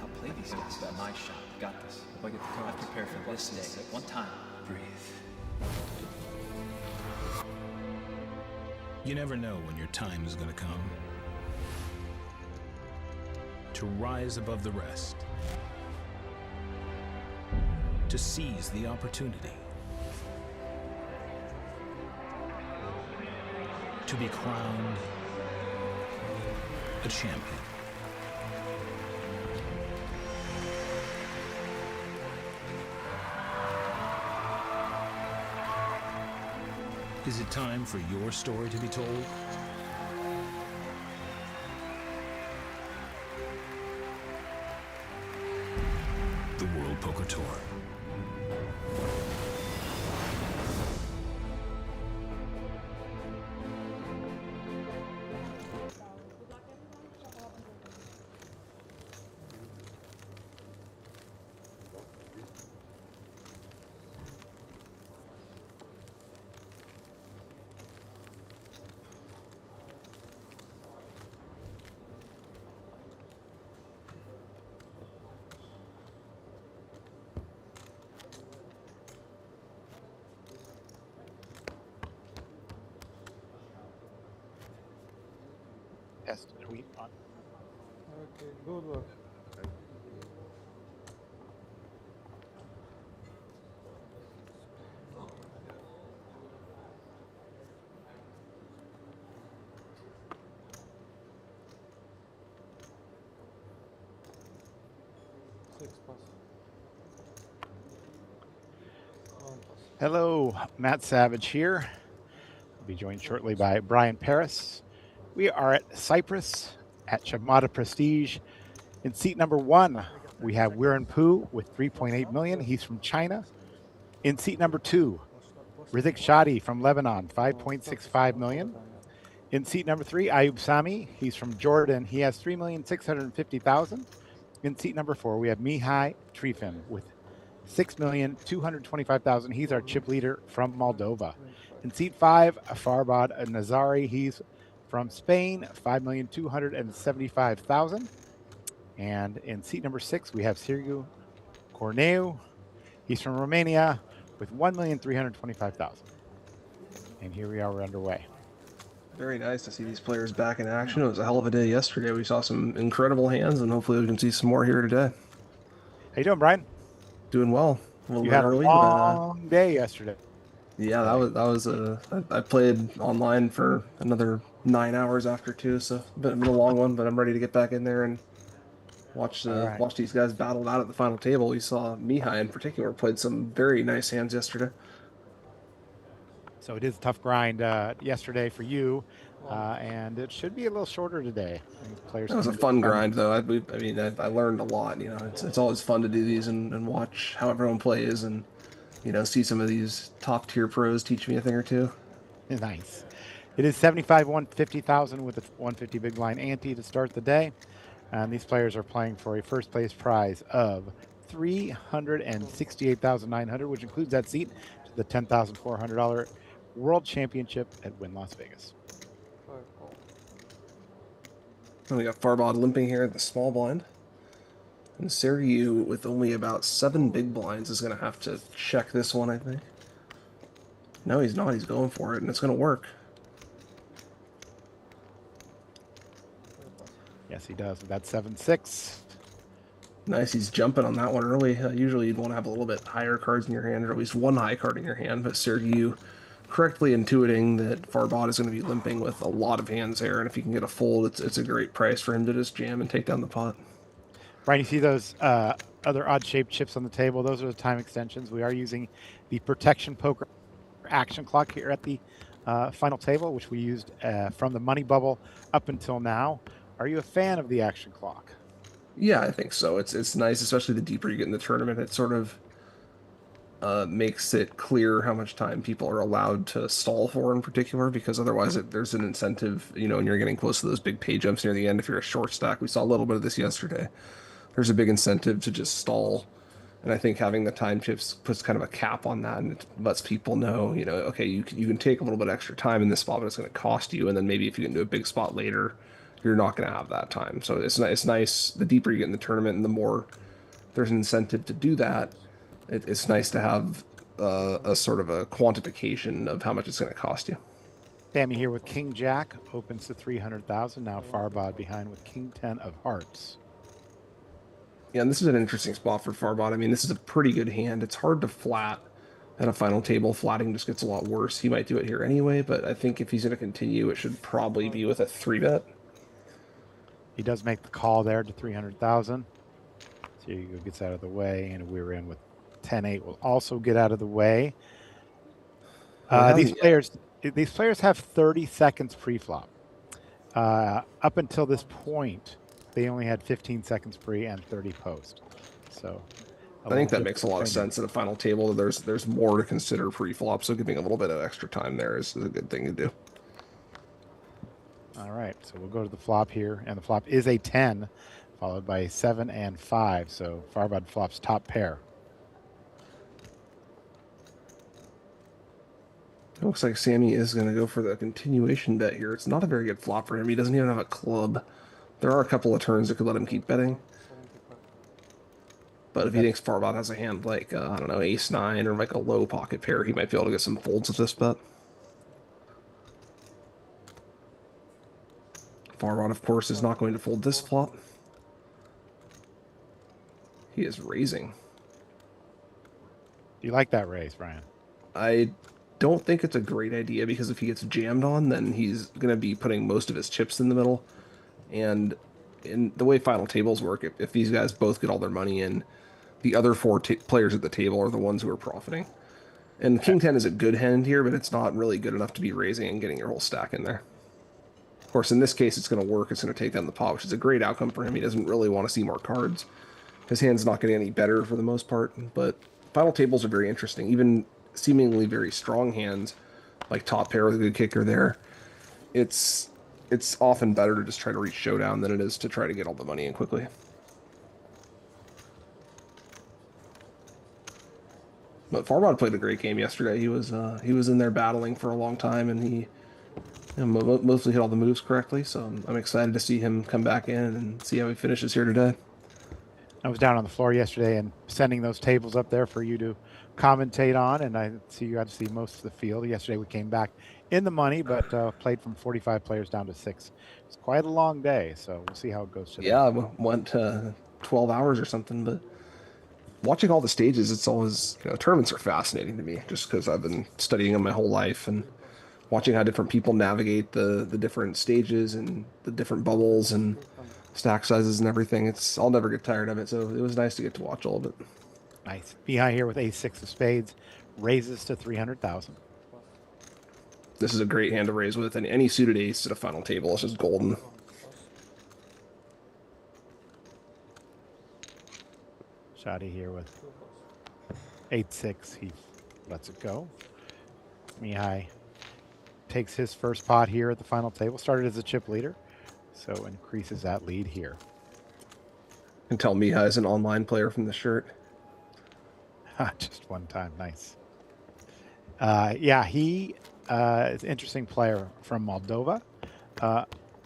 I'll play these guys. That's my shot. Got this. If I get the card, I prepare for this day. One time. Breathe. You never know when your time is going to come. To rise above the rest. To seize the opportunity. To be crowned a champion. Is it time for your story to be told? The World Poker Tour. Test tweet on. Okay, good work. Six pass. One pass. Hello, Matt Savage here. I'll be joined shortly by Brian Paris. We are at Cyprus at Chamada Prestige. In seat number 1, we have Weiran Pu with 3.8 million. He's from China. In seat number 2, Rizk Chadi from Lebanon, 5.65 million. In seat number 3, Ayyoub Sami. He's from Jordan. He has 3,650,000. In seat number 4, we have Mihai Trofim with 6,225,000. He's our chip leader from Moldova. In seat 5, Farbod Nazari. He's from Spain, 5,275,000. And in seat number 6, we have Sergiu Cornea. He's from Romania with 1,325,000. And here we are, we're underway. Very nice to see these players back in action. It was a hell of a day yesterday. We saw some incredible hands, and hopefully we can see some more here today. How you doing, Brian? Doing well. You had a long day yesterday. Yeah, that was I played online for another 9 hours after too, so a bit of a long one, but I'm ready to get back in there and watch watch these guys battle out at the final table. We saw Mihai in particular played some very nice hands yesterday. So it is a tough grind yesterday for you, and it should be a little shorter today. Players That was a fun grind, though. I learned a lot. You know, it's always fun to do these and watch how everyone plays, and you know, see some of these top tier pros teach me a thing or two. Nice. It is 75, 150,000 with a 150 big blind ante to start the day, and these players are playing for a first place prize of 368,900, which includes that seat to the $10,400 World Championship at Wynn Las Vegas. And we got Farbod limping here at the small blind. And Sergiu, with only about 7 big blinds, is going to have to check this one, I think. No, he's not. He's going for it, and it's going to work. Yes, he does. That's 7-6. Nice. He's jumping on that one early. Usually you'd want to have a little bit higher cards in your hand, or at least one high card in your hand, but Sergiu correctly intuiting that Farbod is going to be limping with a lot of hands here, and if he can get a fold, it's a great price for him to just jam and take down the pot. Brian, you see those other odd-shaped chips on the table? Those are the time extensions. We are using the Protection Poker action clock here at the final table, which we used from the money bubble up until now. Are you a fan of the action clock? Yeah, I think so. It's nice, especially the deeper you get in the tournament. It sort of makes it clear how much time people are allowed to stall for in particular, because otherwise there's an incentive, you know, when you're getting close to those big pay jumps near the end. If you're a short stack, we saw a little bit of this yesterday. There's a big incentive to just stall. And I think having the time chips puts kind of a cap on that, and it lets people know, you know, okay, you can take a little bit extra time in this spot, but it's going to cost you. And then maybe if you can do a big spot later, you're not going to have that time. So it's nice. The deeper you get in the tournament, and the more there's an incentive to do that. It's nice to have a sort of a quantification of how much it's going to cost you. Sami here with King Jack, opens to 300,000. Now Farbod behind with King 10 of Hearts. Yeah, and this is an interesting spot for Farbod. I mean, this is a pretty good hand. It's hard to flat at a final table. Flatting just gets a lot worse. He might do it here anyway, but I think if he's going to continue, it should probably be with a 3-bet. He does make the call there to 300,000. So Sergiu gets out of the way, and we're in with 10-8 will also get out of the way. These players have 30 seconds pre-flop. Up until this point, they only had 15 seconds pre and 30 post. So I think that makes a lot of sense at a final table. There's more to consider pre-flop, so giving a little bit of extra time there is a good thing to do. All right, so we'll go to the flop here, and the flop is a 10, followed by a 7 and 5. So Farbod flops top pair. It looks like Sami is going to go for the continuation bet here. It's not a very good flop for him. He doesn't even have a club. There are a couple of turns that could let him keep betting. But if he thinks Farbod has a hand like, I don't know, ace-9 or like a low pocket pair, he might be able to get some folds with this bet. Farbod, of course, is not going to fold this flop. He is raising. Do you like that raise, Brian? I don't think it's a great idea, because if he gets jammed on, then he's going to be putting most of his chips in the middle. And in the way final tables work, if these guys both get all their money in, the other four players at the table are the ones who are profiting. And King 10 is a good hand here, but it's not really good enough to be raising and getting your whole stack in there. Of course, in this case, it's going to work. It's going to take down the pot, which is a great outcome for him. He doesn't really want to see more cards. His hand's not getting any better for the most part, but final tables are very interesting. Even seemingly very strong hands, like top pair with a good kicker there, it's often better to just try to reach showdown than it is to try to get all the money in quickly. But Farbod played a great game yesterday. He was in there battling for a long time, and he mostly hit all the moves correctly. So I'm excited to see him come back in and see how he finishes here today. I was down on the floor yesterday and sending those tables up there for you to commentate on, and I see you got to see most of the field. Yesterday we came back in the money, but played from 45 players down to 6. It's quite a long day, so we'll see how it goes today. Yeah, I went 12 hours or something, but watching all the stages, it's always, tournaments are fascinating to me, just because I've been studying them my whole life, and watching how different people navigate the different stages and the different bubbles and stack sizes and everything. I'll never get tired of it, so it was nice to get to watch all of it. Nice. Mihai here with ace-6 of spades, raises to 300,000. This is a great hand to raise with, and any suited ace at a final table is just golden. Chadi here with 8-6. He lets it go. Mihai takes his first pot here at the final table. Started as a chip leader, so increases that lead here. You can tell Mihai is an online player from the shirt. Just one time. Nice. Yeah, he is an interesting player from Moldova.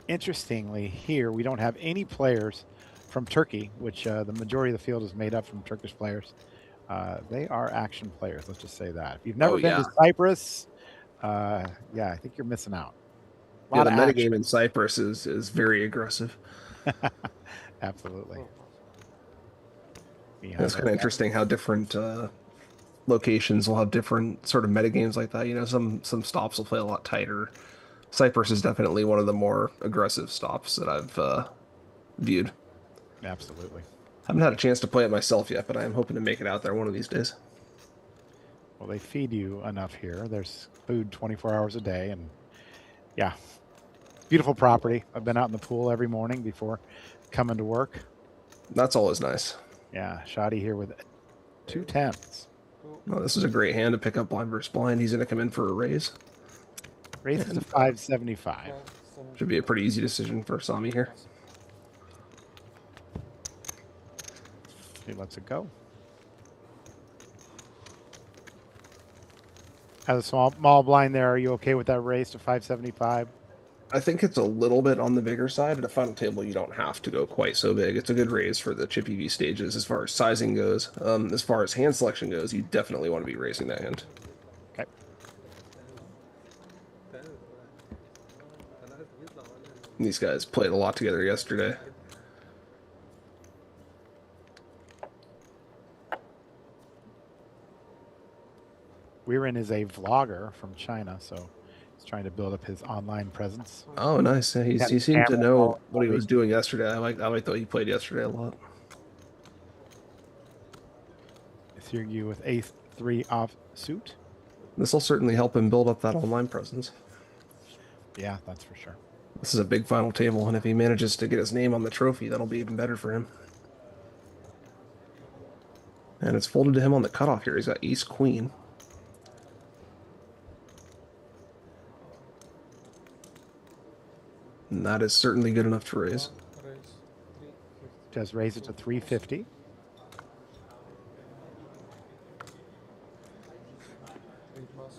Interestingly, here we don't have any players from Turkey, which the majority of the field is made up from Turkish players. They are action players, let's just say that. If you've never been to Cyprus, yeah, I think you're missing out. Yeah, the metagame in Cyprus is very aggressive. Absolutely. It's kind of interesting how different locations will have different sort of metagames like that. Some stops will play a lot tighter. Cyprus is definitely one of the more aggressive stops that I've viewed. Absolutely. Haven't had a chance to play it myself yet, but I am hoping to make it out there one of these days. Well, they feed you enough here. There's food 24 hours a day, and yeah, beautiful property. I've been out in the pool every morning before coming to work. That's always nice. Yeah, Chadi here with 2 10s. Well, this is a great hand to pick up blind versus blind. He's going to come in for a raise. Raises to 575. Should be a pretty easy decision for Sami here. He lets it go. As a small blind there, are you okay with that raise to 575? I think it's a little bit on the bigger side. At a final table, you don't have to go quite so big. It's a good raise for the chip EV stages as far as sizing goes. As far as hand selection goes, you definitely want to be raising that hand. Okay. These guys played a lot together yesterday. Weiran is a vlogger from China, so he's trying to build up his online presence. Oh, nice. Yeah, Got he seemed to camera know all what he was ready. doing yesterday. I like the way he played yesterday a lot. Sergiu with ace 3 off suit. This will certainly help him build up that online presence. Yeah, that's for sure. This is a big final table, and if he manages to get his name on the trophy, that'll be even better for him. And it's folded to him on the cutoff here. He's got ace queen. And that is certainly good enough to raise. Raise 350. Just raise it to 350. Three plus.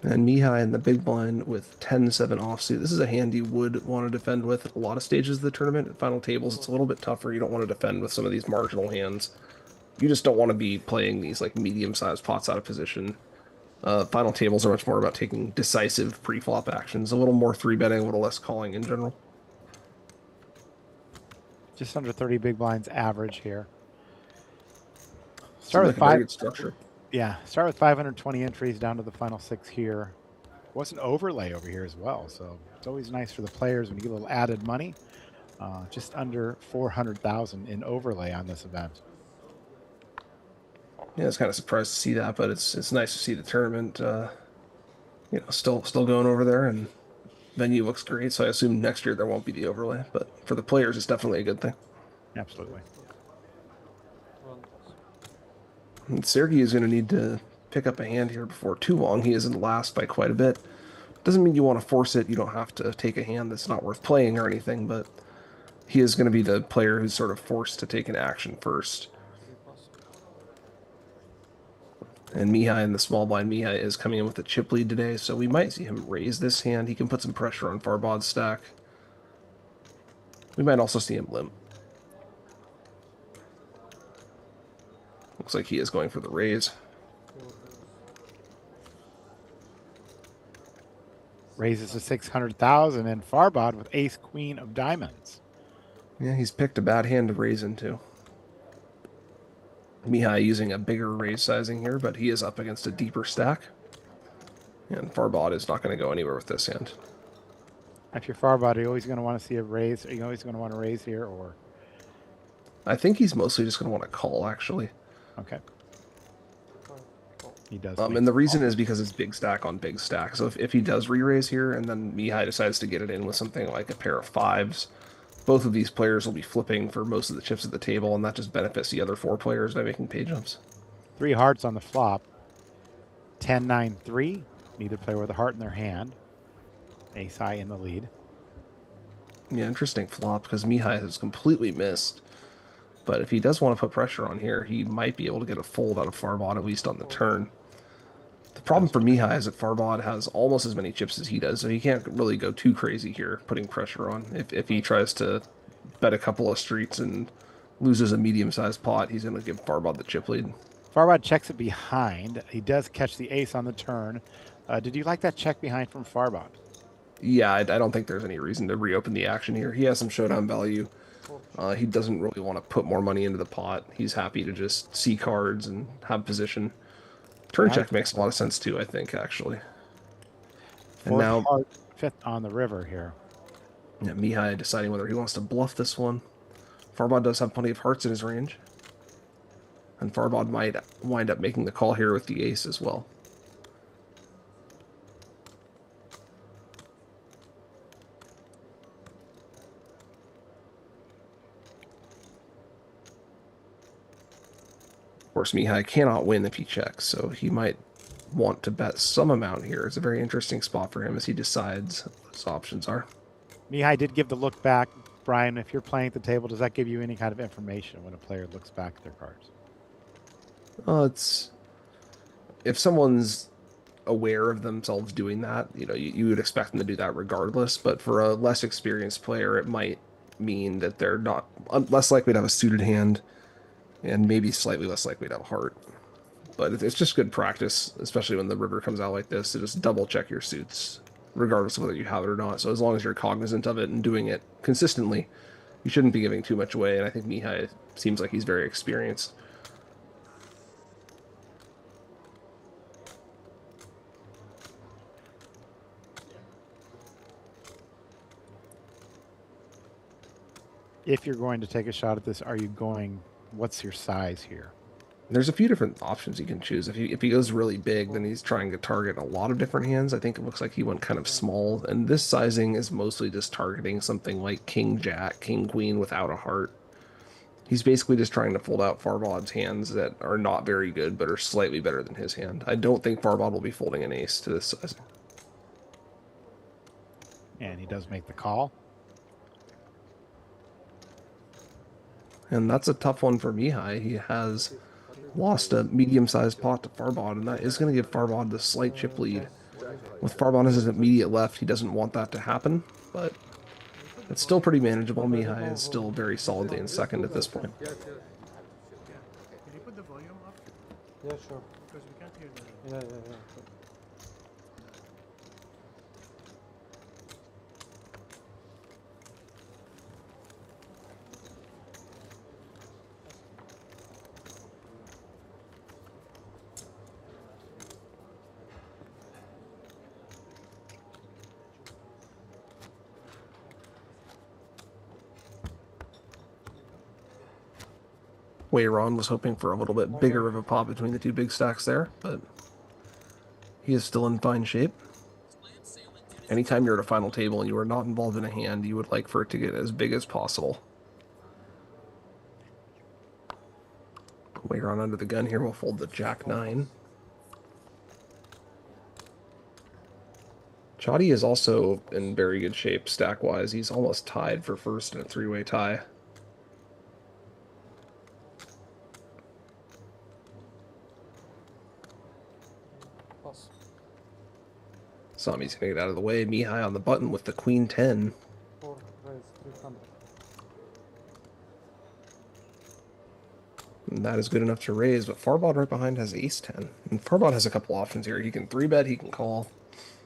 And Mihai in the big blind with 10-7 offsuit. This is a hand you would want to defend with at a lot of stages of the tournament. At final tables, it's a little bit tougher. You don't want to defend with some of these marginal hands. You just don't want to be playing these like medium-sized pots out of position. Final tables are much more about taking decisive pre-flop actions. A little more 3-betting, a little less calling in general. Just under 30 big blinds average here. Start Start like with a very five. good structure. Yeah, start with 520 entries down to the final 6 here. Was an overlay over here as well, so it's always nice for the players when you get a little added money. Just under 400,000 in overlay on this event. Yeah, I was kind of surprised to see that, but it's nice to see the tournament, still going over there, and venue looks great. So I assume next year there won't be the overlay, but for the players, it's definitely a good thing. Absolutely. One. And Sergiu is going to need to pick up a hand here before too long. He is in last by quite a bit. Doesn't mean you want to force it. You don't have to take a hand that's not worth playing or anything, but he is going to be the player who's sort of forced to take an action first. Three plus. And Mihai in the small blind, Mihai is coming in with a chip lead today, so we might see him raise this hand. He can put some pressure on Farbod's stack. We might also see him limp. Looks like he is going for the raise. Four. Raises to 600,000 and Farbod with ace queen of diamonds. Yeah, he's picked a bad hand to raise into. Mihai using a bigger raise sizing here, but he is up against a deeper stack. And Farbod is not going to go anywhere with this hand. If you're Farbod, are you always going to want to see a raise? Are you always going to want to raise here, or I think he's mostly just going to want to call, actually. okay? Five. Four. He does. And the reason is because it's big stack on big stack. So if he does re-raise here, and then Mihai decides to get it in with something like a pair of fives, both of these players will be flipping for most of the chips at the table, and that just benefits the other 4 players by making pay jumps. 3 hearts on the flop. 10-9-3. Neither player with a heart in their hand. Ace high in the lead. Yeah, interesting flop, because Mihai has completely missed. But if he does want to put pressure on here, he might be able to get a fold out of Farbod, at least on the turn. The problem for Mihai is that Farbod has almost as many chips as he does, so he can't really go too crazy here, putting pressure on. If he tries to bet a couple of streets and loses a medium-sized pot, he's going to give Farbod the chip lead. Farbod checks it behind. He does catch the ace on the turn. Did you like that check behind from Farbod? Yeah, I don't think there's any reason to reopen the action here. He has some showdown value. Four. He doesn't really want to put more money into the pot. He's happy to just see cards and have position. Turn check makes a lot of sense too, I think, actually. And Fourth now, heart, 5th on the river here. yeah, Mihai deciding whether he wants to bluff this one. Farbod does have plenty of hearts in his range. And Farbod might wind up making the call here with the ace as well. Of course, Mihai cannot win if he checks, so he might want to bet some amount here. It's a very interesting spot for him as he decides what his options are. Mihai did give the look back. Brian, if you're playing at the table, does that give you any kind of information when a player looks back at their cards? It's if someone's aware of themselves doing that, you would expect them to do that regardless. But for a less experienced player, it might mean that they're not less likely to have a suited hand, and maybe slightly less likely to have a heart. But it's just good practice, especially when the river comes out like this, to just double check your suits, regardless of whether you have it or not. So as long as you're cognizant of it and doing it consistently, you shouldn't be giving too much away. And I think Mihai seems like he's very experienced. If you're going to take a shot at this, what's your size here? There's a few different options you can choose. If he goes really big, then he's trying to target a lot of different hands. I think it looks like he went kind of small, and this sizing is mostly just targeting something like King Jack, King Queen without a heart. He's basically just trying to fold out Farbod's hands that are not very good, but are slightly better than his hand. I don't think Farbod will be folding an ace to this sizing. And he does make the call. And that's a tough one for Mihai. He has lost a medium-sized pot to Farbod, and that is going to give Farbod the slight chip lead. With Farbod as his immediate left, he doesn't want that to happen, but it's still pretty manageable. Mihai is still very solidly in second at this point. Can you put the volume up? Yeah, sure. Because we can't hear the... Yeah. Weiran was hoping for a little bit bigger of a pot between the two big stacks there, but he is still in fine shape. Anytime you're at a final table and you are not involved in a hand, you would like for it to get as big as possible. Weiran under the gun here will fold the Jack-9. Chadi is also in very good shape stack-wise. He's almost tied for first in a three-way tie. Sami's going to get out of the way. Mihai on the button with the Queen 10. 4 raise 300. And that is good enough to raise, but Farbod right behind has Ace 10. And Farbod has a couple options here. He can 3-bet, he can call.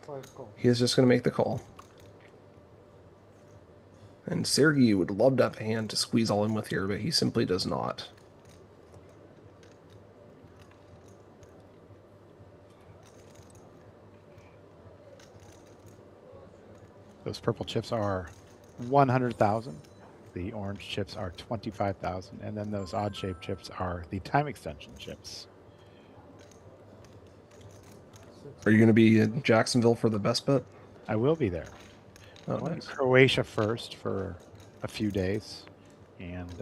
5 call. He is just going to make the call. And Sergiu would love to have a hand to squeeze all in with here, but he simply does not. Those purple chips are 100,000. The orange chips are 25,000. And then those odd-shaped chips are the time extension chips. Are you going to be in Jacksonville for the best bet? I will be there. Oh, Going nice. to Croatia first for a few days. And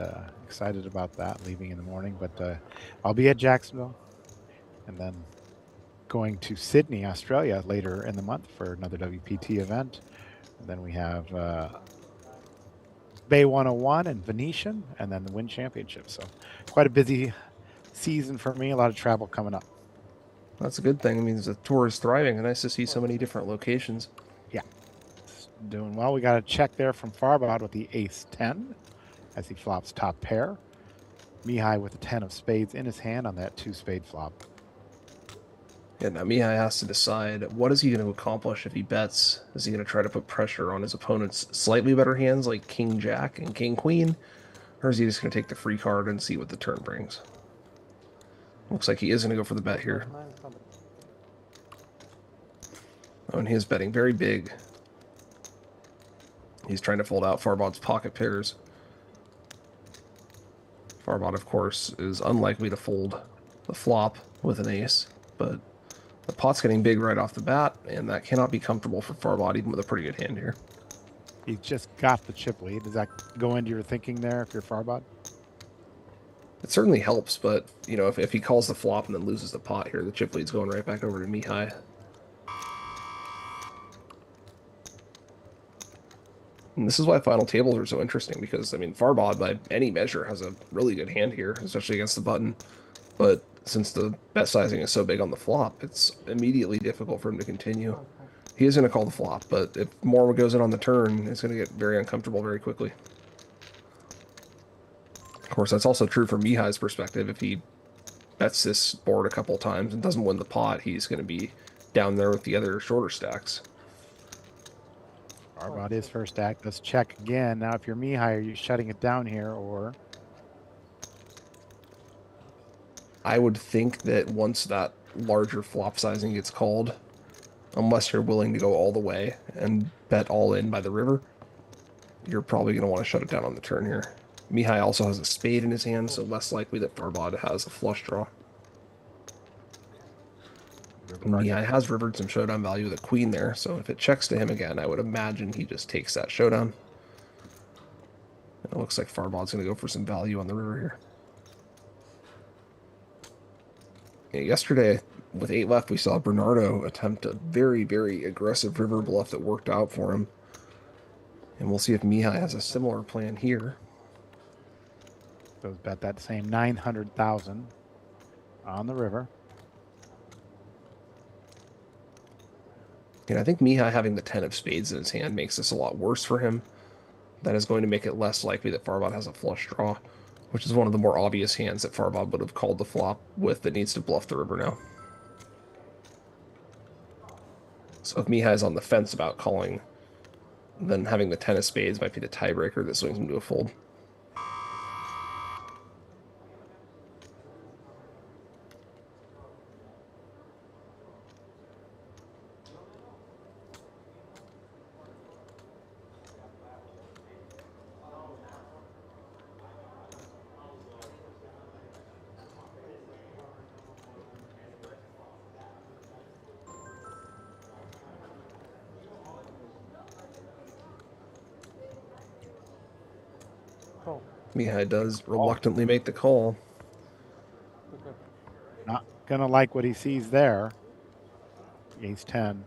excited about that, leaving in the morning. But I'll be at Jacksonville. And then going to Sydney, Australia later in the month for another WPT event. And then we have Bay 101 and Venetian, and then the Wind Championship. So quite a busy season for me. A lot of travel coming up. That's a good thing. It means the tour is thriving. And nice to see so many different locations. Yeah, it's doing well. We got a check there from Farbod with the Ace 10 as he flops top pair. Mihai with the 10 of spades in his hand on that 2-spade flop. Yeah, now Mihai has to decide, what is he going to accomplish if he bets? Is he going to try to put pressure on his opponent's slightly better hands like King Jack and King Queen? Or is he just going to take the free card and see what the turn brings? Looks like he is going to go for the bet here. 900. Oh, and he is betting very big. He's trying to fold out Farbod's pocket pairs. Farbod, of course, is unlikely to fold the flop with an ace, but the pot's getting big right off the bat, and that cannot be comfortable for Farbod, even with a pretty good hand here. He just got the chip lead. Does that go into your thinking there if you're Farbod? It certainly helps, but, you know, if he calls the flop and then loses the pot here, the chip lead's going right back over to Mihai. And this is why final tables are so interesting, because, I mean, Farbod, by any measure, has a really good hand here, especially against the button. But since the bet sizing is so big on the flop, it's immediately difficult for him to continue. Okay. He is going to call the flop, but if more goes in on the turn, it's going to get very uncomfortable very quickly. Of course, that's also true from Mihai's perspective. If he bets this board a couple times and doesn't win the pot, he's going to be down there with the other shorter stacks. Farbod is first stack. Let's check again. Now, if you're Mihai, are you shutting it down here, or? I would think that once that larger flop sizing gets called, unless you're willing to go all the way and bet all in by the river, you're probably going to want to shut it down on the turn here. Mihai also has a spade in his hand, so less likely that Farbod has a flush draw. Mihai has rivered some showdown value with a queen there, so if it checks to him again, I would imagine he just takes that showdown. And it looks like Farbod's going to go for some value on the river here. Yeah, yesterday, with 8 left, we saw Bernardo attempt a very, very aggressive river bluff that worked out for him. And we'll see if Mihai has a similar plan here. So bet that same 900,000 on the river. And I think Mihai having the 10 of spades in his hand makes this a lot worse for him. That is going to make it less likely that Farbod has a flush draw, which is one of the more obvious hands that Farbod would have called the flop with that needs to bluff the river now. So if Mihai's on the fence about calling, then having the 10 of spades might be the tiebreaker that swings him to a fold. Call. Mihai does reluctantly make the call. Okay. Not gonna like what he sees there. Ace 10.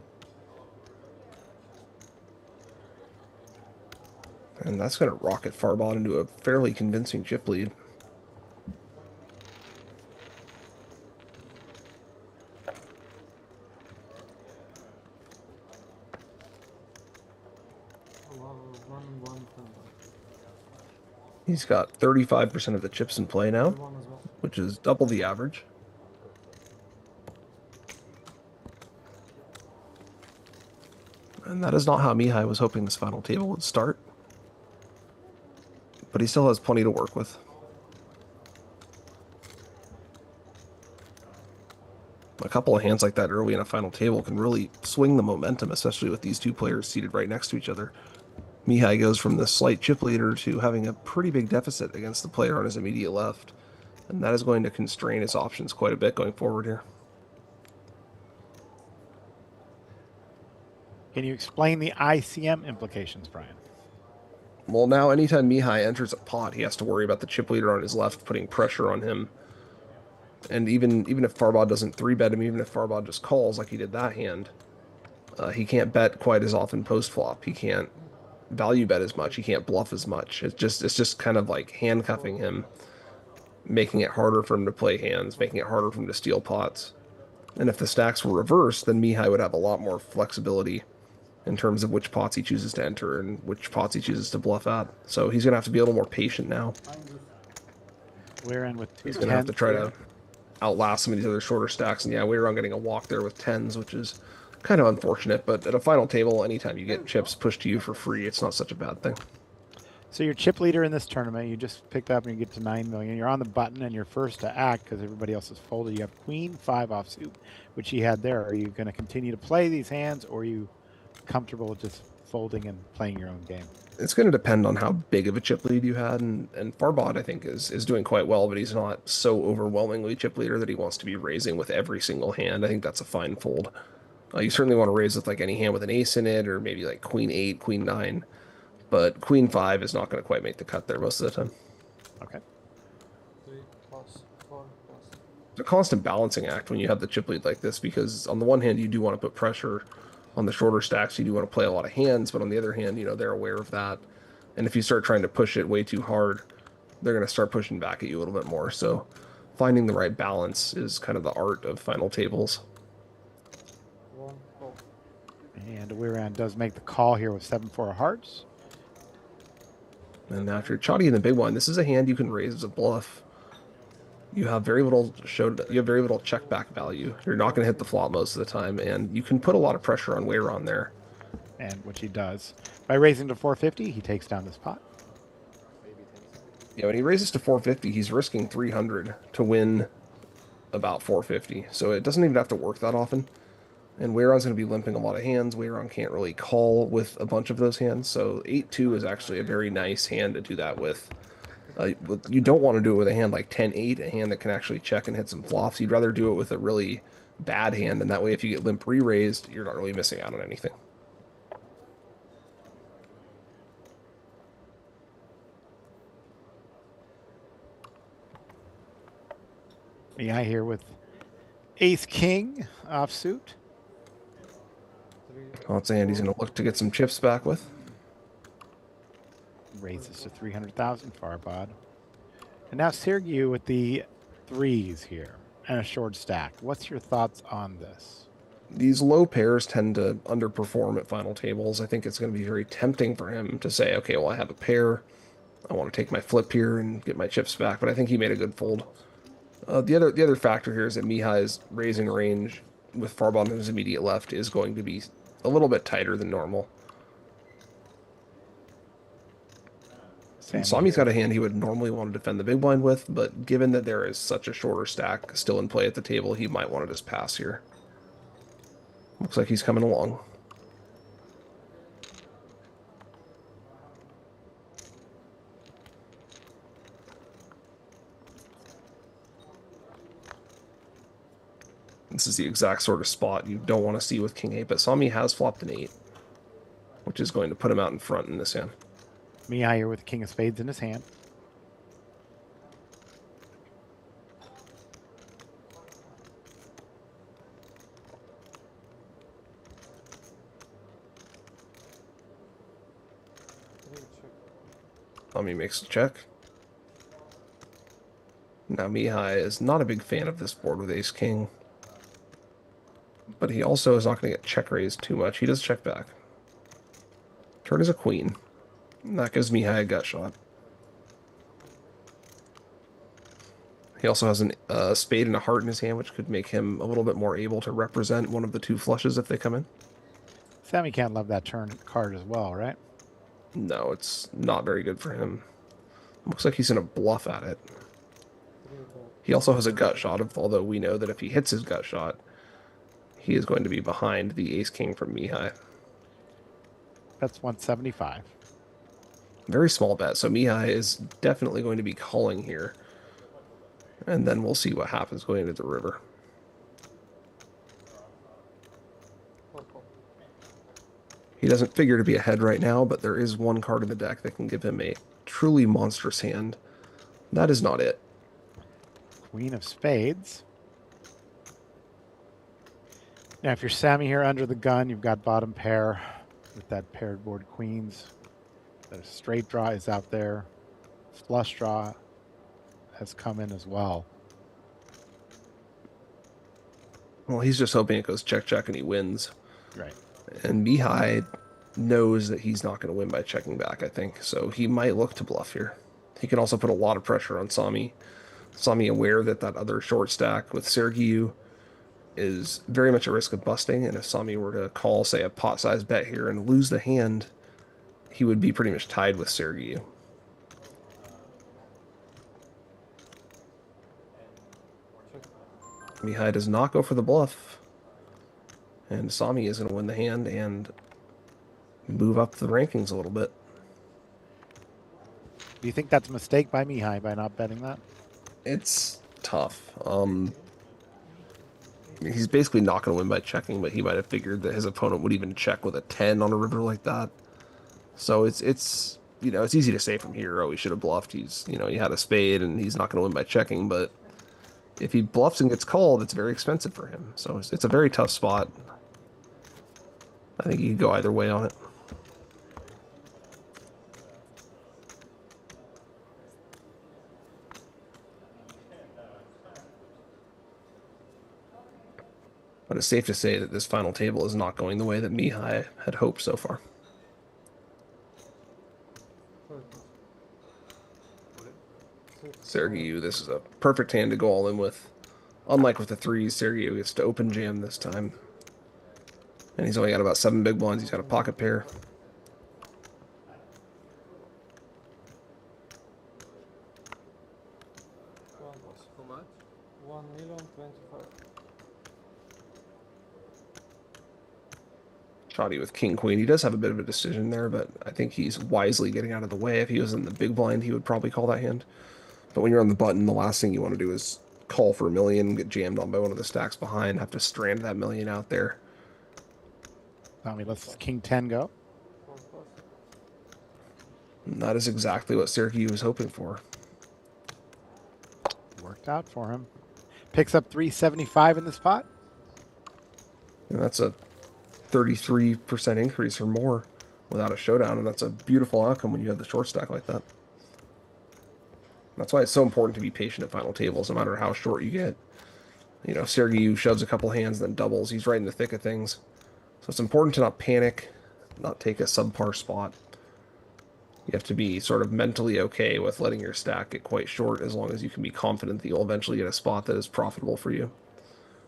And that's going to rocket Farbod into a fairly convincing chip lead. He's got 35% of the chips in play now, One as well. which is double the average. And that is not how Mihai was hoping this final table would start. But he still has plenty to work with. A couple of hands like that early in a final table can really swing the momentum, especially with these two players seated right next to each other. Mihai goes from the slight chip leader to having a pretty big deficit against the player on his immediate left. And that is going to constrain his options quite a bit going forward here. Can you explain the ICM implications, Brian? Well, now anytime Mihai enters a pot, he has to worry about the chip leader on his left putting pressure on him. And even if Farbod doesn't 3-bet him, even if Farbod just calls like he did that hand, he can't bet quite as often post-flop. He can't value bet as much. He can't bluff as much. It's just kind of like handcuffing him, making it harder for him to play hands, making it harder for him to steal pots. And if the stacks were reversed, then Mihai would have a lot more flexibility in terms of which pots he chooses to enter and which pots he chooses to bluff at. So he's going to have to be a little more patient now. We're in with two He's going to have to tens try here. to outlast some of these other shorter stacks. And yeah, Weiran getting a walk there with 10s, which is kind of unfortunate. But at a final table, anytime you get chips pushed to you for free, it's not such a bad thing. So you're chip leader in this tournament. You just picked up and you get to 9 million. You're on the button and you're first to act because everybody else is folded. You have queen 5 offsuit, which he had there. Are you going to continue to play these hands, or are you comfortable with just folding and playing your own game? It's going to depend on how big of a chip lead you had, and Farbod, I think, is doing quite well, but he's not so overwhelmingly chip leader that he wants to be raising with every single hand. I think that's a fine fold. You certainly want to raise with like any hand with an ace in it, or maybe like queen 8, queen 9, but queen 5 is not going to quite make the cut there most of the time. Okay. 3 plus 4 plus. It's a constant balancing act when you have the chip lead like this, because on the one hand, you do want to put pressure on the shorter stacks. You do want to play a lot of hands, but on the other hand, they're aware of that. And if you start trying to push it way too hard, they're going to start pushing back at you a little bit more. So finding the right balance is kind of the art of final tables. 1 call. And Weiran does make the call here with 7-4 of hearts. And after Chadi in the big blind, this is a hand you can raise as a bluff. You have very little check back value. You're not going to hit the flop most of the time, and you can put a lot of pressure on Weiran there. And which he does. By raising to 450, he takes down this pot. Yeah, when he raises to 450, he's risking 300 to win about 450. So it doesn't even have to work that often. And Weiran's going to be limping a lot of hands. Weiran can't really call with a bunch of those hands. So 8-2 is actually a very nice hand to do that with. You don't want to do it with a hand like 10-8, a hand that can actually check and hit some flops. You'd rather do it with a really bad hand, and that way if you get limp re-raised, you're not really missing out on anything. Mihai here with Ace King offsuit. 3. Well, it's a hand he's going to look to get some chips back with. Raises to 300,000, Farbod. And now Sergiu with the threes here and a short stack. What's your thoughts on this? These low pairs tend to underperform at final tables. I think it's going to be very tempting for him to say, okay, well, I have a pair. I want to take my flip here and get my chips back, but I think he made a good fold. The other factor here is that Mihai's raising range with Farbod on his immediate left is going to be a little bit tighter than normal. And Sami's got a hand he would normally want to defend the big blind with, but given that there is such a shorter stack still in play at the table, he might want to just pass here. Looks like he's coming along. This is the exact sort of spot you don't want to see with King 8, but Sami has flopped an 8, which is going to put him out in front in this hand. Mihai here with the King of Spades in his hand. Sami makes a check. Now Mihai is not a big fan of this board with Ace King, but he also is not going to get check raised too much. He does check back. Turn is a queen. And that gives Mihai a gut shot. He also has a spade and a heart in his hand, which could make him a little bit more able to represent one of the two flushes if they come in. Sami can't love that turn card as well, right? No, it's not very good for him. Looks like he's going to bluff at it. He also has a gut shot, although we know that if he hits his gut shot, he is going to be behind the Ace-King from Mihai. That's 175. Very small bet, so Mihai is definitely going to be calling here. And then we'll see what happens going into the river. He doesn't figure to be ahead right now, but there is one card in the deck that can give him a truly monstrous hand. That is not it. Queen of Spades. Now, if you're Sami here under the gun, you've got bottom pair with that paired board queens. The straight draw is out there. Flush draw has come in as well. Well, he's just hoping it goes check-check and he wins. Right. And Mihai knows that he's not going to win by checking back, I think. So he might look to bluff here. He can also put a lot of pressure on Sami. Sami aware that that other short stack with Sergiu is very much at risk of busting. And if Sami were to call, say, a pot-sized bet here and lose the hand, he would be pretty much tied with Sergiu. Mihai does not go for the bluff. And Sami is going to win the hand and move up the rankings a little bit. Do you think that's a mistake by Mihai by not betting that? It's tough. He's basically not going to win by checking, but he might have figured that his opponent would even check with a 10 on a river like that. So it's you know, it's easy to say from here, oh, he should have bluffed. He's, you know, he had a spade and he's not going to win by checking, but if he bluffs and gets called, it's very expensive for him. So it's a very tough spot. I think you could go either way on it. But it's safe to say that this final table is not going the way that Mihai had hoped so far. Sergiu, this is a perfect hand to go all in with. Unlike with the threes, Sergiu gets to open jam this time. And he's only got about 7 big blinds. He's got a pocket pair. How much? 1,025,000. Chadi with king queen. He does have a bit of a decision there, but I think he's wisely getting out of the way. If he was in the big blind, he would probably call that hand. But when you're on the button, the last thing you want to do is call for a million, get jammed on by one of the stacks behind, have to strand that million out there. Sami lets king 10 go. And that is exactly what Sergiu was hoping for. Worked out for him. Picks up 375 in the spot. And that's a 33% increase or more without a showdown, and that's a beautiful outcome when you have the short stack like that. That's why it's so important to be patient at final tables, no matter how short you get. You know, Sergiu shoves a couple hands, then doubles. He's right in the thick of things. So it's important to not panic, not take a subpar spot. You have to be sort of mentally okay with letting your stack get quite short, as long as you can be confident that you'll eventually get a spot that is profitable for you.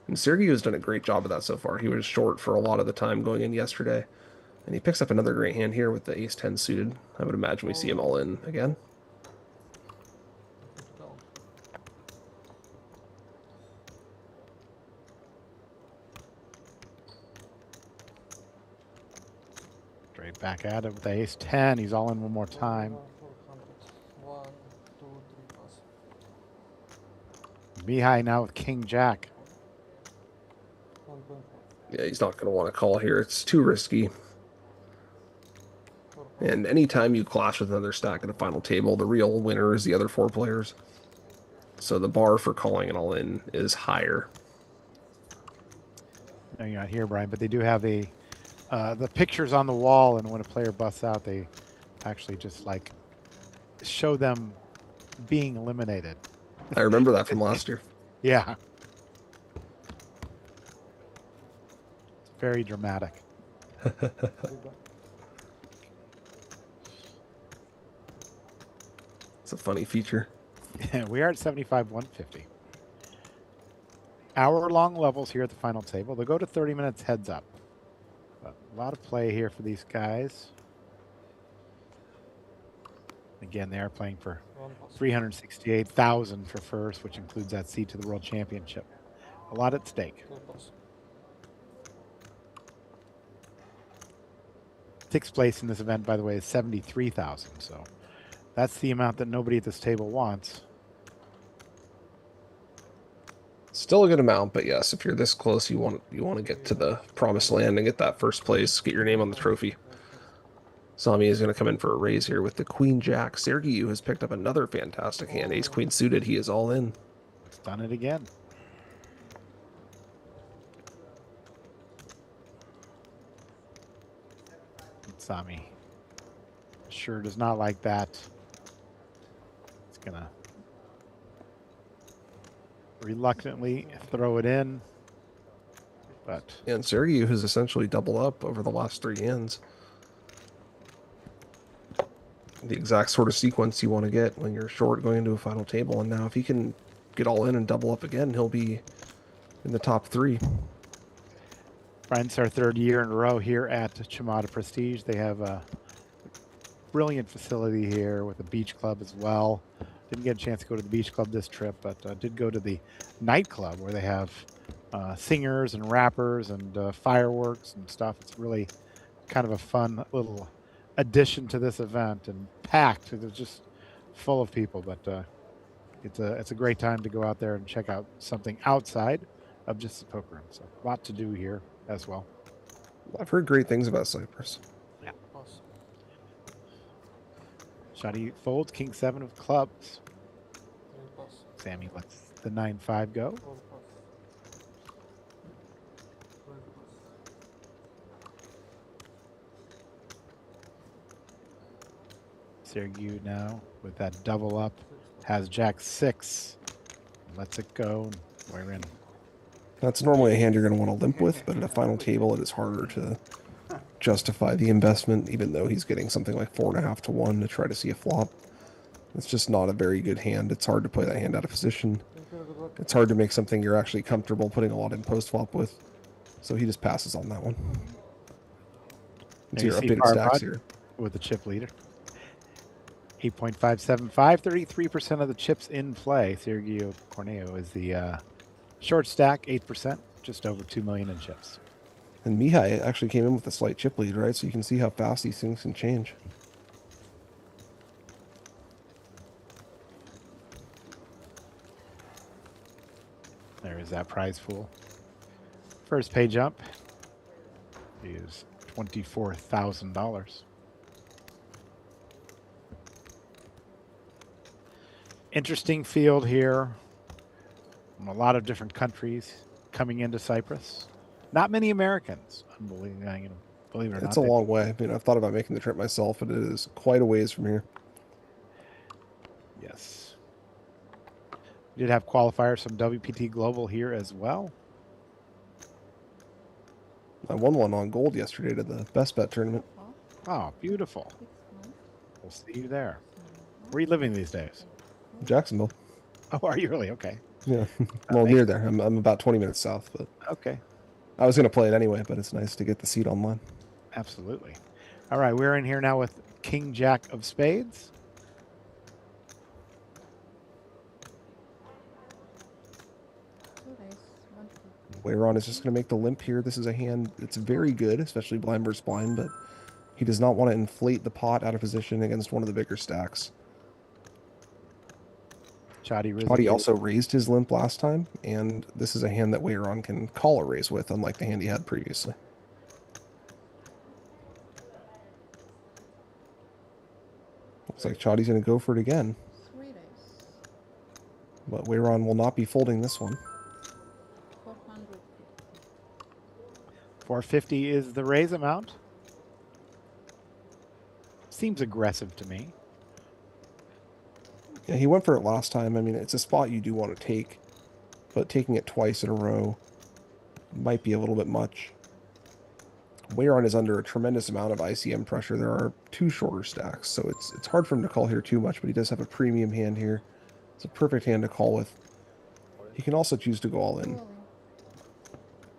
And Sergiu has done a great job of that so far. He was short for a lot of the time going in yesterday. And he picks up another great hand here with the ace-10 suited. I would imagine we see him all in again. Straight back at it with the ace-10. He's all in one more time. 1, 2, 3 pass. Mihai now with king-jack. 1.5. Yeah, he's not going to want to call here. It's too risky. And anytime you clash with another stack at a final table, the real winner is the other 4 players. So the bar for calling it all in is higher. No, you're not here, Brian, but they do have the pictures on the wall, and when a player busts out, they actually just like show them being eliminated. I remember that from last year. Yeah. It's very dramatic. It's a funny feature. We are at 75, 150. Hour-long levels here at the final table. They'll go to 30 minutes heads up. But a lot of play here for these guys. Again, they are playing for 368,000 for first, which includes that seat to the World Championship. A lot at stake. 2 pass. Sixth place in this event, by the way, is 73,000. So that's the amount that nobody at this table wants. Still a good amount, but yes, if you're this close, you want to get to the promised land and get that first place, get your name on the trophy. Sami is going to come in for a raise here with the Queen Jack. Sergiu has picked up another fantastic hand. Ace Queen suited. He is all in. He's done it again. Sami sure does not like that. It's going to reluctantly throw it in. But And Sergiu has essentially doubled up over the last 3 hands. The exact sort of sequence you want to get when you're short going into a final table. And now if he can get all in and double up again, he'll be in the top 3. Brian, it's our 3rd year in a row here at WPT Prestige. They have a brilliant facility here with a beach club as well. Didn't get a chance to go to the beach club this trip, but did go to the nightclub where they have singers and rappers and fireworks and stuff. It's really kind of a fun little addition to this event, and packed. It's just full of people, but it's a great time to go out there and check out something outside of just the poker room. So a lot to do here as well. I've heard great things about Cyprus. Yeah. Pass. Chadi folds, king 7 of clubs. 3 pass. Sami lets the 9-5 go. 4 pass. 12 pass. Sergiu now with that double up has jack 6, lets it go. Weiran That's normally a hand you're going to want to limp with, but at a final table, it is harder to justify the investment, even though he's getting something like 4.5 to 1 to try to see a flop. It's just not a very good hand. It's hard to play that hand out of position. Thank you, good luck. It's hard to make something you're actually comfortable putting a lot in post flop with. So he just passes on that one. It's There your you see updated stacks Farbod here. with the chip leader. 8.575, 33% of the chips in play. Sergiu Cornea is the short stack, 8%, just over 2 million in chips. And Mihai actually came in with a slight chip lead, right? So you can see how fast these things can change. There is that prize pool. First page up is $24,000. Interesting field here. From a lot of different countries coming into Cyprus. Not many Americans. Believe it or not. It's a long way. I mean, I've thought about making the trip myself, but it is quite a ways from here. Yes. We did have qualifiers from WPT Global here as well. I won one on gold yesterday to the best bet tournament. Oh, beautiful. We'll see you there. Where are you living these days? Jacksonville. Oh, are you really? Okay. Yeah. Well, near there. I'm about 20 minutes south, but Okay. I was going to play it anyway, but it's nice to get the seat online. Absolutely. All right, we're in here now with King Jack of Spades. Weiran is just going to make the limp here. This is a hand that's very good, especially blind versus blind, but he does not want to inflate the pot out of position against one of the bigger stacks. Chadi also raised his limp last time, and this is a hand that Weiran can call a raise with, unlike the hand he had previously. Looks like Chadi's going to go for it again. But Weiran will not be folding this one. 450 is the raise amount. Seems aggressive to me. Yeah, he went for it last time. I mean, it's a spot you do want to take, but taking it twice in a row might be a little bit much. Weiran is under a tremendous amount of ICM pressure. There are 2 shorter stacks, so it's hard for him to call here too much, but he does have a premium hand here. It's a perfect hand to call with. He can also choose to go all in.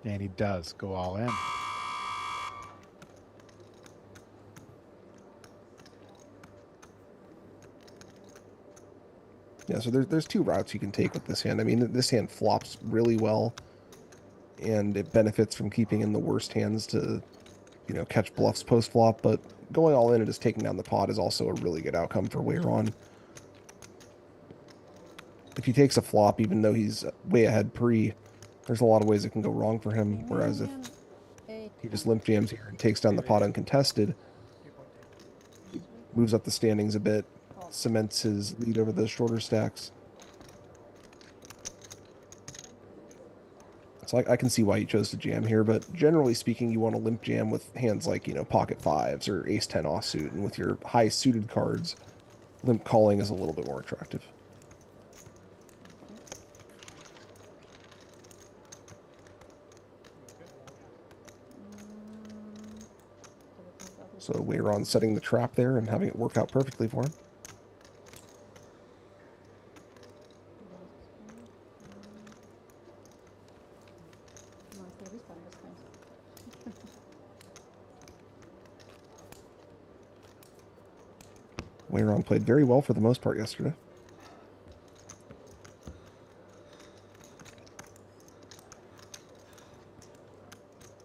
And he does go all in. Yeah, so there's 2 routes you can take with this hand. I mean, this hand flops really well, and it benefits from keeping in the worst hands to, you know, catch bluffs post-flop, but going all in and just taking down the pot is also a really good outcome for Weiran. If he takes a flop, even though he's way ahead pre, there's a lot of ways it can go wrong for him, whereas if he just limp jams here and takes down the pot uncontested, he moves up the standings a bit, cements his lead over those shorter stacks. So I can see why you chose to jam here, but generally speaking, you want to limp jam with hands like, you know, pocket fives or ace-10 offsuit, and with your high suited cards, limp calling is a little bit more attractive. So Weiran setting the trap there and having it work out perfectly for him. Weiran played very well for the most part yesterday.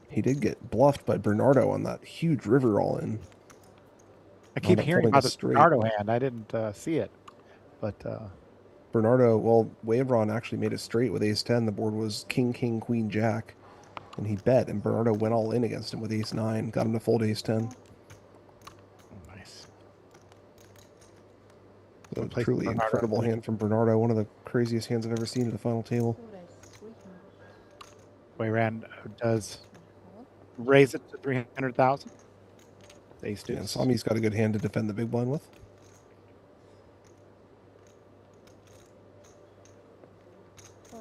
He did get bluffed by Bernardo on that huge river all-in. I keep hearing about the straight. Bernardo hand. I didn't see it, but Bernardo, well, Weiran actually made it straight with ace-10. The board was king, king, queen, jack, and he bet, and Bernardo went all in against him with ace-9, got him to fold ace-10. nice. So Play truly Bernardo. incredible hand from Bernardo, one of the craziest hands I've ever seen at the final table. Weiran does raise it to 300,000. Ace Yeah, deuce. Sami's got a good hand to defend the big blind with.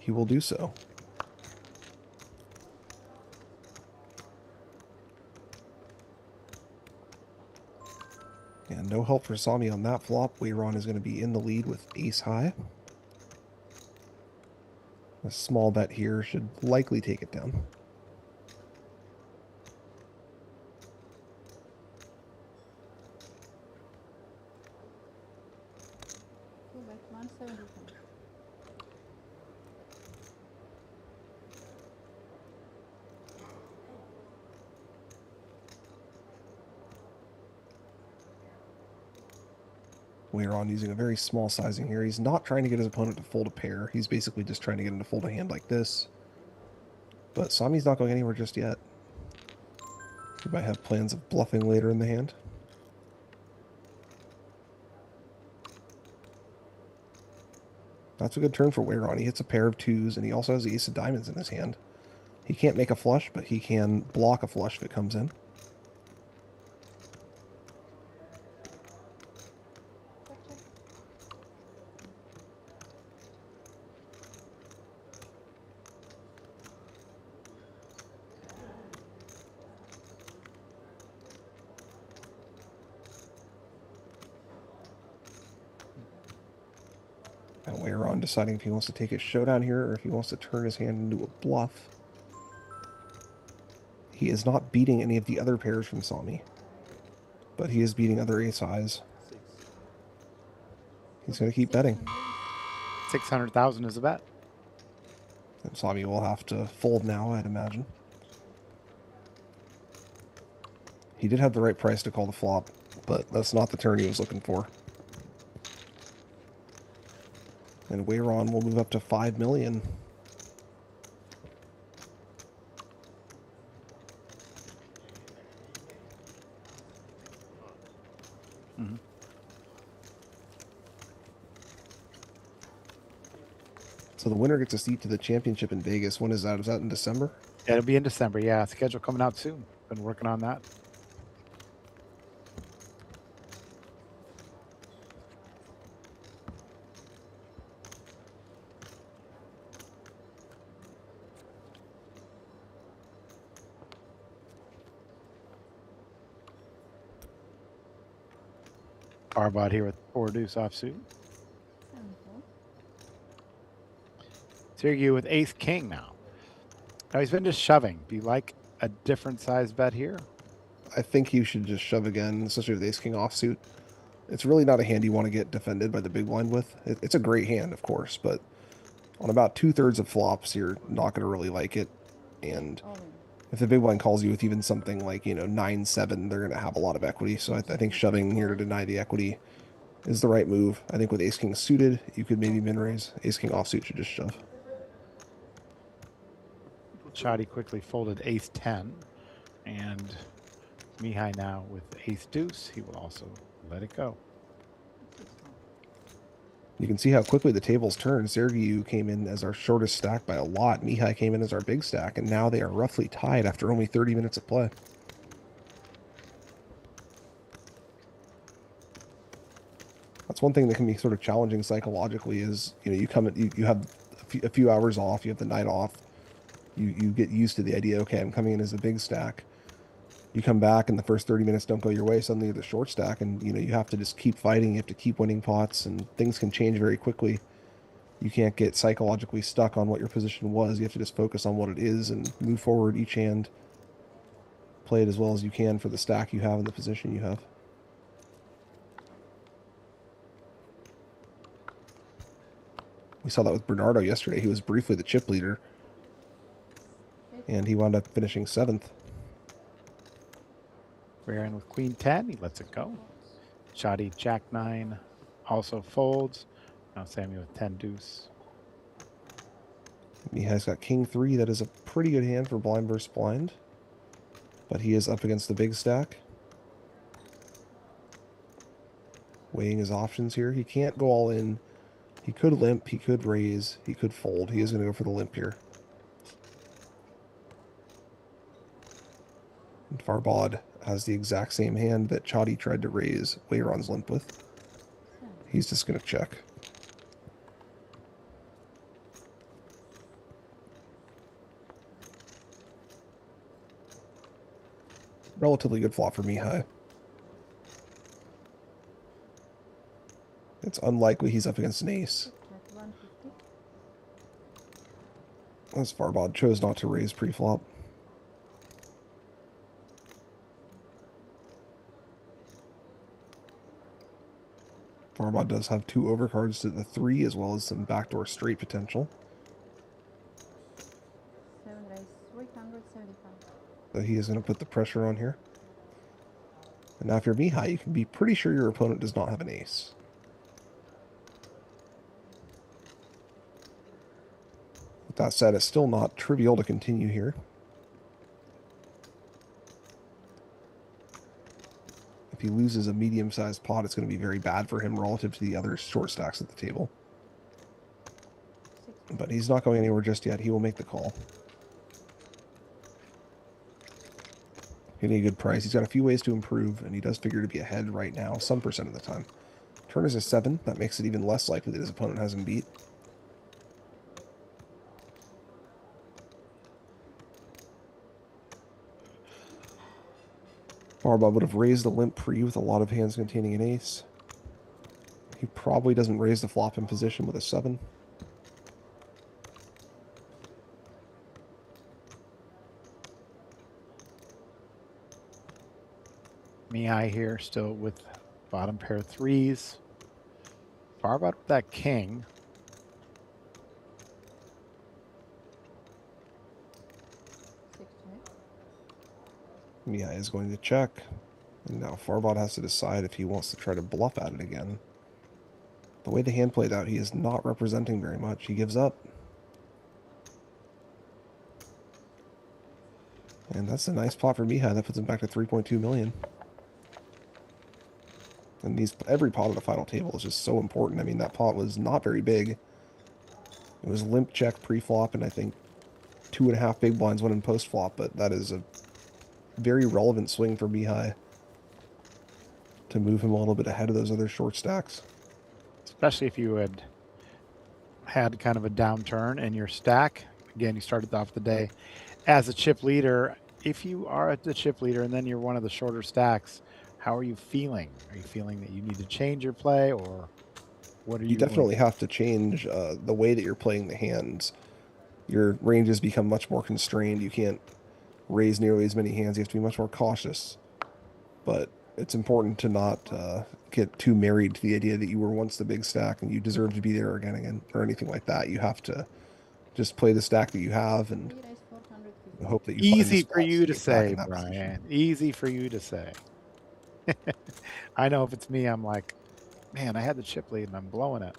He will do so. And no help for Sami on that flop. Weiran is going to be in the lead with ace high. A small bet here should likely take it down. Two bet 175. Weiran using a very small sizing here. He's not trying to get his opponent to fold a pair. He's basically just trying to get him to fold a hand like this. But Sami's not going anywhere just yet. He might have plans of bluffing later in the hand. That's a good turn for Weiran. He hits a pair of twos, and he also has the ace of diamonds in his hand. He can't make a flush, but he can block a flush if it comes in. And Weiran deciding if he wants to take his showdown here or if he wants to turn his hand into a bluff. He is not beating any of the other pairs from Sami, but he is beating other ace highs. He's going to keep betting. 600,000 is a bet. And Sami will have to fold now, I'd imagine. He did have the right price to call the flop, but that's not the turn he was looking for. And Weiran will move up to 5 million. So the winner gets a seat to the championship in Vegas. When is that? Is that in December? Yeah, it'll be in December. Yeah, schedule coming out soon. Been working on that. Farbod here with 4 deuce offsuit. 74. Sergiu with ace king now. Now he's been just shoving. Do you like a different size bet here? I think you should just shove again, especially with ace king offsuit. It's really not a hand you want to get defended by the big blind with. It's a great hand, of course, but on about 2/3 of flops, you're not going to really like it. And All in. if the big blind calls you with even something like, 9-7, they're going to have a lot of equity. So I think shoving here to deny the equity is the right move. I think with ace king suited, you could maybe min raise. Ace king offsuit should just shove. Chadi quickly folded ace 10. And Mihai now with ace deuce. He will also let it go. You can see how quickly the tables turn. Sergiu came in as our shortest stack by a lot. Mihai came in as our big stack, and now they are roughly tied after only 30 minutes of play. That's one thing that can be sort of challenging psychologically is, you have a few hours off, you have the night off. You get used to the idea, okay, I'm coming in as a big stack. You come back and the first 30 minutes don't go your way, suddenly you're the short stack, and you have to just keep fighting, you have to keep winning pots, and things can change very quickly. You can't get psychologically stuck on what your position was. You have to just focus on what it is and move forward each hand. Play it as well as you can for the stack you have and the position you have. We saw that with Bernardo yesterday. He was briefly the chip leader, and he wound up finishing 7th. Weiran with queen 10. He lets it go. Chadi jack 9 also folds. Now Sami with 10 deuce. Mihai's got king 3. That is a pretty good hand for blind versus blind, but he is up against the big stack. Weighing his options here. He can't go all in. He could limp, he could raise, he could fold. He is going to go for the limp here. And Farbod has the exact same hand that Chadi tried to raise Weiran's limp with. He's just going to check. Relatively good flop for Mihai. It's unlikely he's up against an ace. At 150. As Farbod chose not to raise pre-flop. Farbod does have 2 overcards to the 3, as well as some backdoor straight potential. 7 raise 375. So he is going to put the pressure on here. And now if you're Mihai, you can be pretty sure your opponent does not have an ace. With that said, it's still not trivial to continue here. If he loses a medium-sized pot, it's going to be very bad for him relative to the other short stacks at the table. But he's not going anywhere just yet. He will make the call. Getting a good price. He's got a few ways to improve, and he does figure to be ahead right now, some percent of the time. Turn is a 7. That makes it even less likely that his opponent has him beat. Farbod would have raised the limp pre with a lot of hands containing an ace. He probably doesn't raise the flop in position with a 7. Mihai here, still with bottom pair of 3s. Farbod with that king. Mihai is going to check. And now Farbod has to decide if he wants to try to bluff at it again. The way the hand played out, he is not representing very much. He gives up. And that's a nice pot for Mihai. That puts him back to 3.2 million. And every pot at the final table is just so important. I mean, that pot was not very big. It was limp check pre-flop, and I think 2.5 big blinds went in post-flop, but that is a very relevant swing for Mihai to move him a little bit ahead of those other short stacks. Especially if you had kind of a downturn in your stack. Again, you started off the day as a chip leader. If you are at the chip leader and then you're one of the shorter stacks, how are you feeling? Are you feeling that you need to change your play, or what are you? You definitely have to change the way that you're playing the hands. Your ranges become much more constrained. You can't raise nearly as many hands. You have to be much more cautious. But it's important to not get too married to the idea that you were once the big stack and you deserve to be there again, or anything like that. You have to just play the stack that you have and hope that you Easy find for you to get back say, in that Brian. position. Easy for you to say. I know if it's me, I'm like, man, I had the chip lead and I'm blowing it.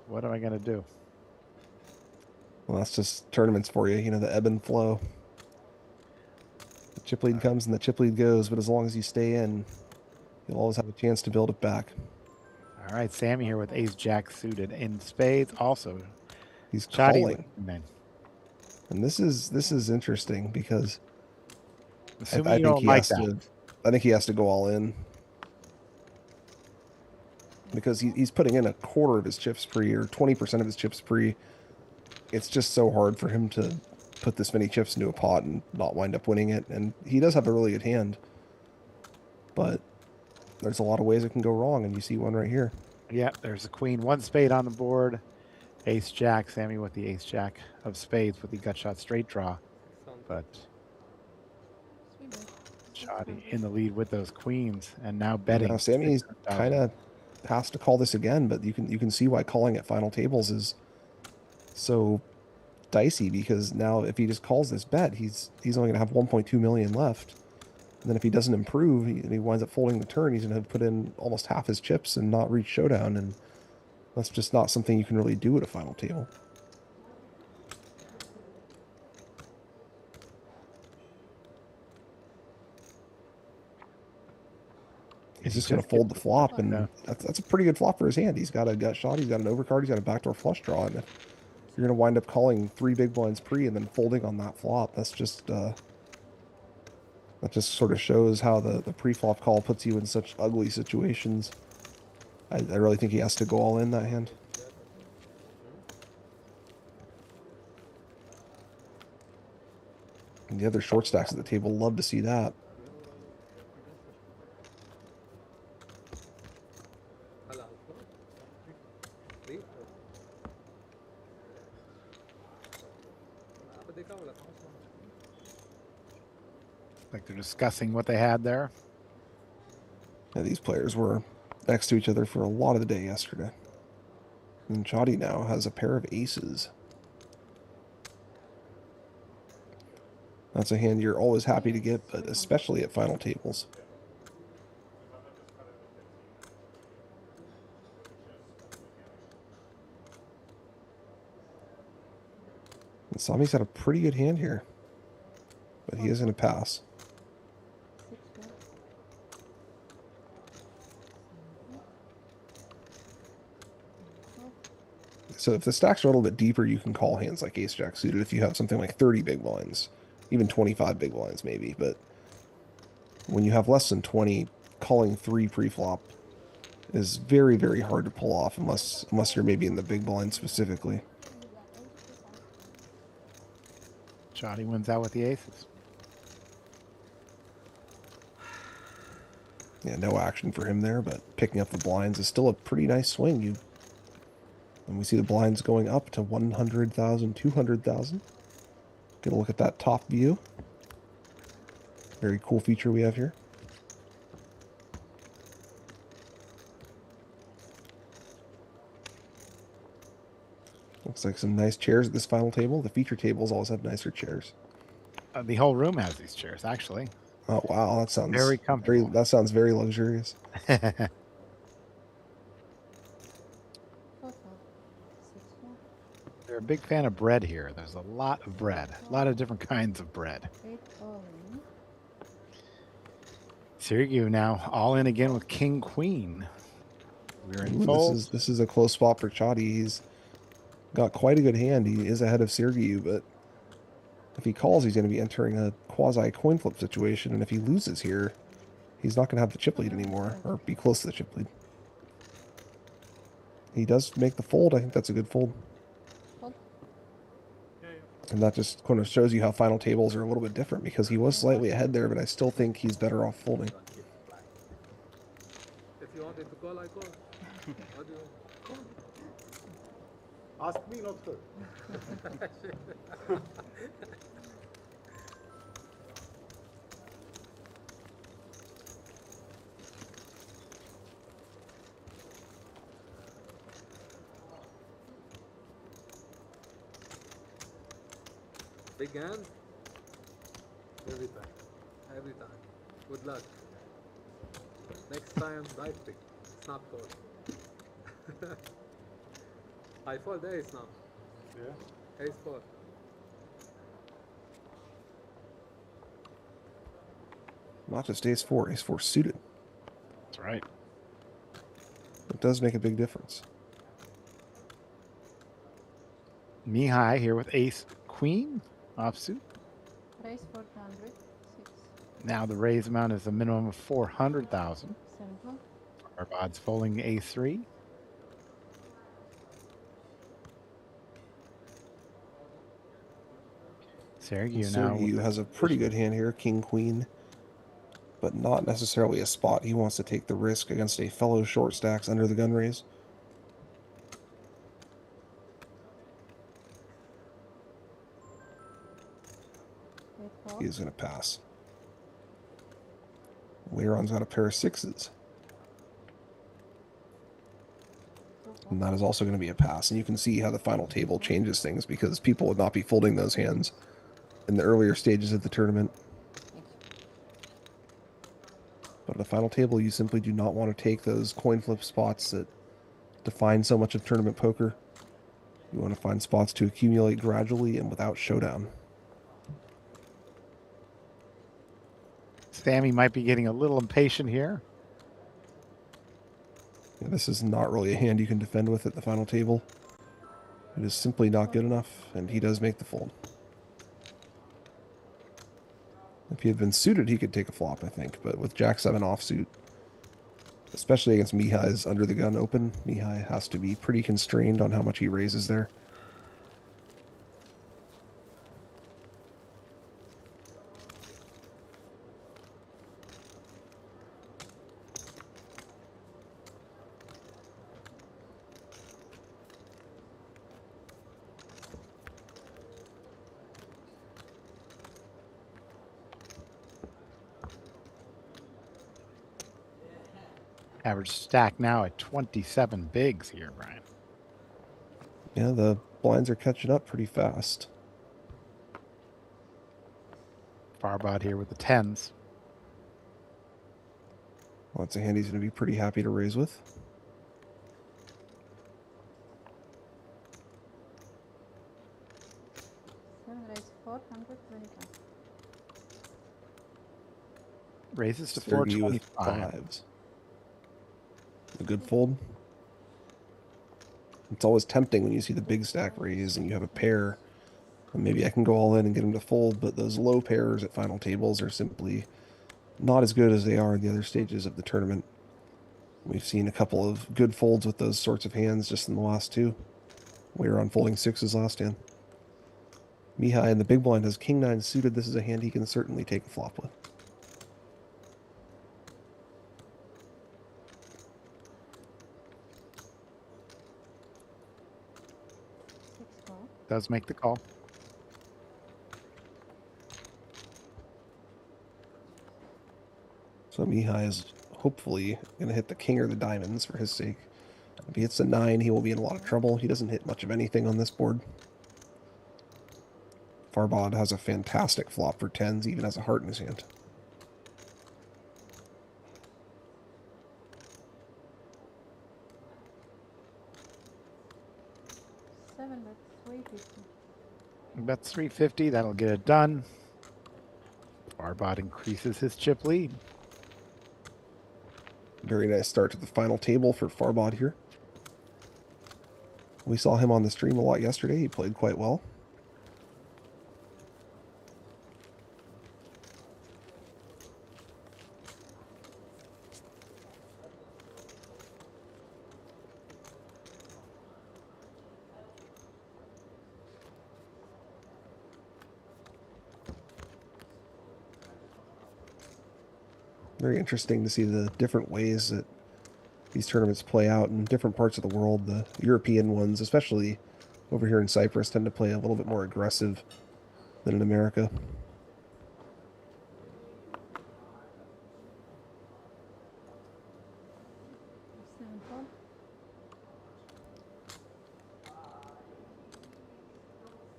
What am I going to do? Well, that's just tournaments for you. You know, the ebb and flow. The chip lead comes and the chip lead goes, but as long as you stay in, you'll always have a chance to build it back. All right, Sammy here with ace jack suited in spades. Also, He's Chadi calling. And this is interesting because assuming I you think don't he like has that. to. I think he has to go all in because he's putting in a quarter of his chips pre or 20% of his chips pre. It's just so hard for him to put this many chips into a pot and not wind up winning it. And he does have a really good hand, but there's a lot of ways it can go wrong, and you see one right here. Yeah, there's a queen, 1 spade on the board. Ace jack, Sammy with the ace jack of spades with the gut shot straight draw. But Chadi in the lead with those queens and now betting. Now Sammy kind of has to call this again, but you can see why calling at final tables is so dicey, because now if he just calls this bet, he's only going to have 1.2 million left. And then if he doesn't improve, he winds up folding the turn, he's going to put in almost half his chips and not reach showdown, and that's just not something you can really do at a final table. He's just going to fold the flop, and that's a pretty good flop for his hand. He's got a gut shot, he's got an overcard, he's got a backdoor flush draw, and if you're going to wind up calling 3 big blinds pre and then folding on that flop, that's just that just sort of shows how the pre-flop call puts you in such ugly situations. I really think he has to go all in that hand. And the other short stacks at the table love to see that. Like they're discussing what they had there. Yeah, these players were next to each other for a lot of the day yesterday. And Chadi now has a pair of aces. That's a hand you're always happy to get, but especially at final tables. And Sami's had a pretty good hand here, but he is going to pass. 6 4. So if the stacks are a little bit deeper, you can call hands like ace-jack suited if you have something like 30 big blinds, even 25 big blinds maybe. But when you have less than 20, calling 3 pre-flop is very, very hard to pull off unless you're maybe in the big blind specifically. Chadi wins out with the aces. Yeah, no action for him there, but picking up the blinds is still a pretty nice swing. And we see the blinds going up to 100,000, 200,000. Get a look at that top view. Very cool feature we have here. Looks like some nice chairs at this final table. The feature tables always have nicer chairs. The whole room has these chairs, actually. Oh wow, that sounds Very comfortable. that sounds very luxurious. 4 5. 6 4. They're a big fan of bread here. There's a lot of bread, a lot of different kinds of bread. 8 all in. Sergiu now all in again with king queen. We're in Ooh, fold. this is a close spot for Chadi. He's got quite a good hand. He is ahead of Sergiu, but if he calls, he's going to be entering a quasi coin flip situation, and if he loses here, he's not going to have the chip lead anymore, or be close to the chip lead. He does make the fold. I think that's a good fold. Fold. And that just kind of shows you how final tables are a little bit different, because he was slightly ahead there, but I still think he's better off folding. If you wanted to call, I call. What do you want? Ask me, not her. Big hand? Every time. Every time. Good luck. Next time, right pick. It's not called. I fold ace now. Yeah. Ace 4. Not just ace 4 suited. That's right. It does make a big difference. Mihai here with ace queen offsuit. Raise 400. 6 Now the raise amount is a minimum of 400,000. 7 4. Farbod's folding a3. Sergiu now. Sergiu has a pretty good hand here, king queen, but not necessarily a spot he wants to take the risk against a fellow short stacks under the gun raise. He is going to pass. Weiran's got a pair of sixes. And that is also going to be a pass. And you can see how the final table changes things, because people would not be folding those hands in the earlier stages of the tournament. But at the final table, you simply do not want to take those coin flip spots that define so much of tournament poker. You want to find spots to accumulate gradually and without showdown. Sami might be getting a little impatient here. Yeah, this is not really a hand you can defend with at the final table. It is simply not good enough, and he does make the fold. If he had been suited, he could take a flop, I think. But with Jack 7 offsuit, especially against Mihai's under the gun open, Mihai has to be pretty constrained on how much he raises there. Average stack now at 27 bigs here, Brian. Yeah, the blinds are catching up pretty fast. Farbod here with the 10s. Well, that's a hand he's going to be pretty happy to raise with. Raise 425. Raises to Sergiu with 425. fives. A good fold. It's always tempting when you see the big stack raise and you have a pair. And maybe I can go all in and get him to fold, but those low pairs at final tables are simply not as good as they are in the other stages of the tournament. We've seen a couple of good folds with those sorts of hands just in the last two. Weiran folding sixes last hand. Mihai in the big blind has king nine suited. This is a hand he can certainly take a flop with. Does make the call. So Mihai is hopefully going to hit the king or the diamonds for his sake. If he hits a 9, he will be in a lot of trouble. He doesn't hit much of anything on this board. Farbod has a fantastic flop for 10s, even has a heart in his hand. Bet 350. That'll get it done. Farbod increases his chip lead. Very nice start to the final table for Farbod here. We saw him on the stream a lot yesterday. He played quite well. Very interesting to see the different ways that these tournaments play out in different parts of the world. The European ones, especially over here in Cyprus, tend to play a little bit more aggressive than in America.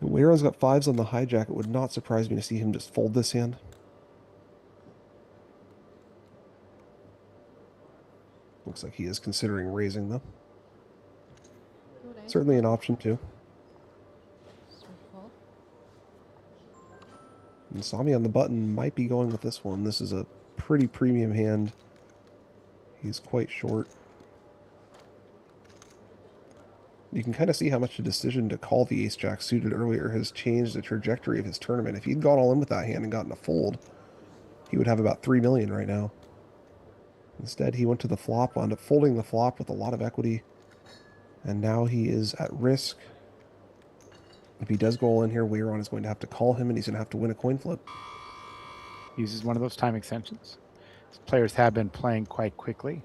Weiran's got fives on the hijack. It would not surprise me to see him just fold this hand. Looks like he is considering raising, though. Certainly an option, too. And Sami on the button might be going with this one. This is a pretty premium hand. He's quite short. You can kind of see how much the decision to call the ace-jack suited earlier has changed the trajectory of his tournament. If he'd gone all in with that hand and gotten a fold, he would have about 3 million right now. Instead, he went to the flop, wound up folding the flop with a lot of equity, and now he is at risk. If he does go all in here, Weiran is going to have to call him, and he's going to have to win a coin flip. Uses one of those time extensions. These players have been playing quite quickly.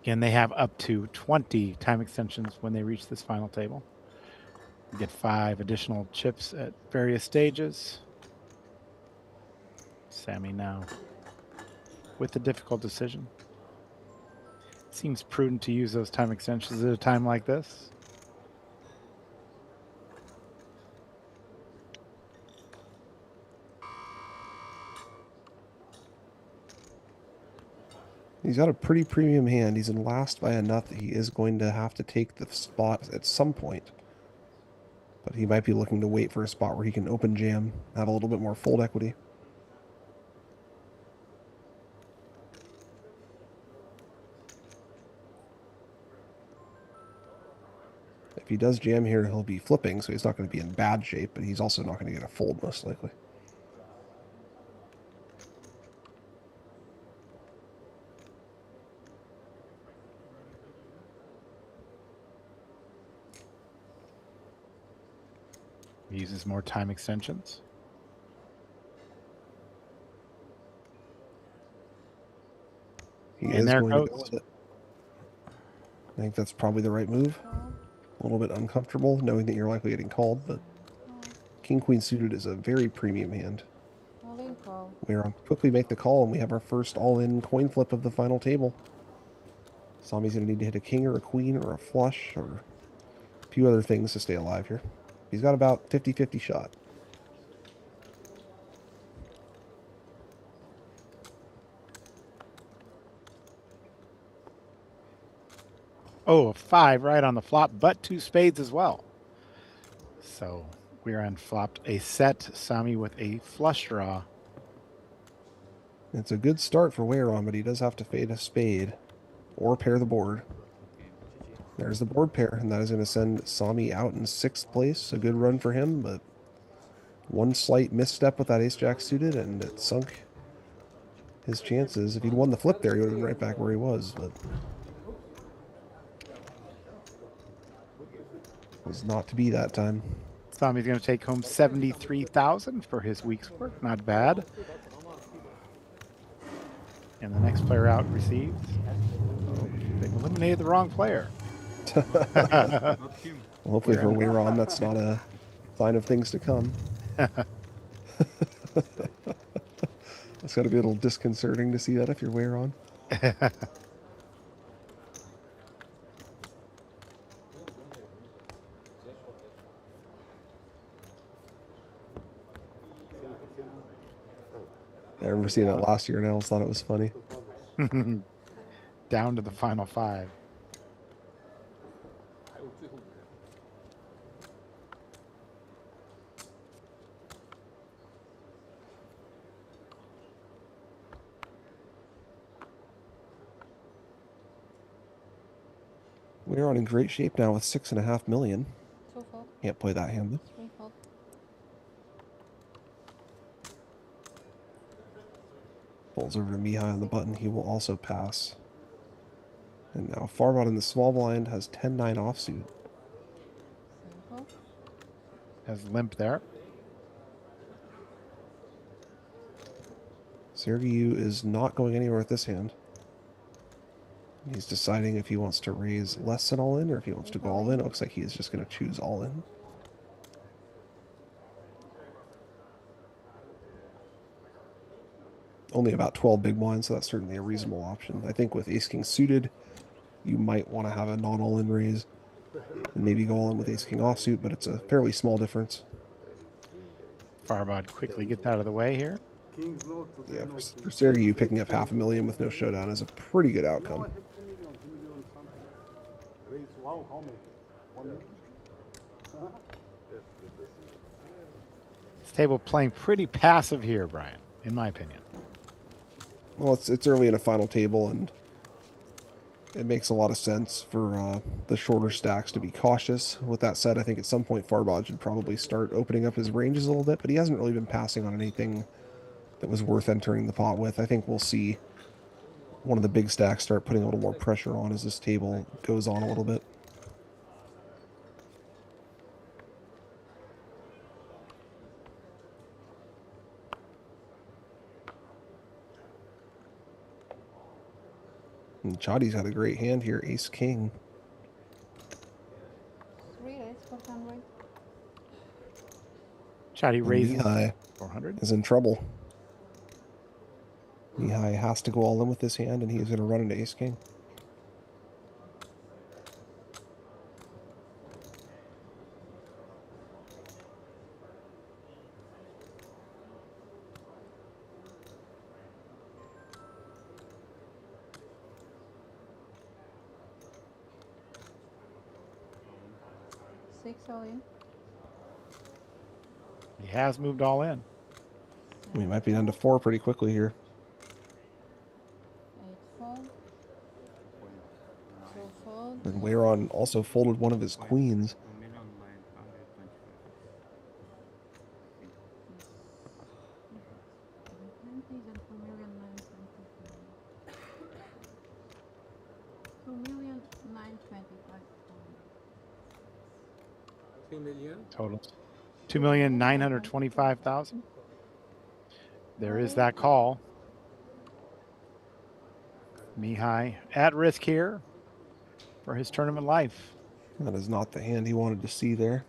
Again, they have up to 20 time extensions when they reach this final table. You get 5 additional chips at various stages. Sami now with the difficult decision. Seems prudent to use those time extensions at a time like this. He's got a pretty premium hand. He's in last by enough that he is going to have to take the spot at some point. But he might be looking to wait for a spot where he can open jam, have a little bit more fold equity. If he does jam here, he'll be flipping, so he's not going to be in bad shape, but he's also not going to get a fold, most likely. He uses more time extensions. He is going to go with it. I think that's probably the right move. A little bit uncomfortable knowing that you're likely getting called, but King Queen suited is a very premium hand. All in call. Weiran quickly make the call, and we have our first all-in coin flip of the final table. Sami's going to need to hit a king or a queen or a flush or a few other things to stay alive here. He's got about 50-50 shot. Oh, a 5 right on the flop, but 2 spades as well. So Weiran flopped a set, Sami with a flush draw. It's a good start for Weiran, but he does have to fade a spade or pair the board. There's the board pair, and that is going to send Sami out in 6th place. A good run for him, but one slight misstep with that ace-jack suited, and it sunk his chances. If he'd won the flip there, he would have been right back where he was, but it was not to be that time. Sami's going to take home 73,000 for his week's work. Not bad. And the next player out receives. Oh, they've eliminated the wrong player. Well, hopefully for Weiran, that's not a sign of things to come. It's got to be a little disconcerting to see that if you're Weiran. I remember seeing it last year and I always thought it was funny. Down to the final 5. We're on in great shape now with 6.5 million. 2 fold, Can't play that hand though. 3 fold. Folds over to Mihai on the button. He will also pass. And now Farbod in the small blind has 10-9 offsuit. Simple. Has limp there. Sergiu is not going anywhere with this hand. He's deciding if he wants to raise less than all in or if he wants to go all in. It looks like he is just going to choose all in. Only about 12 big blinds, so that's certainly a reasonable option. I think with ace-king suited, you might want to have a non-all-in raise and maybe go all in with ace-king offsuit, but it's a fairly small difference. Farbod quickly gets out of the way here. King's note to Yeah, the for Sergiu, picking up 500,000 with no showdown is a pretty good outcome. 2 million something. Raise wow, how many? 1 million? This table playing pretty passive here, Brian, in my opinion. Well, it's early in a final table, and it makes a lot of sense for the shorter stacks to be cautious. With that said, I think at some point Farbod should probably start opening up his ranges a little bit, but he hasn't really been passing on anything that was worth entering the pot with. I think we'll see one of the big stacks start putting a little more pressure on as this table goes on a little bit. And Chadi's had a great hand here, ace-king. 3 raise 400. Chadi raises Mihai 400. is in trouble. Mihai has to go all in with this hand, and he is going to run into ace-king. Six all in. He has moved all in. We might be down to 4 pretty quickly here. 8 fold. 2 fold. And Weiran also folded one of his queens. Total 2,925,000. There is that call. Mihai at risk here for his tournament life. That is not the hand he wanted to see there.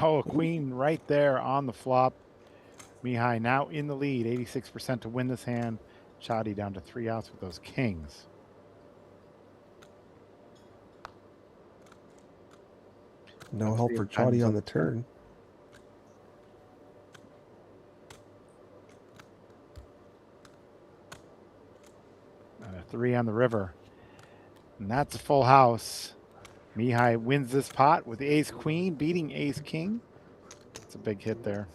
Oh, a queen right there on the flop. Mihai now in the lead, 86% to win this hand. Chadi down to 3 outs with those kings. No Let's help see for if Chadi's Chadi on on the the turn. turn. And a 3 on the river. And that's a full house. Mihai wins this pot with ace queen, beating ace king. It's a big hit there.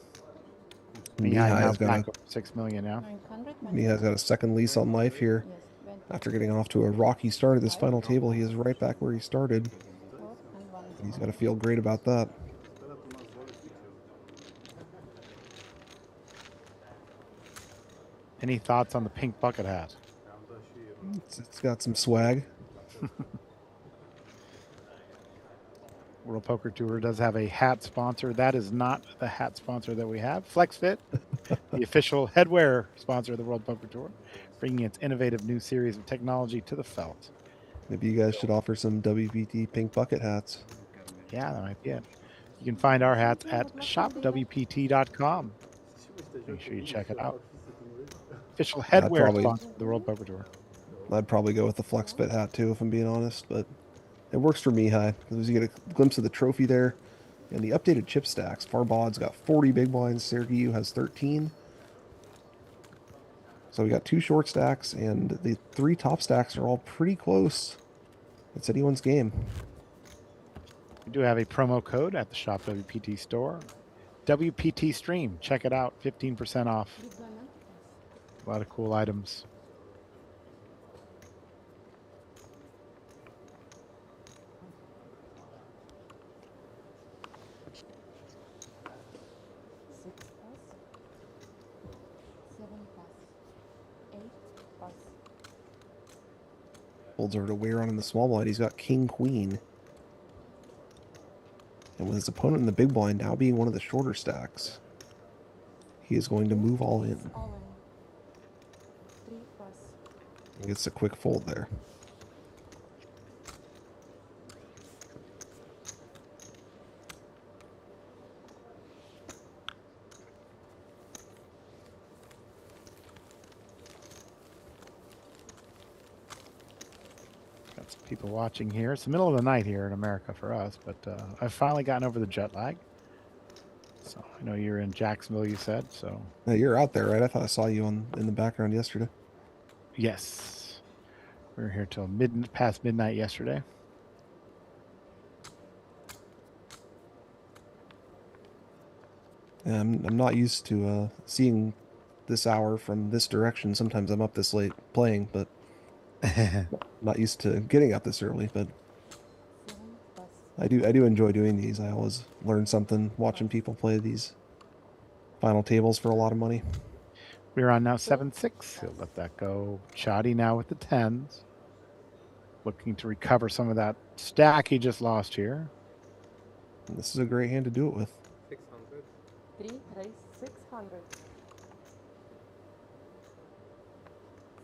Mihai now Mihai's got back a over 6 million now. 900. Mihai's got a second lease on life here. Yes, 20. After getting off to a rocky start at this final table, he is right back where he started. 4 and 1. He's got to feel great about that. Any thoughts on the pink bucket hat? It's got some swag. World Poker Tour does have a hat sponsor. That is not the hat sponsor that we have. FlexFit, the official headwear sponsor of the World Poker Tour, bringing its innovative new series of technology to the felt. Maybe you guys should offer some WPT pink bucket hats. Yeah, that might be it. You can find our hats at shopwpt.com. Make sure you check it out. Official headwear sponsor of the World Poker Tour. I'd probably go with the flex fit hat too, if I'm being honest, but it works for Mihai because you get a glimpse of the trophy there and the updated chip stacks. Farbod's got 40 big blinds. Sergiu has 13. So we got 2 short stacks, and the 3 top stacks are all pretty close. It's anyone's game. We do have a promo code at the Shop WPT store. WPT Stream. Check it out. 15% off. A lot of cool items. Folds over to Weiran in the small blind. He's got king, queen. And with his opponent in the big blind now being one of the shorter stacks, he is going to move all in. He gets a quick fold there. Got some people watching here. It's the middle of the night here in America for us, but I've finally gotten over the jet lag. So I know you're in Jacksonville, you said. So Now you're out there, right? I thought I saw you in the background yesterday. yes, we were here till past midnight yesterday. Yeah, I'm not used to seeing this hour from this direction. Sometimes I'm up this late playing, but not used to getting up this early. But I do enjoy doing these. I always learn something watching people play these final tables for a lot of money. We're on now 7-6. He'll let that go. Chadi now with the 10s. Looking to recover some of that stack he just lost here. And this is a great hand to do it with. 600. 3 raise 600.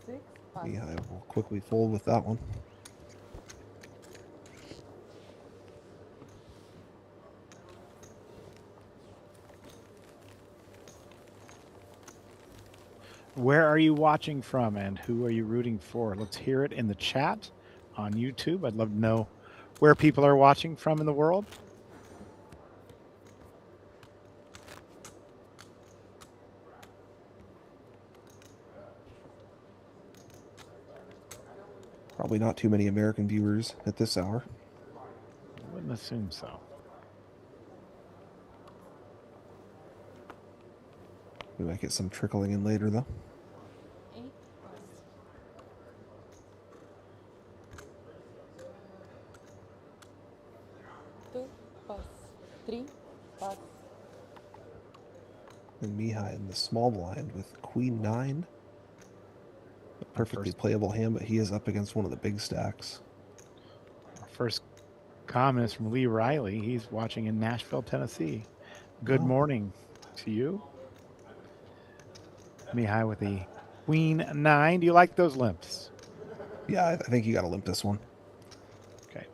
6 pass. Mihai will quickly fold with that one. Where are you watching from and who are you rooting for? Let's hear it in the chat on YouTube. I'd love to know where people are watching from in the world. Probably not too many American viewers at this hour. I wouldn't assume so. We might get some trickling in later, though. 8 pass. 2 pass. 3 pass. And Mihai in the small blind with queen 9. A perfectly playable hand, but he is up against one of the big stacks. Our first comment is from Lee Riley. He's watching in Nashville, Tennessee. Good morning to you. Mihai with the queen 9. Do you like those limps? Yeah, I think you got to limp this one. Okay.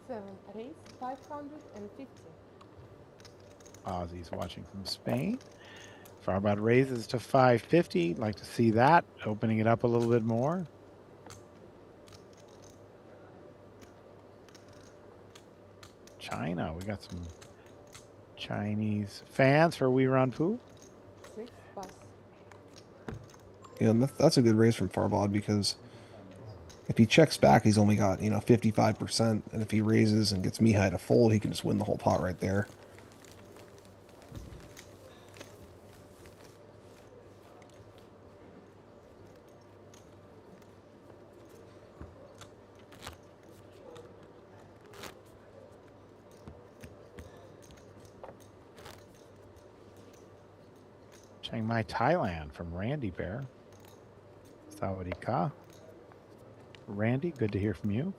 7 raise 550. Aussies watching from Spain. Farbod raises to 550. Like to see that, opening it up a little bit more. China, we got some Chinese fans for Weiran Pu. 6 pass. Yeah, and that's a good raise from Farbod because if he checks back, he's only got, 55%. And if he raises and gets Mihai to fold, he can just win the whole pot right there. Chiang Mai, Thailand from Randy Bear. Sawadee Ka. Randy, good to hear from you.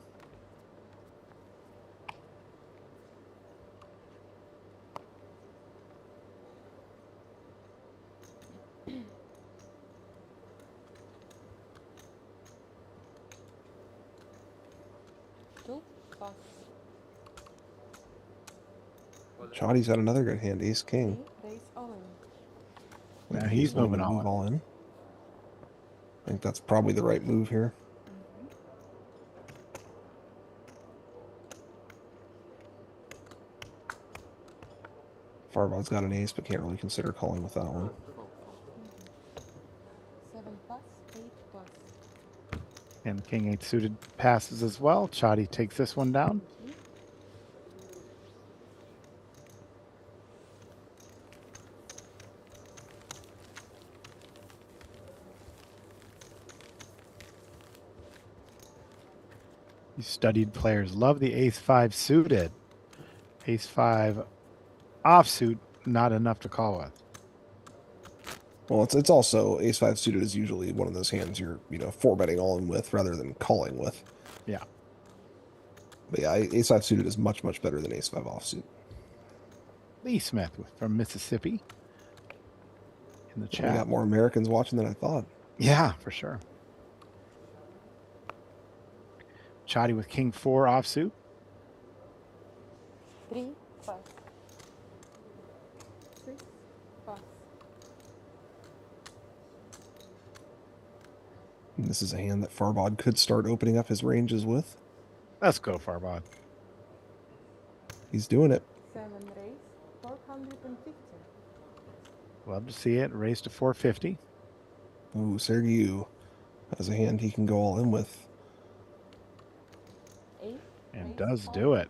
Two pass. Chadi's got another good hand, Ace King. 3 raise all in. Now he's willing moving to all move in. all in. I think that's probably the right move here. Farbod's got an ace, but can't really consider calling with that one. 7 pass. 8 pass. And King 8 suited passes as well. Chadi takes this one down. These studied players love the ace 5 suited. Ace 5 offsuit, not enough to call with. Well, it's also ace 5 suited is usually one of those hands you're, 4-betting all in with rather than calling with. Yeah. But yeah, ace 5 suited is much, much better than ace 5 offsuit. Lee Smith from Mississippi in the We chat. got more Americans watching than I thought. Yeah, for sure. Chadi with King 4 offsuit. 3 pass. 6 pass. And this is a hand that Farbod could start opening up his ranges with. Let's go, Farbod. He's doing it. 7 raise. 450. Love to see it. Raised to 450. Ooh, Sergiu has a hand he can go all in with. 8 And raise does all do in. it.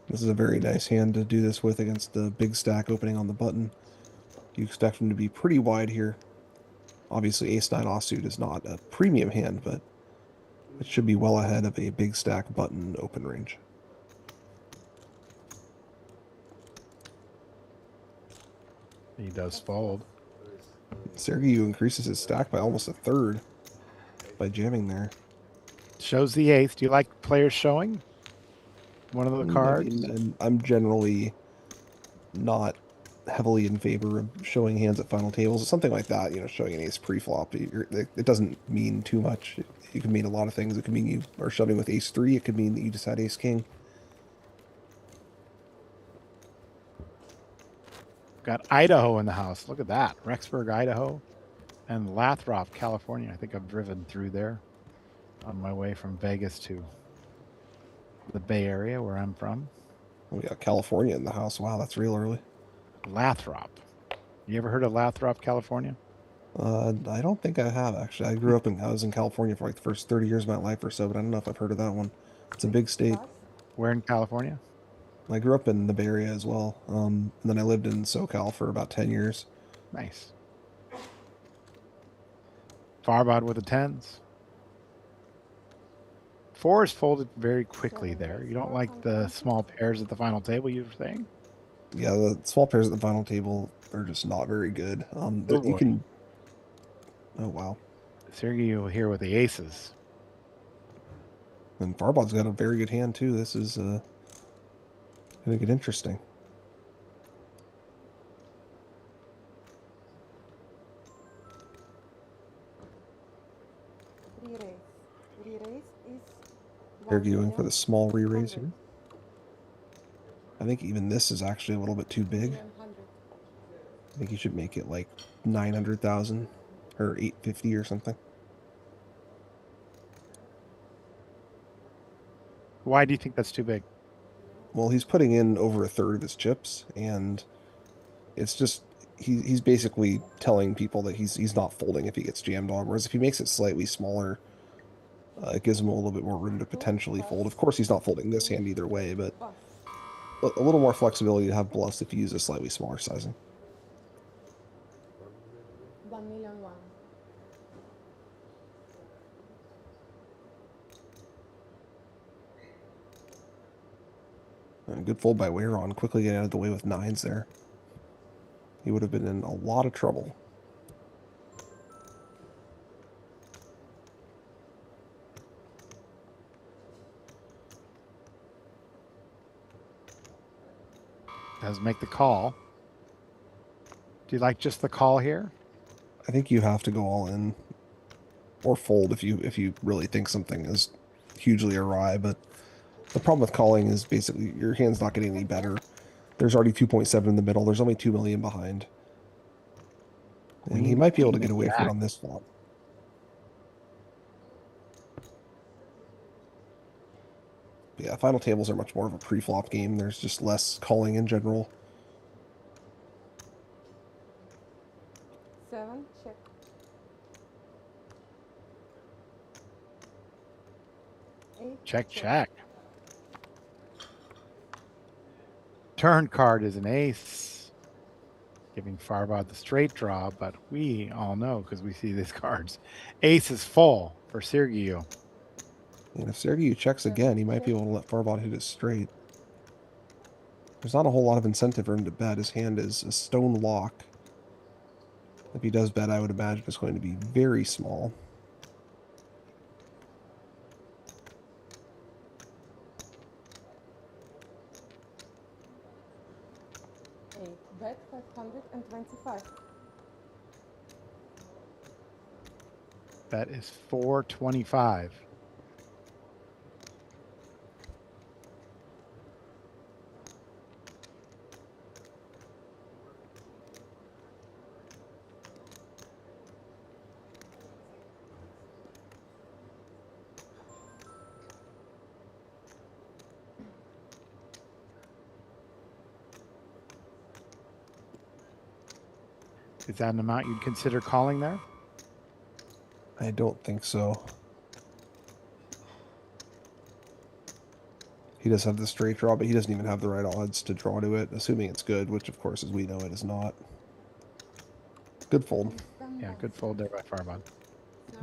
This is a very nice hand to do this with against the big stack opening on the button. You expect him to be pretty wide here. Obviously, ace-9 offsuit is not a premium hand, but it should be well ahead of a big stack button open range. He does fold. Sergiu increases his stack by almost a third by jamming there. Shows the ace. Do you like players showing one of the cards? I'm generally not heavily in favor of showing hands at final tables. Something like that, showing an ace pre-flop, it doesn't mean too much. It can mean a lot of things. It could mean you are shoving with ace 3. It could mean that you just had ace king. Got Idaho in the house. Look at that. Rexburg, Idaho, and Lathrop, California. I think I've driven through there on my way from Vegas to the Bay Area where I'm from. We got California in the house. Wow, that's real early. Lathrop. You ever heard of Lathrop, California? I don't think I have, actually. I was in California for like the first 30 years of my life or so, but I don't know if I've heard of that one. It's a big state. Pass. Where in California? I grew up in the Bay Area as well. And then I lived in SoCal for about 10 years. Nice. Farbod with the 10s. 4 is folded very quickly there. You don't like the small pairs at the final table, you were saying? Yeah, the small pairs at the final table are just not very good. Oh, You boy. can... Oh, wow. Sergiu here with the aces. And Farbod's got a very good hand, too. This is going to get interesting. Re-raise is Arguing for the small re-raise here. I think even this is actually a little bit too big. 100. I think you should make it like 900,000 or 850 or something. Why do you think that's too big? Well, he's putting in over a third of his chips, and it's just he's basically telling people that he's not folding if he gets jammed on. Whereas if he makes it slightly smaller, it gives him a little bit more room to potentially fold. Of course, he's not folding this hand either way, but Pass. a little more flexibility to have bluffs if you use a slightly smaller sizing. 1,000,001. Good fold by Weiran, quickly getting out of the way with nines there. He would have been in a lot of trouble. Does make the call. Do you like just the call here? I think you have to go all in or fold if you really think something is hugely awry, but the problem with calling is basically your hand's not getting any better. There's already 2.7 in the middle. There's only 2 million behind. And he might be able to get away from it on this flop. But yeah, final tables are much more of a pre-flop game. There's just less calling in general. 7. Check. 8. Check. Turn card is an ace, giving Farbod the straight draw, but we all know because we see these cards. Ace is full for Sergiu. And if Sergiu checks again, he might be able to let Farbod hit his straight. There's not a whole lot of incentive for him to bet. His hand is a stone lock. If he does bet, I would imagine it's going to be very small. Bet 525. That is 425. Is that an amount you'd consider calling there? I don't think so. He does have the straight draw, but he doesn't even have the right odds to draw to it, assuming it's good, which of course, as we know, it is not. Good fold. Yeah, good fold there by Farbod.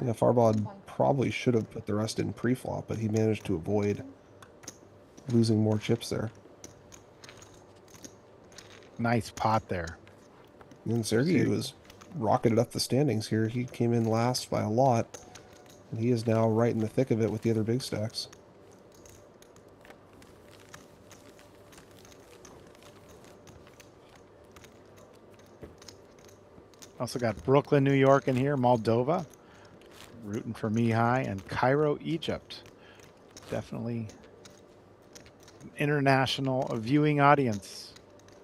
Yeah, Farbod probably should have put the rest in pre-flop, but he managed to avoid losing more chips there. Nice pot there. And Sergiu has rocketed up the standings here. He came in last by a lot, and he is now right in the thick of it with the other big stacks. Also got Brooklyn, New York in here, Moldova, rooting for Mihai, and Cairo, Egypt. Definitely an international viewing audience.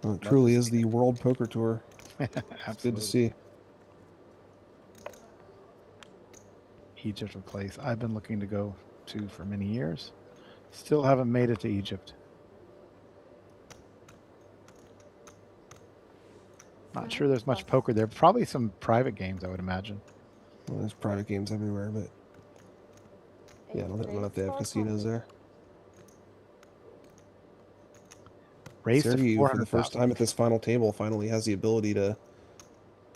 Well, it truly is the World Poker Tour. It's good to see. Egypt, a place I've been looking to go to for many years. Still haven't made it to Egypt. Not sure there's much poker there. Probably some private games, I would imagine. Well, there's private games everywhere, but yeah, I don't know if they have casinos there. Raised to Sergiu, for the 400,000. first time at this final table, finally has the ability to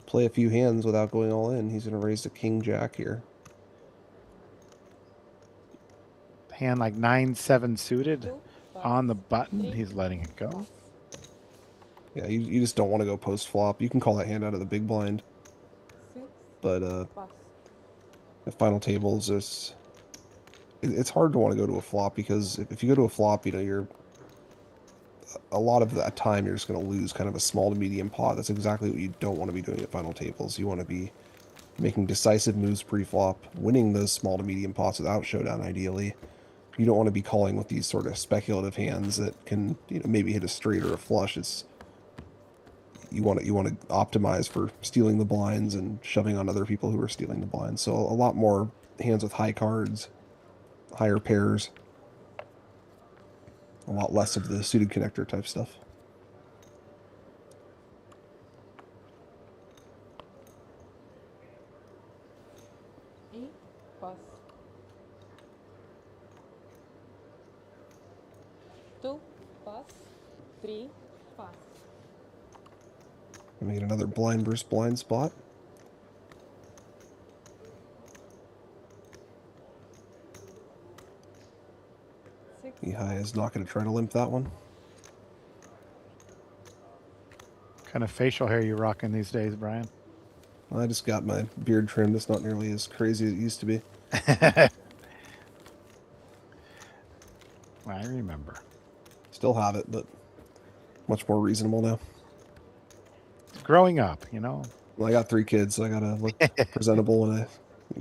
play a few hands without going all in. He's going to raise the king-jack here. Hand like 9-7 suited on the button. He's letting it go. Yeah, you just don't want to go post-flop. You can call that hand out of the big blind. 6. But Pass. the final tables, it's hard to want to go to a flop because if you go to a flop, you know, you're a lot of that time you're just going to lose kind of a small to medium pot. That's exactly what you don't want to be doing at final tables. You want to be making decisive moves pre-flop, winning those small to medium pots without showdown ideally, you don't want to be calling with these sort of speculative hands that can, maybe hit a straight or a flush. It's you want to optimize for stealing the blinds and shoving on other people who are stealing the blinds. So a lot more hands with high cards, higher pairs, a lot less of the suited connector type stuff. Eight, pass. 2, pass. 3, pass. Let me get another blind versus blind spot. Mihai is not going to try to limp that one. What kind of facial hair you rocking these days, Brian? I just got my beard trimmed. It's not nearly as crazy as it used to be. I remember. Still have it, but much more reasonable now. Growing up, you know. Well, I got 3 kids, so I gotta look presentable when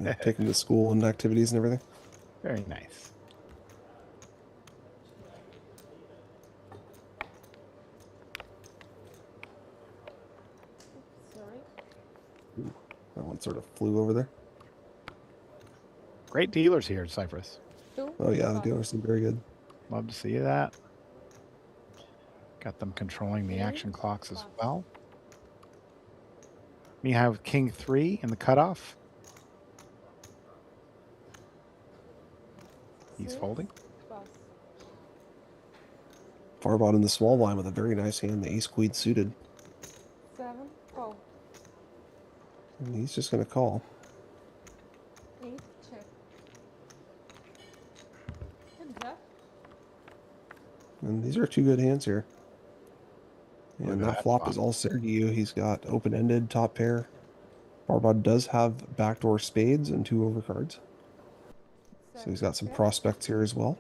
I take them to school and activities and everything. Very nice. Sorry. That one sort of flew over there. Great dealers here in Cyprus. 2, Oh yeah, the pass. dealers seem very good. Love to see that. Got them controlling the action clocks as well. Mihai with King 3 in the cutoff. He's 6, folding. pass. Farbod in the small blind with a very nice hand, the ace queen suited. 7, call. And he's just going to call. 8, check. Etched. And these are 2 good hands here. Look And at that that flop flop. is all Sergiu. He's got open-ended top pair. Farbod does have backdoor spades and 2 overcards. So he's got some prospects here as well.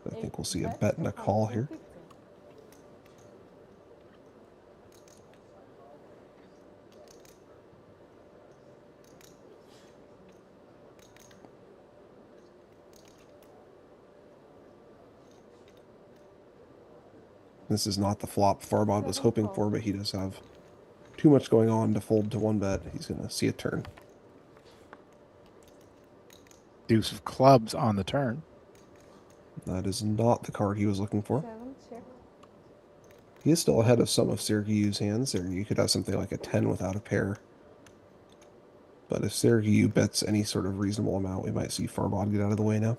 I think we'll see a bet and a call here. This is not the flop Farbod was hoping for, but he does have too much going on to fold to 1 bet. He's going to see a turn. Deuce of clubs on the turn. That is not the card he was looking for. 7, check. He is still ahead of some of Sergiu's hands. Sergiu could have something like a 10 without a pair. But if Sergiu bets any sort of reasonable amount, we might see Farbod get out of the way now.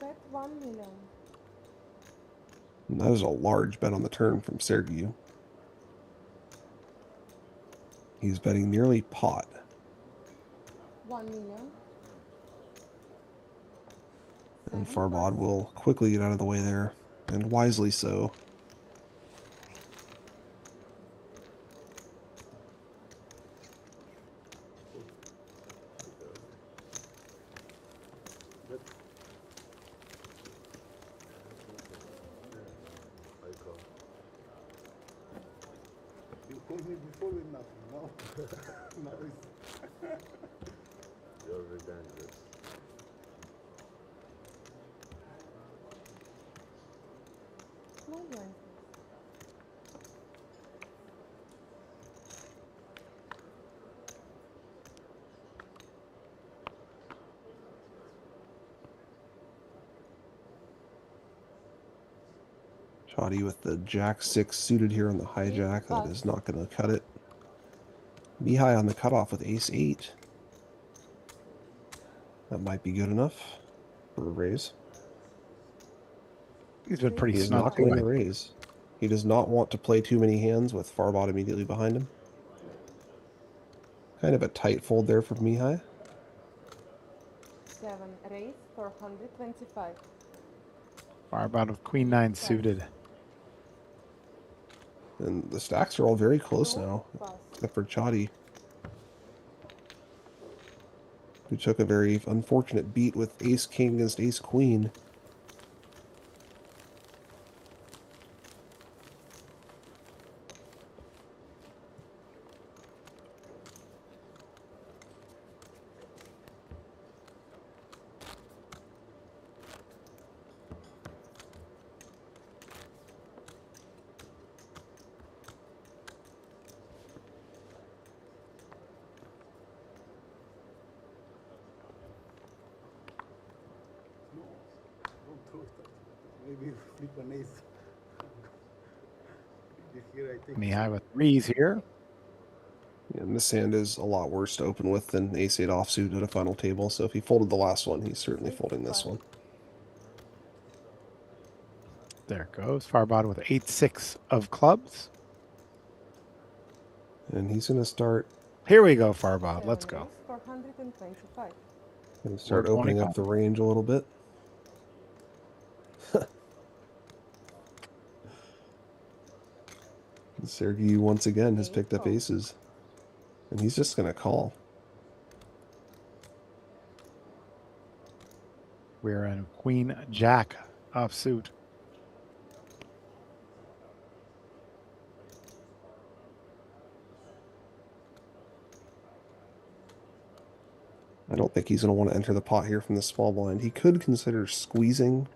Bet 1 million. And that is a large bet on the turn from Sergiu. He's betting nearly pot. 1 million. And Farbod will quickly get out of the way there, and wisely so. You come here before with nothing, no? Now it's... You're very dangerous. Small blind. Chadi with the Jack 6 suited here on the hijack. That is not going to cut it. Mihai on the cutoff with Ace 8. That might be good enough for a raise. He's been pretty He is not snug. going to raise. He does not want to play too many hands with Farbod immediately behind him. Kind of a tight fold there from Mihai. 7, raise for 125. Farbod with Queen 9 suited. And the stacks are all very close now, except for Chadi, who took a very unfortunate beat with Ace King against Ace Queen. maybe flip an ace. Here I think Mihai with threes here. Yeah, and this hand is a lot worse to open with than ace-8 offsuit at a final table, so if he folded the last one, he's certainly folding this one. There goes Farbod with 8-6 of clubs. And he's going to start Here we go, Farbod. Let's go. 425. opening up the range a little bit. Sergiu once again has picked up aces. And he's just going to call. We're in Queen Jack offsuit. I don't think he's going to want to enter the pot here from the small blind. He could consider squeezing,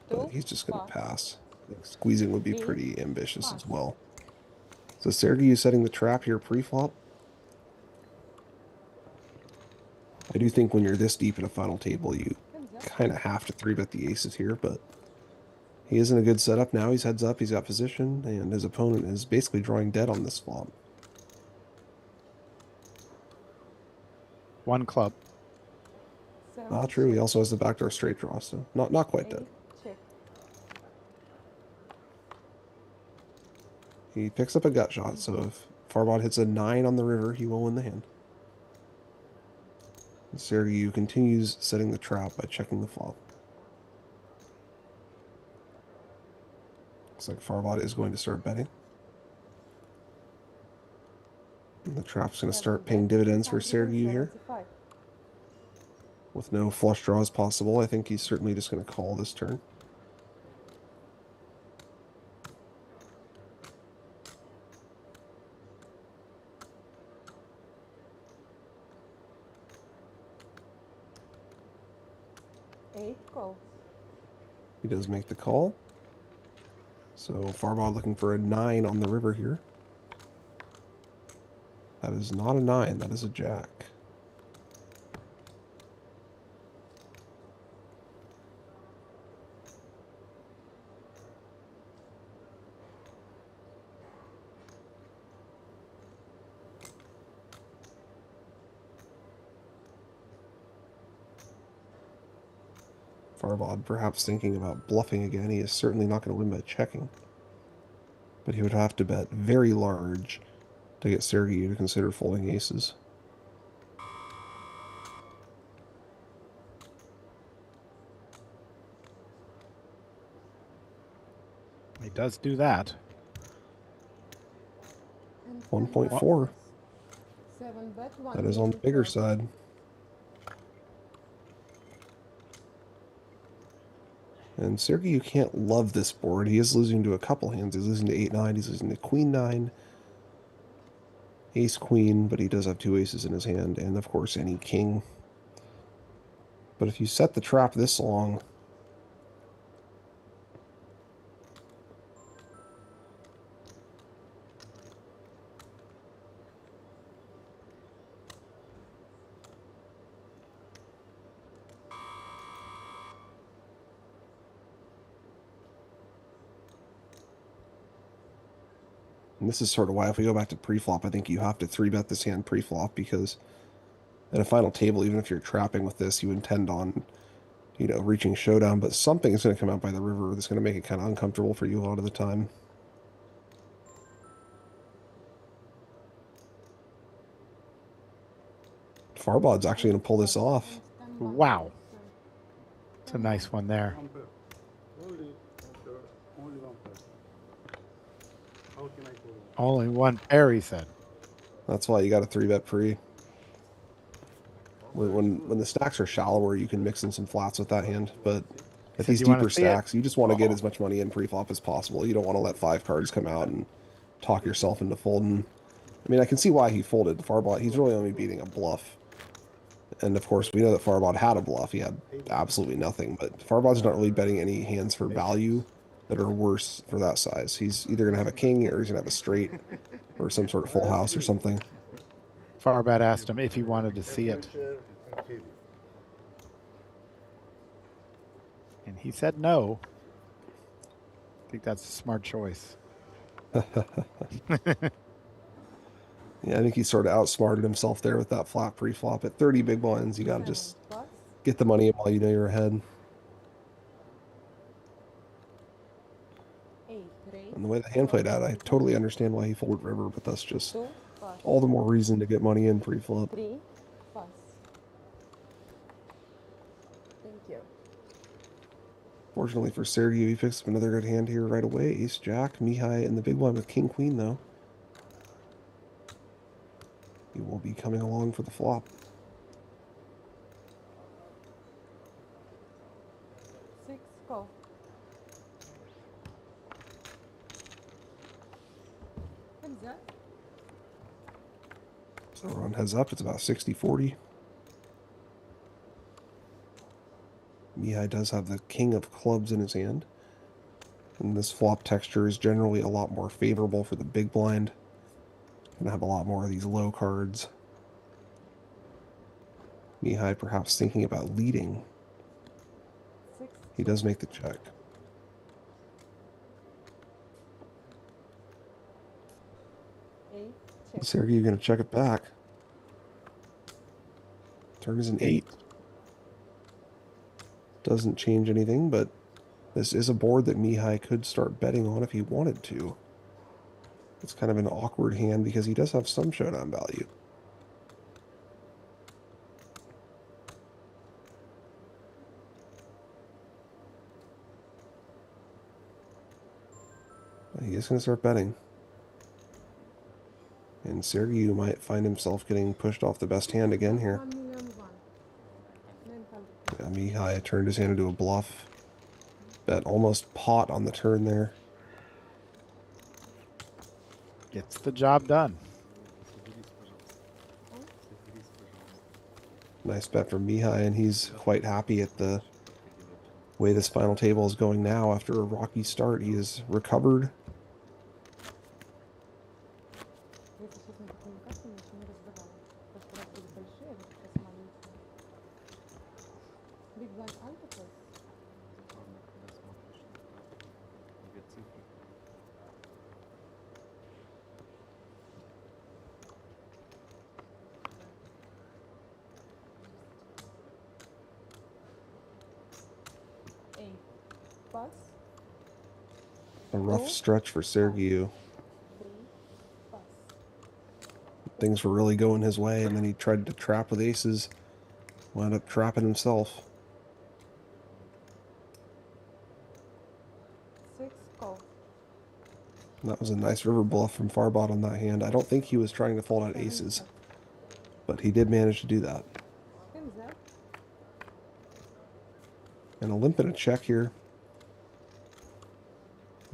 but he's just going to pass. I think squeezing would be pretty ambitious as well. So Sergiu setting the trap here pre-flop. I do think when you're this deep in a final table, you kind of have to 3-bet the aces here, but he is in a good setup now. He's heads up, he's got position, and his opponent is basically drawing dead on this flop. One club. Not true. He also has the backdoor straight draw, so not quite dead. Check. He picks up a gut shot, so if Farbod hits a 9 on the river, he will win the hand. And Sergiu continues setting the trap by checking the flop. Looks like Farbod is going to start betting. And the trap's going to start paying dividends for Sergiu here. With no flush draws possible, I think he's certainly just going to call this turn. Calls. He does make the call. So Farbod looking for a 9 on the river here. That is not a 9, that is a jack. Farbod perhaps thinking about bluffing again. He is certainly not going to win by checking. But he would have to bet very large to get Sergiu to consider folding aces. He does do that. 1.4. 7-bet, That is on the bigger side. And Sergiu can't love this board. He is losing to a couple hands. He's losing to 8-9. He's losing to Queen-9. Ace-Queen, but he does have 2 aces in his hand. And, of course, any king. But if you set the trap this long, and this is sort of why if we go back to pre-flop, I think you have to 3-bet this hand pre-flop, because in a final table, even if you're trapping with this, you intend on, you know, reaching showdown, but something is going to come out by the river that's going to make it kind of uncomfortable for you a lot of the time. Farbod's actually going to pull this off. Wow. It's a nice one there. one pair. Only one pair. How can I call it? Only one pair, he said. That's why you got a 3-bet pre. When the stacks are shallower, you can mix in some flats with that hand, but at these you wanna deeper see it? stacks, you just want to get as much money in pre-flop as possible. You don't want to let 5 cards come out and talk yourself into folding. I mean, I can see why he folded. Farbod, he's really only beating a bluff. And of course, we know that Farbod had a bluff. He had absolutely nothing, but Farbod's not really betting any hands for value that are worse for that size. He's either going to have a king or he's going to have a straight or some sort of full house or something. Farbod asked him if he wanted to see it, and he said no. think that's a smart choice. Yeah, I think he sort of outsmarted himself there with that flat pre-flop. At 30 big blinds, you got to 7 just plus. get the money while you know you're ahead. 8 raise. And the way the hand played out, I totally understand why he folded river, but that's just 2 plus. all the more reason to get money in pre-flop. 3 plus. Thank you. Fortunately for Sergiu, he picks up another good hand here right away. Ace, Jack, Mihai, and the big blind with King, Queen, though. He will be coming along for the flop. 6 call. What's that? So on heads up, it's about 60-40. Mihai does have the king of clubs in his hand. And this flop texture is generally a lot more favorable for the big blind. Gonna have a lot more of these low cards. Mihai perhaps thinking about leading. 6 He does make the check. 8 check. Sergiu gonna check it back. Turn is an 8. Doesn't change anything, but this is a board that Mihai could start betting on if he wanted to. It's kind of an awkward hand because he does have some showdown value. But he is going to start betting. And Sergiu might find himself getting pushed off the best hand again here. 1,001,900. Yeah, Mihai turned his hand into a bluff. Bet almost pot on the turn there. Gets the job done. Nice bet from Mihai, and he's quite happy at the way this final table is going now. After a rocky start, he has recovered. Я сейчас на коммуникацию ничего не раздавала. В прошлый раз были большие, а вот сейчас маленькие. Big blind alpha. Plus A rough stretch for Sergiu. 3 plus. Things were really going his way, and then he tried to trap with aces. Wound up trapping himself. 6 call. That was a nice river bluff from Farbod on that hand. I don't think he was trying to fold out aces, but he did manage to do that. What's that? And a limp and a check here.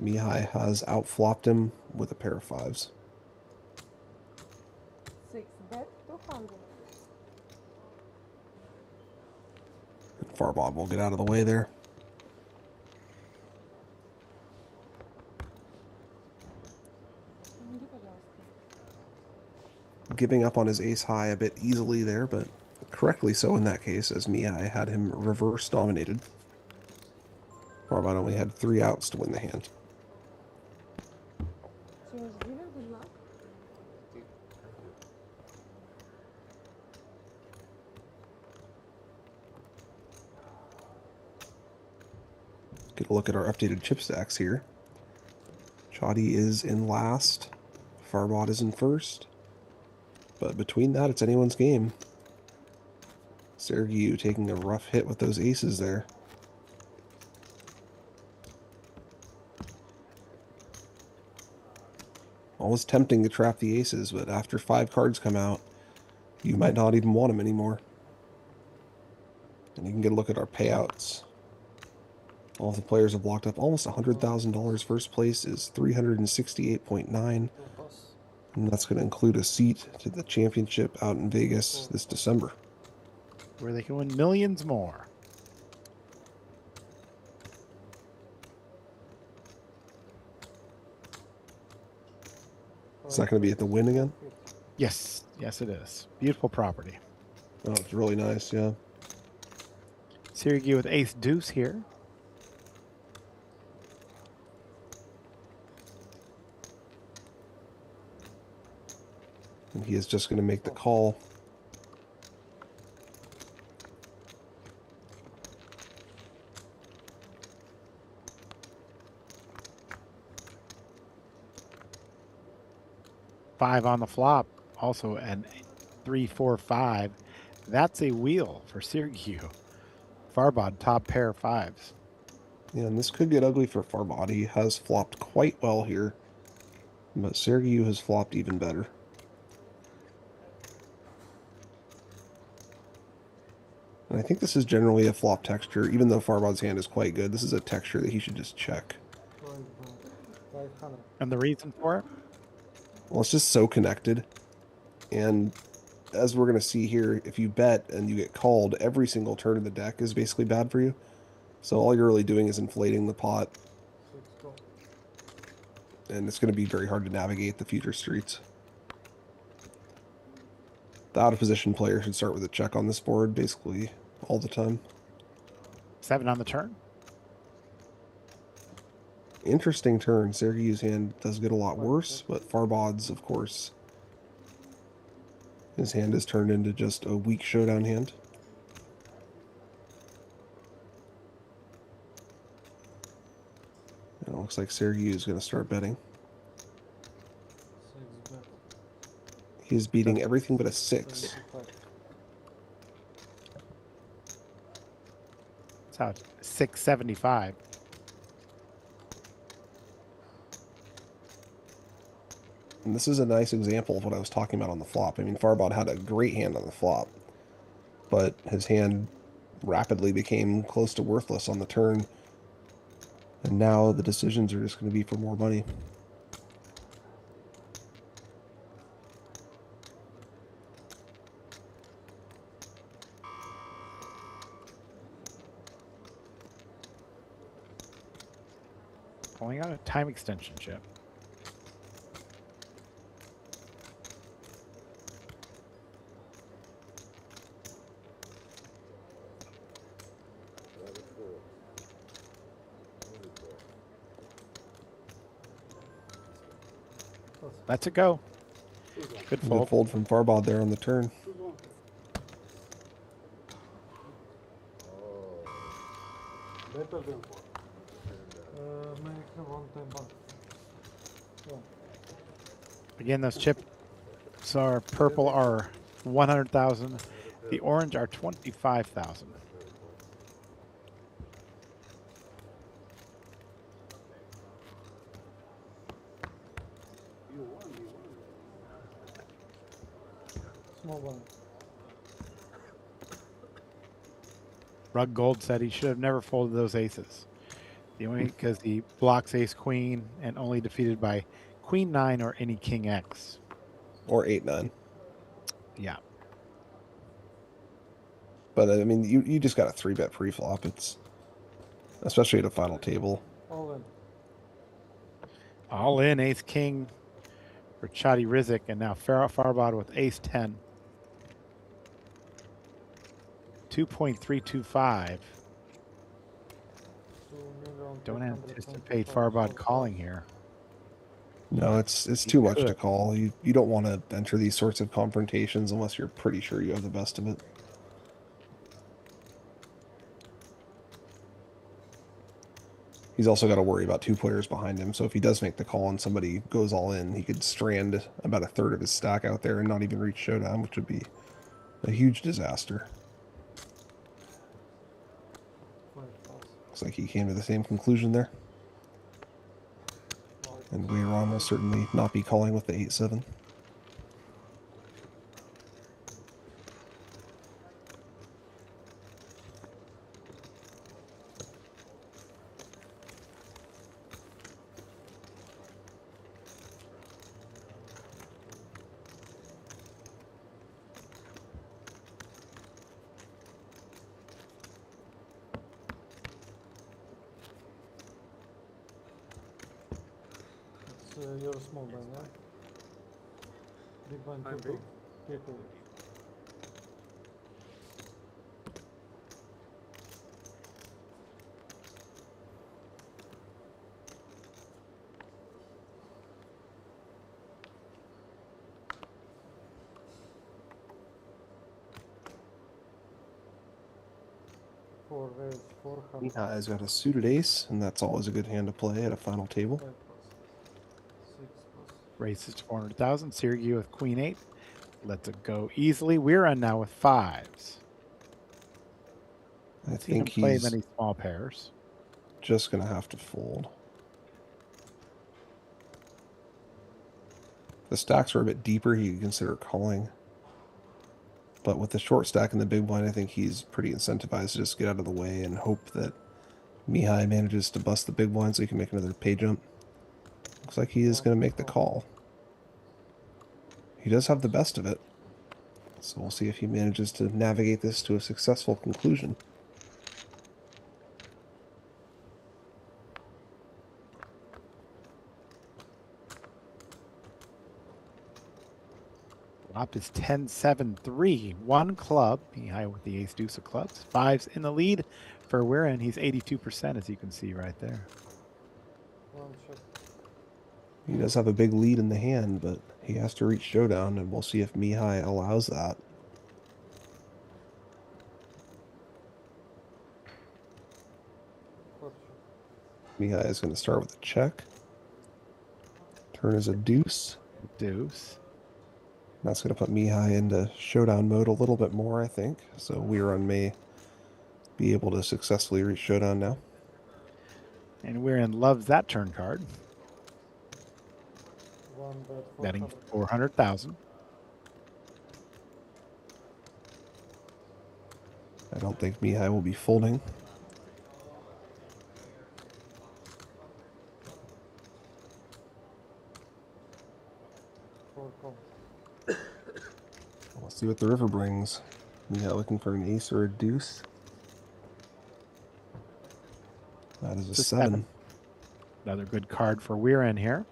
Mihai has outflopped him with a pair of fives. 6 bet 200. And Farbod will get out of the way there. Помоги, пожалуйста. Giving up on his ace high a bit easily there, but correctly so in that case, as Mihai had him reverse dominated. Farbod only had 3 outs to win the hand. Change dealer, good luck. Get a look at our updated chip stacks here. Chadi is in last. Farbod is in first. But between that, it's anyone's game. Sergiu taking a rough hit with those aces there. Always tempting to trap the aces, but after 5 cards come out, you might not even want them anymore. And you can get a look at our payouts. All of the players have locked up almost $100,000. First place is 368.9. And that's going to include a seat to the championship out in Vegas this December. Where they can win millions more. Is that going to be at the Win again? Yes, yes it is. Beautiful property. Oh, it's really nice, yeah. Sergiu with ace deuce here. And he is just going to make the call. Five on the flop. Also an 3-4-5. That's a wheel for Sergiu. Farbod top pair fives. Yeah, and this could get ugly for Farbod. He has flopped quite well here, but Sergiu has flopped even better. And I think this is generally a flop texture, even though Farbod's hand is quite good. This is a texture that he should just check. 500. And the reason for it? Well, it's just so connected. And as we're going to see here, if you bet and you get called, every single turn of the deck is basically bad for you. So all you're really doing is inflating the pot. 6 go. And it's going to be very hard to navigate the future streets. The out-of-position player should start with a check on this board, basically, all the time. 7 on the turn. Interesting turn. Sergiu's hand does get a lot worse, but Farbod's, of course, his hand is turned into just a weak showdown hand. And it looks like Sergiu is going to start betting. 6 bet. He's beating everything but a 6. 75. It's out 675. And this is a nice example of what I was talking about on the flop. I mean, Farbod had a great hand on the flop, but his hand rapidly became close to worthless on the turn. And now the decisions are just going to be for more money. Pulling out a time extension chip. That's a go. Good Good fold. fold from Farbod there on the turn. Better than 4. Make a 1 time back. Again, those chips are purple are 100,000. The orange are 25,000. Small one. Rug Gold said he should have never folded those aces. The only because he blocks ace queen and only defeated by queen 9 or any king X. Or 8-9. Yeah. But I mean, you just got a 3-bet pre-flop. It's especially at a final table. All in. All in ace king for Chadi Rizk, and now Farbod with ace 10. 2.325. 2,000,000. Don't anticipate Farbod calling here. No, it's too much to call. You don't want to enter these sorts of confrontations unless you're pretty sure you have the best of it. He's also got to worry about 2 players behind him, so if he does make the call and somebody goes all in, he could strand about a third of his stack out there and not even reach showdown, which would be a huge disaster. 5,000. Looks like he came to the same conclusion there. And Weiran will certainly not be calling with the 8-7. It's your small blind, right? Big blind I'm too big. big. Careful. 4 raise, 400. Mihai's got a suited ace, and that's always a good hand to play at a final table. 5 plus. 6 plus. Raises to 400,000. Sergiu with queen 8. Lets it go easily. Weiran now with 5s. I Seen him think play he's many small pairs. just going to have to fold. If the stacks are a bit deeper, he could consider calling. But with the short stack in the big blind, I think he's pretty incentivized to just get out of the way and hope that Mihai manages to bust the big blind so he can make another pay jump. Looks like he is going to make the call. He does have the best of it. So we'll see if he manages to navigate this to a successful conclusion. Flop is 10-7-3. One club. Mihai with the ace deuce of clubs. 5s in the lead for Weiran. He's 82%, as you can see right there. 1 check. He does have a big lead in the hand, but he has to reach showdown, and we'll see if Mihai allows that. Mihai is going to start with a check. Turn is a deuce. Deuce. That's going to put Mihai into showdown mode a little bit more, I think. So Weiran may be able to successfully reach showdown now. And Weiran loves that turn card. 1 bet, Betting 400. 400,000. I don't think Mihai will be folding. Let's see what the river brings. Mihai looking for an ace or a deuce. That is a 7. Another good card for Weiran here.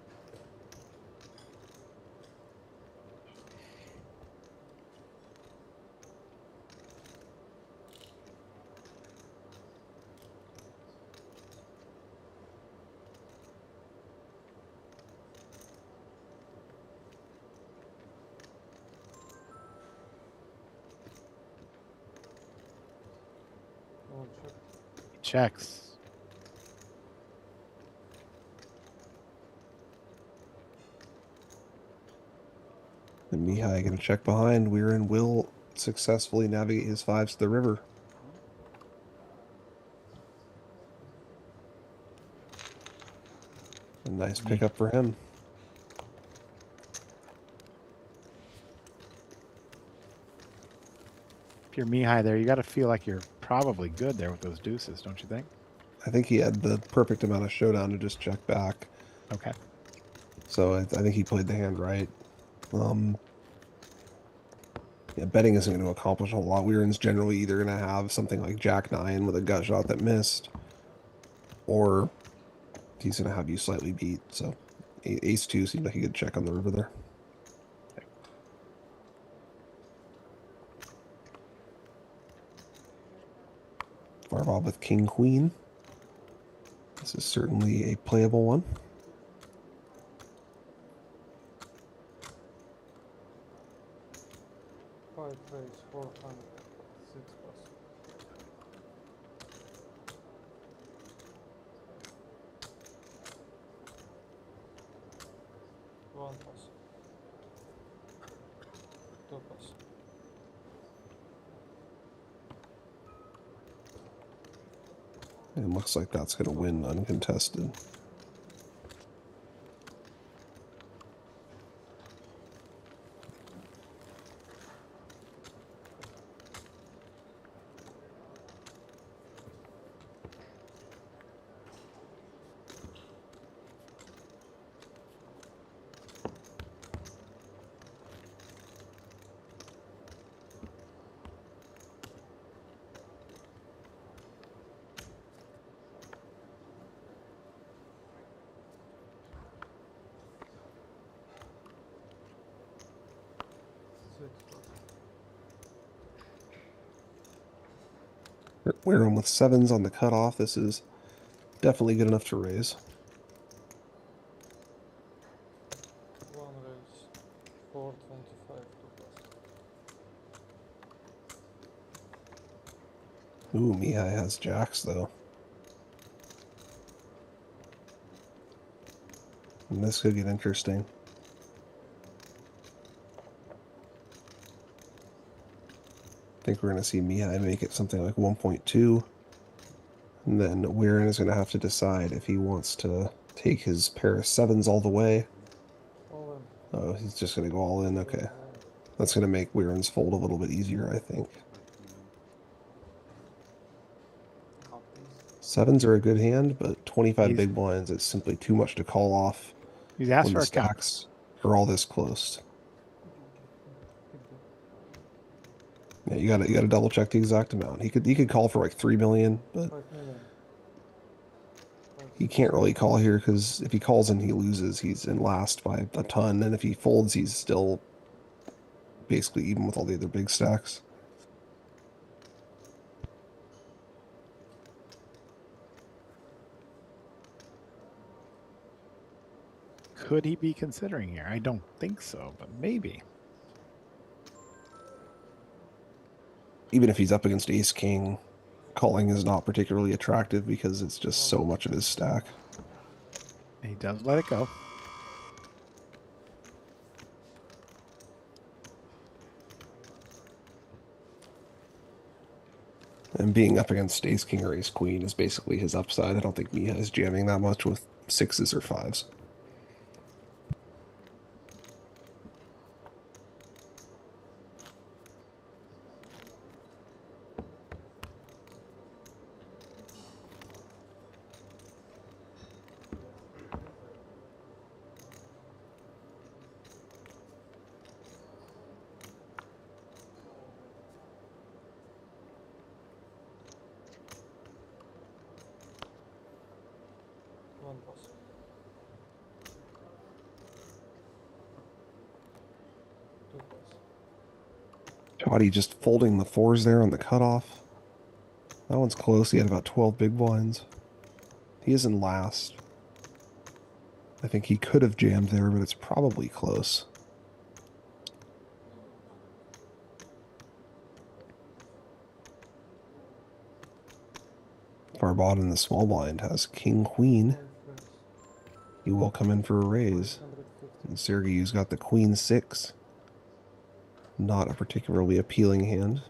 Checks. And Mihai going to check behind. Weiran will successfully navigate his 5s to the river. A nice pickup for him. If you're Mihai there, you got to feel like you're probably good there with those deuces, don't you think? I think he had the perfect amount of showdown to just check back. Okay. So I think he played the hand right. Yeah, betting isn't going to accomplish a whole lot. Weiran's generally either going to have something like Jack 9 with a gut shot that missed, or he's going to have you slightly beat. So ace 2 seemed like a good check on the river there. Farbod with king queen. This is certainly a playable one. Five raise, 400. 6 plus. One plus. 2 plus. It looks like that's going to win uncontested. Weiran with 7s on the cutoff. This is definitely good enough to raise. One raise, 425. 2 plus. Ooh, Mihai has jacks, though. And this could get interesting. I think we're going to see Mihai make it something like 1.2. And then Weiran is going to have to decide if he wants to take his pair of sevens all the way. All in. Oh, he's just going to go all in. Okay. That's going to make Weiran's fold a little bit easier, I think. Sevens are a good hand, but 25 big blinds is simply too much to call off He's asked when for the a count. stacks are all this close. Yeah, you gotta double check the exact amount. He could call for like 3 million, but 5 million. he can't really call here because if he calls and he loses, he's in last by a ton, and if he folds, he's still basically even with all the other big stacks. Could he be considering here? I don't think so, but maybe. Even if he's up against ace king, calling is not particularly attractive because it's just so much of his stack. He does let it go. And being up against ace king or ace queen is basically his upside. I don't think Mihai is jamming that much with sixes or fives. One boss. Two boss. Chadi just folding the fours there on the cutoff. That one's close. He had about 12 big blinds. He is in last. I think he could have jammed there, but it's probably close. Farbod in the small blind has king queen. He will come in for a raise. And Sergiu's got the queen six. Not a particularly appealing hand.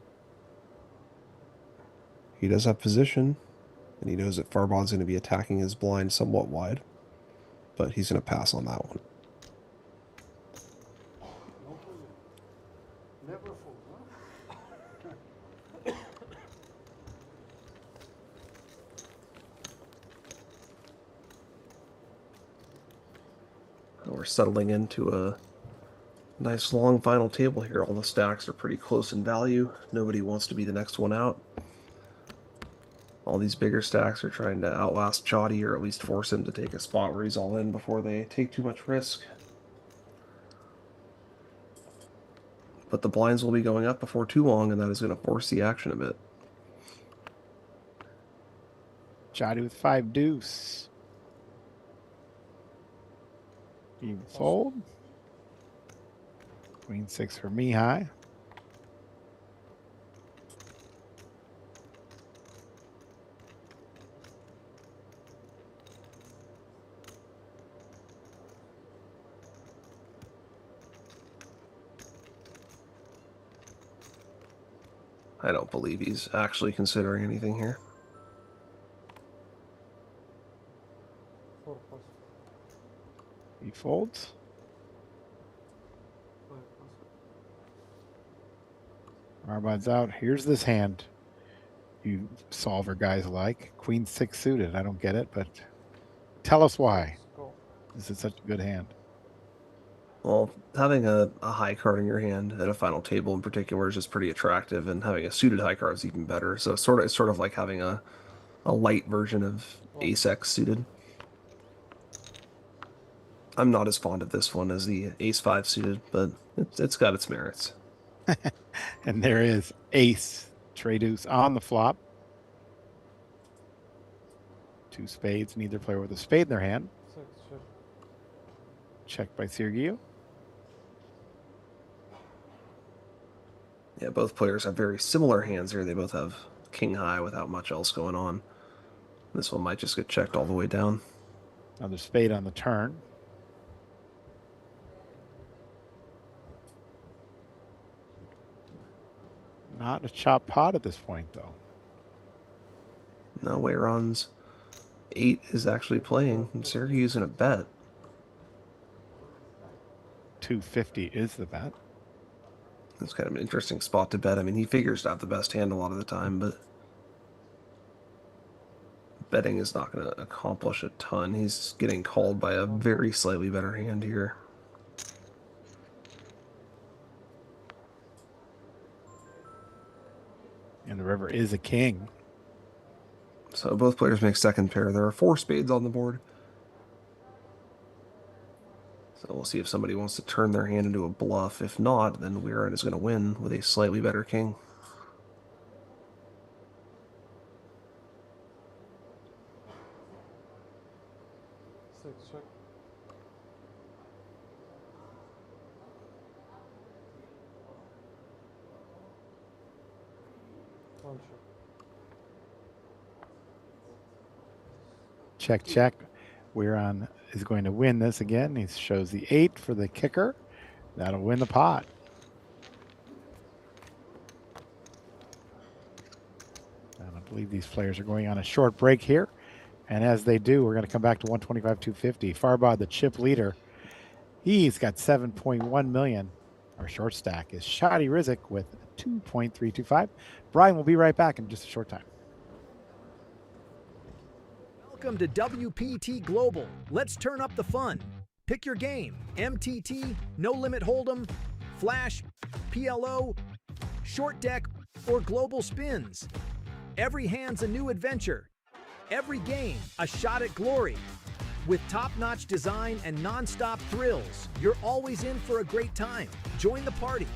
He does have position, and he knows that Farbod's going to be attacking his blind somewhat wide, but he's going to pass on that one. Never fold, huh? We're settling into a nice long final table here. All the stacks are pretty close in value. Nobody wants to be the next one out. All these bigger stacks are trying to outlast Chadi, or at least force him to take a spot where he's all in before they take too much risk. But the blinds will be going up before too long, and that is going to force the action a bit. Chadi with 5 deuce. You fold. Queen 6 for Mihai. I don't believe he's actually considering anything here. 4 boss. He folds. 5 boss. Farbod's out. Here's this hand you solver guys like. Queen 6 suited. I don't get it, but tell us why. Let's go. This is such a good hand. Well, having a high card in your hand at a final table in particular is just pretty attractive, and having a suited high card is even better. So it's sort of like having a light version of ace X suited. I'm not as fond of this one as the ace 5 suited, but it's got its merits. And there is ace, trey deuce on the flop. 2 spades, neither player with a spade in their hand. 6 sure. Checked by Sergiu. Yeah, both players have very similar hands here. They both have king high without much else going on. This one might just get checked all the way down. Another spade on the turn. Not a chop pot at this point, though. No, Weiran's 8 is actually playing. And Sergiu's in a bet. 250 is the bet. It's kind of an interesting spot to bet. I mean, he figures to have the best hand a lot of the time, but betting is not going to accomplish a ton. He's getting called by a very slightly better hand here. And the river is a king. So both players make second pair. There are 4 spades on the board. So we'll see if somebody wants to turn their hand into a bluff. If not, then Weiran is going to win with a slightly better king. Six, check. One, check. Check, check. Weiran is going to win this again. He shows the 8 for the kicker. That'll win the pot. And I believe these players are going on a short break here. And as they do, we're going to come back to 125, 250. Farbod, the chip leader, he's got 7.1 million. Our short stack is Chadi Rizk with 2.325. Brian will be right back in just a short time. Welcome to WPT Global. Let's turn up the fun. Pick your game. MTT, No Limit Hold'em, Flash, PLO, Short Deck, or Global Spins. Every hand's a new adventure. Every game, a shot at glory. With top-notch design and non-stop thrills, you're always in for a great time. Join the party.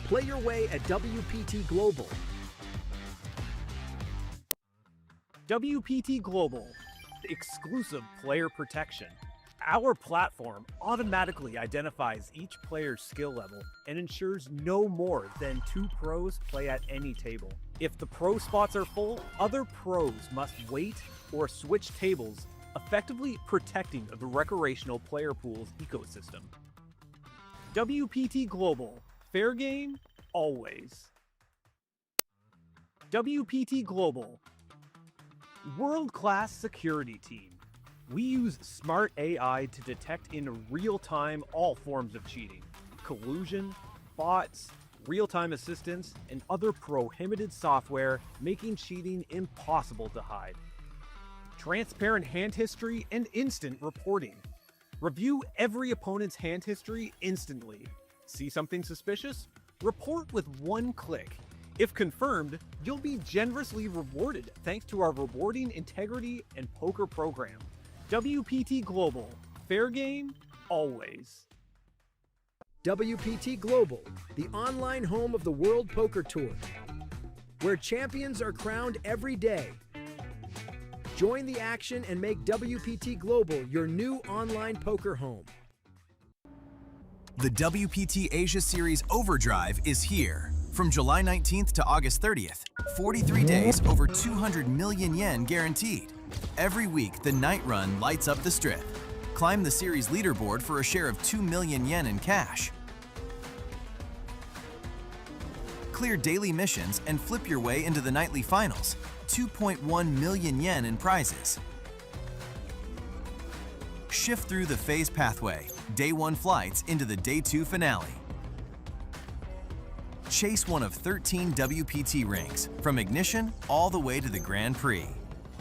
Play your way at WPT Global. WPT Global, exclusive player protection. Our platform automatically identifies each player's skill level and ensures no more than 2 pros play at any table. If the pro spots are full, other pros must wait or switch tables, effectively protecting the recreational player pool's ecosystem. WPT Global, fair game, always. WPT Global, world-class security team. We use smart AI to detect in real time all forms of cheating, collusion, bots, real-time assistance, and other prohibited software, making cheating impossible to hide. Transparent hand history and instant reporting. Review every opponent's hand history instantly. See something suspicious? Report with 1 click. If confirmed, you'll be generously rewarded thanks to our rewarding integrity and poker program. WPT Global, fair game, always. WPT Global, the online home of the World Poker Tour, where champions are crowned every day. Join the action and make WPT Global your new online poker home. The WPT Asia Series Overdrive is here. From July 19th to August 30th, 43 days, over 200 million yen guaranteed. Every week, the night run lights up the strip. Climb the series leaderboard for a share of 2 million yen in cash. Clear daily missions and flip your way into the nightly finals. 2.1 million yen in prizes. Shift through the phase pathway, day 1 flights into the day 2 finale. Chase one of 13 WPT rings, from ignition all the way to the Grand Prix.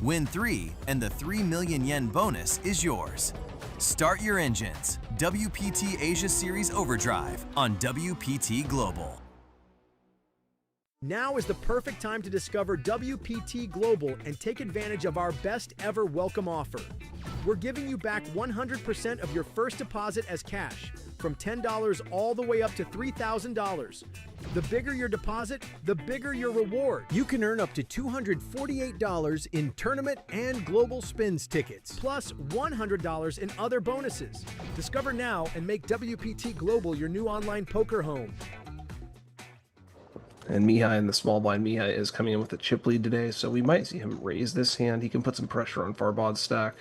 Win 3, and the 3 million yen bonus is yours. Start your engines. WPT Asia Series Overdrive on WPT Global. Now is the perfect time to discover WPT Global and take advantage of our best ever welcome offer. We're giving you back 100% of your first deposit as cash, from $10 all the way up to $3,000. The bigger your deposit, the bigger your reward. You can earn up to $248 in tournament and global spins tickets, plus $100 in other bonuses. Discover now and make WPT Global your new online poker home. And Mihai in the small blind, Mihai is coming in with a chip lead today, so we might see him raise this hand. He can put some pressure on Farbod's stack.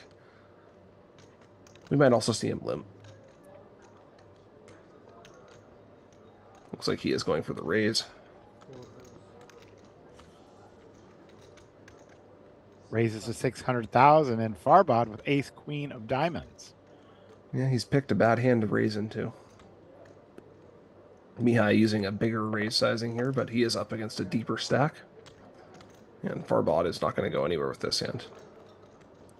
We might also see him limp. Looks like he is going for the raise. Raises to 600,000, and Farbod with ace queen of diamonds. Yeah, he's picked a bad hand to raise into. Mihai using a bigger raise sizing here, but he is up against a deeper stack. And Farbod is not going to go anywhere with this hand.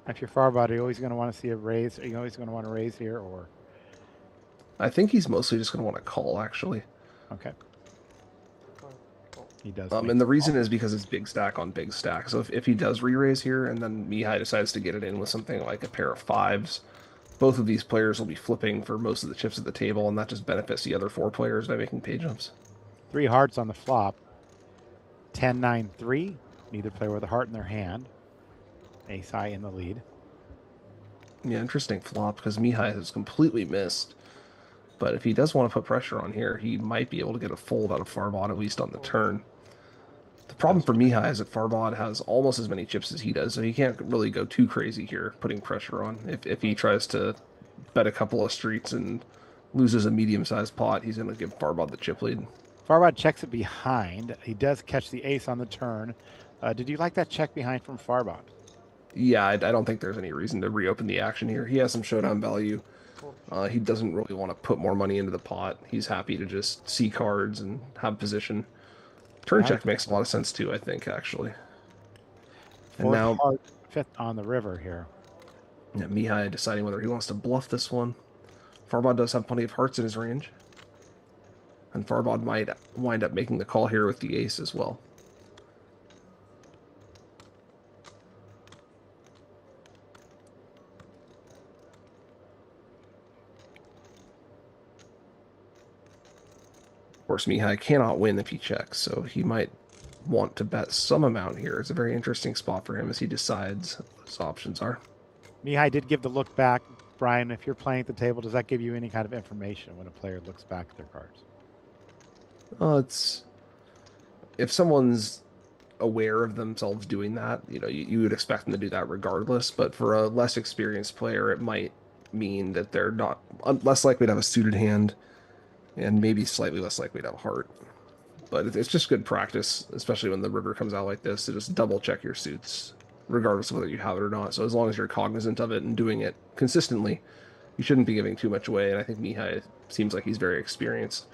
If you're Farbod, are you always going to want to see a raise? Are you always going to want to raise here, or? I think he's mostly just going to want to call, actually. Okay. He does. And the reason is because it's big stack on big stack. So if he does re-raise here, and then Mihai decides to get it in with something like a pair of fives, both of these players will be flipping for most of the chips at the table, and that just benefits the other 4 players by making pay jumps. 3 hearts on the flop. 10-9-3. Neither player with a heart in their hand. Ace high in the lead. Yeah, interesting flop, because Mihai has completely missed. But if he does want to put pressure on here, he might be able to get a fold out of Farbod, at least on the turn. The problem for Mihai is that Farbod has almost as many chips as he does, so he can't really go too crazy here, putting pressure on. If he tries to bet a couple of streets and loses a medium-sized pot, he's going to give Farbod the chip lead. Farbod checks it behind. He does catch the ace on the turn. Did you like that check behind from Farbod? Yeah, I don't think there's any reason to reopen the action here. He has some showdown value. He doesn't really want to put more money into the pot. He's happy to just see cards and have position. Turn check makes a lot of sense too, I think, actually. And now, heart, 5th on the river here. Yeah, Mihai deciding whether he wants to bluff this one. Farbod does have plenty of hearts in his range. And Farbod might wind up making the call here with the ace as well. Of course, Mihai cannot win if he checks, so he might want to bet some amount here. It's a very interesting spot for him as he decides what his options are. Mihai did give the look back. Brian, if you're playing at the table, does that give you any kind of information when a player looks back at their cards? It's if someone's aware of themselves doing that, you would expect them to do that regardless. But for a less experienced player, it might mean that they're not less likely to have a suited hand, and maybe slightly less likely to have a heart. But it's just good practice, especially when the river comes out like this, to just double check your suits, regardless of whether you have it or not. So as long as you're cognizant of it and doing it consistently, you shouldn't be giving too much away. And I think Mihai seems like he's very experienced.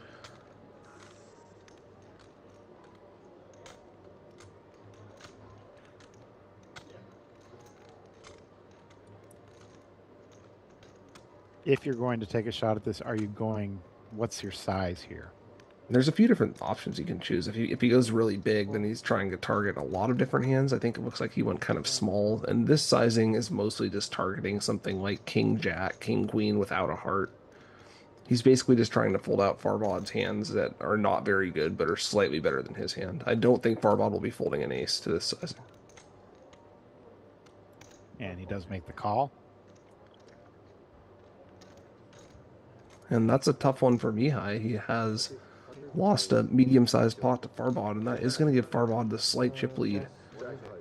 If you're going to take a shot at this, what's your size here? There's a few different options you can choose. If he goes really big, then he's trying to target a lot of different hands. I think it looks like he went kind of small. And this sizing is mostly just targeting something like King Jack, King Queen without a heart. He's basically just trying to fold out Farbod's hands that are not very good, but are slightly better than his hand. I don't think Farbod will be folding an ace to this sizing. And he does make the call. And that's a tough one for Mihai. He has lost a medium-sized pot to Farbod, and that is going to give Farbod the slight chip lead.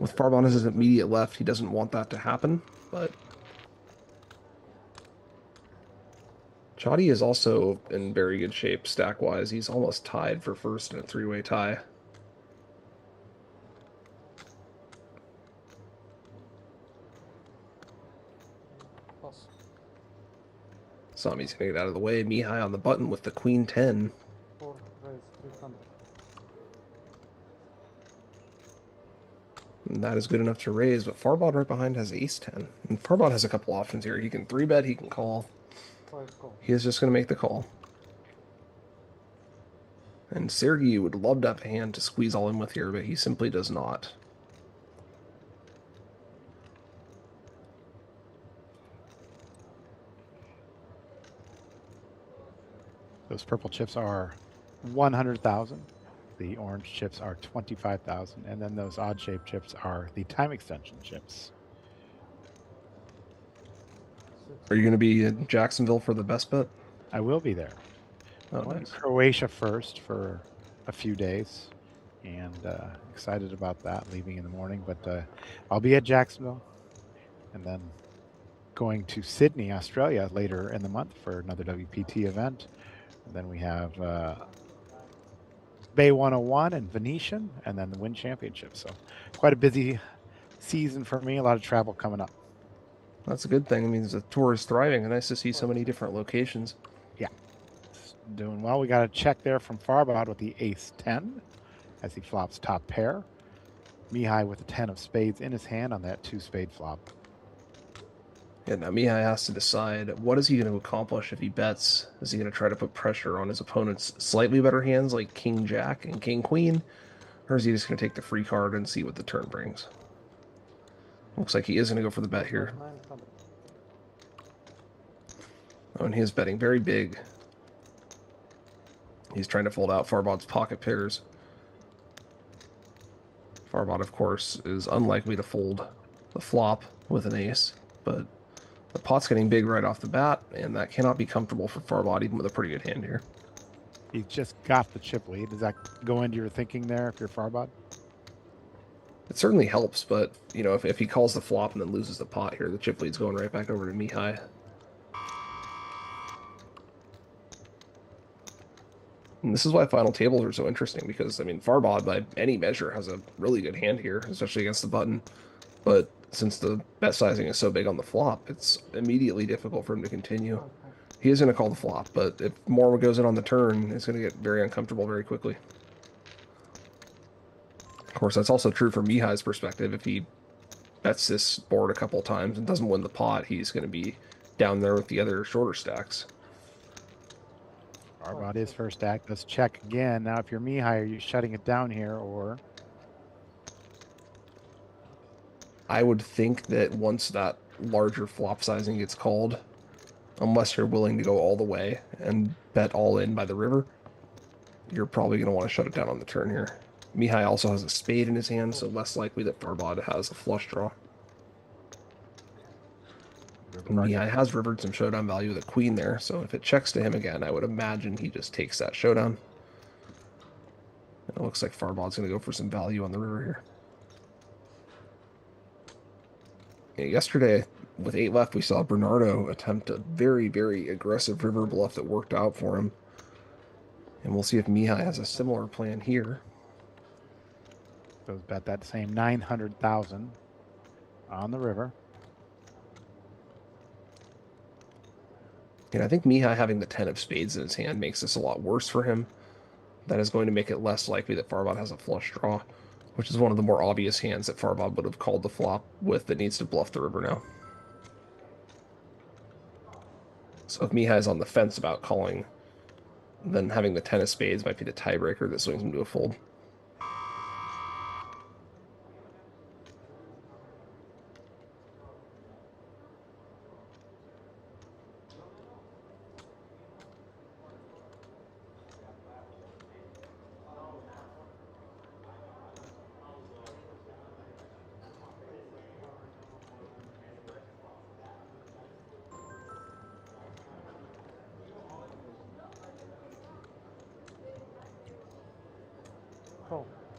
With Farbod as his immediate left, he doesn't want that to happen, but Chadi is also in very good shape stack-wise. He's almost tied for first in a 3-way tie. Sami's going to get out of the way. Mihai on the button with the Queen 10. And that is good enough to raise, but Farbod right behind has Ace 10. And Farbod has a couple options here. He can 3-bet, he can call. He is just going to make the call. And Sergiu would love to have a hand to squeeze all in with here, but he simply does not. Those purple chips are 100,000. The orange chips are 25,000. And then those odd-shaped chips are the time extension chips. Are you going to be in Jacksonville for the best bet? I will be there. Oh, I'm in nice. Croatia first for a few days. and excited about that, leaving in the morning. But I'll be at Jacksonville and then going to Sydney, Australia later in the month for another WPT event. And then we have Bay 101 and Venetian, and then the Wind Championship. So quite a busy season for me, a lot of travel coming up. That's a good thing. It means the tour is thriving, and nice to see so many different locations. Yeah, it's doing well. We got a check there from Farbod with the ace 10 as he flops top pair. Mihai with the 10 of spades in his hand on that 2-spade flop. Yeah, now Mihai has to decide, what is he going to accomplish if he bets? Is he going to try to put pressure on his opponent's slightly better hands like King Jack and King Queen? Or is he just going to take the free card and see what the turn brings? Looks like he is going to go for the bet here. Oh, and he is betting very big. He's trying to fold out Farbod's pocket pairs. Farbod, of course, is unlikely to fold the flop with an ace, but the pot's getting big right off the bat, and that cannot be comfortable for Farbod, even with a pretty good hand here. He just got the chip lead. Does that go into your thinking there if you're Farbod? It certainly helps, but, you know, if he calls the flop and then loses the pot here, the chip lead's going right back over to Mihai. And this is why final tables are so interesting, because, I mean, Farbod, by any measure, has a really good hand here, especially against the button. But since the bet sizing is so big on the flop, it's immediately difficult for him to continue. He is going to call the flop, but if more goes in on the turn, it's going to get very uncomfortable very quickly. Of course, that's also true from Mihai's perspective. If he bets this board a couple times and doesn't win the pot, he's going to be down there with the other shorter stacks. Farbod is first stack. Let's check again. Now, if you're Mihai, are you shutting it down here, or? I would think that once that larger flop sizing gets called, unless you're willing to go all the way and bet all in by the river, you're probably going to want to shut it down on the turn here. Mihai also has a spade in his hand, so less likely that Farbod has a flush draw. Mihai has rivered some showdown value with a queen there, so if it checks to him again, I would imagine he just takes that showdown. And it looks like Farbod's going to go for some value on the river here. Yeah, yesterday, with 8 left, we saw Bernardo attempt a very, very aggressive river bluff that worked out for him. And we'll see if Mihai has a similar plan here. So bet that same 900,000 on the river. And I think Mihai having the 10 of spades in his hand makes this a lot worse for him. That is going to make it less likely that Farbod has a flush draw, which is one of the more obvious hands that Farbod would have called the flop with that needs to bluff the river now. So if Mihai is on the fence about calling, then having the 10 of spades might be the tiebreaker that swings him to a fold.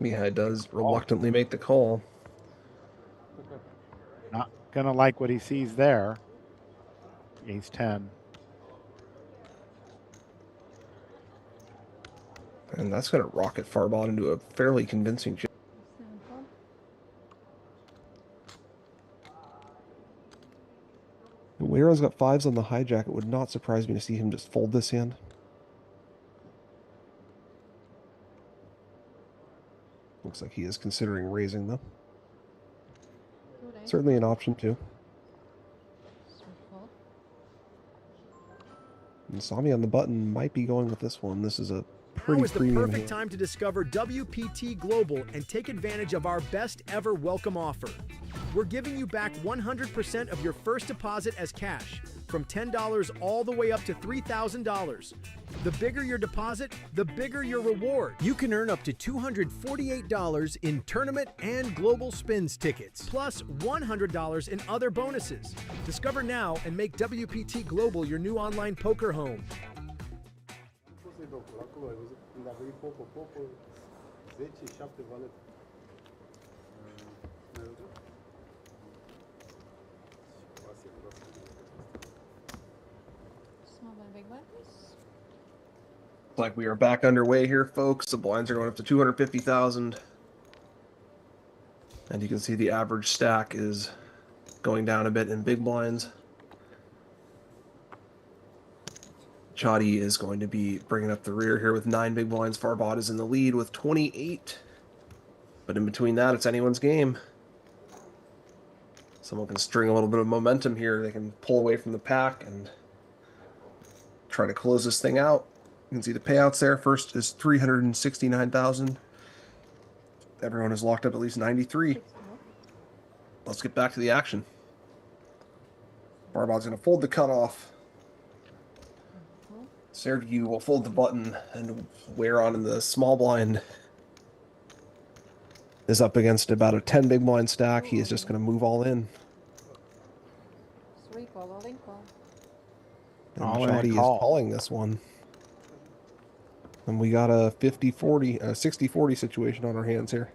Mihai does reluctantly make the call. Not gonna like what he sees there. Ace 10. And that's going to rocket Farbod into a fairly convincing chip. Weiran's got 5s on the hijack. It would not surprise me to see him just fold this hand. Looks like he is considering raising, though. Certainly an option, too. And Sami on the button might be going with this one. This is a pretty Now is the premium perfect hand. time to discover WPT Global and take advantage of our best ever welcome offer. We're giving you back 100% of your first deposit as cash, from $10 all the way up to $3,000. The bigger your deposit, the bigger your reward. You can earn up to $248 in tournament and global spins tickets, plus $100 in other bonuses. Discover now and make WPT Global your new online poker home. 10-7 valet. Small blind, big blind, please. Like we are back underway here, folks. The blinds are going up to 250,000. And you can see the average stack is going down a bit in big blinds. Chadi is going to be bringing up the rear here with 9 big blinds. Farbod is in the lead with 28. But in between that, it's anyone's game. Someone can string a little bit of momentum here. They can pull away from the pack and try to close this thing out. You can see the payouts there. First is 369,000. Everyone has locked up at least 93. Let's get back to the action. Farbod's going to fold the cutoff. Sergiu will fold the button, and Weiran in the small blind is up against about a 10 big blind stack. He is just going to move all in. Three call, all in call. And All in Chadi is call. calling this one. And we got a 50-40, 60-40 situation on our hands here.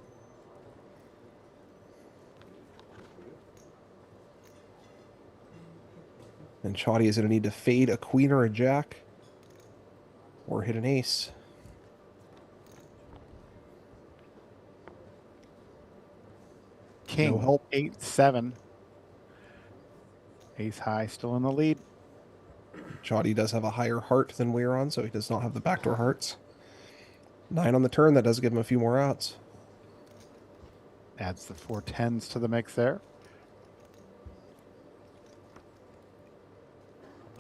And Chadi is going to need to fade a queen or a jack, or hit an ace. King, No help. 8-7. Ace high, still in the lead. Chadi does have a higher heart than Weiran, so he does not have the backdoor hearts. 9 on the turn, that does give him a few more outs. Adds the 4 10s to the mix there.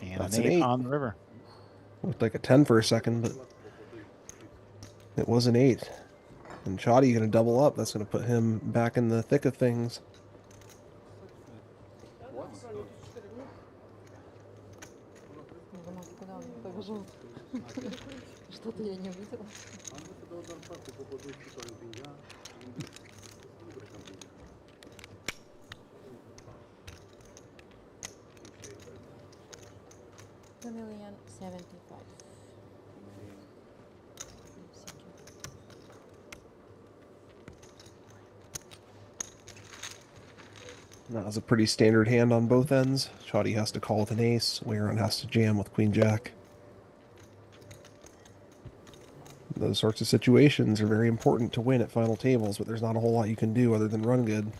And That's an an 8 8. on the river. Looked like a 10 for a second, but it was an 8. And Chadi going to double up. That's going to put him back in the thick of things. Не думала, куда он побежал. Что-то я не увидела. $2,075,000. That was a pretty standard hand on both ends. Chadi has to call with an ace. Weiran has to jam with queen jack. Those sorts of situations are very important to win at final tables, but there's not a whole lot you can do other than run good.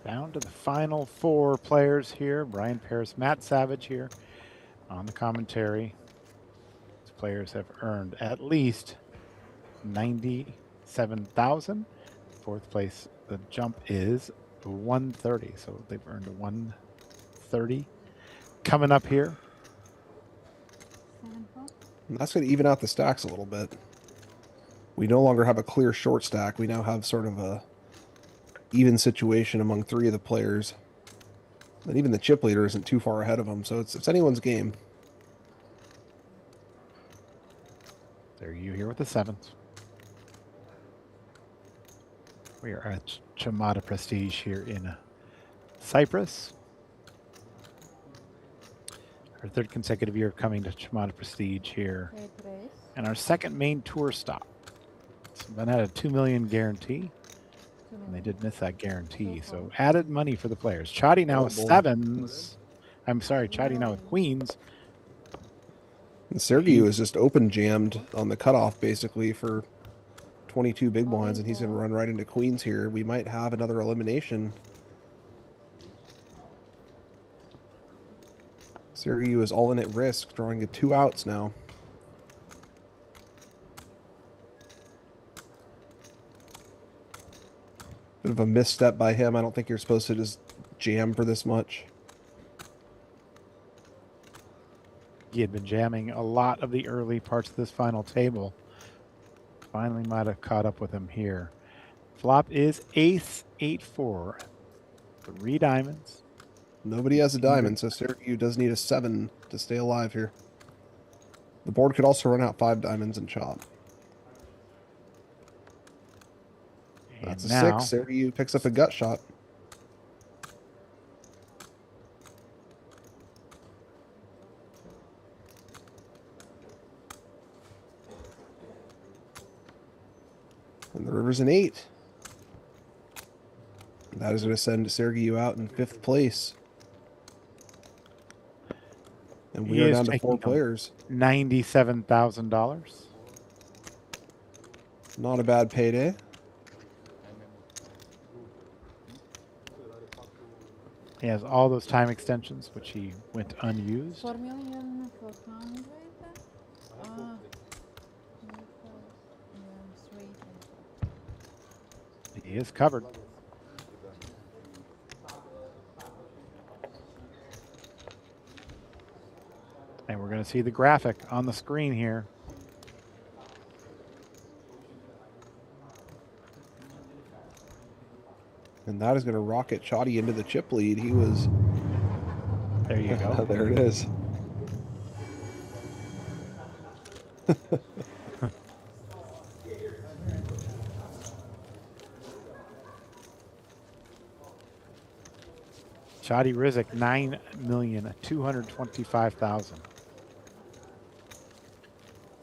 Down to the final 4 players here. Brian Paris, Matt Savage here on the commentary. These players have earned at least 97,000. 4th place, the jump is 130. So they've earned a 130. Coming up here. And that's going to even out the stacks a little bit. We no longer have a clear short stack. We now have sort of a even situation among 3 of the players. And even the chip leader isn't too far ahead of them, so it's anyone's game. There you here with the 7s. We are at Chamada Prestige here in Cyprus. Our 3rd consecutive year coming to Chamada Prestige here. And our 2nd main tour stop. It's been at a 2 million guarantee. And they did miss that guarantee. So added money for the players. Chadi now with 7s. I'm sorry, Chadi now with queens. And Sergiu is just open jammed on the cutoff basically for 22 big blinds, and he's going to run right into queens here. We might have another elimination. Sergiu is all in at Rizk, drawing 2 outs now. Bit of a misstep by him. I don't think you're supposed to just jam for this much. He had been jamming a lot of the early parts of this final table. Finally might have caught up with him here. Flop is ace 8-4. 3 diamonds. Nobody has a diamond, so Sergiu does need a 7 to stay alive here. The board could also run out 5 diamonds and chop. And That's a now, 6. Sergiu picks up a gut shot. And the river's an 8. That is going to send Sergiu out in 5th place. And we he are is down to taking 4 players. $97,000. Not a bad payday. He has all those time extensions, which he went unused. 4,400,000. He is covered. And we're going to see the graphic on the screen here. And that is going to rocket Chadi into the chip lead. He was... There you go. There it is. Chadi Rizk, 9,225,000.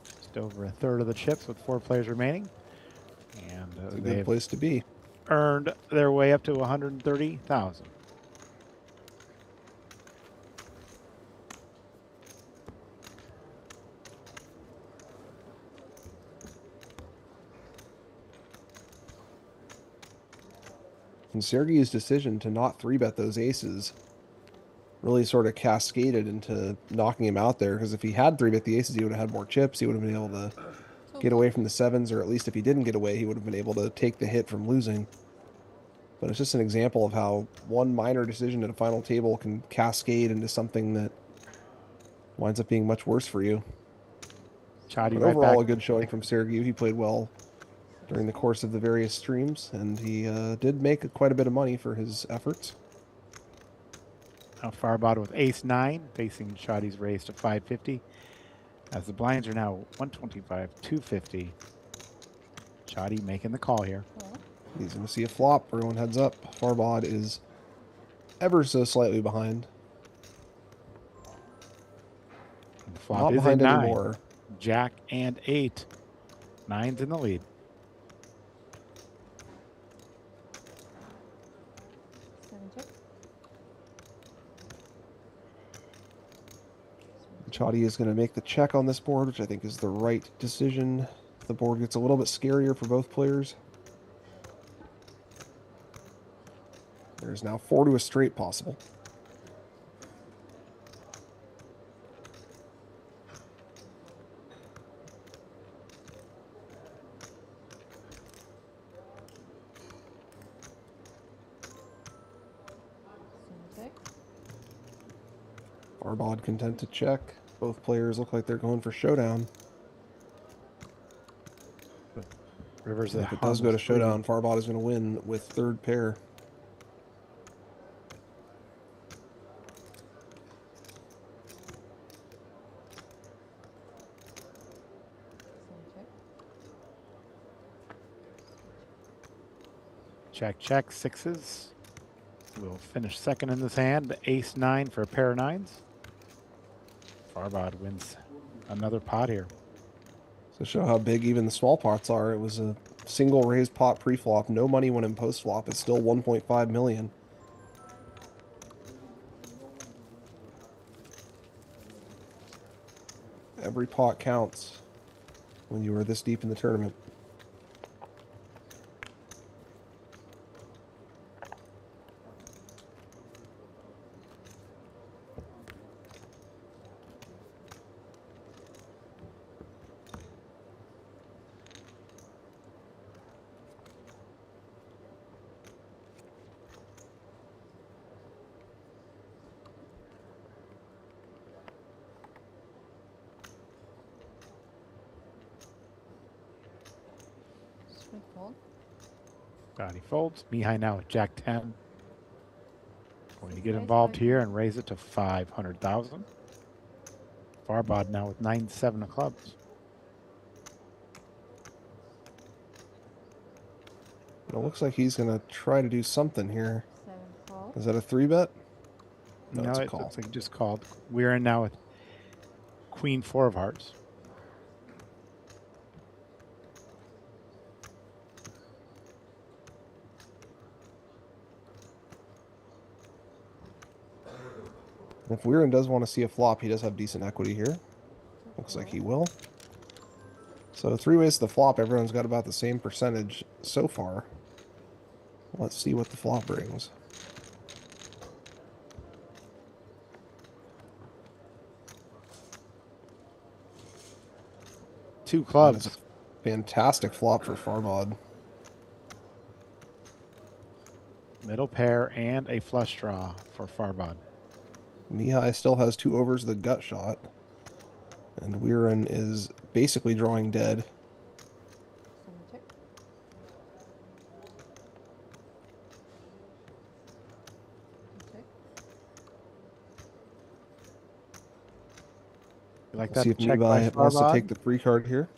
Just over a third of the chips with 4 players remaining. And It's a they've good place to be. earned their way up to 130,000. And Sergiu's decision to not 3-bet those aces really sort of cascaded into knocking him out there, because if he had 3-bet the aces, he would have had more chips. He would have been able to get away from the 7s, or at least if he didn't get away, he would have been able to take the hit from losing. But it's just an example of how one minor decision at a final table can cascade into something that winds up being much worse for you. Chadi But right overall, back. a good showing from Sergiu. He played well during the course of the various streams, and he did make quite a bit of money for his efforts. Now Farbod with ace-9, facing Chadi's raise to 550. As the blinds are now 125, 250. Chadi making the call here. He's going to see a flop. Everyone heads up. Farbod is ever so slightly behind. And the flop Not is a behind 9. anymore. Jack and 8. 9's in the lead. Chadi is going to make the check on this board, which I think is the right decision. The board gets a little bit scarier for both players. There's now 4 to a straight possible. Farbod content to check. Both players look like they're going for showdown. Rivers If it does go to showdown, Farbod is going to win with 3rd pair. Check, check, 6s. We'll finish second in this hand. Ace-9 for a pair of 9s. Farbod wins another pot here. To show how big even the small pots are, it was a single raised pot pre-flop. No money went in post-flop. It's still 1.5 million. Every pot counts when you are this deep in the tournament. Chadi folds. Mihai now with Jack 10. Going to get involved here and raise it to 500,000. Farbod now with 9-7 of clubs. It looks like he's going to try to do something here. 7 call. Is that a 3-bet? No, No, it's a it call. looks like he just called. We're in now with Queen 4 of hearts. If Weiran does want to see a flop, he does have decent equity here. Looks like he will. So 3 ways to the flop, everyone's got about the same percentage so far. Let's see what the flop brings. Two clubs. That's a fantastic flop for Farbod. Middle pair and a flush draw for Farbod. Mihai still has 2 overs of the gut shot. And Weiran is basically drawing dead. Sami check. Check. You like Let's that see if check by Mihai wants to Farbod? take the free card here.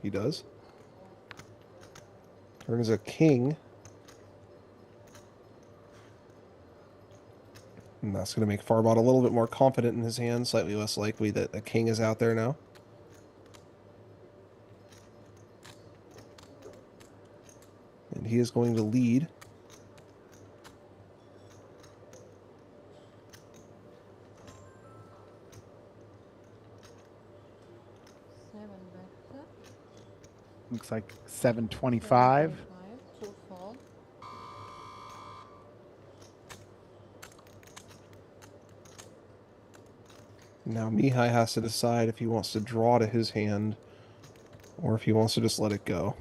He does. Turn is a king. And that's going to make Farbod a little bit more confident in his hand, slightly less likely that a king is out there now. And he is going to lead. Looks like 725. 2 fold. Now Mihai has to decide if he wants to draw to his hand or if he wants to just let it go.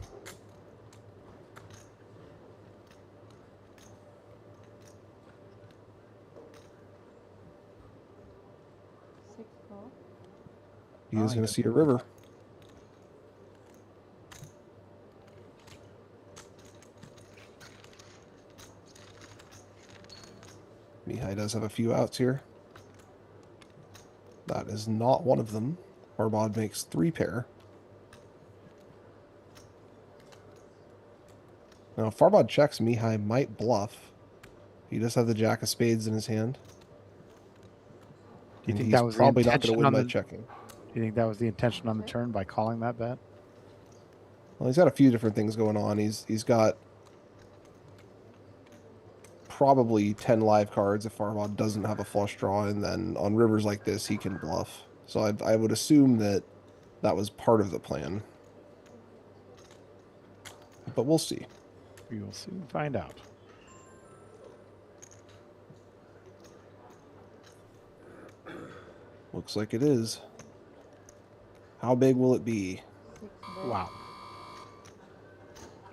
He is going to see a river. Mihai does have a few outs here. That is not one of them. Farbod makes 3 pair. Now, if Farbod checks, Mihai might bluff. He does have the jack of spades in his hand. Do you think he's that was probably the not going intention to win on by the? checking. Do you think that was the intention on the turn by calling that bet? Well, he's got a few different things going on. He's got probably 10 live cards if Farbod doesn't have a flush draw, and then on rivers like this he can bluff. So I would assume that that was part of the plan. But we'll see. We will soon find out. Looks like it is. How big will it be? Wow.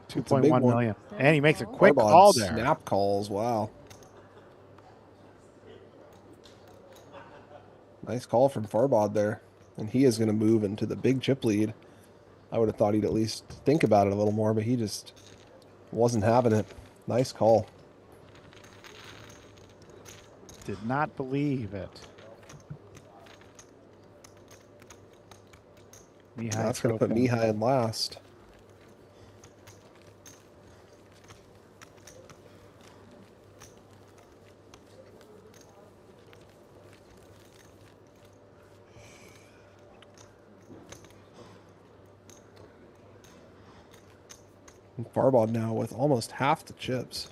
It's a big 2.1 one. million. And he makes a quick Farbod call there. snap calls. Wow. Nice call from Farbod there. And he is going to move into the big chip lead. I would have thought he'd at least think about it a little more, but he just wasn't having it. Nice call. Did not believe it. Mihai That's going to put Trofim. Mihai in last. And Farbod now with almost half the chips.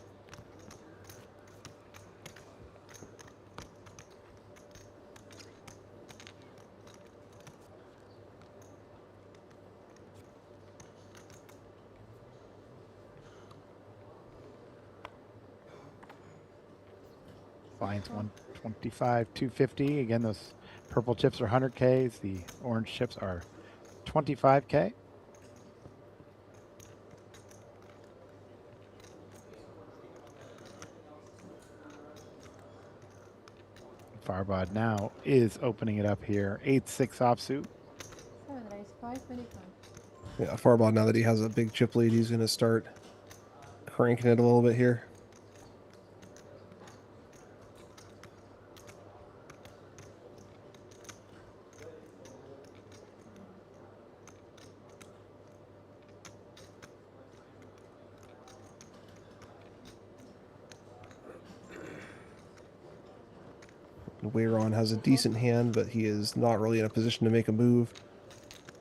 Blinds 125, 250. Again, those purple chips are 100Ks. The orange chips are 25K. Farbod now is opening it up here. 8-6 offsuit. 7 raise 5 many times. Yeah, Farbod, now that he has a big chip lead, he's going to start cranking it a little bit here. Weiran has a decent hand, but he is not really in a position to make a move.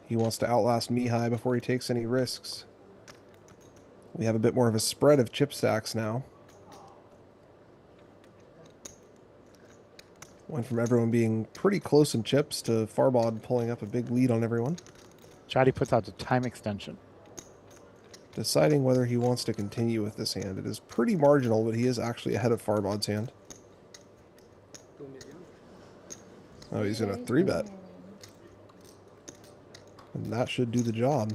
He wants to outlast Mihai before he takes any risks. We have a bit more of a spread of chip stacks now. Went from everyone being pretty close in chips to Farbod pulling up a big lead on everyone. Chadi puts out the time extension. Deciding whether he wants to continue with this hand. It is pretty marginal, but he is actually ahead of Farbod's hand. 2 million. Oh, he's going to 3-bet. And that should do the job.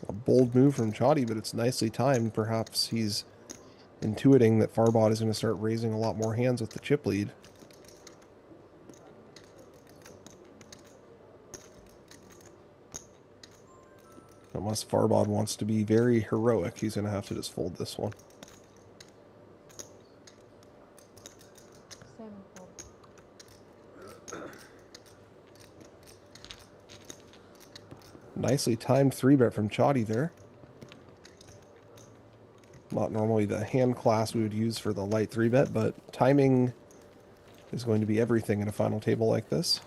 A bold move from Chadi, but it's nicely timed. Perhaps he's intuiting that Farbod is going to start raising a lot more hands with the chip lead. Unless Farbod wants to be very heroic, he's going to have to just fold this one. 7-4. Nicely timed 3-bet from Chadi there. Not normally the hand class we would use for the light 3-bet, but timing is going to be everything in a final table like this.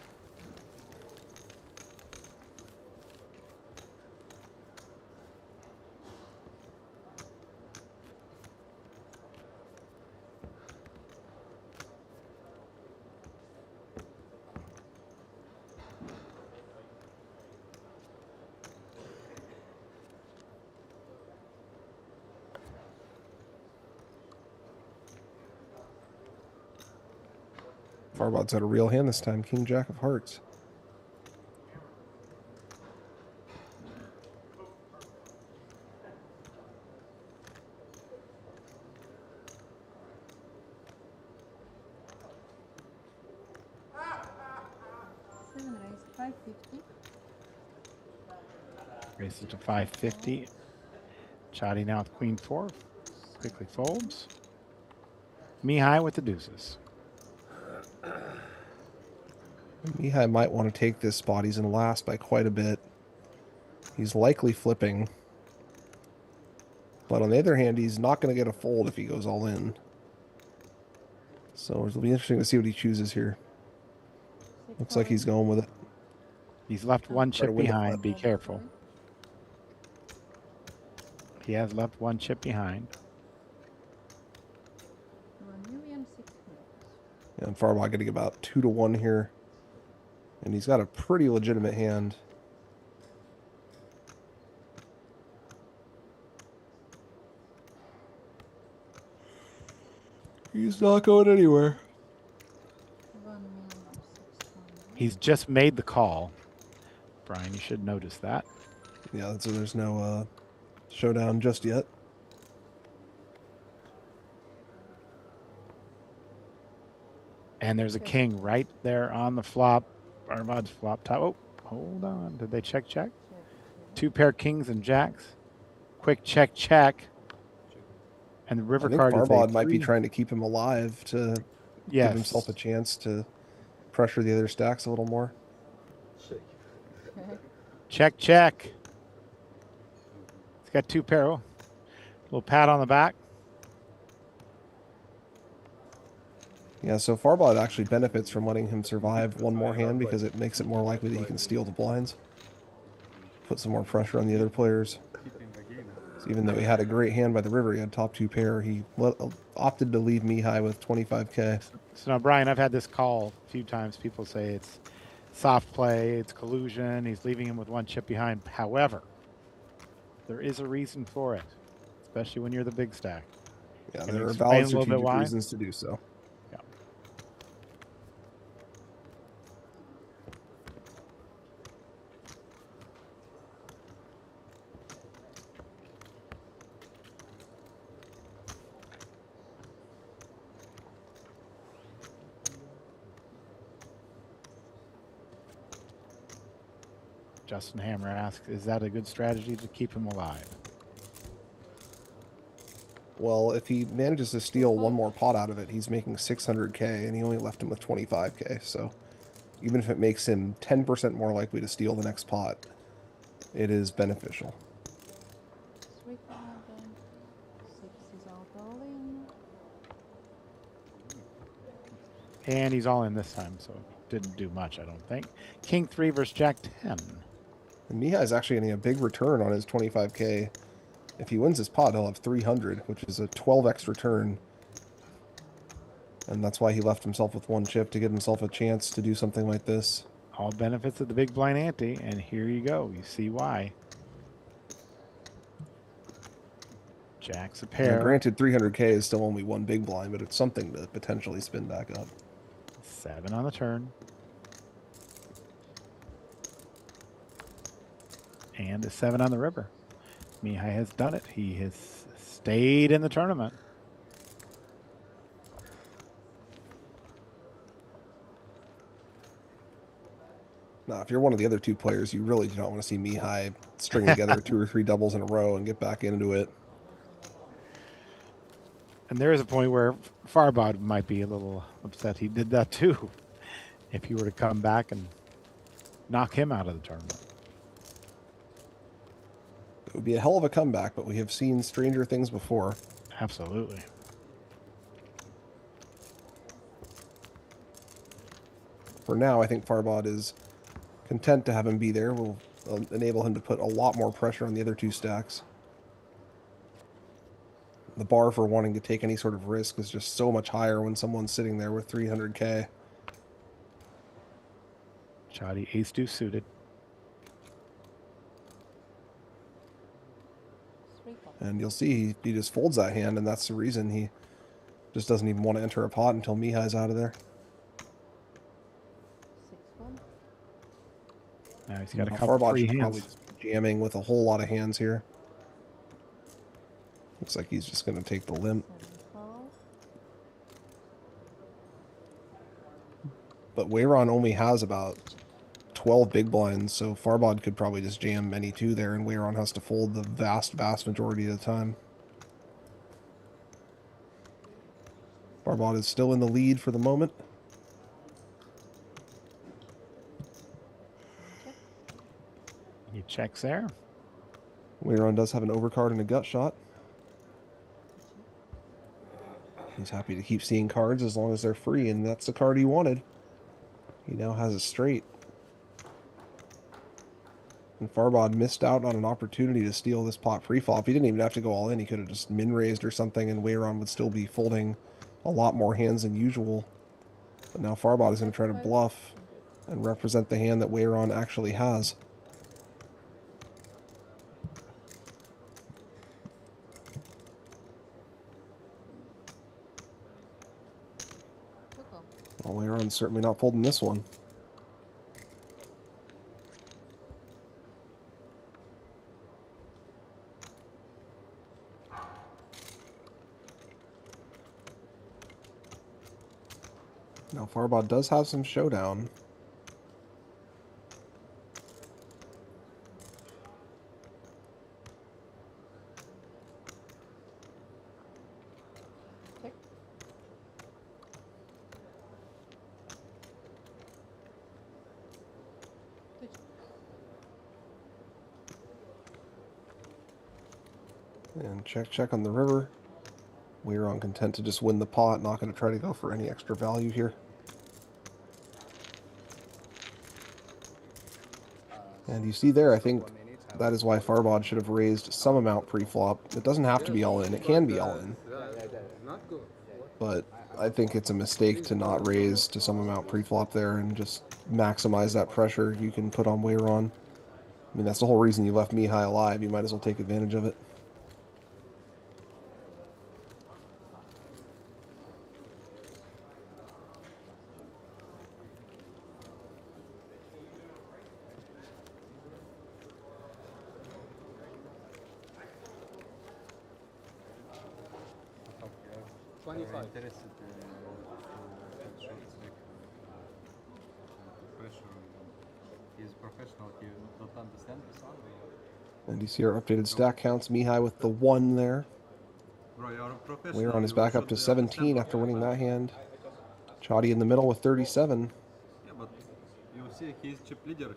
Farbod's had a real hand this time, King Jack of Hearts. Seven raise, 550. Raises to 550. Chadi now with Queen 4. Quickly folds. Mihai with the deuces. Mihai might want to take this spot. He's in last by quite a bit. He's likely flipping. But on the other hand, he's not going to get a fold if he goes all in. So it'll be interesting to see what he chooses here. Looks like he's going with it. He's left one Try to chip win the behind. flip. Be careful. He has left one chip behind. 1,006,000. And Farbod getting about 2-1 here. And he's got a pretty legitimate hand. He's not going anywhere. 1,006,000. He's just made the call. Brian, you should notice that. Yeah, so there's no showdown just yet. And there's a king right there on the flop. Farbod's flop top. Oh, hold on. Did they check? Check. 2 pair kings and jacks. Quick check. And the river I think card is Farbod a might be 3. trying to keep him alive to Yes. give himself a chance to pressure the other stacks a little more. Check. Check. He's got 2 pair. Oh, little pat on the back. Yeah, so Farbod actually benefits from letting him survive one more hand because it makes it more likely that he can steal the blinds. Put some more pressure on the other players. So even though he had a great hand by the river, he had top 2 pair, he opted to leave Mihai with 25k. So now, Brian, I've had this call a few times. People say it's soft play, it's collusion. He's leaving him with 1 chip behind. However, there is a reason for it, especially when you're the big stack. Yeah, Can there you are explain valid a little bit strategic why? reasons to do so. Yeah. Justin Hammer asks, is that a good strategy to keep him alive? Well, if he manages to steal one more pot out of it, he's making 600k, and he only left him with 25k. So even if it makes him 10% more likely to steal the next pot, it is beneficial. 3,000. 6 is out all in. And he's all in this time, so didn't do much, I don't think. King 3 versus Jack 10. And Mihai's actually getting a big return on his 25k. If he wins his pot, he'll have 300, which is a 12x return. And that's why he left himself with one chip, to give himself a chance to do something like this. All benefits of the big blind ante, and here you go. You see why. Jack's a pair. Now, granted, 300k is still only one big blind, but it's something to potentially spin back up. 7 on the turn. And a 7 on the river. Mihai has done it. He has stayed in the tournament. Now, if you're one of the other two players, you really do not want to see Mihai string together 2 or 3 doubles in a row and get back into it. And there is a point where Farbod might be a little upset he did that too, if he were to come back and knock him out of the tournament. It would be a hell of a comeback, but we have seen stranger things before. Absolutely. For now, I think Farbod is content to have him be there. Will enable him to put a lot more pressure on the other 2 stacks. The bar for wanting to take any sort of risk is just so much higher when someone's sitting there with 300k. Chadi ace deuce suited. And you'll see he just folds that hand, and that's the reason he just doesn't even want to enter a pot until Mihai's out of there. 6-1. Now he's got a Now, couple Farbod free should probably hands. just be jamming with a whole lot of hands here. Looks like he's just going to take the limp. 7-12. But Weiran only has about 12 big blinds, so Farbod could probably just jam any 2 there, and Weiran has to fold the vast majority of the time. Farbod is still in the lead for the moment. He checks there. Weiran does have an overcard and a gut shot. He's happy to keep seeing cards as long as they're free, and that's the card he wanted. He now has a straight. And Farbod missed out on an opportunity to steal this pot pre-flop. He didn't even have to go all in. He could have just min-raised or something, and Weiran would still be folding a lot more hands than usual. But now Farbod is going to try to bluff and represent the hand that Weiran actually has. Well, Weiran's certainly not folding this one. Now Farbod does have some showdown. And check on the river. Weiran content to just win the pot, not going to try to go for any extra value here. And you see there, I think that is why Farbod should have raised some amount pre-flop. It doesn't have to be all in. It can be all in. But I think it's a mistake to not raise to some amount pre-flop there and just maximize that pressure you can put on Weiran. I mean, that's the whole reason you left Mihai alive. You might as well take advantage of it. And you see our updated stack counts. Mihai with the 1 there. Weiran is back up to 17 after winning that hand. Chadi in the middle with 37. And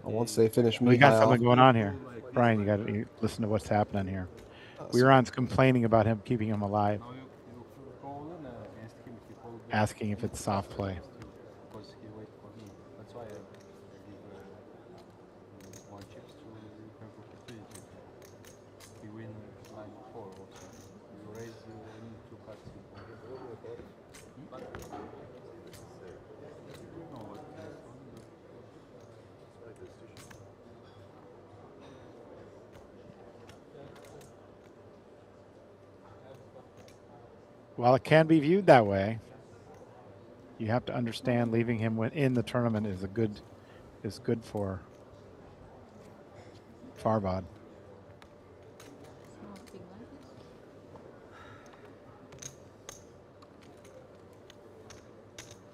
once they finish Mihai We got something off, going on here. Brian, you got to listen to what's happening here. Weiran's complaining about him keeping him alive. Asking if it's soft play. While it can be viewed that way, you have to understand leaving him in the tournament is good for Farbod.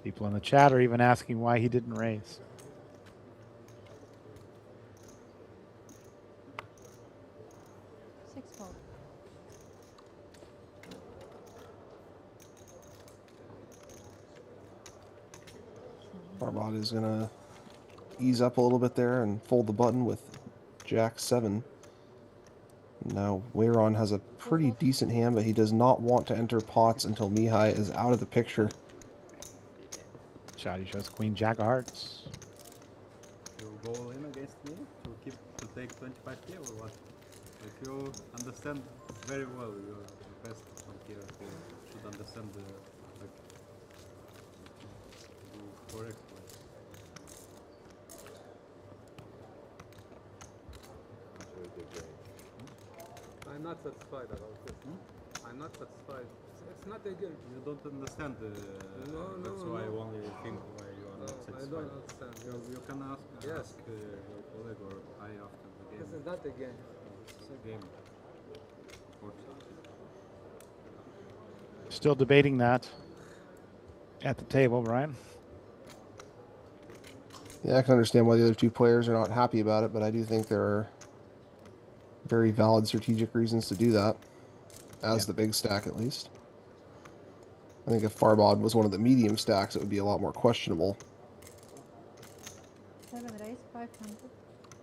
People in the chat are even asking why he didn't raise. Farbod is gonna ease up a little bit there and fold the button with Jack 7. Now Weiran has a pretty decent hand, but he does not want to enter pots until Mihai is out of the picture. Chadi shows Queen Jack of Hearts. You go all in against me to take 25 here or what? If you understand very well, you're the best from here. You should understand the correct way. I'm not satisfied about this. I'm not satisfied. It's not a game. You don't understand. That's why I only think why you are not satisfied. I don't understand. You can ask your colleague or I after the game. This is not a game. It's a game. Still debating that at the table, Brian. Yeah, I can understand why the other two players are not happy about it, but I do think there are very valid strategic reasons to do that, as the big stack at least. I think if Farbod was one of the medium stacks, it would be a lot more questionable. 7 raise, 500.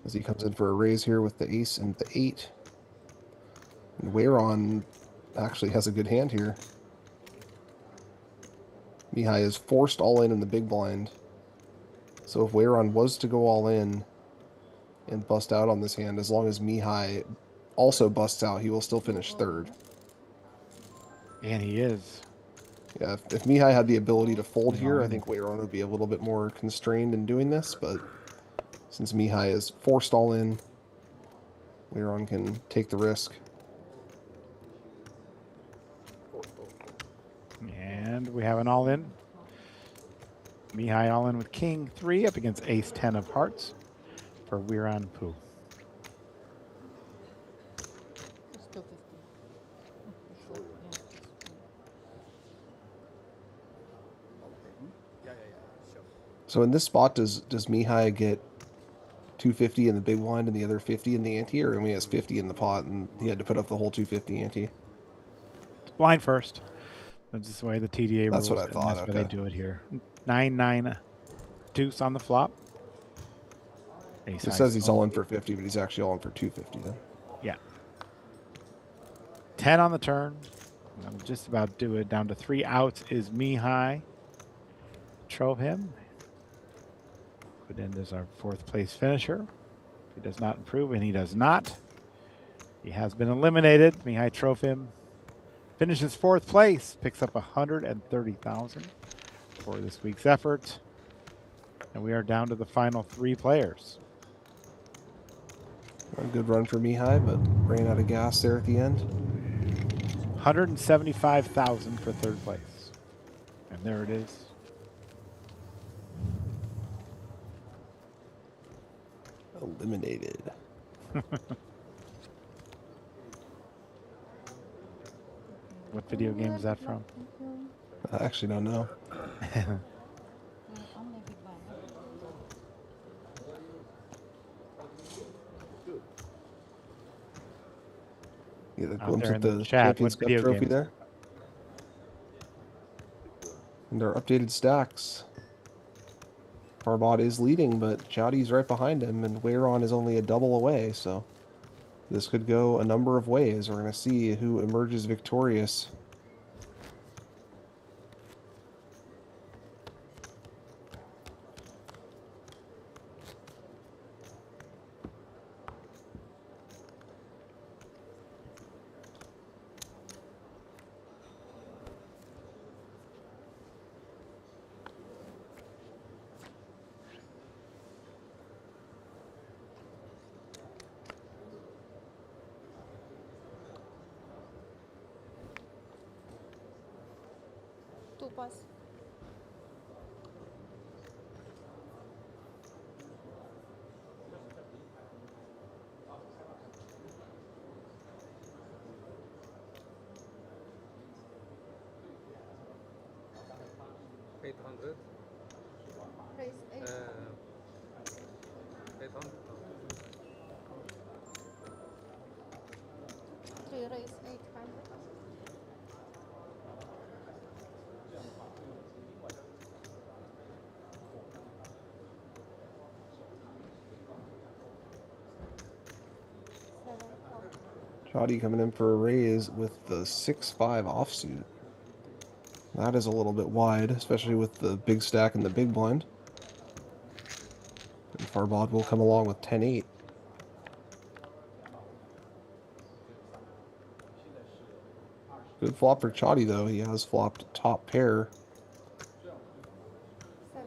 As he comes in for a raise here with the ace and the 8. And Weiran actually has a good hand here. Mihai is forced all in the big blind. So if Weiran was to go all in and bust out on this hand, as long as Mihai also busts out, he will still finish third. And he is. Yeah, if Mihai had the ability to fold here, I think Weiran would be a little bit more constrained in doing this, but since Mihai is forced all in, Weiran can take the risk. And we have an all-in. Mihai all-in with King 3 up against Ace 10 of Hearts for Weiran Pu. So in this spot, does Mihai get 250 in the big blind and the other 50 in the ante, or only has 50 in the pot and he had to put up the whole 250 ante? It's blind first. That's just the way the TDA rules. That's what I thought. That's why they do it here. 9-9 deuce on the flop. It says he's all in for 50, but he's actually all in for 250 then. Yeah. 10 on the turn. I'm just about to do it. Down to 3 outs is Mihai. Trofim. Put in as our 4th place finisher. He does not improve, and he does not. He has been eliminated. Mihai Trofim finishes 4th place, picks up 130,000 for this week's effort. And we are down to the final 3 players. A good run for Mihai, but ran out of gas there at the end. 175,000 for 3rd place. And there it is. Eliminated. What video game is that from? I actually don't know. Get a glimpse at the Champions Cup trophy there. And their updated stacks. Farbod is leading, but Chadi's right behind him, and Weiran is only a double away, so this could go a number of ways. We're going to see who emerges victorious. pass. 800. Raise 8. 800. 3 raise 800. Chadi coming in for a raise with the 6-5 offsuit. That is a little bit wide, especially with the big stack and the big blind. And Farbod will come along with 10-8. Good flop for Chadi, though. He has flopped top pair. 7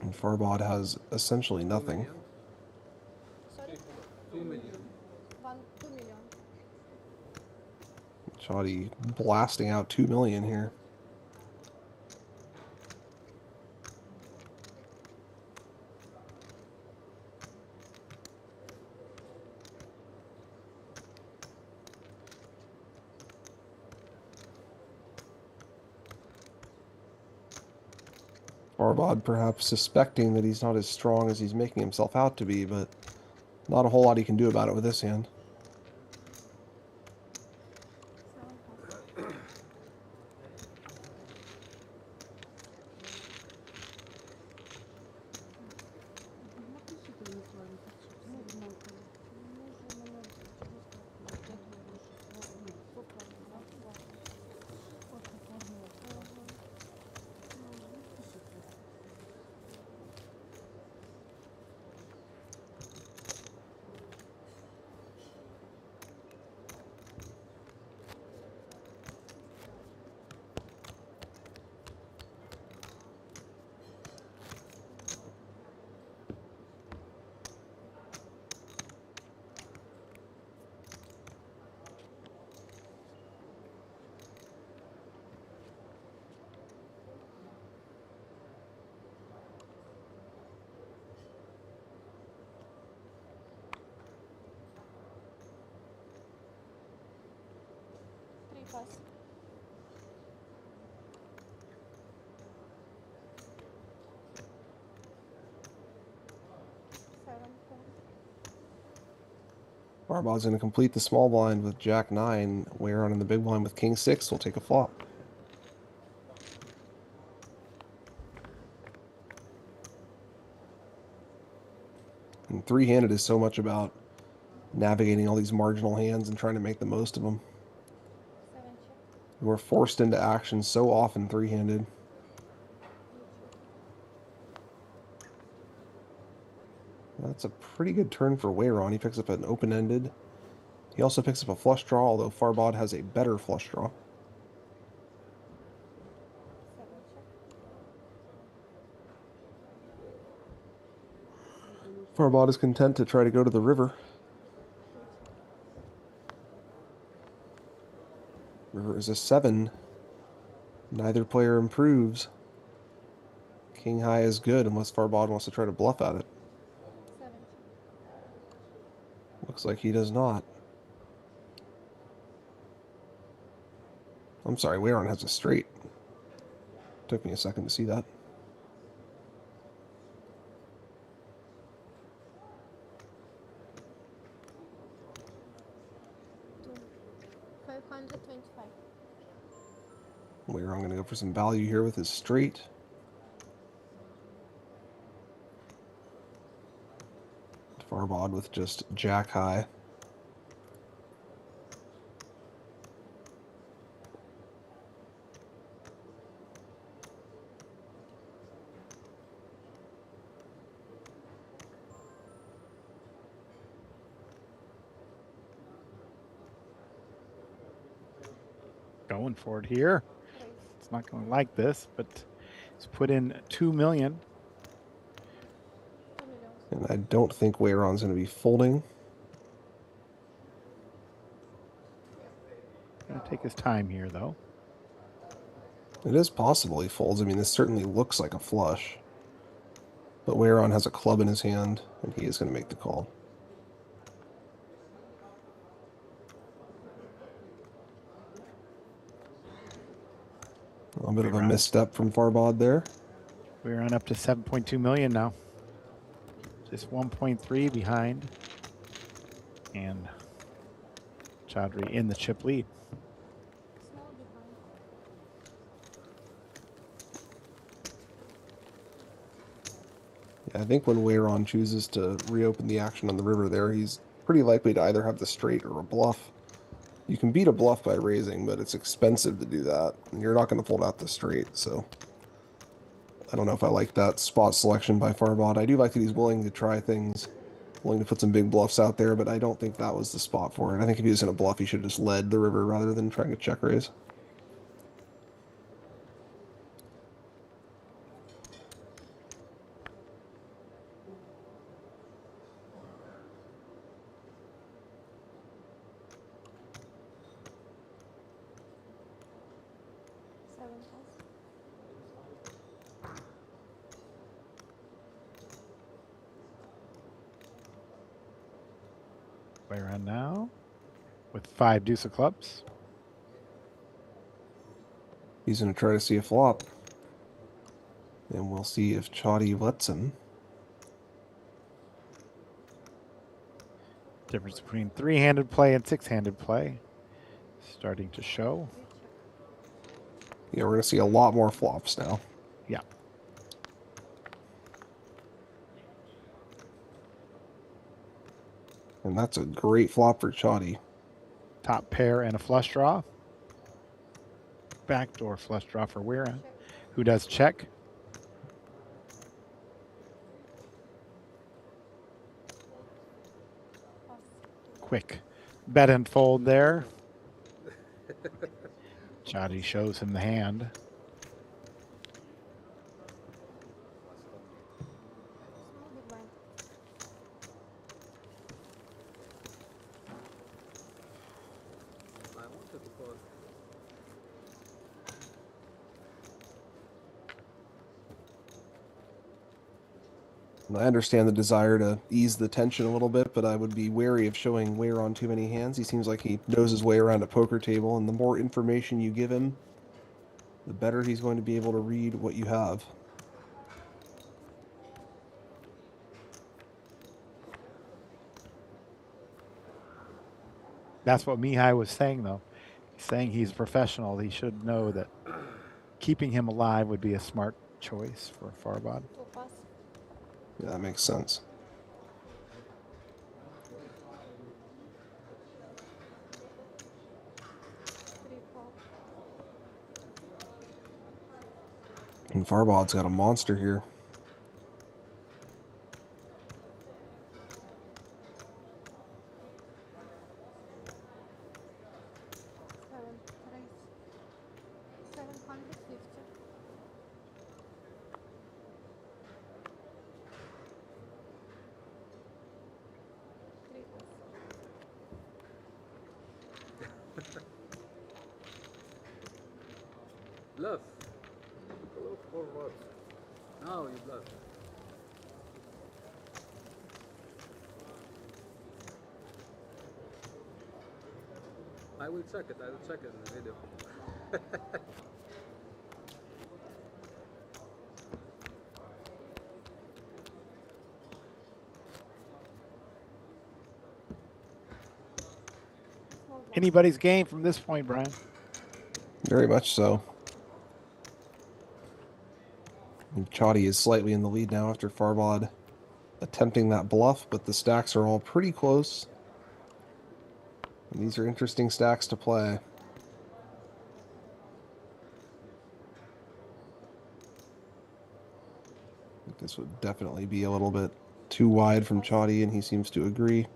And Farbod has essentially nothing. Sorry? 2 million. 2 million. Chadi blasting out 2 million here. Farbod perhaps suspecting that he's not as strong as he's making himself out to be, but not a whole lot he can do about it with this hand. Pass. 7 Farbod's going to complete the small blind with Jack 9. Weiran in the big blind with King 6 will take a flop. And three-handed is so much about navigating all these marginal hands and trying to make the most of them. 7 check. We're forced into action so often three-handed. That's a pretty good turn for Weiran. He picks up an open-ended. He also picks up a flush draw, although Farbod has a better flush draw. 7 check. Farbod is content to try to go to the river. River is a 7. Neither player improves. King high is good unless Farbod wants to try to bluff at it. 7 Looks like he does not. I'm sorry, Weiran has a straight. Took me a second to see that. check. 525. Weiran going to go for some value here with his straight. Farbod with just jack high. Going for it here. It's not going like this, but he's put in 2 million. 2 million. And I don't think Weiran's going to be folding. Gonna take his time here, though. It is possible he folds. I mean, this certainly looks like a flush. But Weiran has a club in his hand, and he is going to make the call. A little bit of a misstep from Farbod there. We're on up to 7.2 million now. Just 1.3 behind. And Chadi in the chip lead. Small behind. Yeah, I think when Weiran chooses to reopen the action on the river there, he's pretty likely to either have the straight or a bluff. You can beat a bluff by raising, but it's expensive to do that. And you're not going to fold out the straight, so I don't know if I like that spot selection by Farbod. I do like that he's willing to try things, willing to put some big bluffs out there, but I don't think that was the spot for it. I think if he was in a bluff, he should have just led the river rather than trying to check raise. Seven plus. Weiran now with 5 deuce of clubs. He's going to try to see a flop. And we'll see if Chadi lets him. Difference between 3-handed play and 6-handed play starting to show. Yeah, we're going to see a lot more flops now. Yeah. And that's a great flop for Chadi. Top pair and a flush draw. Backdoor flush draw for Weiran, who does check. Quick bet and fold there. Chadi shows him the hand. Small big blind. I wanted to call. And I understand the desire to ease the tension a little bit, but I would be wary of showing Weiran too many hands. He seems like he knows his way around a poker table, and the more information you give him, the better he's going to be able to read what you have. That's what Mihai was saying, though. He's saying he's a professional. He should know that keeping him alive would be a smart choice for Farbod. 2 pass. Yeah, that makes sense. Three call. And Farbod's got a monster here. Seven. Raise. 750. Three pass. Bluff. Bluff for what? Now you bluff. I will check it. I will check it in the video. Small blind. Anybody's game from this point, Brian. Very much so. And Chadi is slightly in the lead now after Farbod attempting that bluff, but the stacks are all pretty close. And these are interesting stacks to play. I think this would definitely be a little bit too wide from Chadi, and he seems to agree.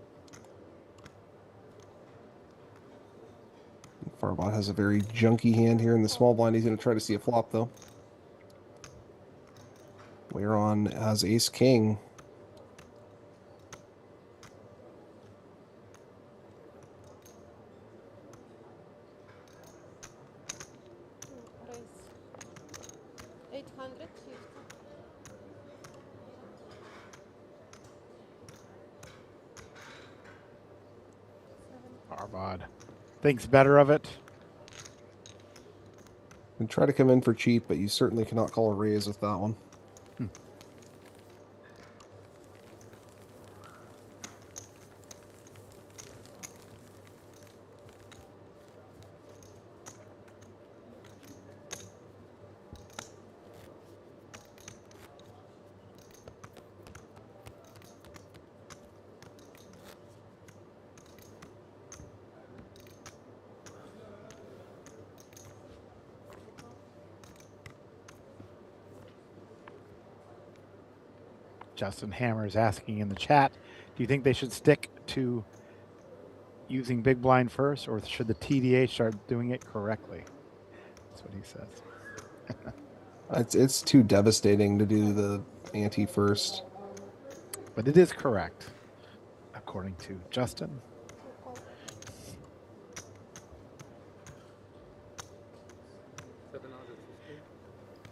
And Farbod has a very junky hand here in the small blind. He's going to try to see a flop, though. Weiran has ace-king. Raise. Farbod thinks better of it. And try to come in for cheap, but you certainly cannot call a raise with that one. Justin Hammer is asking in the chat, do you think they should stick to using big blind first, or should the TDA start doing it correctly? That's what he says. It's too devastating to do the ante first. But it is correct, according to Justin.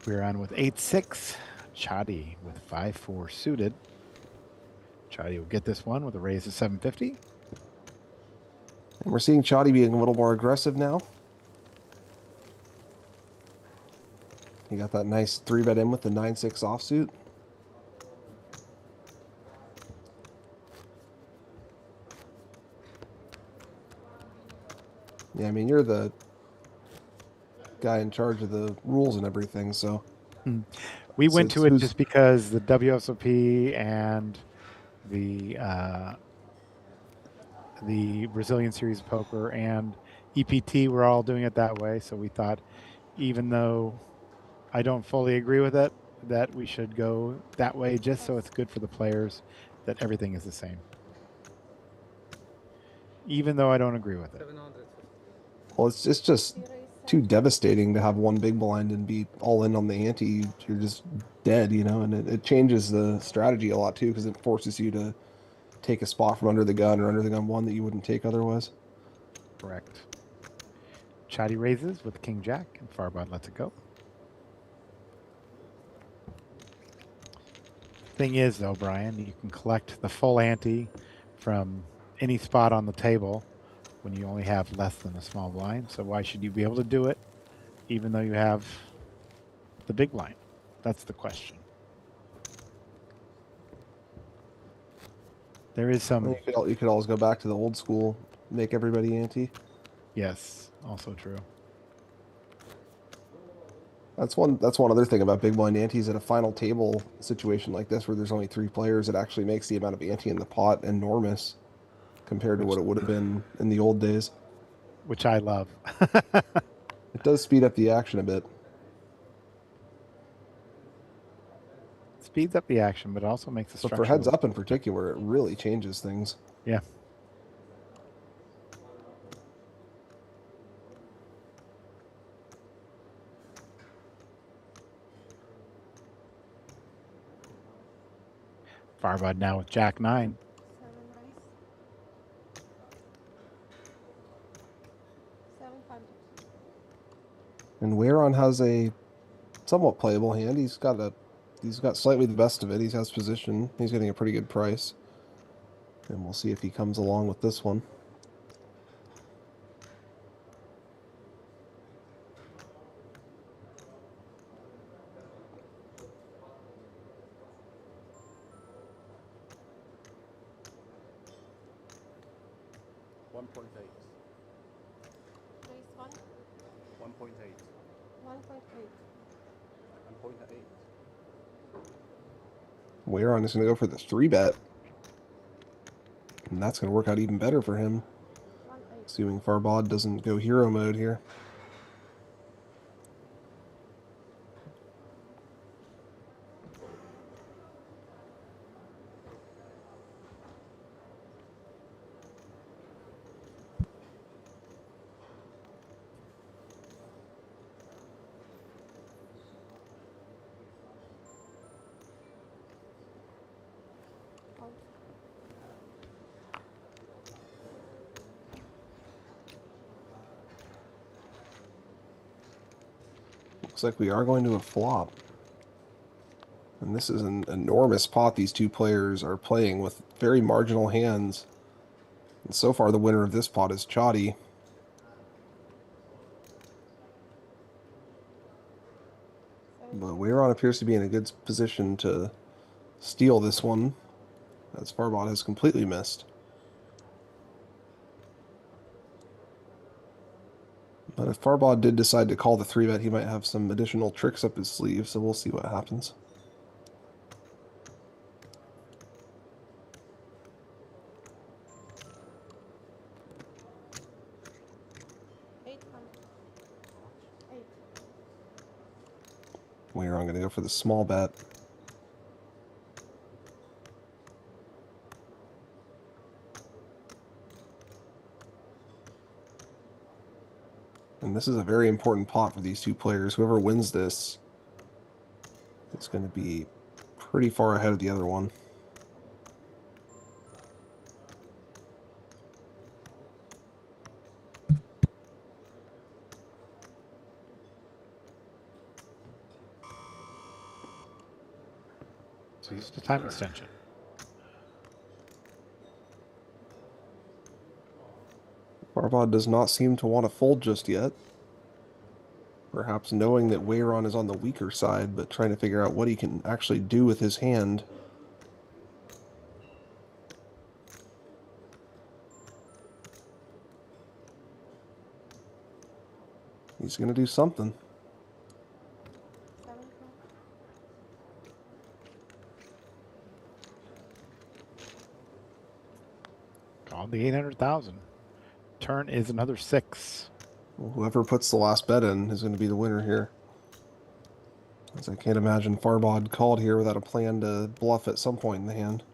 We're on with 8-6. Chadi with 5-4 suited. Chadi will get this one with a raise of 750. And we're seeing Chadi being a little more aggressive now. He got that nice 3-bet in with the 9-6 offsuit. Yeah, I mean, you're the guy in charge of the rules and everything, so... We went to it just because the WSOP and the Brazilian Series of Poker and EPT were all doing it that way. So we thought, even though I don't fully agree with it, that we should go that way just so it's good for the players, that everything is the same. Even though I don't agree with it. Well, it's just too devastating to have one big blind and be all in on the ante. You're just dead, you know, and it changes the strategy a lot too, because it forces you to take a spot from under the gun or under the gun one that you wouldn't take otherwise. Correct. Chadi raises with King Jack, and Farbod lets it go. Thing is, though, Brian, you can collect the full ante from any spot on the table when you only have less than a small blind. So why should you be able to do it even though you have the big blind? That's the question. There is some... You could always go back to the old school, make everybody ante. Yes, also true. That's one other thing about big blind antes. At a final table situation like this where there's only 3 players, it actually makes the amount of ante in the pot enormous compared to what it would have been in the old days. Which I love. It does speed up the action a bit. Speeds up the action, but it also makes the structure... But for heads up in particular, it really changes things. Yeah. Farbod now with Jack 9. And Weiran has a somewhat playable hand. He's got slightly the best of it. He has position. He's getting a pretty good price. And we'll see if he comes along with this one. Weiran is going to go for the 3-bet. And that's going to work out even better for him. Assuming Farbod doesn't go hero mode here. Looks like we are going to a flop. And this is an enormous pot these two players are playing with very marginal hands. And so far, the winner of this pot is Chadi. But Weiran appears to be in a good position to steal this one, as Farbod has completely missed. But if Farbod did decide to call the 3-bet, he might have some additional tricks up his sleeve, so we'll see what happens. Weiran going to go for the small bet. And this is a very important pot for these two players. Whoever wins this is going to be pretty far ahead of the other one. So use the time extension. Farbod does not seem to want to fold just yet. Perhaps knowing that Weiran is on the weaker side, but trying to figure out what he can actually do with his hand. He's going to do something. Call the 800,000. Turn is another 6. Well, whoever puts the last bet in is going to be the winner here. As I can't imagine Farbod called here without a plan to bluff at some point in the hand.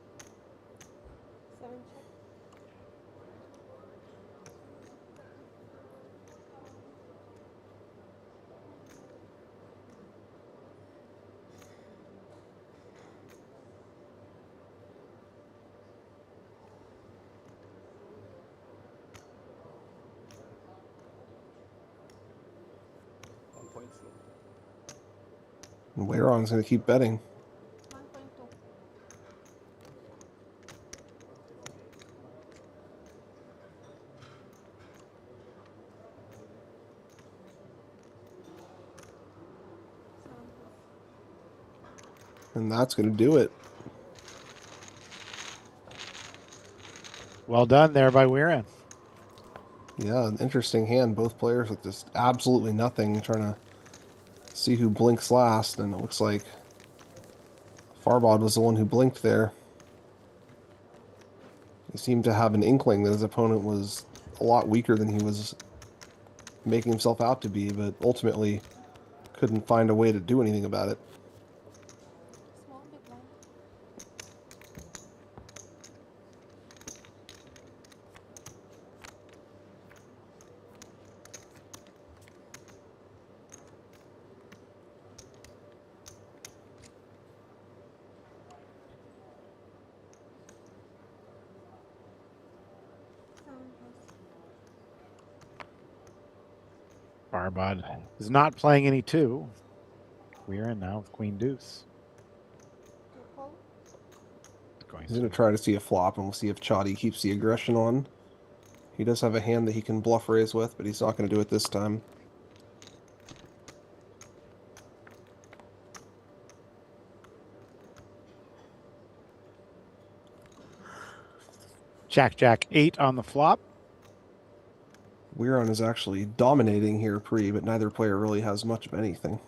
And Weiran's going to keep betting. And that's going to do it. Well done there by Weiran. Yeah, an interesting hand. Both players with just absolutely nothing, trying to see who blinks last, and it looks like Farbod was the one who blinked there. He seemed to have an inkling that his opponent was a lot weaker than he was making himself out to be, but ultimately couldn't find a way to do anything about it. Farbod is not playing any 2. Weiran now with Queen Deuce. He's going to try to see a flop, and we'll see if Chadi keeps the aggression on. He does have a hand that he can bluff raise with, but he's not going to do it this time. Jack 8 on the flop. Weiran is actually dominating here pre, but neither player really has much of anything.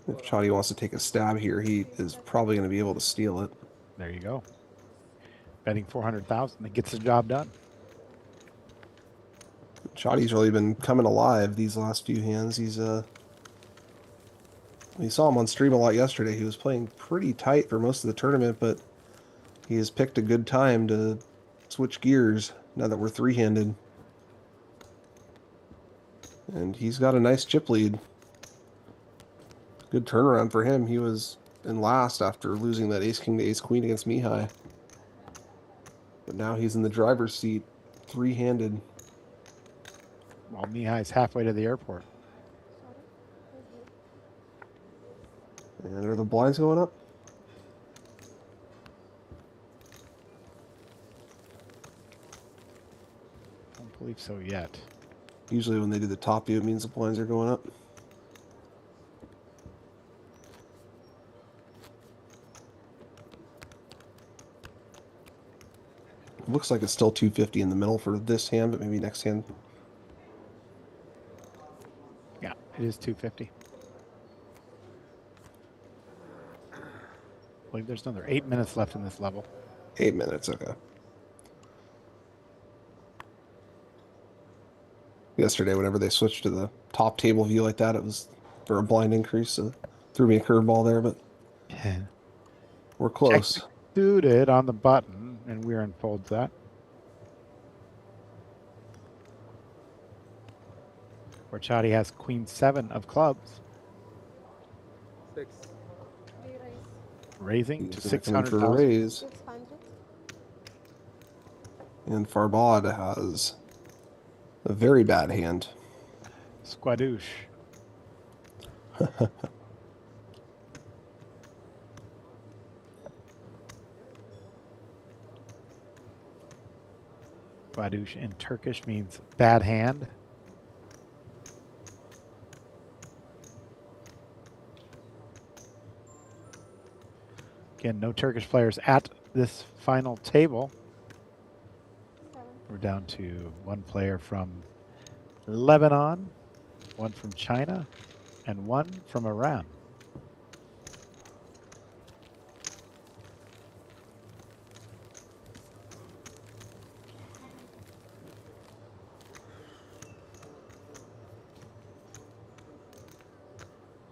If Chadi wants to take a stab here, he is probably going to be able to steal it. There you go. Betting 400,000. It gets the job done. Chadi's really been coming alive these last few hands. He's we saw him on stream a lot yesterday. He was playing pretty tight for most of the tournament, but he has picked a good time to switch gears now that we're 3-handed. And he's got a nice chip lead. Good turnaround for him. He was in last after losing that ace-king to ace-queen against Mihai. But now he's in the driver's seat, 3-handed. While Mihai's halfway to the airport. And are the blinds going up? believe so yet. Usually when they do the top view, it means the blinds are going up. It looks like it's still 250 in the middle for this hand, but maybe next hand. Yeah, it is 250. I believe there's another 8 minutes left in this level. 8 minutes, okay. Yesterday, whenever they switched to the top table view like that, it was for a blind increase, so threw me a curveball there, but we're close. Check suited on the button, and Weiran folds that. Where Chadi has queen 7 of clubs. 6. Raising to He's gonna come in for a 600,000. raise. 600. And Farbod has a very bad hand. Squadouche. Squadouche in Turkish means bad hand. Again, no Turkish players at this final table. We're down to one player from Lebanon, one from China, and one from Iran.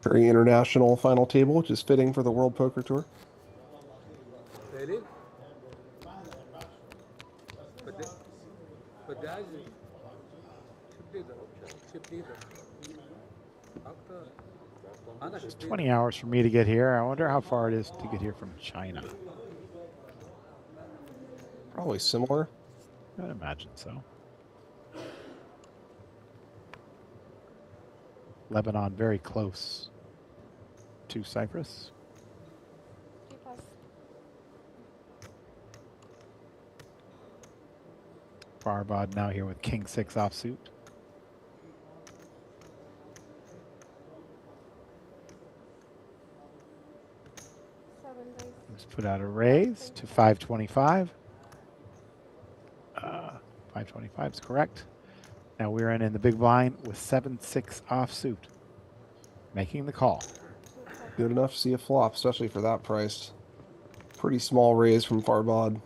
Very international final table, which is fitting for the World Poker Tour. Really? But the عايز شوف ليدر شوف ليدر أكتر. أنا It's شوف 20 hours for me to get here. I wonder how far it is to get here from China. Probably similar. I'd imagine so. Lebanon very close to Cyprus. Farbod now here with King 6 offsuit. Let's put out a raise to 525. 525 is correct. Now we're in the big blind with 7-6 offsuit. Making the call. Good enough to see a flop, especially for that price. Pretty small raise from Farbod,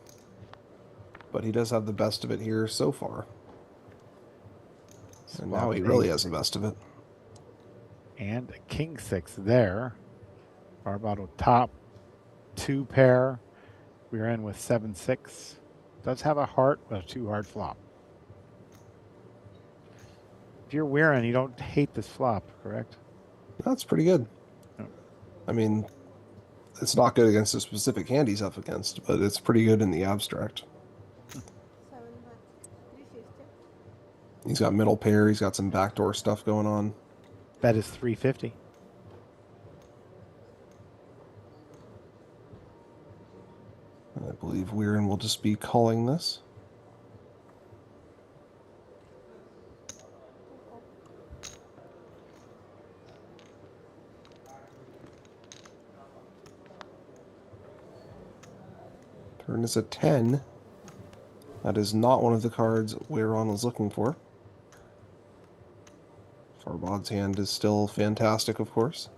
but he does have the best of it here so far. And now he really has the best of it. And a King 6 there. Farbod will top 2 pair. We're in with 7-6. Does have a heart, but a 2-heart flop. If you're Weiran, you don't hate this flop, correct? That's pretty good. No. I mean, it's not good against the specific hand he's up against, but it's pretty good in the abstract. He's got middle pair, he's got some backdoor stuff going on. Bet is 350. I believe Weiran will just be calling this. Turn is a 10. That is not one of the cards Weiran was looking for. Farbod's hand is still fantastic, of course.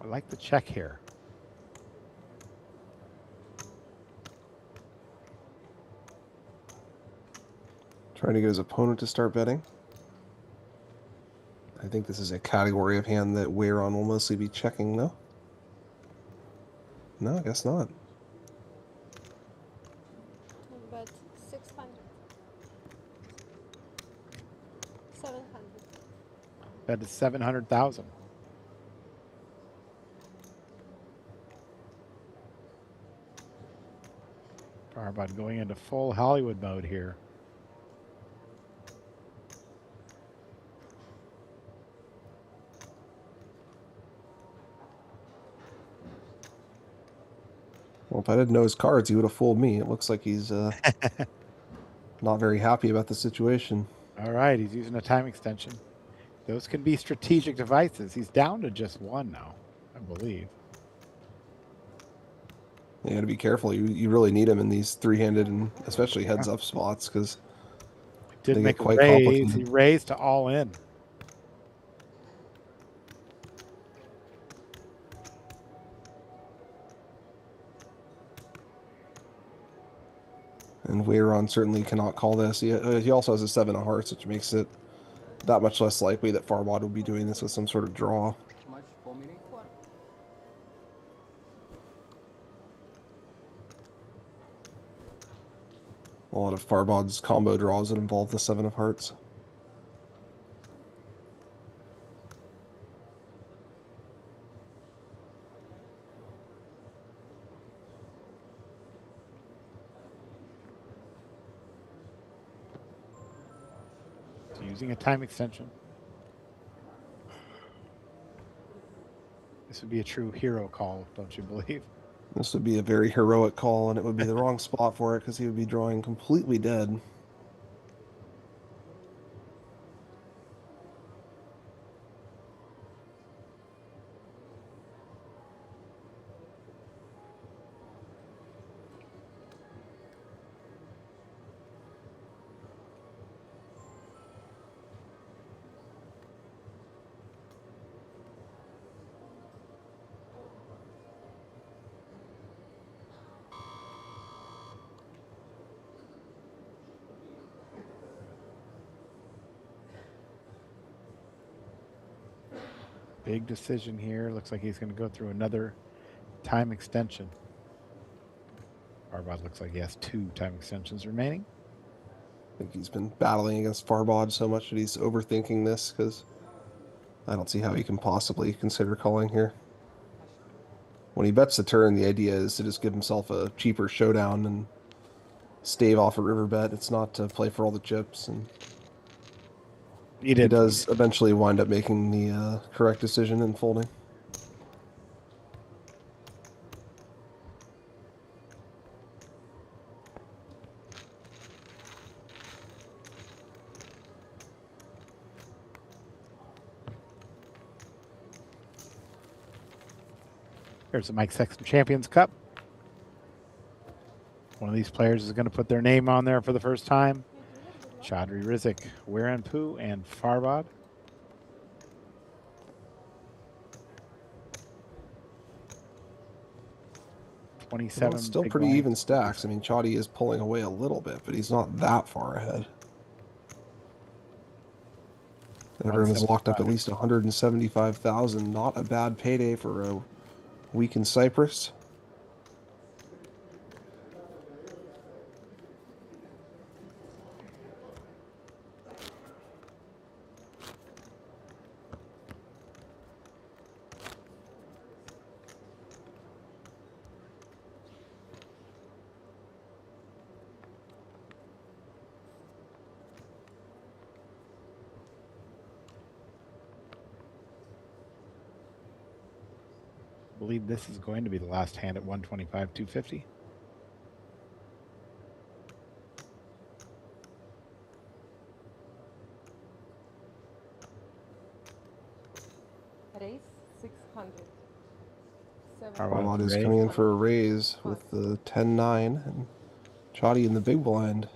I like the check here. Trying to get his opponent to start betting. I think this is a category of hand that Weiran will mostly be checking, though. No, I guess not. Bet 600. 700. Bet is 700,000. Farbod going into full Hollywood mode here. Well, if I didn't know his cards, he would have fooled me. It looks like he's not very happy about the situation. All right, he's using a time extension. Those can be strategic devices. He's down to just one now, I believe. You got to be careful. You really need him in these three-handed and especially heads-up spots because Did they make get quite a raise. complicated. He raised to all in. And Weiran certainly cannot call this. He also has a 7 of hearts, which makes it that much less likely that Farbod would be doing this with some sort of draw. A lot of Farbod's combo draws that involve the 7 of hearts. Using a time extension. This would be a true hero call, don't you believe? This would be a very heroic call, and it would be the wrong spot for it because he would be drawing completely dead. Big decision here. Looks like he's going to go through another time extension. Farbod looks like he has 2 time extensions remaining. I think he's been battling against Farbod so much that he's overthinking this because I don't see how he can possibly consider calling here. When he bets the turn, the idea is to just give himself a cheaper showdown and stave off a river bet. It's not to play for all the chips. And he does eventually wind up making the correct decision and folding. Here's the Mike Sexton Champions Cup. One of these players is going to put their name on there for the first time. Chadi, Rizk, Weiran Pu, and Farbod. Well, it's still pretty even stacks. I mean, Chadi is pulling away a little bit, but he's not that far ahead. Everyone has locked up at least 175,000. Not a bad payday for a week in Cyprus. I believe this is going to be the last hand at 125, 250. Raise 600. Farbod is coming in for a raise with the 10-9 and Chadi in the big blind.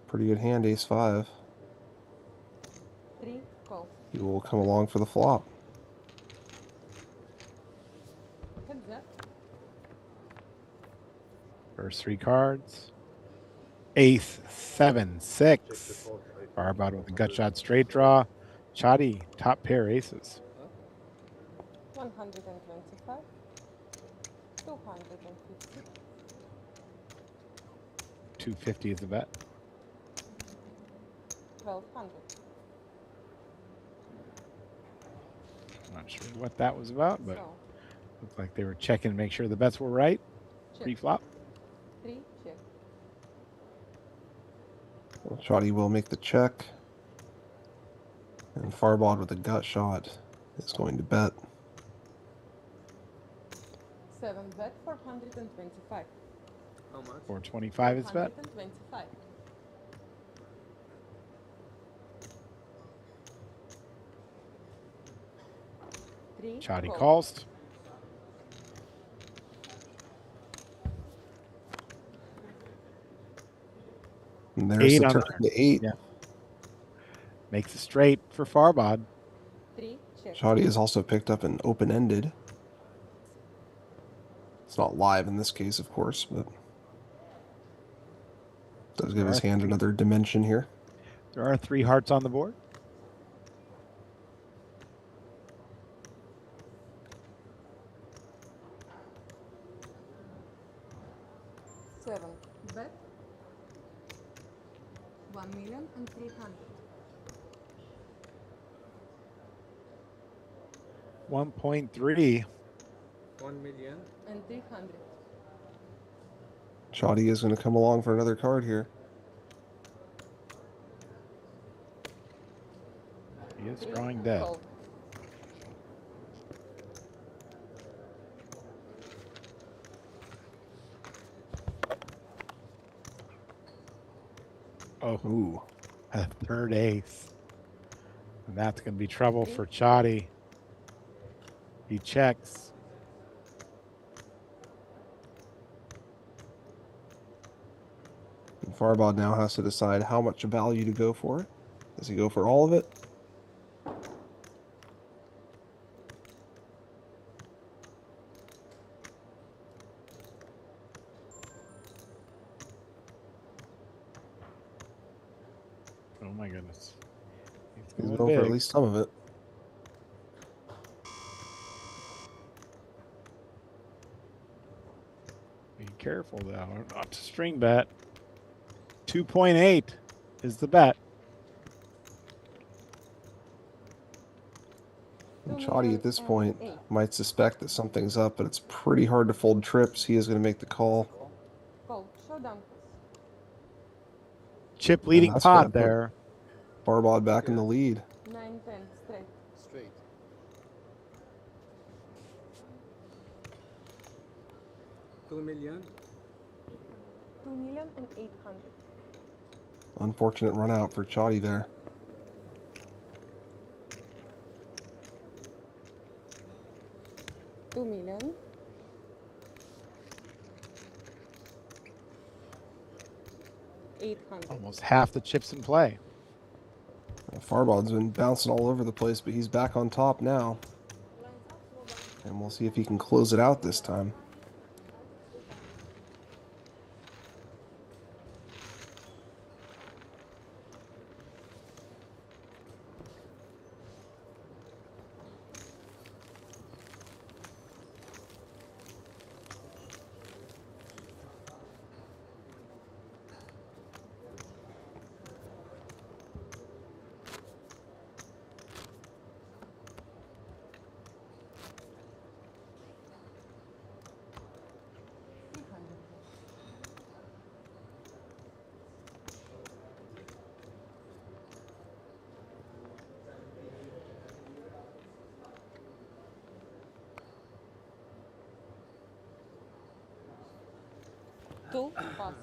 Pretty good hand, ace-5. 3 call. He will come along for the flop. Heads up. First 3 cards. Ace, 7, 6. Farbod with a gut shot straight draw. Chadi, top pair aces. 125. 250. 250 is the bet. 1200. Not sure what that was about, but So, looked like they were checking to make sure the bets were right. check. Pre-flop. 3 check. Well, Chadi will make the check. And Farbod with a gut shot is going to bet. 7 Bet 425. How much? 425 is bet. 425. Three. Chadi call. calls. And there's 8 the on turn the to 8. Yeah. Makes it straight for Farbod. 3. Check. Chadi has also picked up an open-ended. It's not live in this case, of course, but does give his hand another dimension here. There are 3 hearts on the board. Seven. Bet 1,300,000. 1.3. 1,300,000. Chadi is going to come along for another card here. He is drawing dead. Call. Oh, Ooh. a third ace. And that's going to be trouble for Chadi. He checks. And Farbod now has to decide how much value to go for. Does he go for all of it? Oh my goodness. He's going for at least some of it. Be careful though, not to string bet. 2.8 is the bet. And Chadi at this point might suspect that something's up, but it's pretty hard to fold trips. He is going to make the call. Call. Showdown. Chip leading that's gonna pot put there. Farbod back in the lead. 9-10 straight. Straight. 2,000,000. 2,800,000. Unfortunate run out for Chadi there. $2 million. $800,000. Almost half the chips in play. Farbod's been bouncing all over the place, but he's back on top now. And we'll see if he can close it out this time. Two. Pass.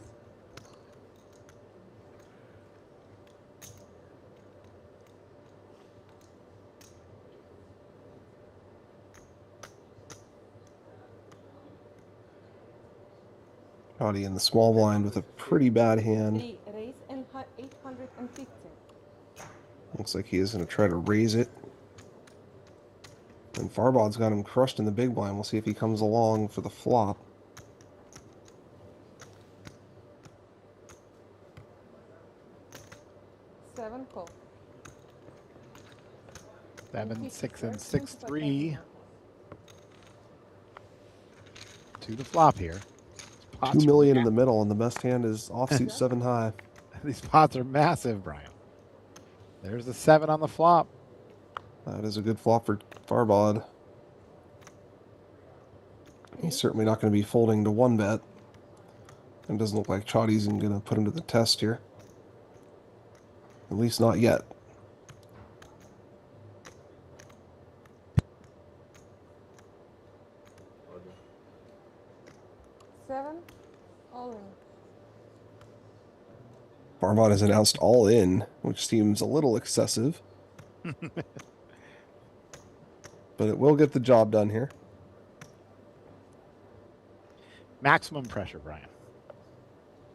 Chadi in the small blind with a pretty bad hand. 3. Raise and 850. Looks like he is going to try to raise it. And Farbod's got him crushed in the big blind. We'll see if he comes along for the flop. Seven. Call. 7, 6, and 6, 3. To the flop here. Pots 2 million in the middle, and the best hand is offsuit 7 high. These pots are massive, Brian. There's the 7 on the flop. That is a good flop for Farbod. He's certainly not going to be folding to 1 bet. It doesn't look like Chadi's going to put him to the test here. At least not yet. Farbod has announced all in, which seems a little excessive. But it will get the job done here. Maximum pressure, Brian.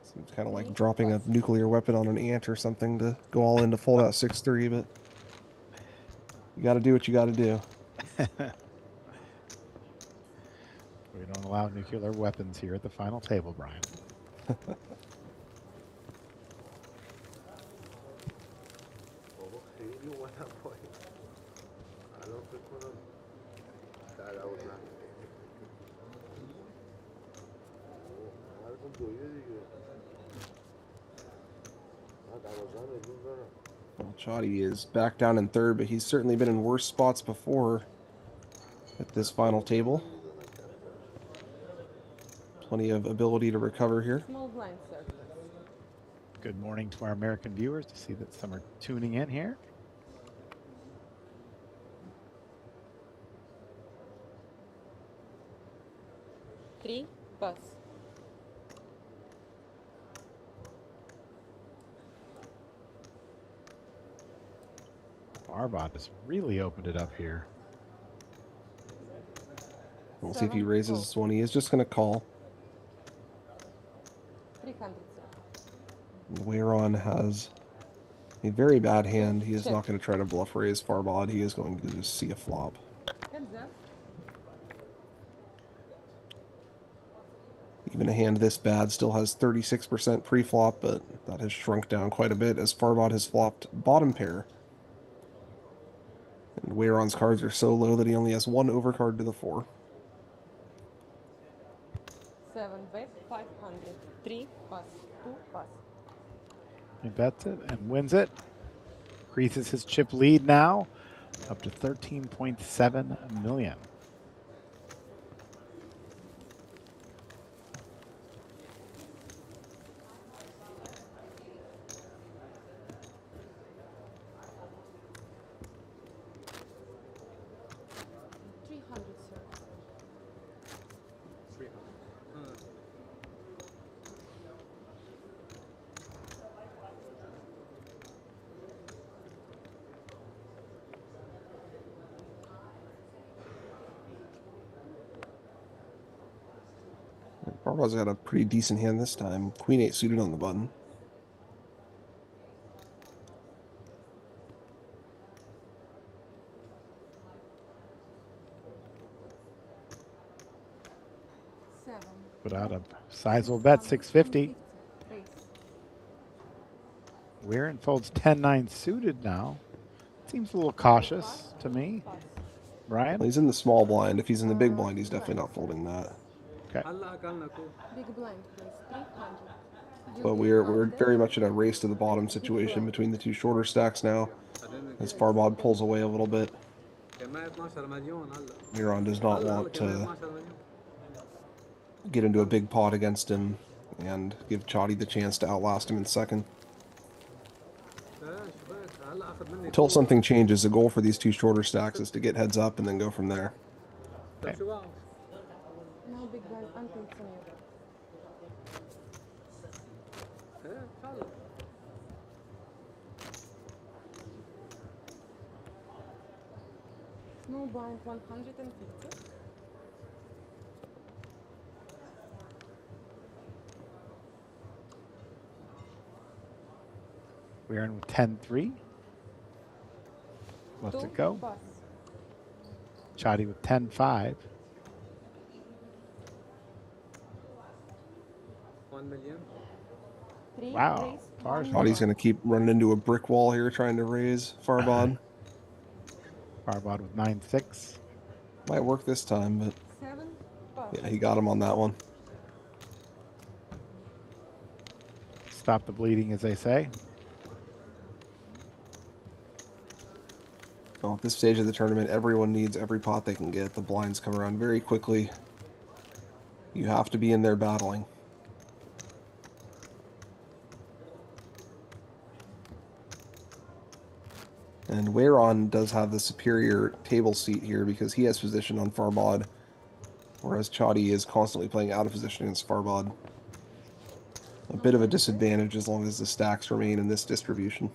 Seems kind of like dropping a nuclear weapon on an ant or something to go all in to fold out 6-3, but you got to do what you got to do. We don't allow nuclear weapons here at the final table, Brian. Well, Chadi is back down in third, but he's certainly been in worse spots before at this final table. Plenty of ability to recover here. Small blind, sir. Good morning to our American viewers to see that some are tuning in here. Three, pass. Farbod has really opened it up here. We'll see if he raises this one. He is just going to call. 300, sir. Weiran has a very bad hand. He is not going to try to bluff raise Farbod. He is going to just see a flop. Heads up. Even a hand this bad still has 36% pre-flop, but that has shrunk down quite a bit as Farbod has flopped bottom pair. And Weiran's cards are so low that he only has one overcard to the 4. 7 bet, 500. 3, pass. 2, pass. He bets it and wins it. Increases his chip lead now up to 13.7 million. Farbod's got a pretty decent hand this time. Queen 8 suited on the button. Put out a sizable bet, 650. Weiran folds 10-9 suited now. Seems a little cautious to me. Brian? Well, he's in the small blind. If he's in the big blind, he's definitely not folding that. Okay. Big blind, please. 300. But we're very much in a race to the bottom situation between the two shorter stacks now, as Farbod pulls away a little bit. Weiran does not want to get into a big pot against him and give Chadi the chance to outlast him in second. Until something changes, the goal for these two shorter stacks is to get heads up and then go from there. Okay. No big blind until senior. Small blind 150. Weiran with 10-3. Left to go. Pass. Chadi with 10-5. 1 million. 3, Wow. raise, Far- Chadi's going to keep running into a brick wall here trying to raise Farbod. Farbod with 9-6. Might work this time, but 7, pass. yeah, he got him on that one. Stop the bleeding, as they say. Well, at this stage of the tournament, everyone needs every pot they can get. The blinds come around very quickly. You have to be in there battling. And Weiran does have the superior table seat here because he has position on Farbod, whereas Chadi is constantly playing out of position against Farbod. a bit of a disadvantage as long as the stacks remain in this distribution.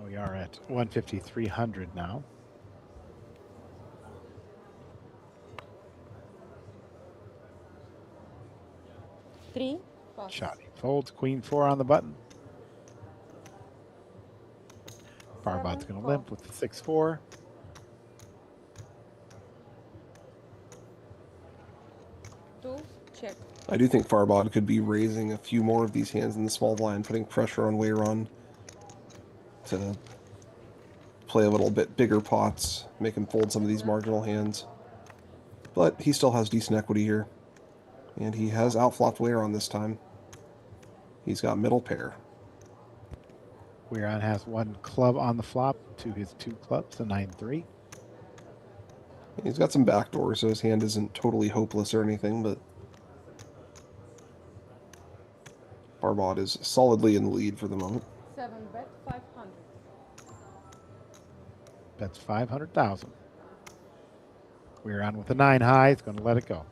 We are at 150-300 now. Three. Pass. Chadi folds, queen 4 on the button. Farbod's going to limp with the 6-4. Two. Check. I do think Farbod could be raising a few more of these hands in the small blind, putting pressure on Weiran to play a little bit bigger pots, make him fold some of these marginal hands. But he still has decent equity here. And he has outflopped Weiran this time. He's got middle pair. Weiran has 1 club on the flop to his 2 clubs, a 9-3. He's got some backdoors, so his hand isn't totally hopeless or anything, but Farbod is solidly in the lead for the moment. 7 bet 500. That's 500,000. Weiran with a 9 high. It's going to let it go.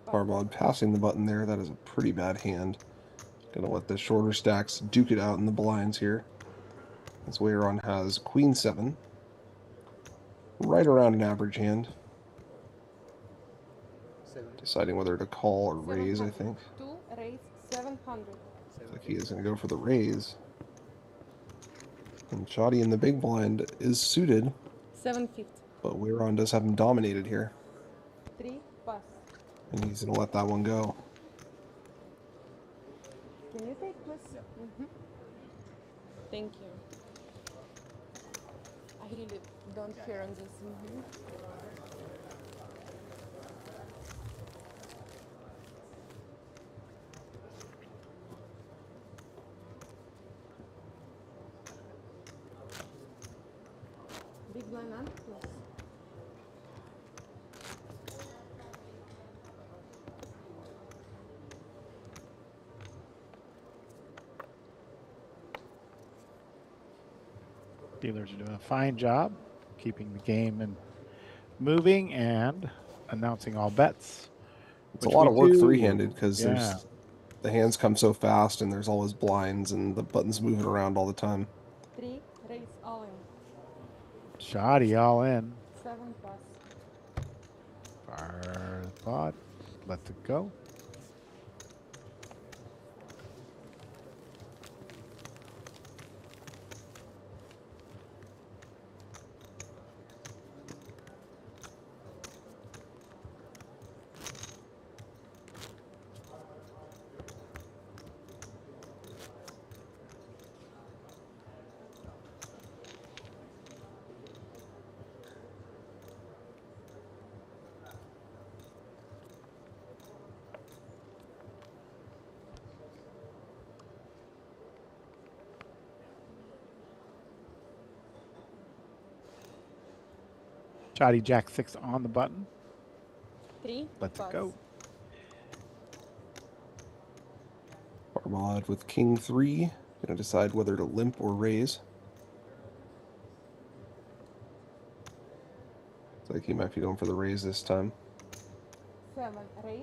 Farbod passing the button there. That is a pretty bad hand. Gonna let the shorter stacks duke it out in the blinds here. As Weiran has queen 7. Right around an average hand. Deciding whether to call or raise, I think. 2 raise 700. Looks like he is going to go for the raise. And Chadi in the big blind is suited. 750. But Weiran does have him dominated here. 3 pass. And he's going to let that one go. Can you take this? Thank you. I really don't care on this. Big blind and plus. Dealers are doing a fine job keeping the game and moving and announcing all bets. It's a lot of work three-handed because there's the hands come so fast and there's always blinds and the buttons moving around all the time. 3 raise all in. Chadi all in. 7 pass. Farbod lets it go. Chadi jack 6 on the button. 3 Let's pass. go. Farbod with king 3. Gonna decide whether to limp or raise. Looks like he might be going for the raise this time. 7 raise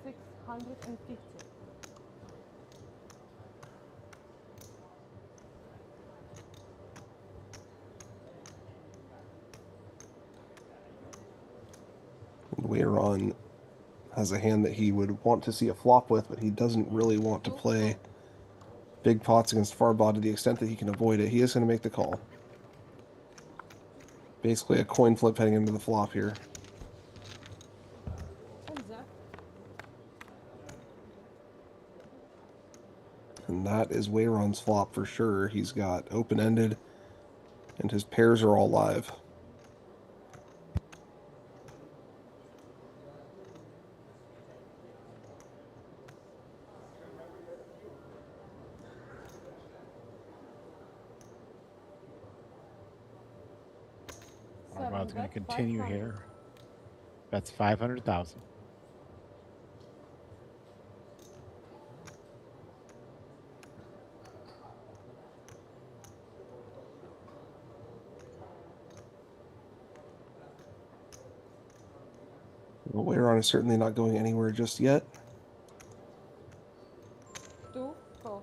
650. Weiran has a hand that he would want to see a flop with, but he doesn't really want to play big pots against Farbod to the extent that he can avoid it. He is going to make the call. Basically a coin flip heading into the flop here. And that is Weiran's flop for sure. He's got open-ended, and his pairs are all live. Farbod's going to continue here. That's 500,000. Well, Weiran is certainly not going anywhere just yet. 2, 4.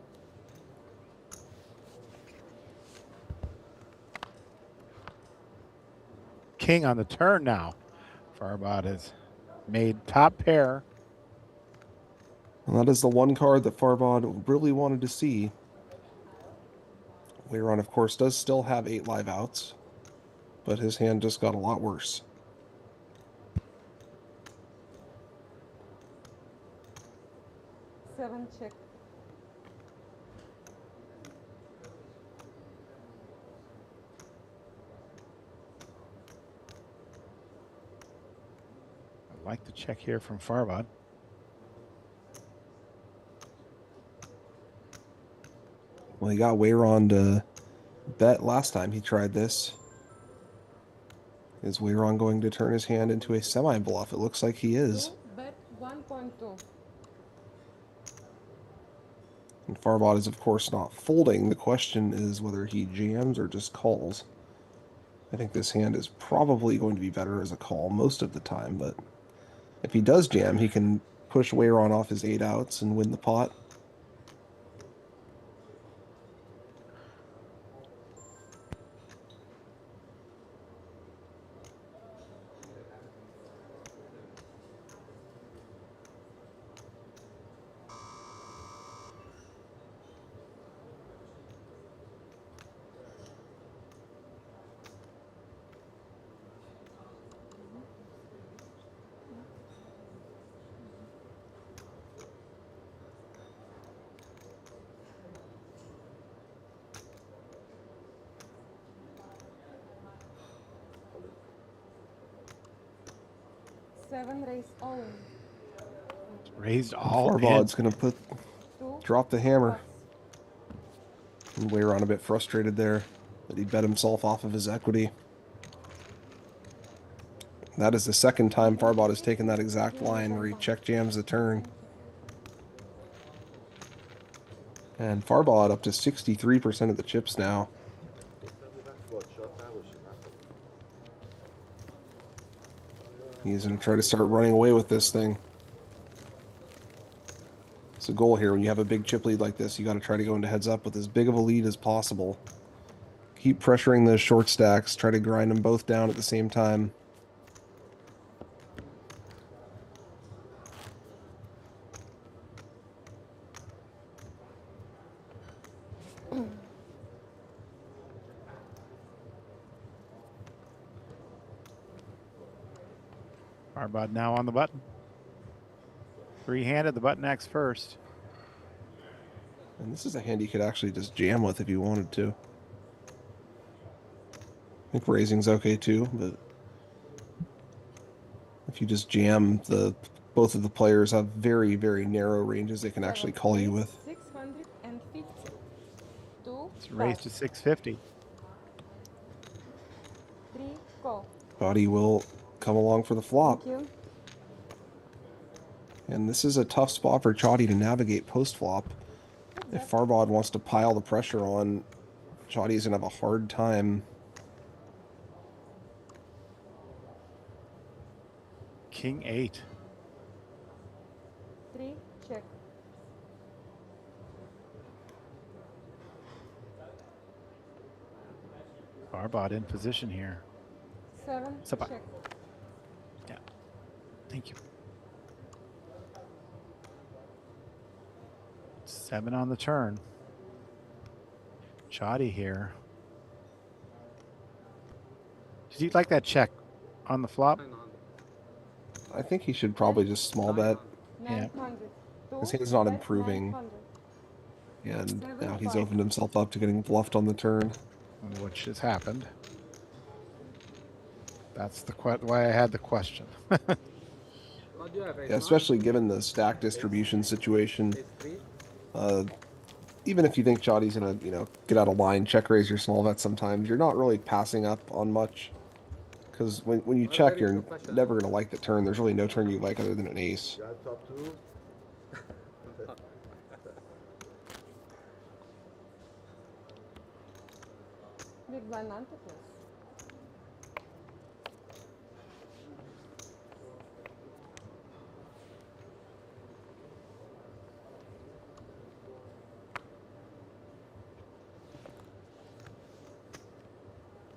King on the turn now. Farbod has made top pair. And that is the one card that Farbod really wanted to see. Weiran, of course, does still have 8 live outs, but his hand just got a lot worse. Seven check. I'd like to check here from Farbod. Well, he got Weiran to bet last time he tried this. Is Weiran going to turn his hand into a semi-bluff? It looks like he is. 2, bet 1.2. And Farbod is, of course, not folding. The question is whether he jams or just calls. I think this hand is probably going to be better as a call most of the time, but if he does jam, he can push Weiran off his 8 outs and win the pot. Seven raise all in. Raised all in. Farbod's going to 2, drop the hammer. plus. And Weiran a bit frustrated there that he bet himself off of his equity. That is the second time Farbod has taken that exact line where he check jams the turn. And Farbod up to 63% of the chips now. He's going to try to start running away with this thing. It's a goal here. When you have a big chip lead like this, you got to try to go into heads up with as big of a lead as possible. Keep pressuring those short stacks. Try to grind them both down at the same time. Farbod now on the button. Three-handed, the button acts first. And this is a hand you could actually just jam with if you wanted to. I think raising's okay too, but if you just jam, both of the players have very, very narrow ranges they can actually call you with. 650. 2, It's raised to 650. 3, call. Body will come along for the flop. Thank you. And this is a tough spot for Chadi to navigate post-flop. If Farbod wants to pile the pressure on, Chadi's going to have a hard time. King 8. 3, check. Farbod in position here. 7, Sapa. check. Yeah. Thank you. 7 on the turn. Chadi here. Did you like that check on the flop? 900. I think he should probably just small bet. Yeah. 900. His hand's not bet improving. 900. And now he's opened himself up to getting bluffed on the turn. Which has happened. That's the why I had the question. What do you have? Yeah, especially given the stack distribution situation. Even if you think Chadi's gonna, get out of line, check raise your small bet sometimes, you're not really passing up on much. Because when you check, you're never gonna like the turn. There's really no turn you like other than an ace. Big blind ante, please.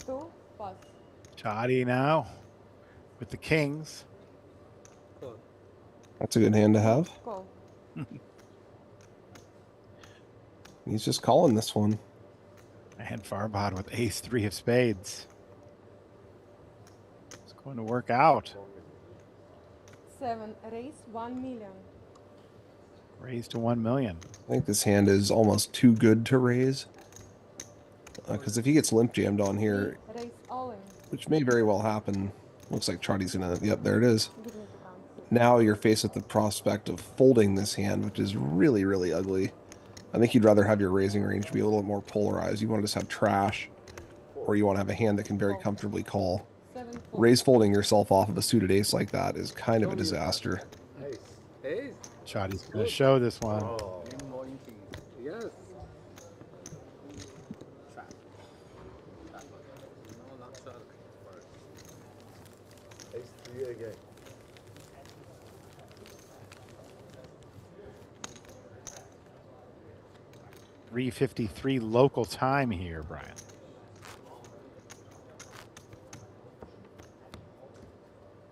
Two, pass. Chadi now with the kings. That's a good hand to have. Call. He's just calling this one. And Farbod with ace three of spades. It's going to work out. 7, raise 1 million. Raise to 1 million. I think this hand is almost too good to raise. Because if he gets limp jammed on here, Raise all in. which may very well happen, looks like Chadi's gonna, yep, there it is. Give me the count. Now you're faced with the prospect of folding this hand, which is really, really ugly. I think you'd rather have your raising range be a little bit more polarized. You want to just have trash, or you want to have a hand that can very comfortably call. 7, Raise folding yourself off of a suited ace like that is kind of a disaster. Ace? Chadi's going to show this one. Yes. Ace 3 again. .353 local time here, Brian.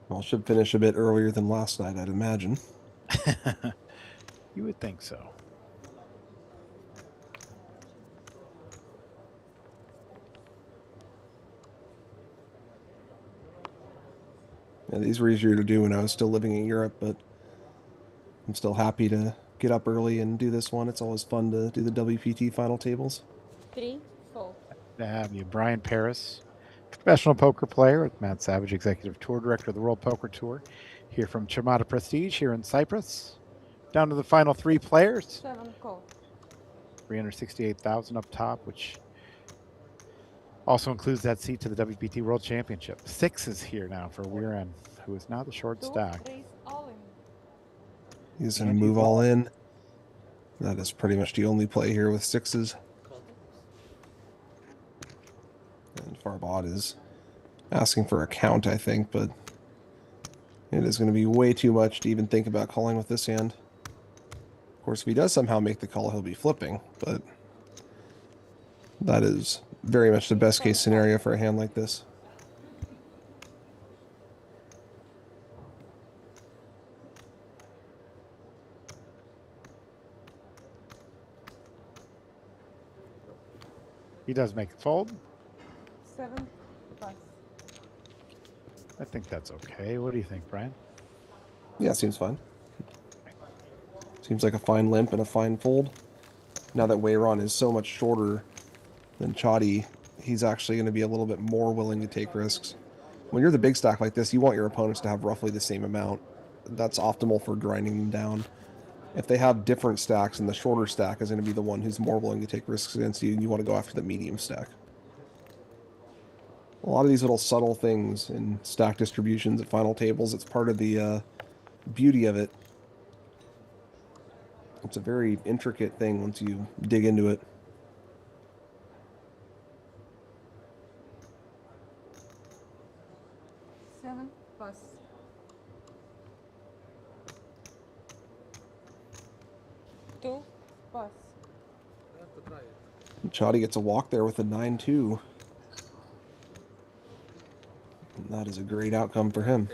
Well, should finish a bit earlier than last night, I'd imagine. You would think so. Yeah, these were easier to do when I was still living in Europe, but I'm still happy to get up early and do this one. It's always fun to do the WPT final tables. 3, 4. To have you, Brian Paris, professional poker player with Matt Savage, executive tour director of the World Poker Tour, here from Chamada Prestige here in Cyprus. Down to the final 3 players. 7, call. 368,000 up top, which also includes that seat to the WPT World Championship. 6 is here now for Weiran, who is now the short 2, stack. raise all in. He's going to move all in. That is pretty much the only play here with 6s. And Farbod is asking for a count, I think, but it is going to be way too much to even think about calling with this hand. Of course, if he does somehow make the call, he'll be flipping, but that is very much the best case scenario for a hand like this. He does make it fold. 7, pass. I think that's okay. What do you think, Brian? Yeah, seems fine. Seems like a fine limp and a fine fold. Now that Weiran is so much shorter than Chadi, he's actually going to be a little bit more willing to take risks. When you're the big stack like this, you want your opponents to have roughly the same amount. That's optimal for grinding them down. If they have different stacks, and the shorter stack is going to be the one who's more willing to take risks against you, and you want to go after the medium stack. A lot of these little subtle things in stack distributions at final tables, it's part of the beauty of it. It's a very intricate thing once you dig into it. Seven, pass. Two, pass. I have to try it. Chadi gets a walk there with a 9-2. And that is a great outcome for him.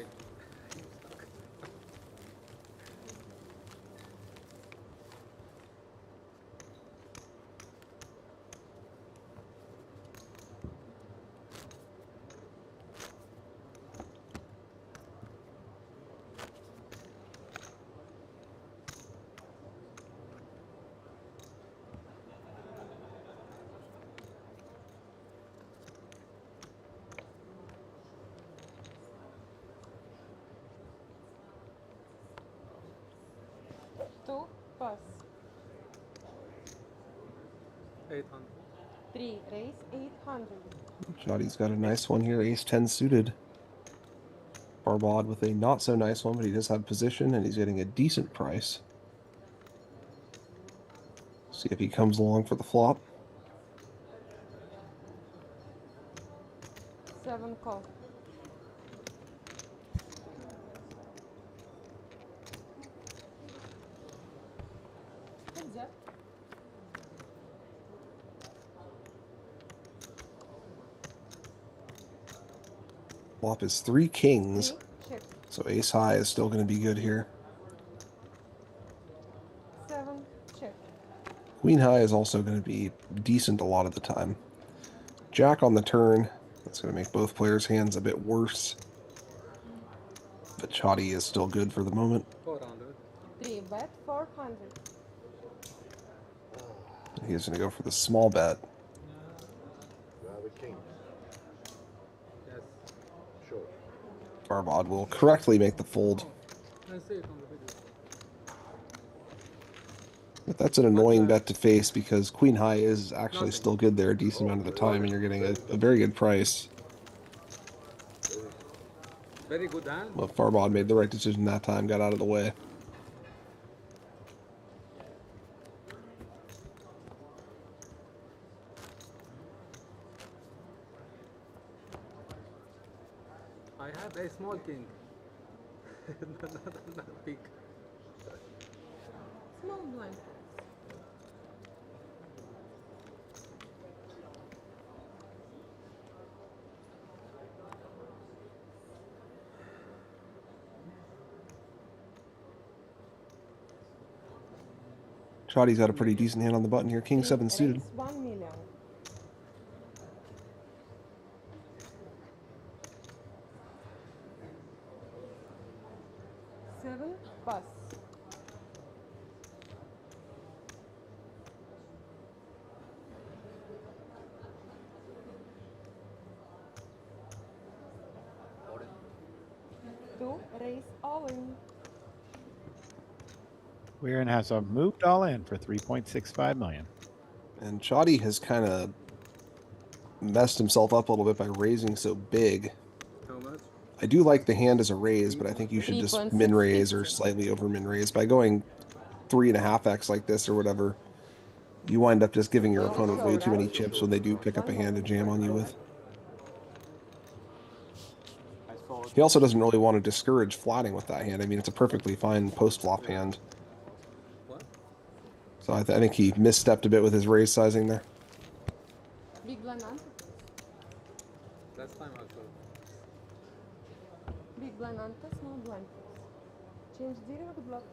pass. 800. 3 raise 800. Chadi's got a nice one here, ace 10 suited. Farbod with a not so nice one, but he does have position and he's getting a decent price. See if he comes along for the flop. 7 call. What's that? Flop is 3 kings, 3 check. so ace high is still going to be good here. 7 check. Queen high is also going to be decent a lot of the time. Jack on the turn, that's going to make both players' hands a bit worse. But Chadi is still good for the moment. 400. 3 bet 400. He's going to go for the small bet. Yes. Farbod will correctly make the fold. I see it on the video. But that's an annoying bet to face because Queen High is actually still good there a decent amount of the time, and you're getting a very good price. Very good hand. Well, Farbod made the right decision that time, got out of the way. I have a small king. not big. Small blind. Chadi's got a pretty decent hand on the button here. King 7 Raise suited. 1 million. Seven pass. Two raise all in. Weiran has moved all in for 3.65 million. And Chadi has kind of messed himself up a little bit by raising so big. How much? I do like the hand as a raise, but I think you should just 3.6. min raise or slightly over min raise. By going 3.5x like this or whatever, you wind up just giving your opponent way too many chips when they do pick up a hand to jam on you with. He also doesn't really want to discourage flatting with that hand. I mean, it's a perfectly fine post-flop hand. What? So I think he misstepped a bit with his raise sizing there. Big blind answer. Last time I saw. Big blind ante, small blind. Change zero to block.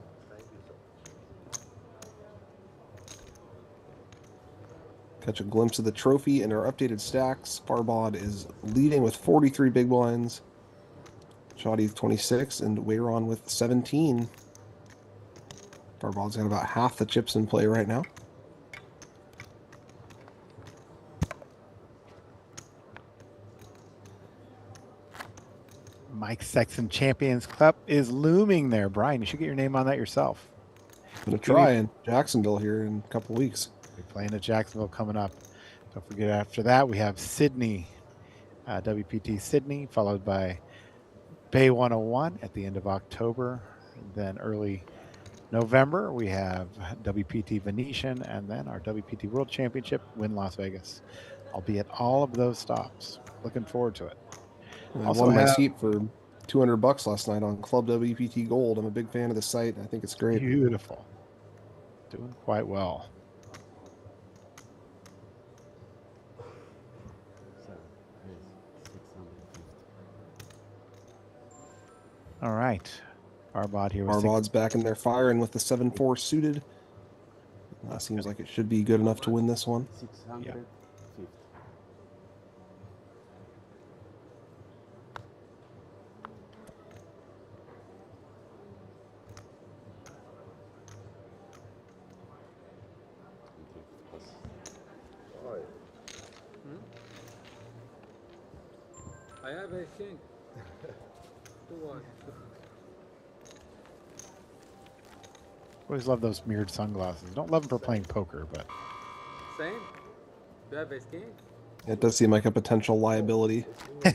Catch a glimpse of the trophy in our updated stacks. Farbod is leading with 43 big blinds. Chadi 26 and Weiran with 17. Farbod's got about half the chips in play right now. Mike Sexton Champions Cup is looming there. Brian, you should get your name on that yourself. I'm going to try in Jacksonville here in a couple weeks. We're playing at Jacksonville coming up. Don't forget, after that, we have Sydney, WPT Sydney, followed by Bay 101 at the end of October. Then early November, we have WPT Venetian, and then our WPT World Championship, Win Las Vegas. I'll be at all of those stops. Looking forward to it. I Also won my have- seat for $200 last night on Club WPT Gold. I'm a big fan of the site. I think it's great. Beautiful. Doing quite well. All right. Farbod here with Farbod's back in there firing with the 7-4 suited. That seems like it should be good enough to win this one. 650. I have a king. Two one. Always love those mirrored sunglasses. Don't love them for playing poker, but Same. Do you have ace king? It does seem like a potential liability. Ah,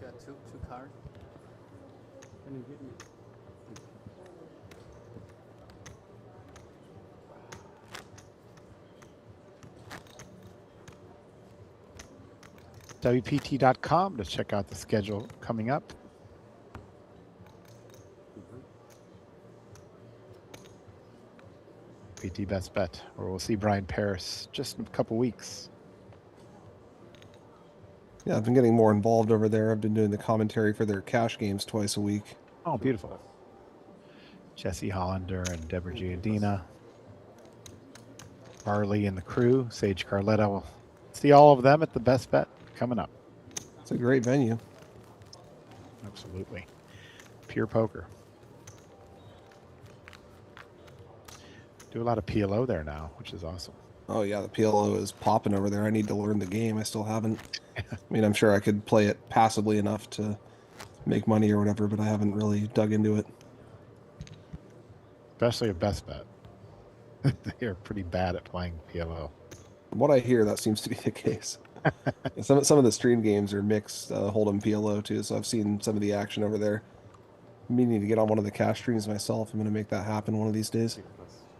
Got two cards. WPT.com to check out the schedule coming up. PT Best Bet, where we'll see Brian Paris just in a couple weeks. Yeah, I've been getting more involved over there. I've been doing the commentary for their cash games twice a week. Oh, beautiful. Jesse Hollander and Deborah Giardina. Barley and the crew, Sage Carletta. We'll see all of them at the Best Bet coming up. It's a great venue. Absolutely. Pure poker. Do a lot of PLO there now, which is awesome. Oh yeah, the PLO is popping over there. I need to learn the game. I still haven't. I mean, I'm sure I could play it passively enough to make money or whatever, but I haven't really dug into it. Especially at Best Bet. They're pretty bad at playing PLO. From what I hear, that seems to be the case. Some of the stream games are mixed Hold'em PLO too, so I've seen some of the action over there. Meaning to get on one of the cash streams myself. I'm going to make that happen one of these days.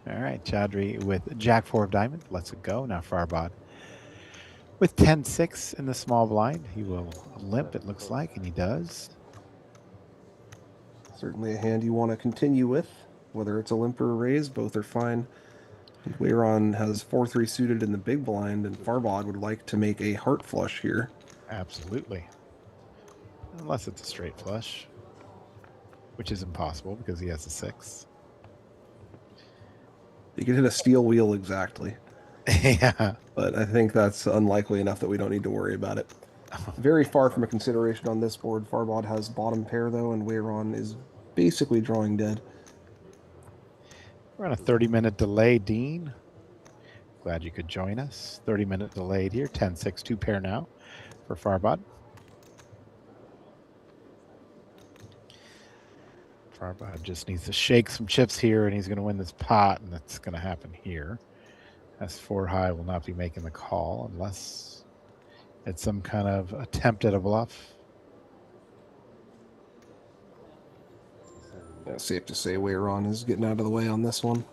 All right, Chadri with Jack 4 of Diamond. Lets it go. Now Farbod with 10-6 in the small blind. He will limp, it looks like, and he does. Certainly a hand you want to continue with, whether it's a limp or a raise. Both are fine. Weiran has 4-3 suited in the big blind, and Farbod would like to make a heart flush here. Absolutely. Unless it's a straight flush, which is impossible because he has a 6. You can hit a steel wheel exactly. Yeah. But I think that's unlikely enough that we don't need to worry about it. Very far from a consideration on this board. Farbod has bottom pair, though, and Weiran is basically drawing dead. We're on a 30-minute delay, Dean. Glad you could join us. 30-minute delayed here. 10-6, 2 pair now for Farbod. Farbod just needs to shake some chips here, and he's going to win this pot, and that's going to happen here. S4 high will not be making the call unless it's some kind of attempt at a bluff. Yeah, safe to say Weiran is getting out of the way on this one.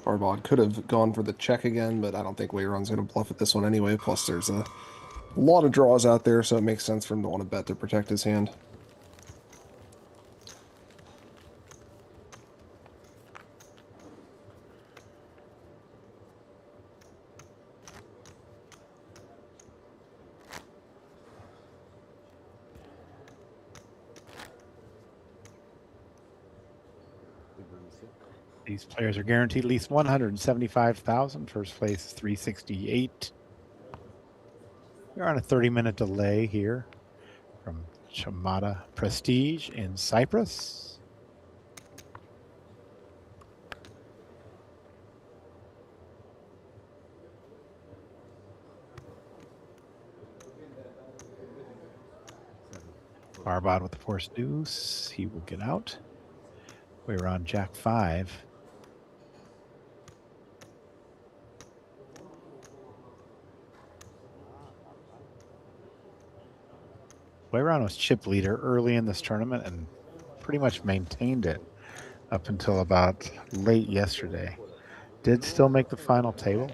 Farbod could have gone for the check again, but I don't think Weiran's going to bluff at this one anyway. Plus, there's a lot of draws out there, so it makes sense for him to want to bet to protect his hand. These players are guaranteed at least 175,000. First place is 368. We're on a 30-minute delay here from Chamada Prestige in Cyprus. Farbod with the forced deuce. He will get out. We're on Jack 5. Weiran was chip leader early in this tournament and pretty much maintained it up until about late yesterday. Did still make the final table.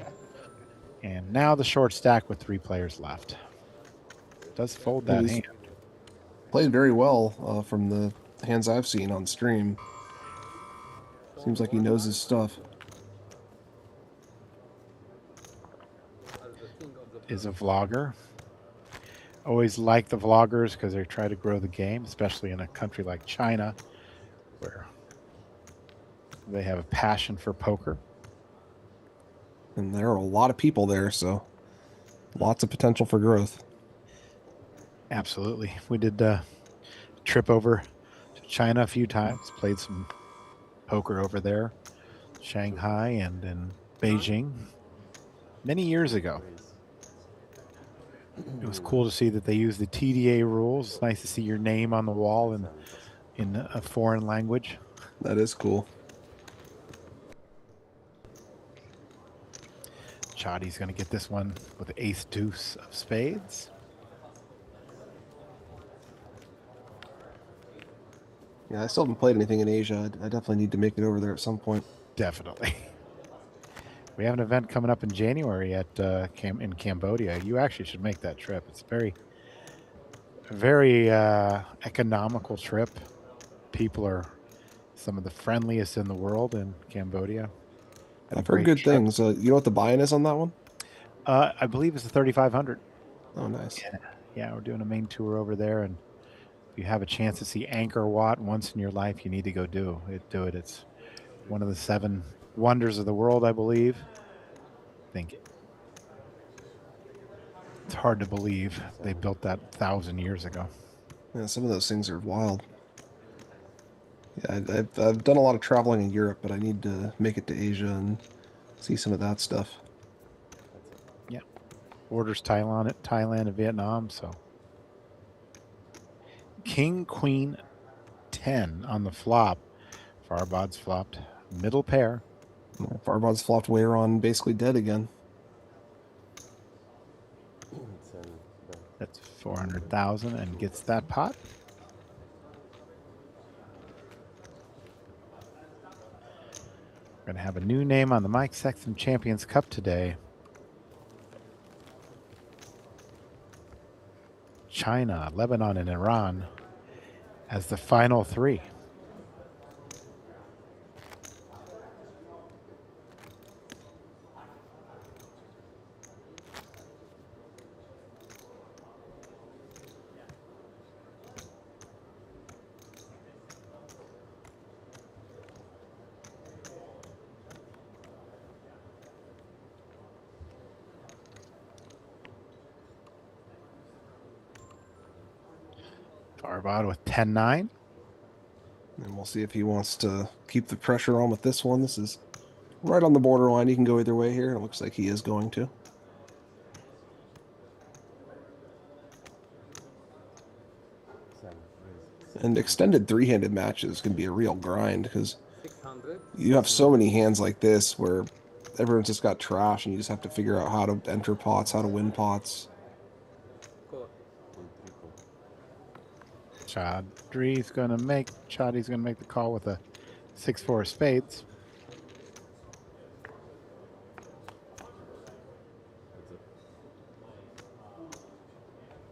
And now the short stack with 3 players left. Does fold that hand. Played very well from the hands I've seen on stream. Seems like he knows his stuff. Is a vlogger. Always like the vloggers because they try to grow the game, especially in a country like China, where they have a passion for poker. And there are a lot of people there, so lots of potential for growth. Absolutely. We did a trip over to China a few times, played some poker over there, Shanghai and in Beijing, many years ago. It was cool to see that they use the TDA rules. It's nice to see your name on the wall in a foreign language. That is cool. Chadi's going to get this one with the ace deuce of spades. Yeah, I still haven't played anything in Asia. I definitely need to make it over there at some point. Definitely. We have an event coming up in January at in Cambodia. You actually should make that trip. It's very economical trip. People are some of the friendliest in the world in Cambodia. I've heard good things. You know what the buy-in is on that one? I believe it's the 3,500. Oh, nice. Yeah, we're doing a main tour over there, and if you have a chance to see Angkor Wat once in your life, you need to go do it. It's one of the 7 wonders of the world, I believe. I think it's hard to believe they built that 1,000 years ago. Yeah, some of those things are wild. Yeah, I've done a lot of traveling in Europe, but I need to make it to Asia and see some of that stuff. Yeah, borders Thailand and Vietnam. So King Queen 10 on the flop. Farbod's flopped middle pair. Farbod's flopped Weiran basically dead again. That's 400,000 and gets that pot. We're going to have a new name on the Mike Sexton Champions Cup today. China, Lebanon, and Iran as the final 3. Farbod with 10-9. And we'll see if he wants to keep the pressure on with this one. This is right on the borderline. He can go either way here. It looks like he is going to. And extended 3-handed matches can be a real grind because you have so many hands like this where everyone's just got trash and you just have to figure out how to enter pots, how to win pots. Chadi's gonna make the call with a 6-4 of spades.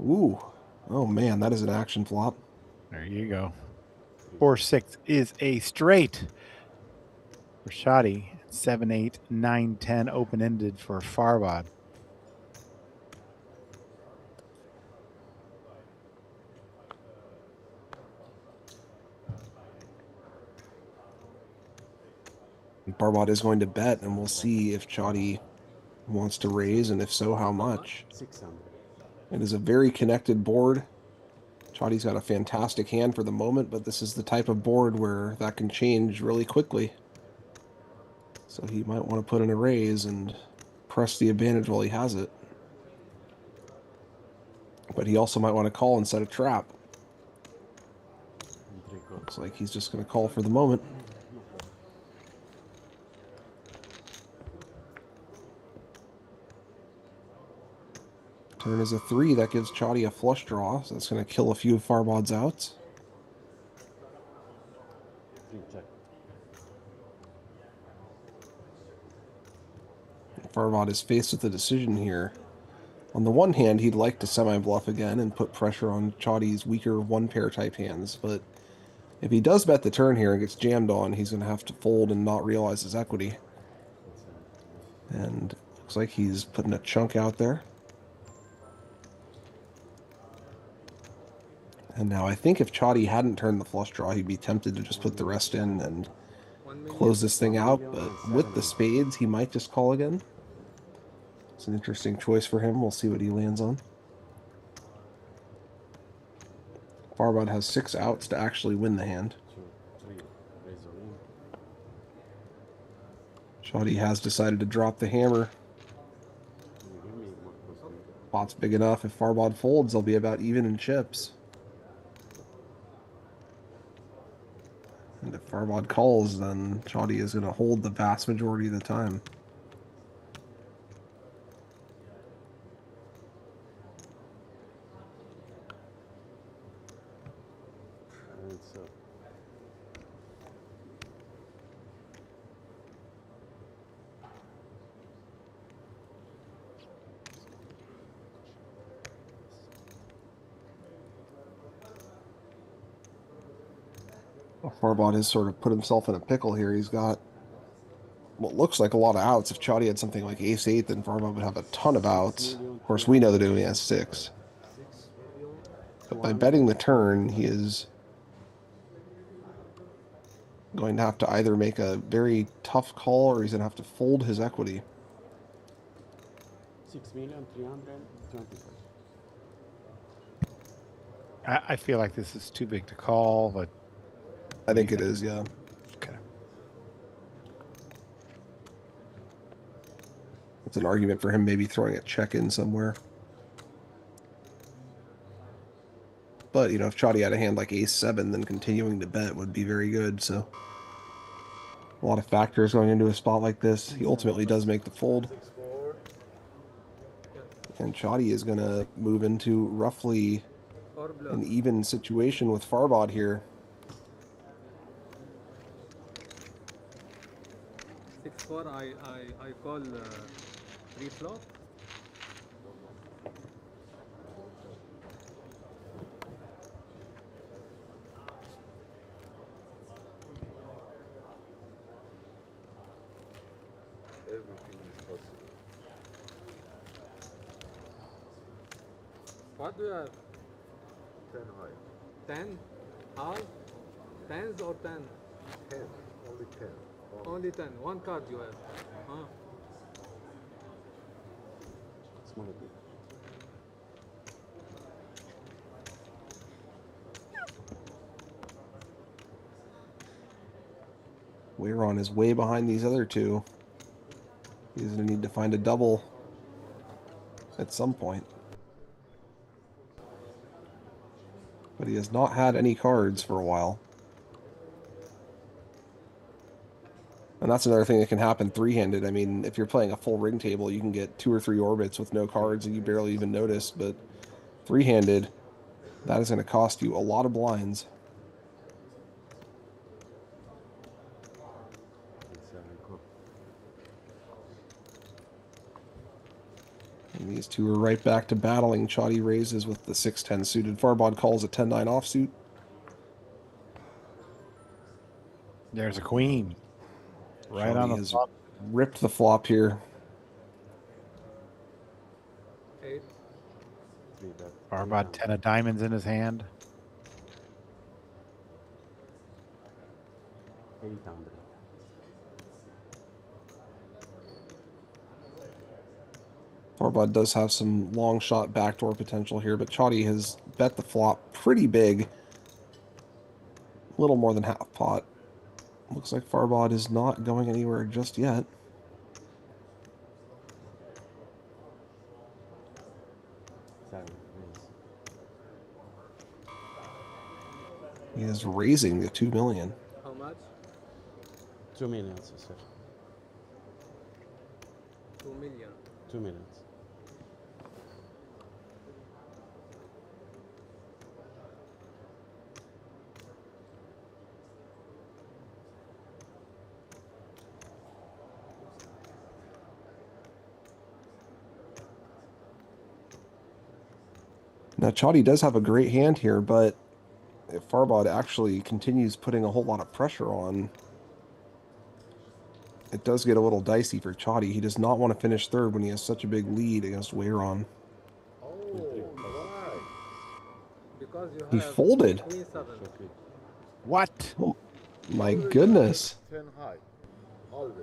Ooh. Oh man, that is an action flop. There you go. 4-6 is a straight for Chadi. 7-8, 9-10 open-ended for Farbod. Farbod is going to bet, and we'll see if Chadi wants to raise, and if so, how much. 600. It is a very connected board. Chadi's got a fantastic hand for the moment, but this is the type of board where that can change really quickly. So he might want to put in a raise and press the advantage while he has it. But he also might want to call and set a trap. Looks like he's just going to call for the moment. Turn is a 3. That gives Chadi a flush draw, so that's going to kill a few of Farbod's outs. Farbod is faced with a decision here. On the one hand, he'd like to semi-bluff again and put pressure on Chadi's weaker one-pair type hands, but if he does bet the turn here and gets jammed on, he's going to have to fold and not realize his equity. And looks like he's putting a chunk out there. And now I think if Chadi hadn't turned the flush draw, he'd be tempted to just put the rest in and close this thing out. But with the spades, he might just call again. It's an interesting choice for him. We'll see what he lands on. Farbod has 6 outs to actually win the hand. Chadi has decided to drop the hammer. Pot's big enough. If Farbod folds, they'll be about even in chips. And if Farbod calls, then Chadi is going to hold the vast majority of the time. Farbod has sort of put himself in a pickle here. He's got what looks like a lot of outs. If Chadi had something like ace-8, then Farbod would have a ton of outs. Of course, we know that he only has 6. But by betting the turn, he is going to have to either make a very tough call or he's going to have to fold his equity. 6,325,000. I feel like this is too big to call, but I think it is, yeah. okay. It's an argument for him maybe throwing a check in somewhere. But, you know, if Chadi had a hand like ace-7, then continuing to bet would be very good, so... A lot of factors going into a spot like this. He ultimately does make the fold. And Chadi is going to move into roughly an even situation with Farbod here. 6-4, I call 3 flop. Everything is possible. What do you have? 10 high. 10? Half? 10s or 10? 10. Only 10. Only 10. One card you have. Huh? Weiran is way behind these other two. He's going to need to find a double at some point. But he has not had any cards for a while. And that's another thing that can happen three-handed. I mean, if you're playing a full ring table, you can get 2 or 3 orbits with no cards and you barely even notice. But three-handed, that is going to cost you a lot of blinds. And these two are right back to battling. Chadi raises with the 6-10 suited. Farbod calls a 10-9 offsuit. There's a queen. Right Chadi on the has flop. ripped the flop here. 8. Farbod 10 of diamonds in his hand. 800. Farbod does have some long shot backdoor potential here, but Chadi has bet the flop pretty big. A little more than half pot. Looks like Farbod is not going anywhere just yet. He is raising the 2 million. How much? 2 million, sir. 2 million. 2 million. Now, Chadi does have a great hand here, but if Farbod actually continues putting a whole lot of pressure on, it does get a little dicey for Chadi. He does not want to finish third when he has such a big lead against Weiran. Oh, why? Because you He have folded. Queen 7. What? Oh, my goodness. 10 high. Always.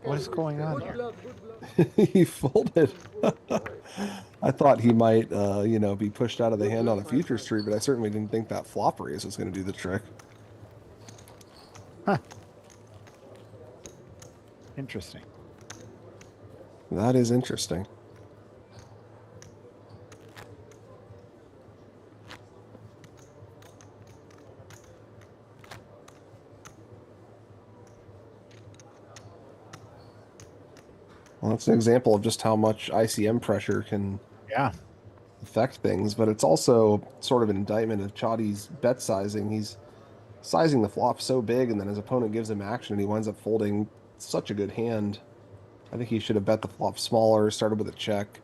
What is going on Good here? bluff, good bluff. He folded. I thought he might, you know, be pushed out of the hand on a futures tree, but I certainly didn't think that flop raise was going to do the trick. Huh. Interesting. That is interesting. Well, that's an example of just how much ICM pressure can Yeah. affect things, but it's also sort of an indictment of Chadi's bet sizing. He's sizing the flop so big, and then his opponent gives him action, and he winds up folding such a good hand. I think he should have bet the flop smaller, started with a check.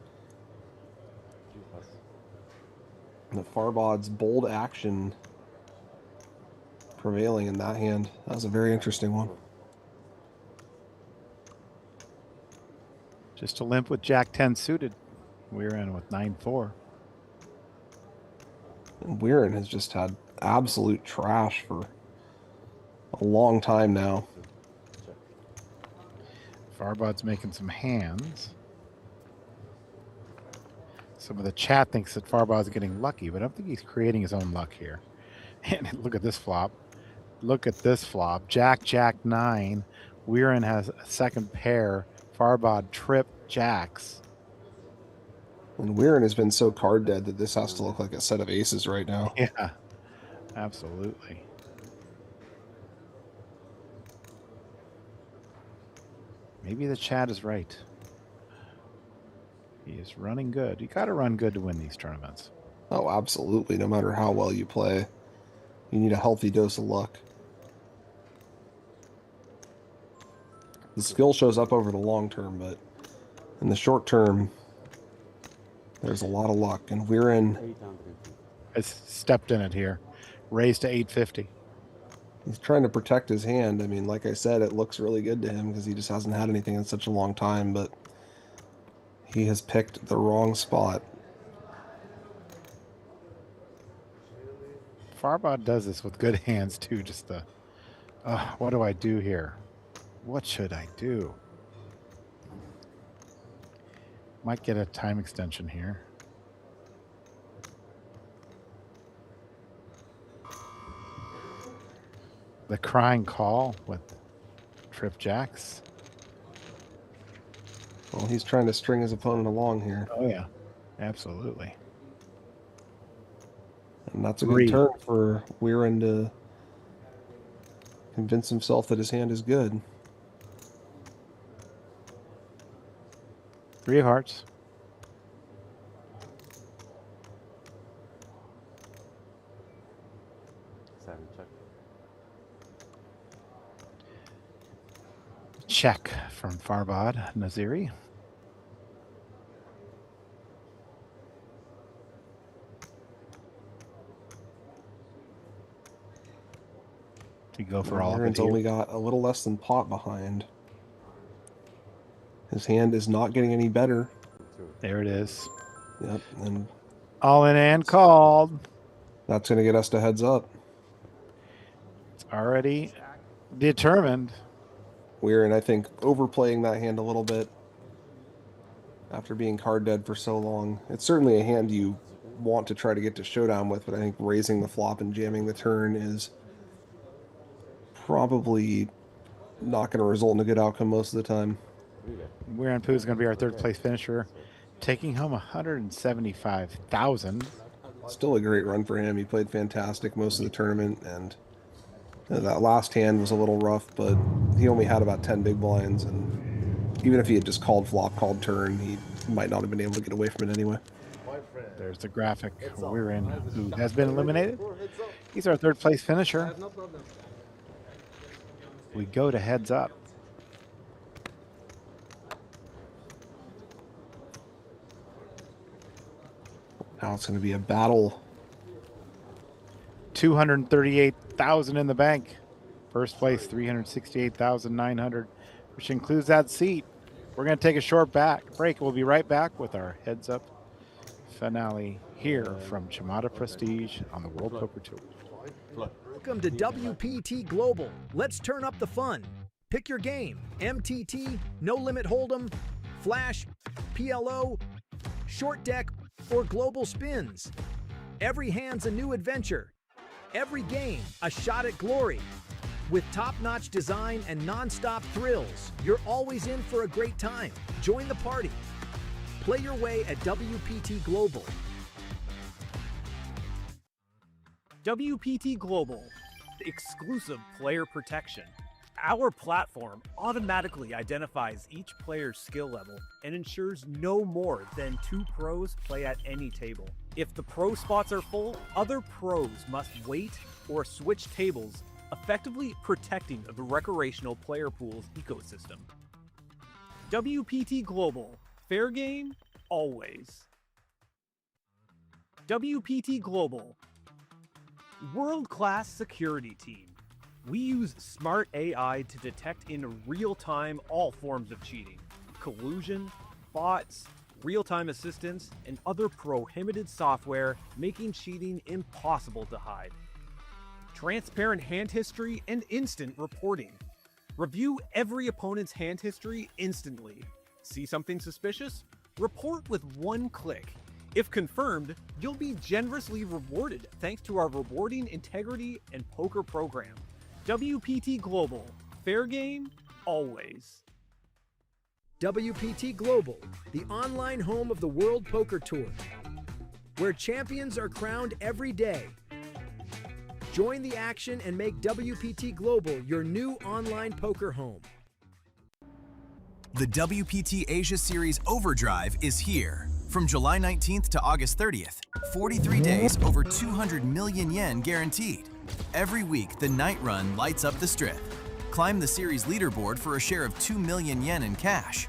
And the Farbod's bold action prevailing in that hand. That was a very interesting one. Just a limp with Jack 10 suited. We're in with 9-4. And Weiran has just had absolute trash for a long time now. Farbod's making some hands. Some of the chat thinks that Farbod's getting lucky, but I don't think he's creating his own luck here. And look at this flop. Look at this flop. Jack, Jack 9. Weiran has a second pair. Farbod trip jacks. And Weiran has been so card dead that this has to look like a set of aces right now. Yeah, absolutely. Maybe the chat is right. He is running good. You got to run good to win these tournaments. Oh, absolutely. No matter how well you play, you need a healthy dose of luck. The skill shows up over the long term, but in the short term, there's a lot of luck. And Weiran has stepped in it here. Raised to 850. He's trying to protect his hand. I mean, like I said, it looks really good to him because he just hasn't had anything in such a long time, but he has picked the wrong spot. Farbod does this with good hands too. Just the, what do I do here? What should I do? Might get a time extension here. The crying call with trip jacks. Well, he's trying to string his opponent along here. Oh yeah, absolutely. And that's a good turn for Weiran to convince himself that his hand is good. 3 of hearts. Check from Farbod, Nazari. To go for all of it. Weiran's only got a little less than pot behind. His hand is not getting any better. There it is. Yep, and all in and called. That's going to get us to heads up. It's already determined. Weiran, I think, overplaying that hand a little bit after being card dead for so long. It's certainly a hand you want to try to get to showdown with, but I think raising the flop and jamming the turn is probably not going to result in a good outcome most of the time. Weiran Pu is going to be our third place finisher, taking home $175,000. Still a great run for him. He played fantastic most of the tournament, and that last hand was a little rough, but he only had about 10 big blinds, and even if he had just called flop, called turn, he might not have been able to get away from it anyway. There's the graphic. Weiran, who has been eliminated. He's our third place finisher. We go to heads up. Now it's going to be a battle. 238,000 in the bank. First place, 368,900, which includes that seat. We're going to take a short break. We'll be right back with our heads up finale here from Chamada Prestige on the World Poker Tour. Welcome to WPT Global. Let's turn up the fun. Pick your game. MTT, No Limit Hold'em, Flash, PLO, Short Deck, or Global Spins. Every hand's a new adventure. Every game, a shot at glory. With top-notch design and non-stop thrills, you're always in for a great time. Join the party. Play your way at WPT Global. WPT Global, exclusive player protection. Our platform automatically identifies each player's skill level and ensures no more than 2 pros play at any table. If the pro spots are full, other pros must wait or switch tables, effectively protecting the recreational player pool's ecosystem. WPT Global. Fair game, always. WPT Global. World-class security team. We use smart AI to detect in real time all forms of cheating, collusion, bots, real-time assistance, and other prohibited software, making cheating impossible to hide. Transparent hand history and instant reporting. Review every opponent's hand history instantly. See something suspicious? Report with 1 click. If confirmed, you'll be generously rewarded thanks to our rewarding integrity and poker program. WPT Global. Fair game, always. WPT Global, the online home of the World Poker Tour, where champions are crowned every day. Join the action and make WPT Global your new online poker home. The WPT Asia Series Overdrive is here. From July 19th to August 30th, 43 days, over 200 million yen guaranteed. Every week, the night run lights up the strip. Climb the series leaderboard for a share of 2 million yen in cash.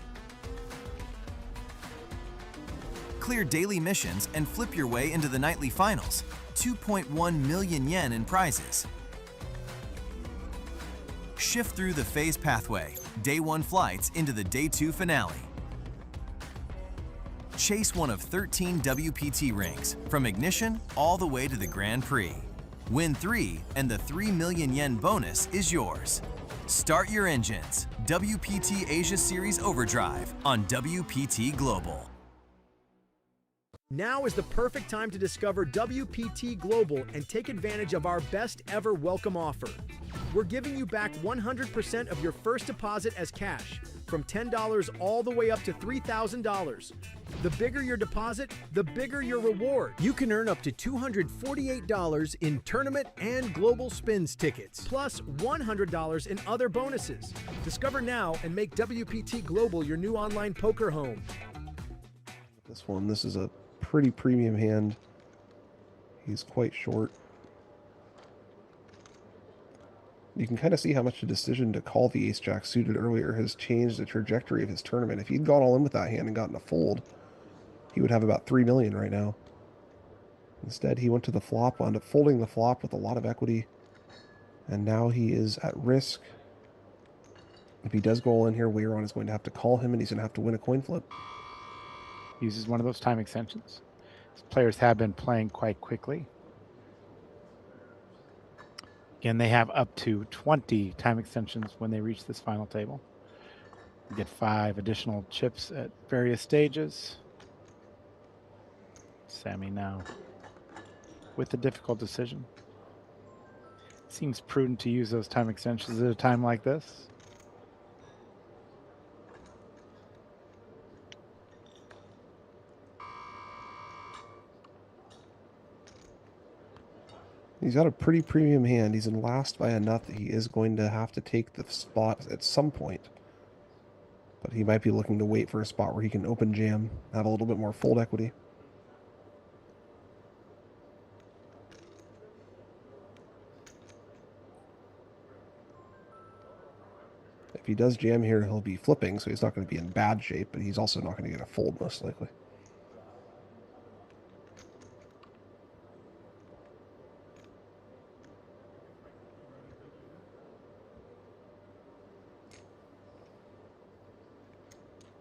Clear daily missions and flip your way into the nightly finals. 2.1 million yen in prizes. Shift through the phase pathway, day 1 flights into the day 2 finale. Chase one of 13 WPT rings, from ignition all the way to the Grand Prix. Win 3, and the 3 million yen bonus is yours. Start your engines. WPT Asia Series Overdrive on WPT Global. Now is the perfect time to discover WPT Global and take advantage of our best ever welcome offer. We're giving you back 100% of your first deposit as cash, from $10 all the way up to $3,000. The bigger your deposit, the bigger your reward. You can earn up to $248 in tournament and global spins tickets, plus $100 in other bonuses. Discover now and make WPT Global your new online poker home. This is a pretty premium hand. He's quite short. You can kind of see how much the decision to call the ace-jack suited earlier has changed the trajectory of his tournament. If he'd gone all in with that hand and gotten a fold, he would have about 3 million right now. Instead, he went to the flop, wound up folding the flop with a lot of equity, and now he is at risk. If he does go all in here, Weiran is going to have to call him, and he's going to have to win a coin flip. Uses one of those time extensions. These players have been playing quite quickly. Again, they have up to 20 time extensions when they reach this final table. You get 5 additional chips at various stages. Sami now with the difficult decision. Seems prudent to use those time extensions at a time like this. He's got a pretty premium hand. He's in last by enough that he is going to have to take the spot at some point. But he might be looking to wait for a spot where he can open jam, have a little bit more fold equity. If he does jam here, he'll be flipping, so he's not going to be in bad shape, but he's also not going to get a fold, most likely.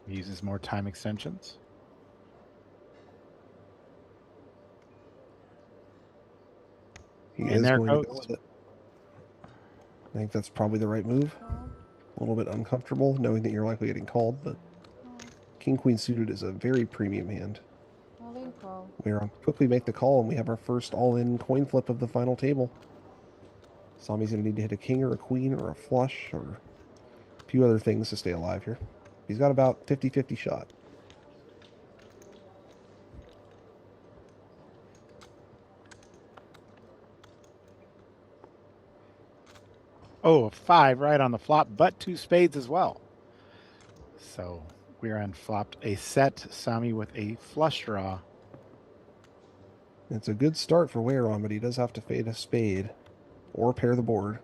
He uses more time extensions. He is going to go with it. I think that's probably the right move. A little bit uncomfortable knowing that you're likely getting called, but King-Queen suited is a very premium hand. We're on quickly make the call, and we have our first all-in coin flip of the final table. Sami's going to need to hit a king or a queen or a flush or a few other things to stay alive here. He's got about 50-50 shot. Oh, a 5 right on the flop, but 2 spades as well. So Weiran flopped a set, Sami with a flush draw. It's a good start for Weiran, but he does have to fade a spade or pair the board.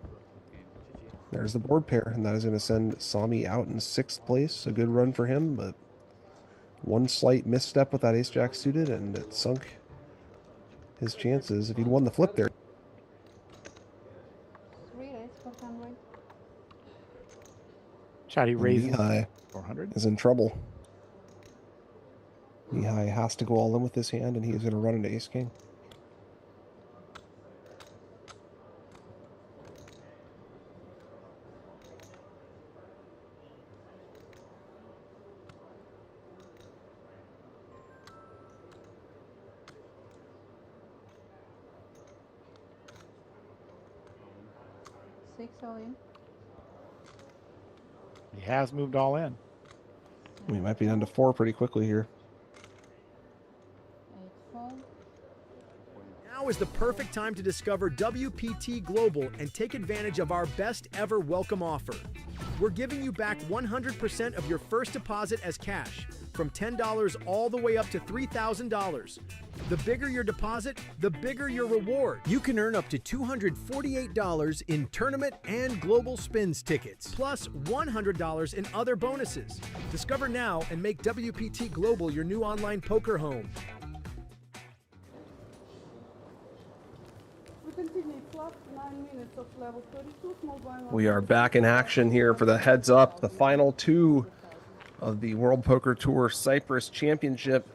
There's the board pair, and that is going to send Sami out in 6th place. A good run for him, but one slight misstep with that ace-jack suited, and it sunk his chances. If he'd won the flip there. 400. Chadi raises Mihai 400. is in trouble. Mihai has to go all in with this hand, and he is going to run into ace-king. All in. He has moved all in. We might be down to 4 pretty quickly here. 8-4. Now is the perfect time to discover WPT Global and take advantage of our best ever welcome offer. We're giving you back 100% of your first deposit as cash, from $10 all the way up to $3,000. The bigger your deposit, the bigger your reward. You can earn up to $248 in tournament and global spins tickets, plus $100 in other bonuses. Discover now and make WPT Global your new online poker home. We continue. Plus 9 minutes of level 32. Small blind. We are back in action here for the heads up, the final 2 of the World Poker Tour Cyprus Championship.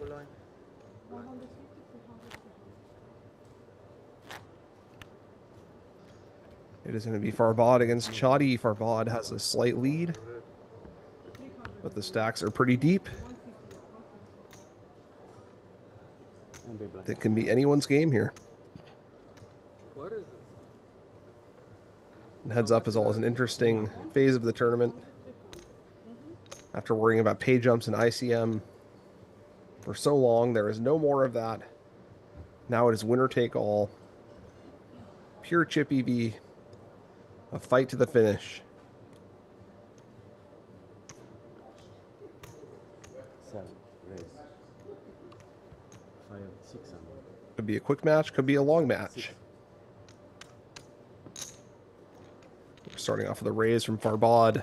It is going to be Farbod against Chadi. Farbod has a slight lead, but the stacks are pretty deep. It can be anyone's game here. What is it? And heads up is always an interesting phase of the tournament. After worrying about pay jumps and ICM for so long, there is no more of that. Now it is winner take all. Pure chip EV. A fight to the finish. Could be a quick match, could be a long match. We're starting off with a raise from Farbod.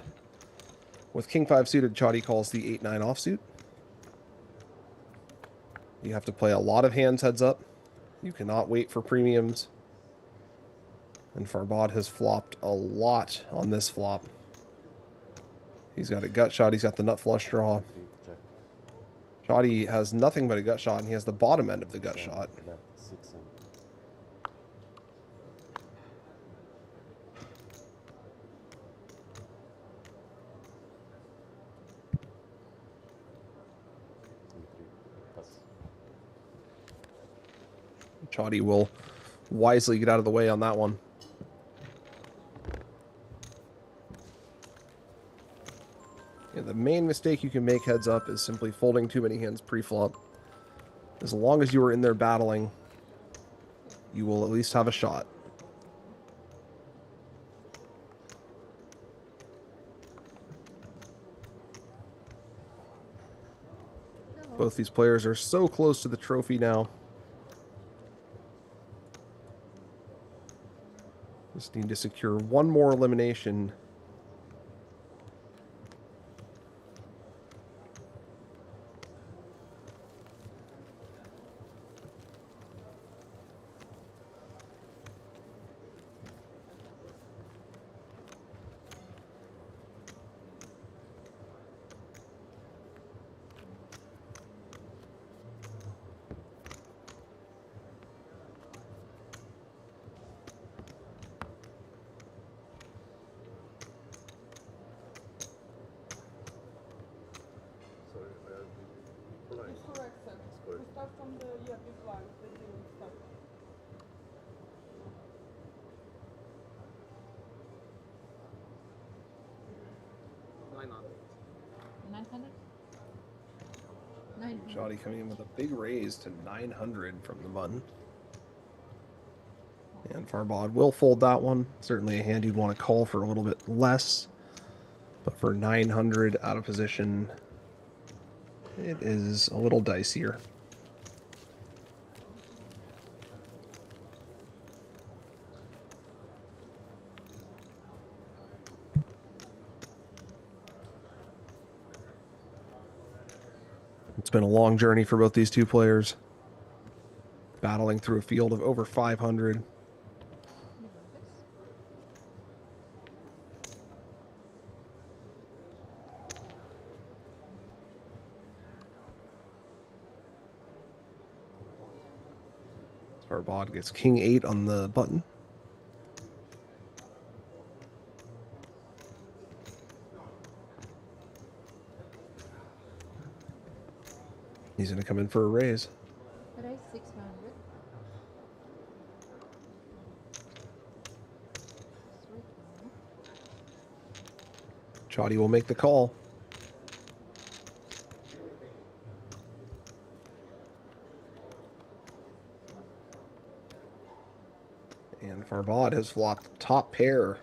With King 5 suited, Chadi calls the 8-9 offsuit. You have to play a lot of hands heads up. You cannot wait for premiums. And Farbod has flopped a lot on this flop. He's got a gut shot. He's got the nut flush draw. Chadi has nothing but a gut shot, and he has the bottom end of the gut shot. Chadi will wisely get out of the way on that one. Yeah, the main mistake you can make heads up is simply folding too many hands pre-flop. As long as you are in there battling, you will at least have a shot. Both these players are so close to the trophy now. Just need to secure one more elimination. Chadi coming in with a big raise to 900 from the button. And And Farbod will fold that one. Certainly a hand you'd want to call for a little bit less. But for 900 out of position, it is a little dicier. It's been a long journey for both these two players, battling through a field of over 500. Farbod gets king 8 on the button. He's going to come in for a raise. Raise 600. Chadi will make the call. And Farbod has flopped top pair.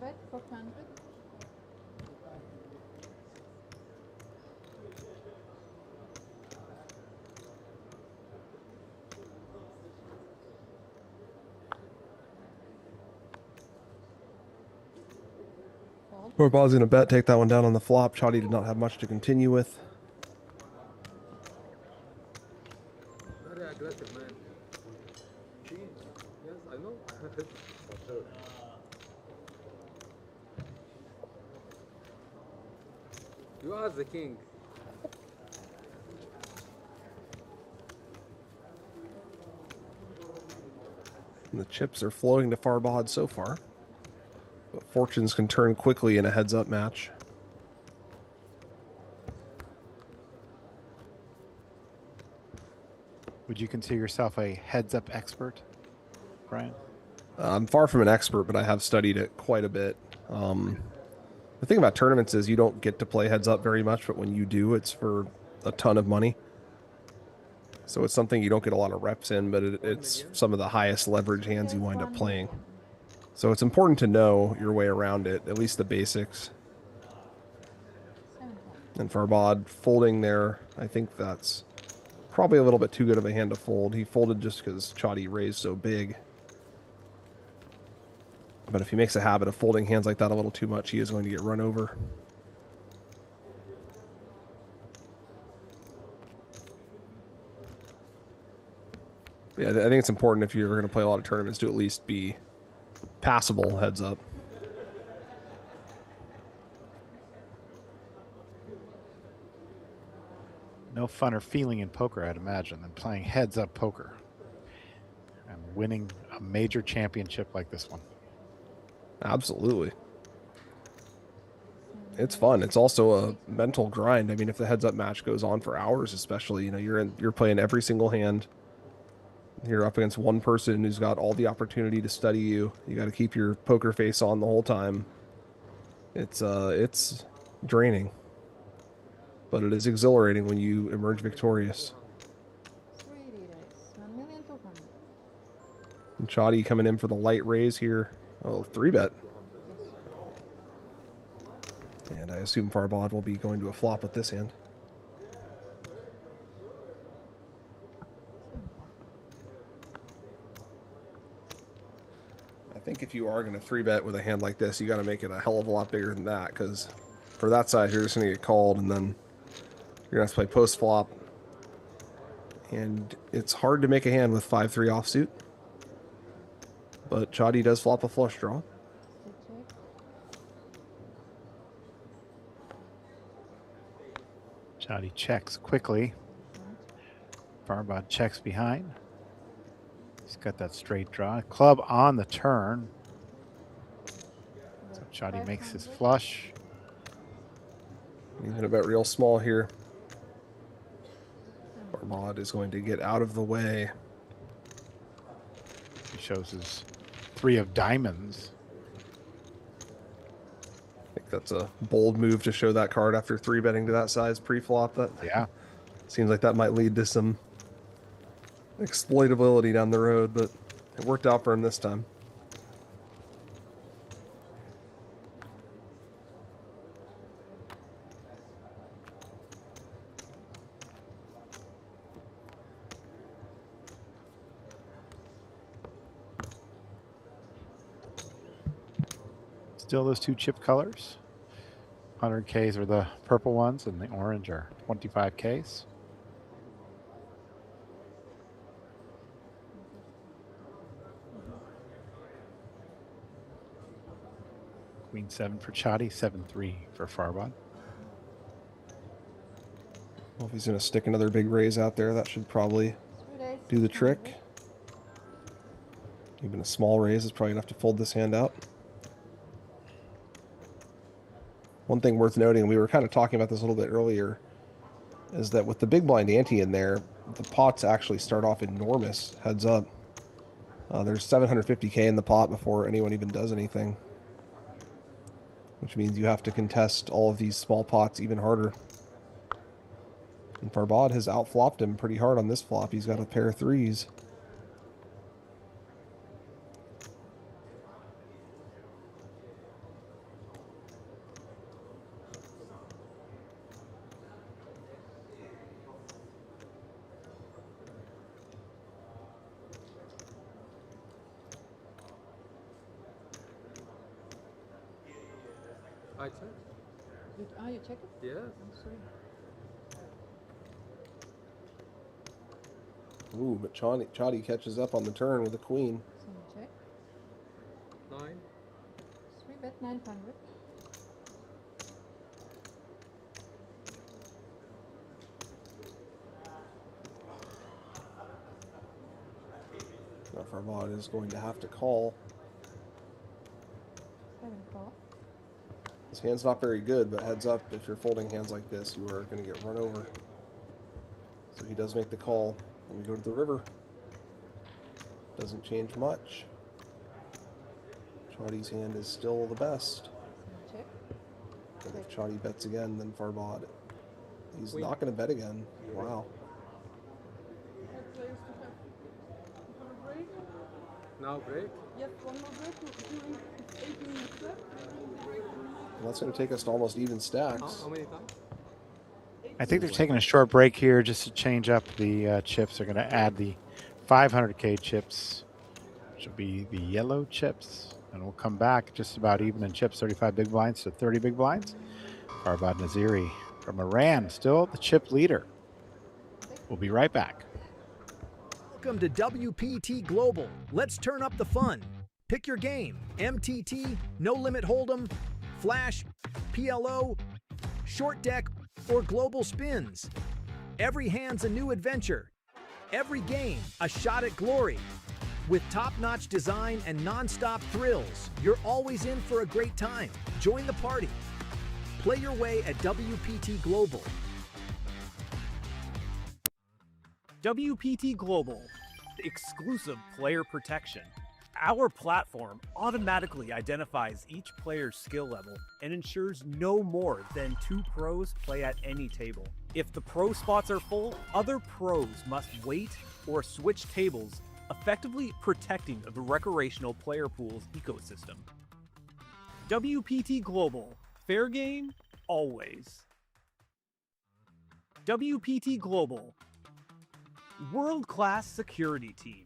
Bet 400. Farbod's going to bet, take that one down on the flop. Chadi did not have much to continue with. Very aggressive, man. Yes, I know. For sure. You are the king. And the chips are flowing to Farbod so far. But fortunes can turn quickly in a heads-up match. Would you consider yourself a heads-up expert, Brian? I'm far from an expert, but I have studied it quite a bit. The thing about tournaments is you don't get to play heads-up very much, but when you do, it's for a ton of money. So it's something you don't get a lot of reps in, but it's some of the highest leverage hands you wind up playing. So it's important to know your way around it, at least the basics. And Farbod folding there, I think that's probably a little bit too good of a hand to fold. He folded just because Chadi raised so big. But if he makes a habit of folding hands like that a little too much, he is going to get run over. Yeah, I think it's important if you're going to play a lot of tournaments to at least be passable heads up. No funner feeling in poker, I'd imagine, than playing heads-up poker and winning a major championship like this one. Absolutely. It's fun. It's also a mental grind. I mean, if the heads-up match goes on for hours, especially, you know, you're playing every single hand. You're up against one person who's got all the opportunity to study you. You got to keep your poker face on the whole time. It's draining, but it is exhilarating when you emerge victorious. And Chadi coming in for the light raise here. Oh, 3-bet. And I assume Farbod will be going to a flop with this hand. I think if you are going to 3-bet with a hand like this, you got to make it a hell of a lot bigger than that, because for that side, you're just going to get called, and then you're going to have to play post-flop. And it's hard to make a hand with 5-3 offsuit. But Chadi does flop a flush draw. Chadi checks quickly. Farbod checks behind. He's got that straight draw. Club on the turn. So Chadi makes his flush. He's going to bet real small here. Farbod is going to get out of the way. shows his 3 of diamonds. I think that's a bold move to show that card after 3-betting to that size pre-flop. That Yeah. seems like that might lead to some exploitability down the road, but it worked out for him this time. Still those 2 chip colors. 100Ks are the purple ones, and the orange are 25Ks. Queen 7 for Chadi, 7-3 for Farbod. Well, if he's going to stick another big raise out there, that should probably do the trick. Even a small raise is probably enough to fold this hand out. One thing worth noting, we were kind of talking about this a little bit earlier, is that with the big blind ante in there, the pots actually start off enormous, heads up. There's 750K in the pot before anyone even does anything, which means you have to contest all of these small pots even harder. And Farbod has outflopped him pretty hard on this flop. He's got a pair of 3s. I check. You check it? Yes. I'm sorry. Ooh, but Chadi catches up on the turn with a queen. So you check. 9. 3-bet 900. Now Farbod is going to have to call. 7 call. This hand's not very good, but heads up, if you're folding hands like this, you are going to get run over. So he does make the call, and we go to the river. Doesn't change much. Chadi's hand is still the best. Check. And if Chadi bets again, then Farbod. He's not going to bet again. Wow. Now break. Yes, one more break during 18 minutes left. Well, that's going to take us to almost even stacks. How many times? I think they're taking a short break here just to change up the chips. They're going to add the 500K chips, which will be the yellow chips. And we'll come back just about even in chips, 35 big blinds to 30 big blinds. Farbod Nazari from Iran, still the chip leader. We'll be right back. Welcome to WPT Global. Let's turn up the fun. Pick your game. MTT, No Limit Hold'em, Flash, PLO, Short Deck, or Global Spins. Every hand's a new adventure. Every game, a shot at glory. With top-notch design and non-stop thrills, you're always in for a great time. Join the party. Play your way at WPT Global. WPT Global, exclusive player protection. Our platform automatically identifies each player's skill level and ensures no more than 2 pros play at any table. If the pro spots are full, other pros must wait or switch tables, effectively protecting the recreational player pool's ecosystem. WPT Global, fair game, always. WPT Global, world-class security team.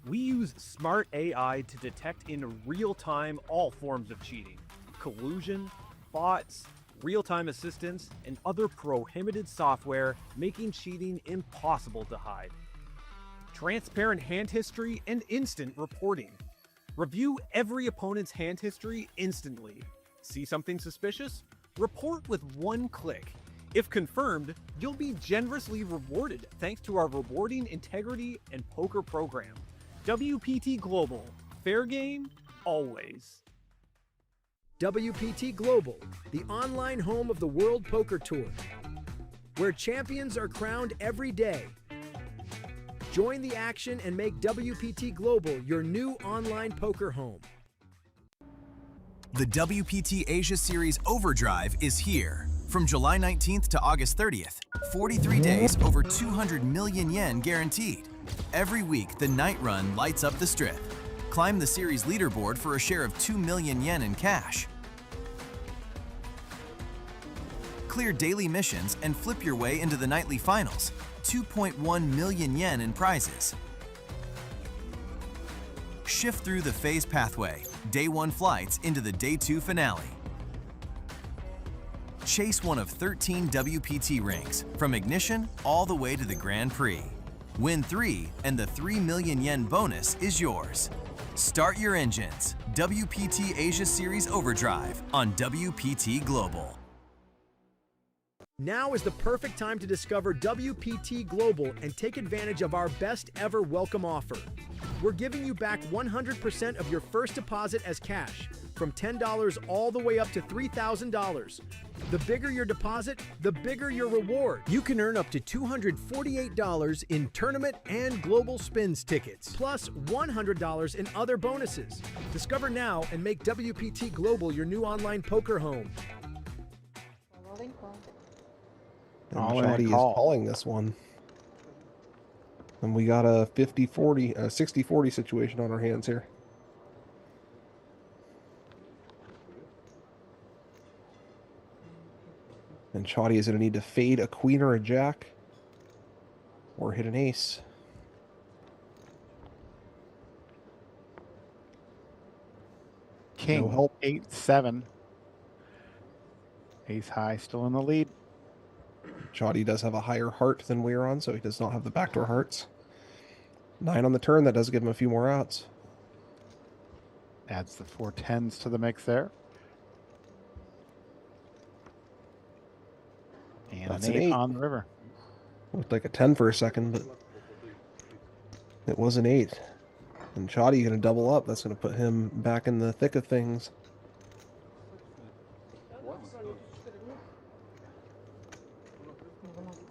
We use smart AI to detect in real time all forms of cheating, collusion, bots, real-time assistance, and other prohibited software, making cheating impossible to hide. Transparent hand history and instant reporting. Review every opponent's hand history instantly. See something suspicious? Report with 1 click. If confirmed, you'll be generously rewarded thanks to our rewarding integrity and poker program. WPT Global, fair game, always. WPT Global, the online home of the World Poker Tour, where champions are crowned every day. Join the action and make WPT Global your new online poker home. The WPT Asia Series Overdrive is here. From July 19th to August 30th, 43 days, over 200 million yen guaranteed. Every week, the night run lights up the strip. Climb the series leaderboard for a share of 2 million yen in cash. Clear daily missions and flip your way into the nightly finals. 2.1 million yen in prizes. Shift through the phase pathway, day 1 flights into the day 2 finale. Chase one of 13 WPT rings, from ignition all the way to the Grand Prix. Win 3 and the 3 million yen bonus is yours. Start your engines. WPT Asia Series Overdrive on WPT Global. Now is the perfect time to discover WPT Global and take advantage of our best ever welcome offer. We're giving you back 100% of your first deposit as cash, from $10 all the way up to $3,000. The bigger your deposit, the bigger your reward. You can earn up to $248 in tournament and global spins tickets, plus $100 in other bonuses. Discover now and make WPT Global your new online poker home. And All in Chadi is call. calling this one. And we got a 50-40, 60-40 situation on our hands here. And Chadi is going to need to fade a queen or a jack, or hit an ace. King, No help. 8-7. Ace high, still in the lead. Chadi does have a higher heart than Weiran, so he does not have the backdoor hearts. 9 on the turn, that does give him a few more outs. Adds the 4 10s to the mix there. And That's an an 8 8. on the river. Looked like a 10 for a second, but it was an 8. And Chadi going to double up. That's going to put him back in the thick of things.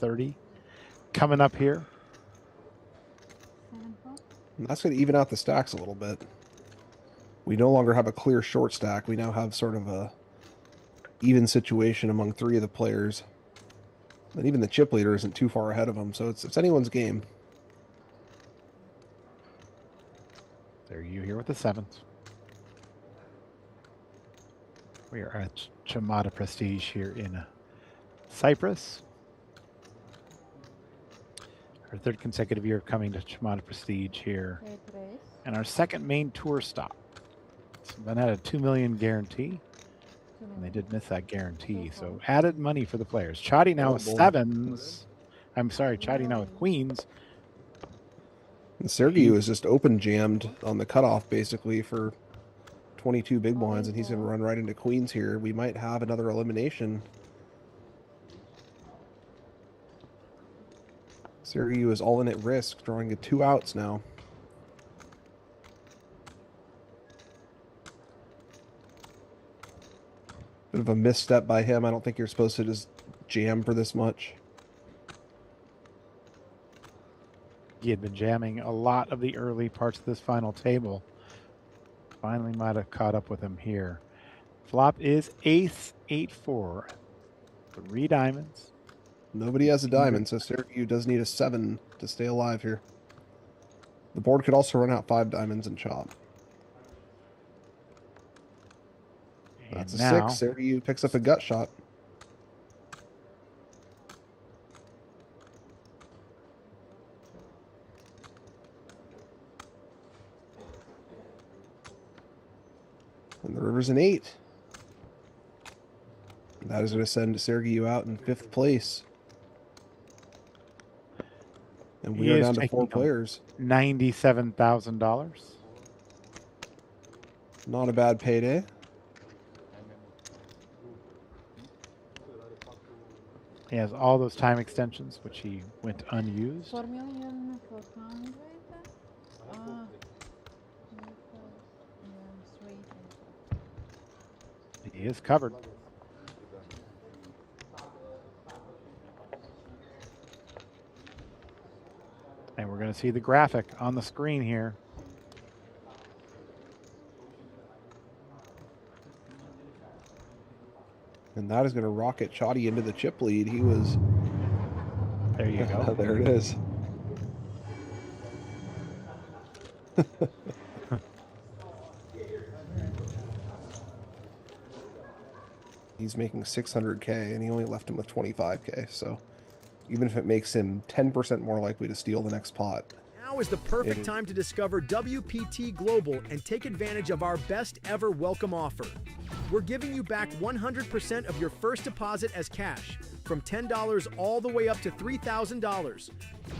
$30 coming up here. And that's going to even out the stacks a little bit. We no longer have a clear short stack. We now have sort of a even situation among 3 of the players. And even the chip leader isn't too far ahead of him, so it's anyone's game. Sergiu here with the 7s. We are at Chamada Prestige here in Cyprus. Our 3rd consecutive year of coming to Chamada Prestige here. And our 2nd main tour stop. So then had a 2 million guarantee. And they did miss that guarantee. So added money for the players. Chadi now with 7s. I'm sorry, Chadi now with queens. And Sergiu is just open jammed on the cutoff basically for 22 big blinds, and he's going to run right into queens here. We might have another elimination. Sergiu is all in at Rizk, drawing 2 outs now. Bit of a misstep by him. I don't think you're supposed to just jam for this much. He had been jamming a lot of the early parts of this final table. Finally might have caught up with him here. Flop is ace 8-4. 3 diamonds. Nobody has a diamond, so Sergiu does need a 7 to stay alive here. The board could also run out 5 diamonds and chop. And That's a now, 6. Sergiu picks up a gut shot. And the river's an 8. That is going to send Sergiu out in 5th place. And we he are is down to taking 4 players. $97,000. Not a bad payday. He has all those time extensions, which he went unused. 4,400,000. He is covered. And we're going to going to see the graphic on the screen here. And that is going to rocket Chadi into the chip lead. He was... There you go. There it is. He's making 600K, and he only left him with 25K, so even if it makes him 10% more likely to steal the next pot. Now is the perfect time to discover WPT Global and take advantage of our best ever welcome offer. We're giving you back 100% of your first deposit as cash, from $10 all the way up to $3,000.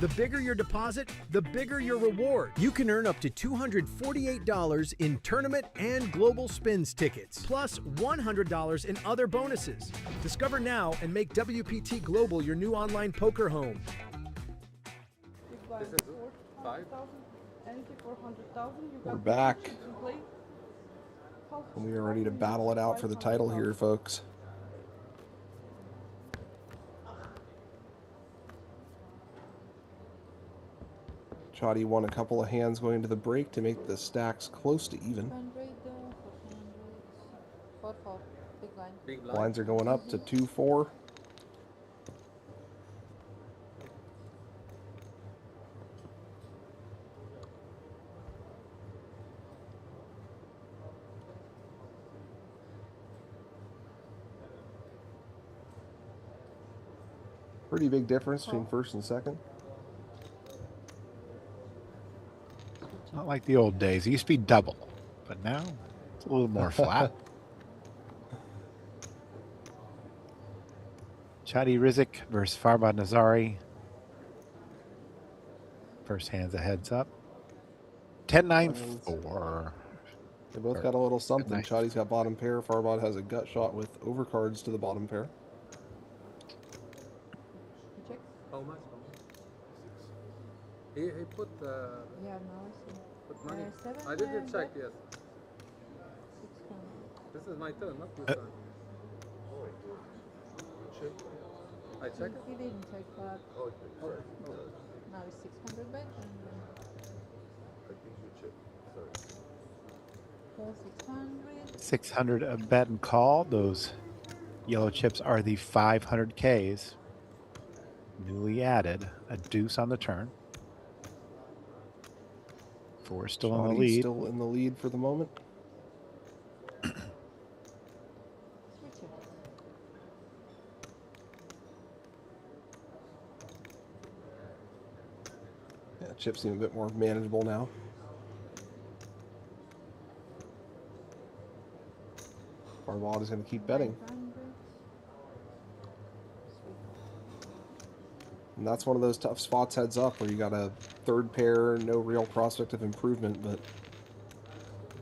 The bigger your deposit, the bigger your reward. You can earn up to $248 in tournament and global spins tickets, plus $100 in other bonuses. Discover now and make WPT Global your new online poker home. This is 5. We're back. And we are ready to battle it out for the title here, folks. Chadi won a couple of hands going into the break to make the stacks close to even. Big Blinds are going up to 2-4. Pretty big difference between first and second. Not like the old days. It used to be double, but now it's a little more flat. Chadi Rizk versus Farbod Nazari. First hand's a heads up. 10-9-4. They both got a little something. Nice. Chadi's got bottom pair. Farbod has a gut shot with overcards to the bottom pair. How much? He put Yeah, now I see. put money. 7 I didn't and check. Yes. 600. This is my turn, not your turn. I check it. He didn't check, but now it's 600 bet and so 600. 600 a bet and call. Those yellow chips are the 500Ks. Newly added. A deuce on the turn. 4 still in the Chadi's lead. still in the lead for the moment. Switch it. Yeah, chips seem a bit more manageable now. Farbod is going to keep betting. 500. And that's one of those tough spots heads up where you got a third pair, no real prospect of improvement, but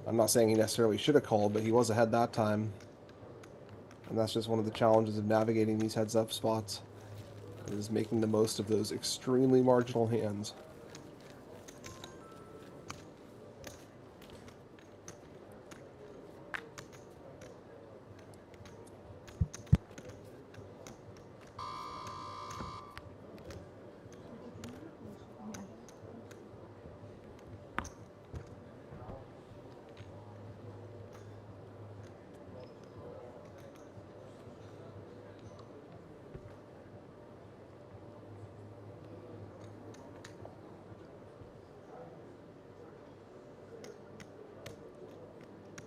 I'm not saying he necessarily should have called, but he was ahead that time. And that's just one of the challenges of navigating these heads up spots, is making the most of those extremely marginal hands.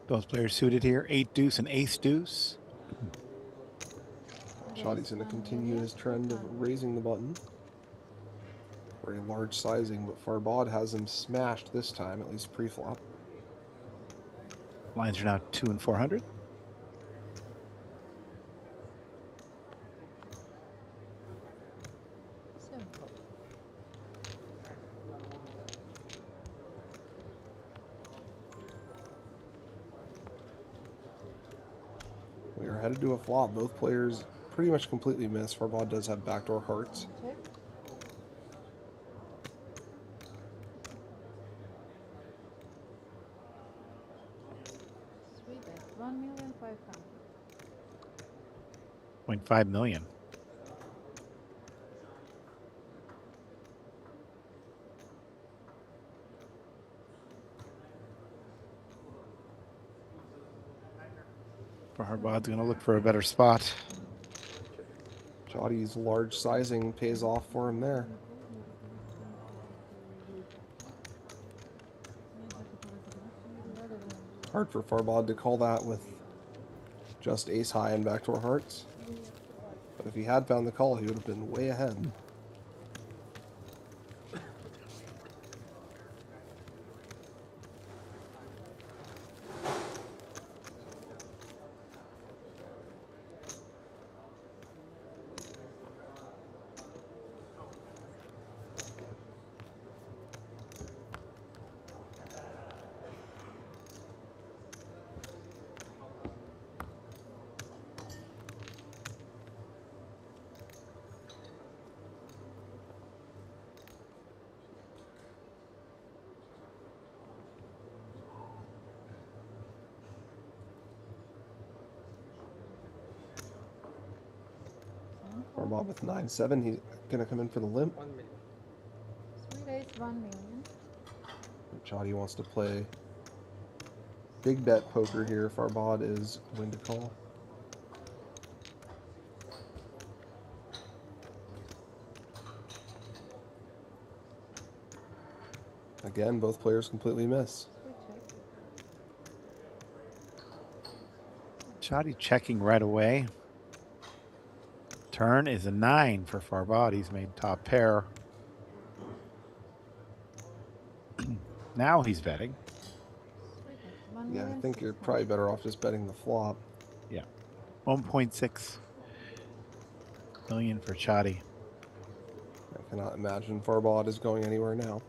Both players suited here. 8 deuce and ace deuce. Chadi's going to continue his trend of raising the button. Very large sizing, but Farbod has him smashed this time, at least pre-flop. Lines are now 2 and 400. Simple. We are headed to a flop. Both players pretty much completely miss. Farbod does have backdoor hearts. Check. Sweet bet. 1,500,000. 0.5 million. Farbod's going to look for a better spot. Chadi's large sizing pays off for him there. Hard for Farbod to call that with just ace high and backdoor hearts. But if he had found the call, he would have been way ahead. Farbod with 9-7, he's gonna come in for the limp. 1 million. Sweet ace 1 million. Chadi wants to play big bet poker here. Farbod is going to call. Again, both players completely miss. Sweet check. Chadi checking right away. Turn is a 9 for Farbod. He's made top pair. Now he's betting. Sweet ace 1 Yeah, I million, think you're 600. probably better off just betting the flop. Yeah. 1.6 million for Chadi. I cannot imagine Farbod is going anywhere now.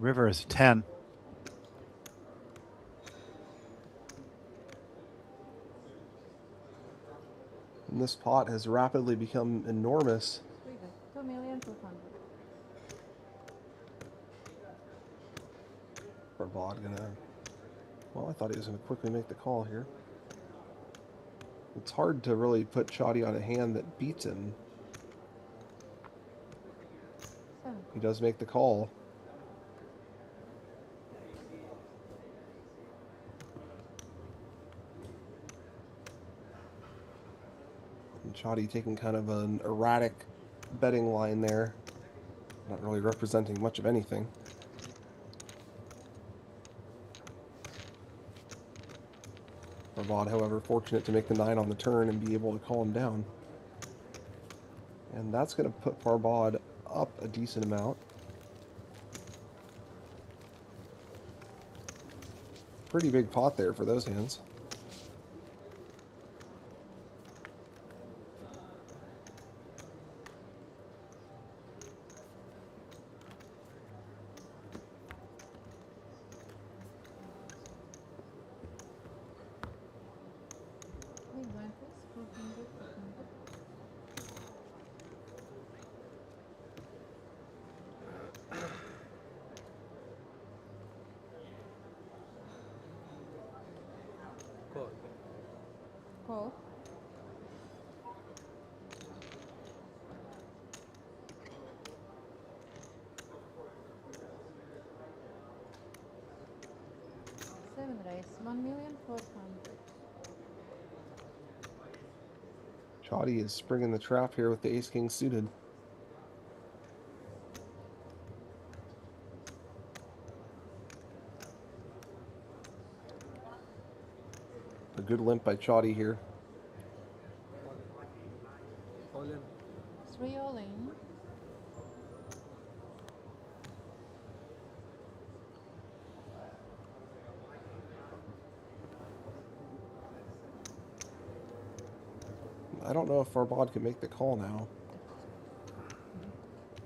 River is 10. And this pot has rapidly become enormous. Sweet ace 2,200,000. Farbod gonna... Well, I thought he was gonna quickly make the call here. It's hard to really put Chadi on a hand that beats him. 7. He does make the call. And Chadi taking kind of an erratic betting line there. Not really representing much of anything. Farbod, however, fortunate to make the 9 on the turn and be able to call him down. And that's going to put Farbod up a decent amount. Pretty big pot there for those hands. Big blind is 400, 400. Call. Call. Seven raise 1,400,000. Chadi is springing the trap here with the ace-king suited. A good limp by Chadi here. All in. 3 all in. I don't know if Farbod can make the call now.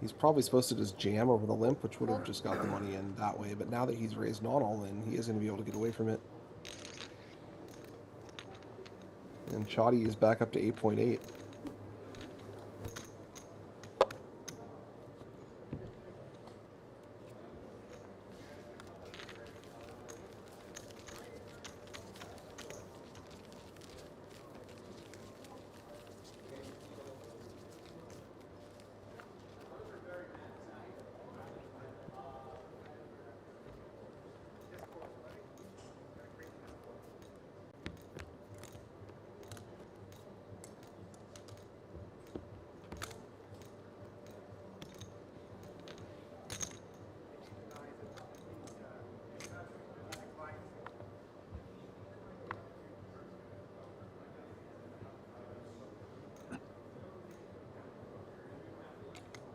He's probably supposed to just jam over the limp, which would have just got the money in that way. But now that he's raised not all in, he is going to be able to get away from it. And Chadi is back up to 8.8.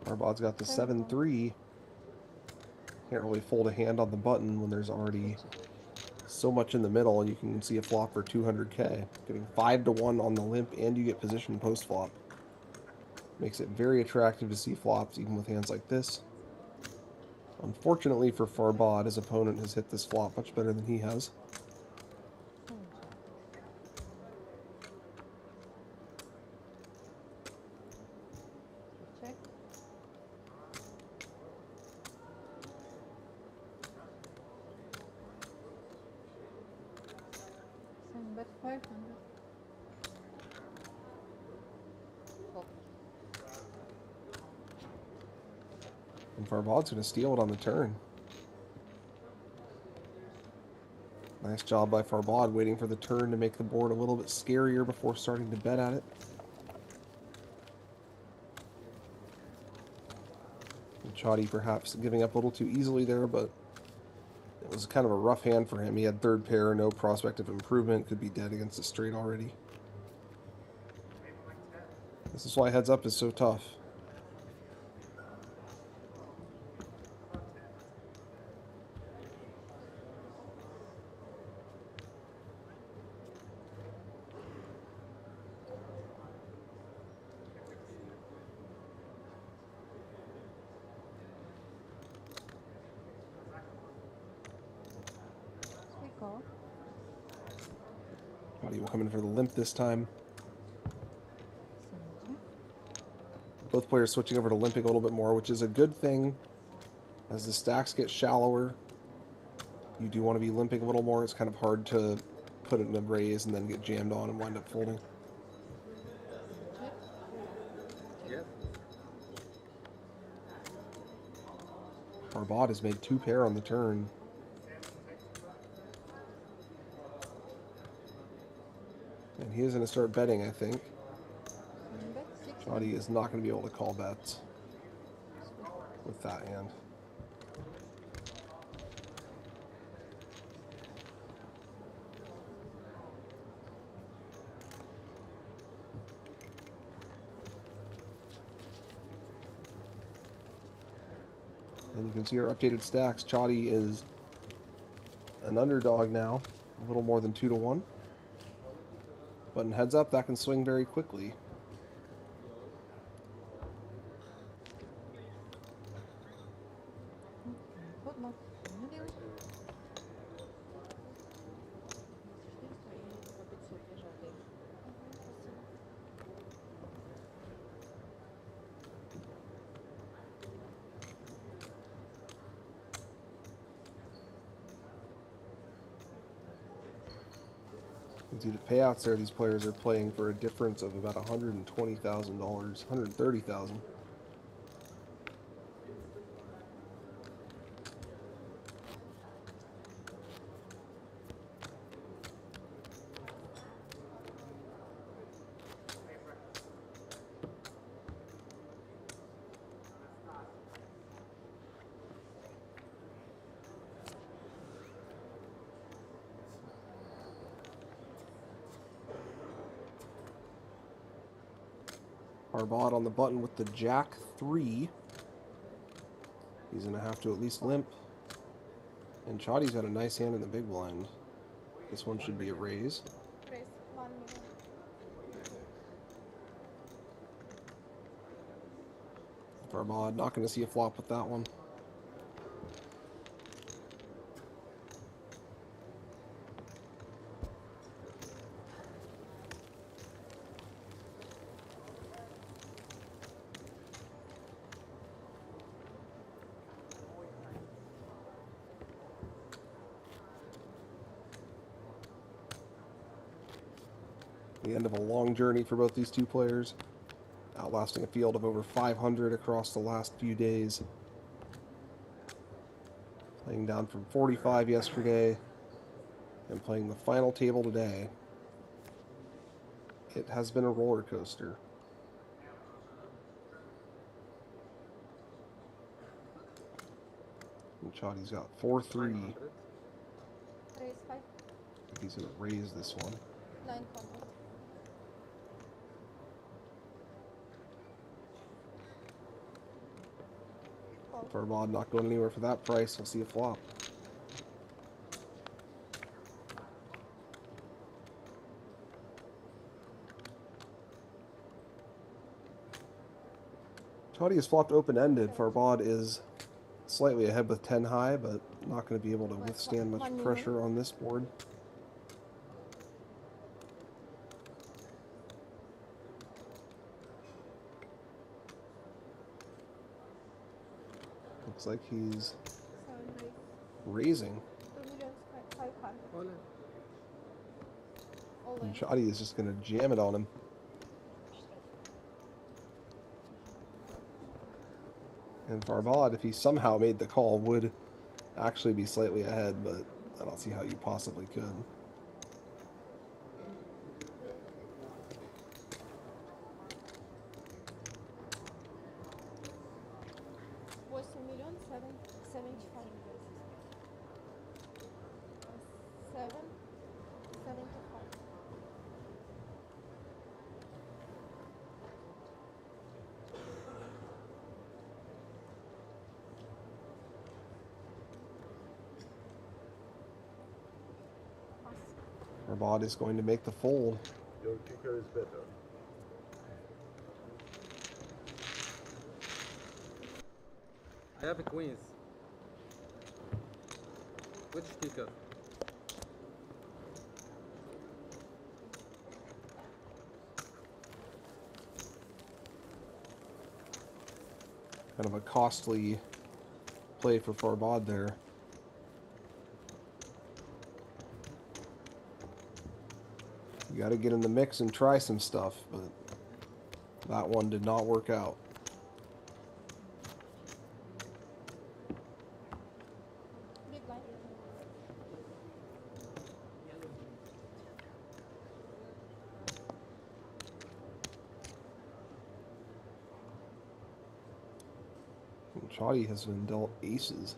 Farbod's got the 7-3. Can't really fold a hand on the button when there's already so much in the middle, and you can see a flop for 200k. Getting 5-1 on the limp, and you get position post flop. Makes it very attractive to see flops, even with hands like this. Unfortunately for Farbod, his opponent has hit this flop much better than he has. Check. Send bet 500. Fold. And Farbod's going to steal it on the turn. Nice job by Farbod, waiting for the turn to make the board a little bit scarier before starting to bet at it. And Chadi perhaps giving up a little too easily there, but it was kind of a rough hand for him. He had third pair, no prospect of improvement, could be dead against a straight already. This is why heads up is so tough. We call. Chadi will come in for the limp this time. Send. Both players switching over to limping a little bit more, which is a good thing. As the stacks get shallower, you do want to be limping a little more. It's kind of hard to put it in a raise and then get jammed on and wind up folding. Check. Yes. Farbod has made 2 pair on the turn. And he is going to start betting, I think. Send bet 600. Chadi is not going to be able to call bets with that hand. And you can see our updated stacks. Chadi is an underdog now, a little more than 2-1. But in heads up, that can swing very quickly. Good luck. Middle. You can see the payouts there. These players are playing for a difference of about $120,000, $130,000. Farbod on the button with the Jack 3. He's going to have to at least limp. And Chadi's got a nice hand in the big blind. This one should be a raise. Raise 1 million. Farbod not going to see a flop with that one. The end of a long journey for both these two players, outlasting a field of over 500 across the last few days. Playing down from 45 yesterday and playing the final table today. It has been a roller coaster. And Chadi's got 4-3. Raise 5. He's going to raise this one. 900. Farbod not going anywhere for that price. We'll see a flop. Chadi is flopped open-ended. Farbod is slightly ahead with 10 high, but not going to be able to withstand much pressure on this board. Looks like he's raising. 2,500,000. And Chadi is just going to jam it on him. And Farbod, if he somehow made the call, would actually be slightly ahead, but I don't see how you possibly could. Farbod is going to make the fold. Your kicker is better. I have a queens. Which kicker? Kind of a costly play for Farbod there. You got to get in the mix and try some stuff, but that one did not work out. And Chadi has been dealt aces.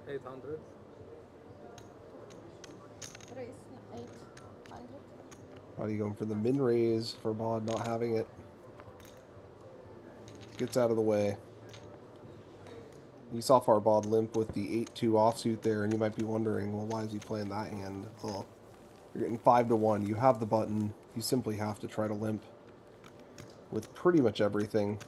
800. Raise 800. Chadi going for the min raise. Farbod not having it. Gets out of the way. You saw Farbod limp with the 8-2 offsuit there, and you might be wondering, well, why is he playing that hand? Well, you're getting 5-1. You have the button. You simply have to try to limp with pretty much everything.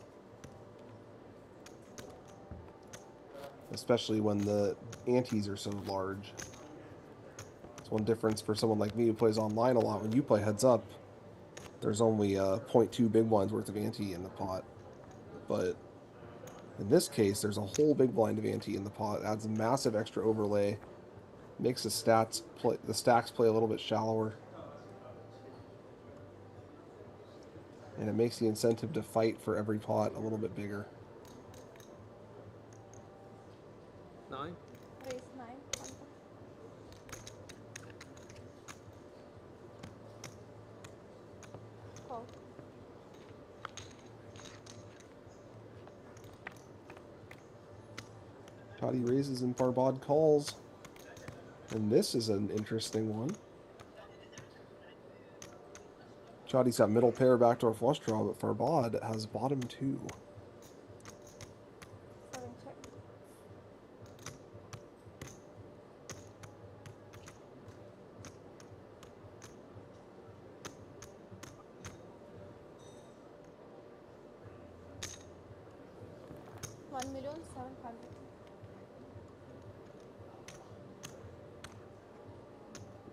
Especially when the antes are so large. It's one difference for someone like me who plays online a lot. When you play heads up, there's only 0.2 big blinds worth of ante in the pot. But in this case, there's a whole big blind of ante in the pot. Adds a massive extra overlay. Makes the stacks play a little bit shallower. And it makes the incentive to fight for every pot a little bit bigger. 9. Raise 900. Call. Chadi raises and Farbod calls. And this is an interesting one. Chadi's got middle pair backdoor flush draw, but Farbod has bottom 2. 7 check. $1,700,000.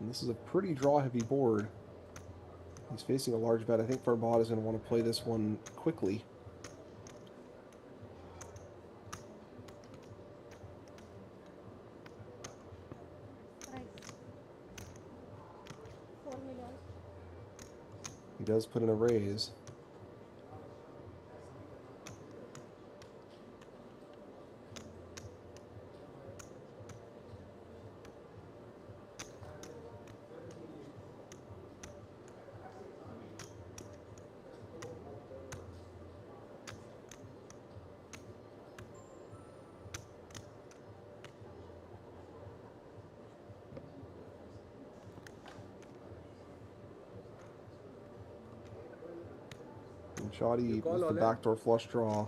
And this is a pretty draw-heavy board. He's facing a large bet. I think Farbod is going to want to play this one quickly. Raise. 4 million. He does put in a raise. And Chadi with the backdoor flush draw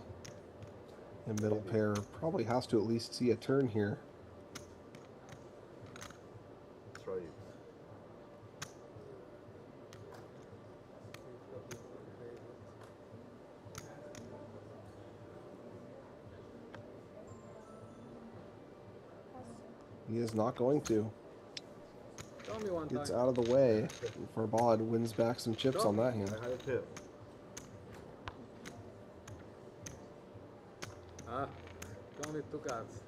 and middle pair probably has to at least see a turn here. Throw you. He is not going to. Show me one Gets time. out of the way. Farbod wins back some chips on that hand. I had a tip. Ah, show me 2 cards.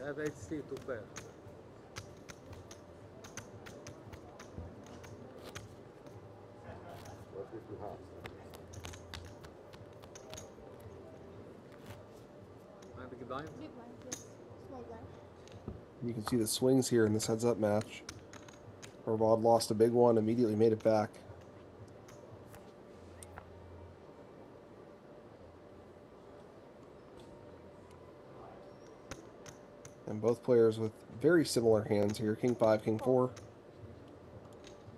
I have HC 2 pair. What if you have? My big blind. Big blind, yes. Small blind. You can see the swings here in this heads-up match. Farbod lost a big one, immediately made it back. And both players with very similar hands here. King 5, King 4.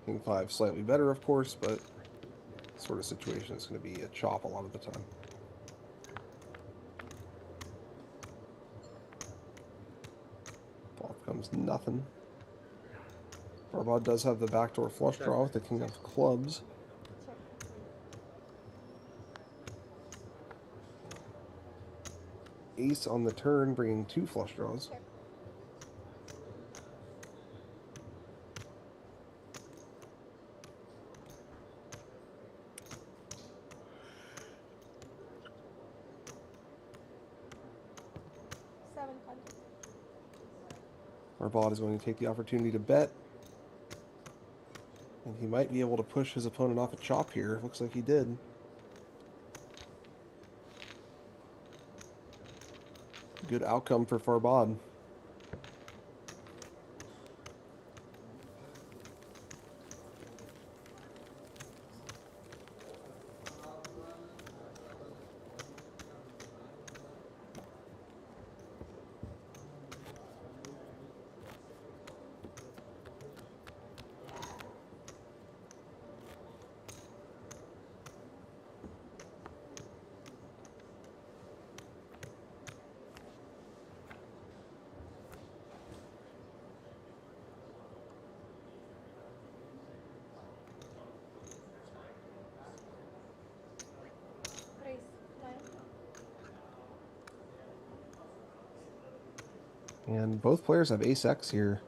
King 5 slightly better, of course, but sort of situation is going to be a chop a lot of the time. Flop comes nothing. Farbod does have the backdoor flush draw with the King of Clubs. Ace on the turn, bringing 2 flush draws. Farbod is going to take the opportunity to bet. And he might be able to push his opponent off a chop here. Looks like he did. Good outcome for Farbod. And both players have ace-x here.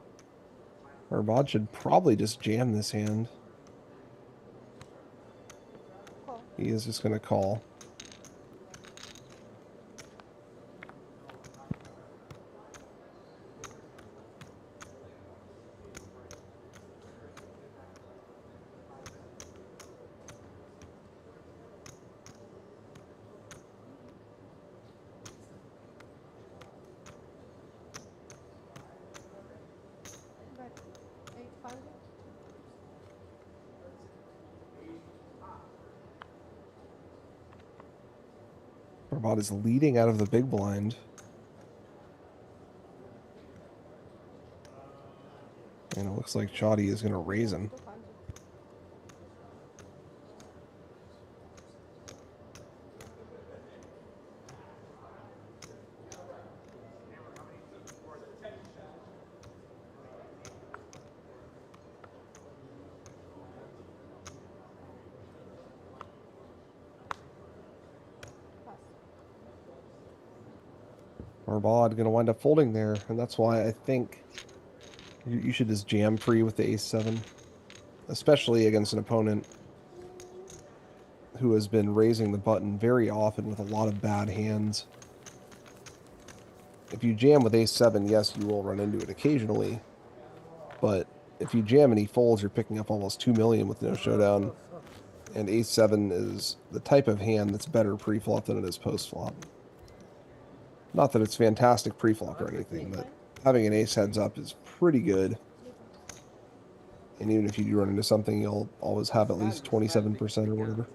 Farbod should probably just jam this hand. He is just going to call. Farbod is leading out of the big blind. And it looks like Chadi is going to raise him. Farbod going to wind up folding there, and that's why I think you should just jam free with the ace-7, especially against an opponent who has been raising the button very often with a lot of bad hands. If you jam with ace-7, yes, you will run into it occasionally, but if you jam and he folds, you're picking up almost 2 million with no showdown, and ace-7 is the type of hand that's better pre-flop than it is post-flop. Not that it's fantastic pre-flop or anything, but having an ace heads up is pretty good. And even if you do run into something, you'll always have at least 27% or whatever.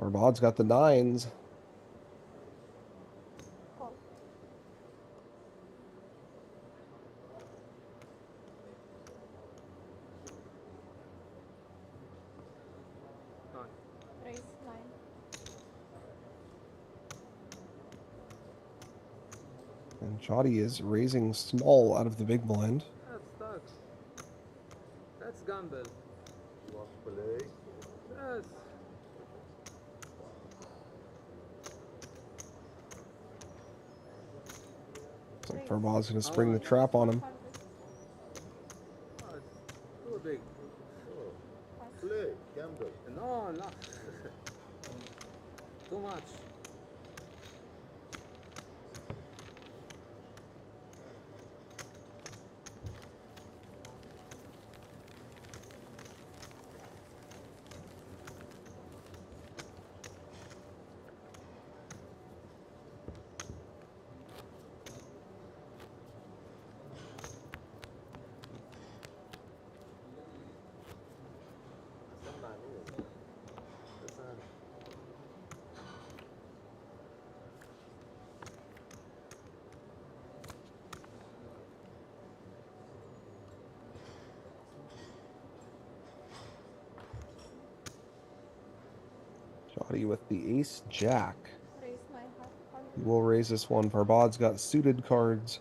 Farbod's got the 9s. Raise 9. And Chadi is raising small out of the big blind. That's stuck. That's gamble. You want to play? Yes. Looks like Farbod's going to spring the trap on him. Oh, it's too big. Play, gamble. No, no. Too much. Chadi with the ace jack. Raise 9. He will raise this one. Farbod's got suited cards.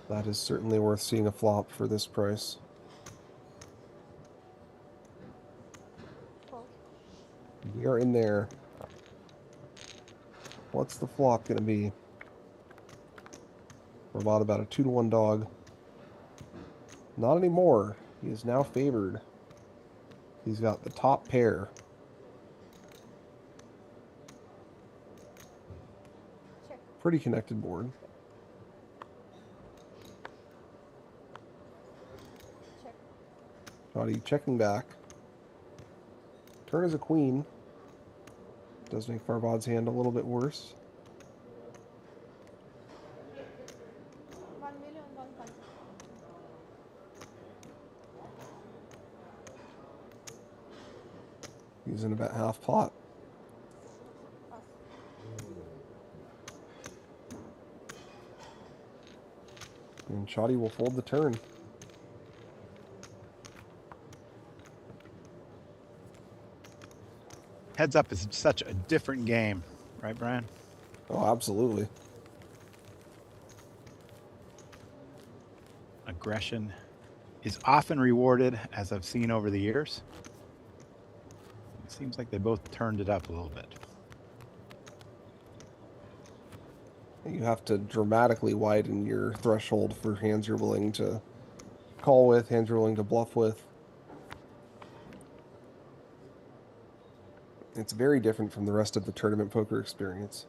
That is certainly worth seeing a flop for this price. We are in there. What's the flop going to be? Farbod about a 2-to-1 dog. Not anymore. He is now favored. He's got the top pair. Pretty connected board. Check. Chadi checking back. Turn is a queen. Does make Farbod's hand a little bit worse. 1,100,000. He's in about half pot. And Chadi will fold the turn. Heads up is such a different game, right, Brian? Oh, absolutely. Aggression is often rewarded, as I've seen over the years. It seems like they both turned it up a little bit. You have to dramatically widen your threshold for hands you're willing to call with, hands you're willing to bluff with. It's very different from the rest of the tournament poker experience.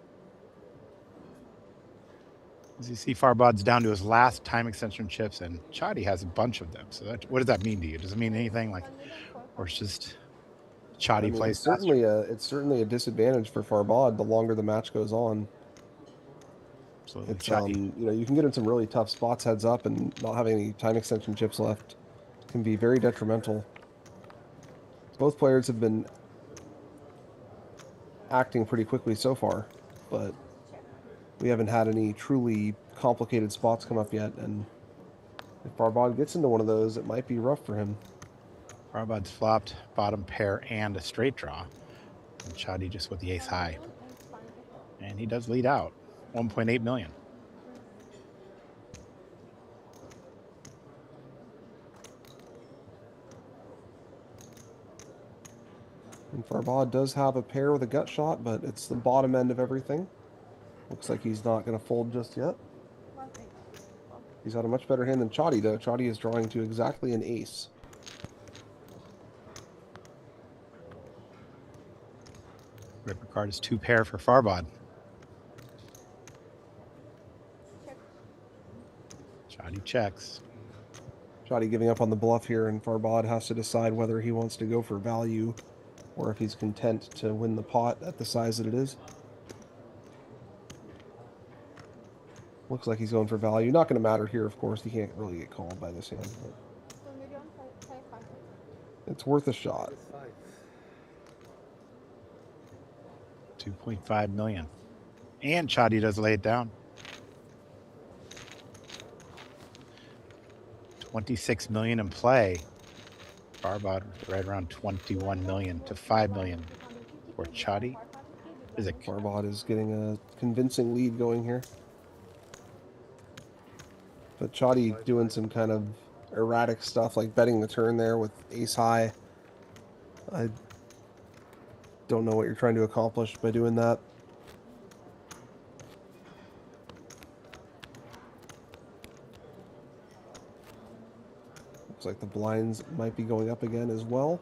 As you see, Farbod's down to his last time extension chips, and Chadi has a bunch of them. So what does that mean to you? Does it mean anything, like, or it's just Chadi plays faster? It's certainly a disadvantage for Farbod the longer the match goes on. Absolutely. It's you can get in some really tough spots heads up, and not having any time extension chips left can be very detrimental. Both players have been acting pretty quickly so far, but we haven't had any truly complicated spots come up yet, and if Farbod gets into one of those, it might be rough for him. Farbod's flopped bottom pair and a straight draw. And Chadi just with the ace high. And he does lead out. 1.8 million. And Farbod does have a pair with a gut shot, but it's the bottom end of everything. Looks like he's not going to fold just yet. He's got a much better hand than Chadi, though. Chadi is drawing to exactly an ace. Ripper card is 2 pair for Farbod. Chadi checks. Chadi giving up on the bluff here, and Farbod has to decide whether he wants to go for value or if he's content to win the pot at the size that it is. Looks like he's going for value. Not going to matter here, of course. He can't really get called by this hand, but it's worth a shot. 2.5 million. And Chadi does lay it down. 26 million in play. Farbod right around 21 million to 5 million. for Chadi. Rizk. Farbod is getting a convincing lead going here. But Chadi doing some kind of erratic stuff, like betting the turn there with ace high. I don't know what you're trying to accomplish by doing that. Looks like the blinds might be going up again as well.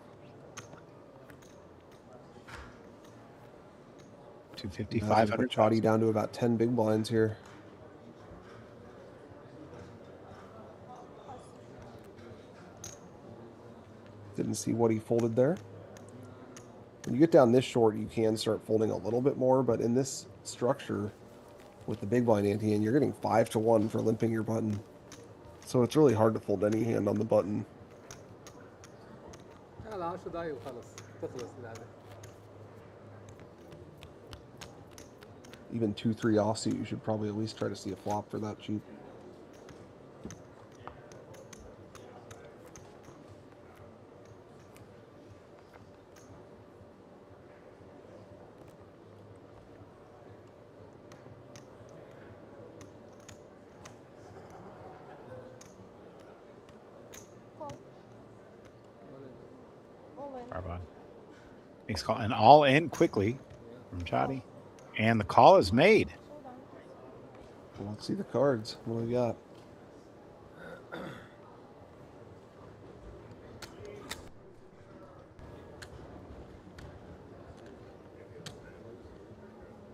250, Put 500. Chadi down to about 10 big blinds here. Didn't see what he folded there. When you get down this short, you can start folding a little bit more, but in this structure with the big blind ante-hand, you're getting 5-1 for limping your button. So it's really hard to fold any hand on the button. يلا 10 دقايق وخلص تخلص اللعبة. Even 2-3 offsuit, you should probably at least try to see a flop for that cheap. Farbod makes call, and all in quickly from Chadi. And the call is made. Well, let's see the cards. What do we got?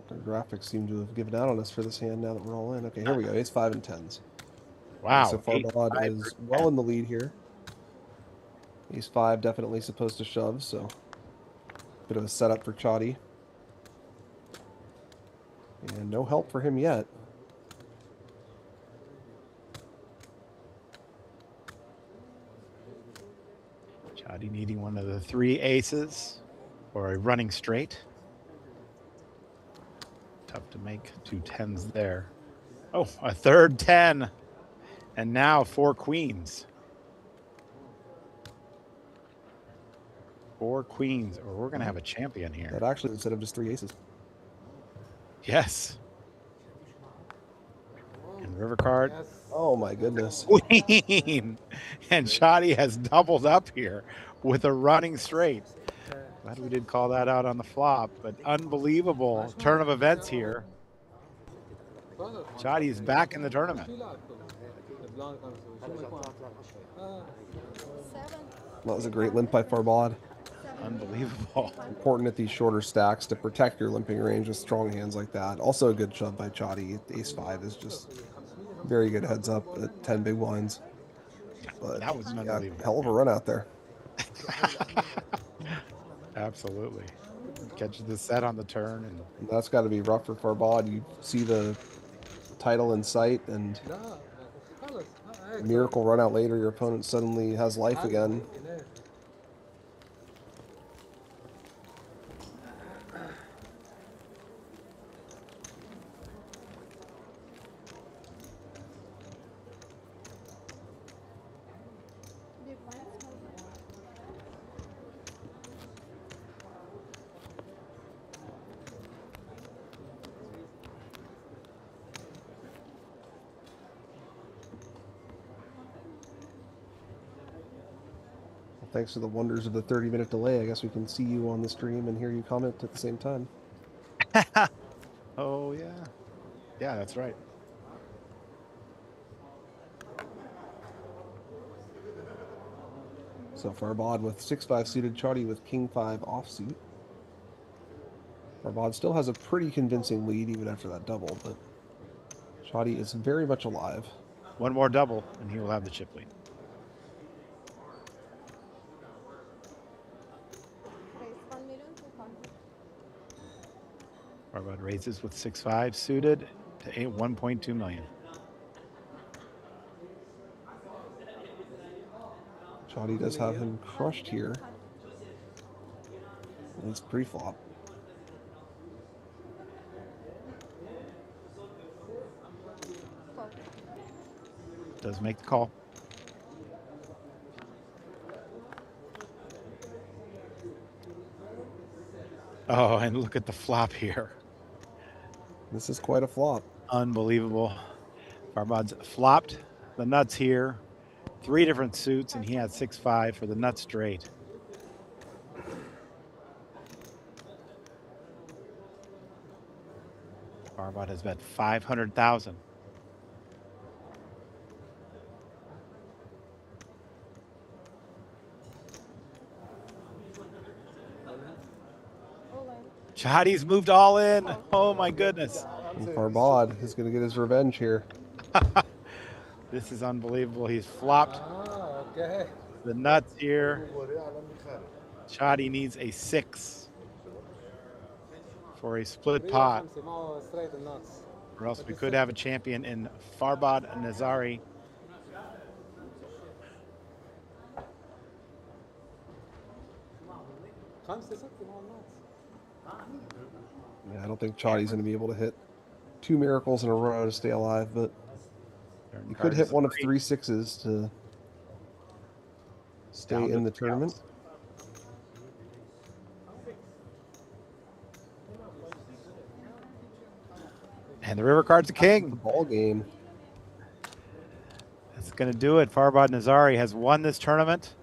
The graphics seem to have given out on us for this hand now that we're all in. Okay, here we go. Ace 5 and 10s. Wow. So Farbod is well in the lead here. Ace 5 definitely supposed to shove, so bit of a setup for Chadi. And no help for him yet. Chadi needing one of the 3 aces or a running straight. Tough to make 2 10s there. Oh, a third 10. And now 4 queens. 4 queens, or we're going to have a champion here. That actually instead of just 3 aces. Yes. And river card. Yes. Oh my goodness. Queen. And Chadi has doubled up here with a running straight. Glad we did call that out on the flop, but unbelievable turn of events here. Chadi is back in the tournament. That was a great limp by Farbod. Unbelievable. Important at these shorter stacks to protect your limping range with strong hands like that. Also a good shove by Chadi. Ace 5 is just very good heads up at 10 big blinds. But that was an unbelievable hell of a run out there. Absolutely. Catches the set on the turn. And that's got to be rough for Farbod. You see the title in sight and miracle run out later, your opponent suddenly has life again. Thanks to the wonders of the 30-minute delay, I guess we can see you on the stream and hear you comment at the same time. Oh, yeah. Yeah, that's right. So Farbod with 6-5 suited, Chadi with King 5 offsuit. Farbod still has a pretty convincing lead even after that double, but Chadi is very much alive. One more double, and he will have the chip lead. Farbod raises with 6-5 suited to 1.2 million. Chadi does have him crushed here. And it's pre-flop. Does make the call. Oh, and look at the flop here. This is quite a flop. Unbelievable. Farbod's flopped the nuts here. 3 different suits, and he had 6-5 for the nut straight. Farbod has bet 500,000. Chadi's moved all in. Oh my goodness. And Farbod is going to get his revenge here. This is unbelievable. He's flopped Okay. the nuts here. Chadi needs a 6 for a split pot, or else we could have a champion in Farbod Nazari. Yeah, I don't think Chadi's going to be able to hit 2 miracles in a row to stay alive, but you could hit one of 3 6s to stay in the tournament. And the river card's a king. The ball game. That's going to do it. Farbod Nazari has won this tournament.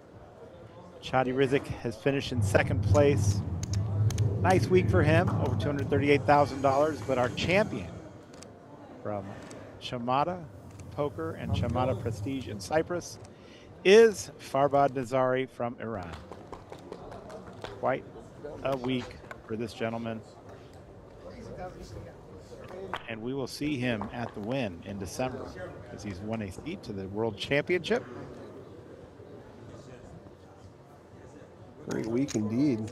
Chadi Rizk has finished in 2nd place. Nice week for him, over $238,000. But our champion from Chamada Poker and Chamada Prestige in Cyprus is Farbod Nazari from Iran. Quite a week for this gentleman. And we will see him at the win in December because he's won a seat to the World Championship. Great week indeed.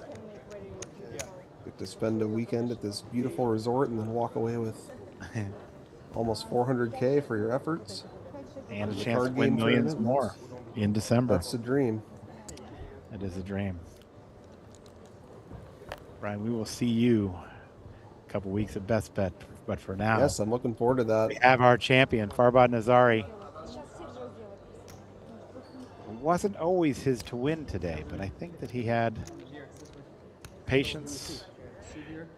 Get to spend a weekend at this beautiful resort and then walk away with almost 400K for your efforts. And a chance to win millions more in December. That's the dream. It is a dream. Brian, we will see you a couple weeks at Best Bet, but for now, Yes, I'm looking forward to that. we have our champion, Farbod Nazari. It wasn't always his to win today, but I think that he had patience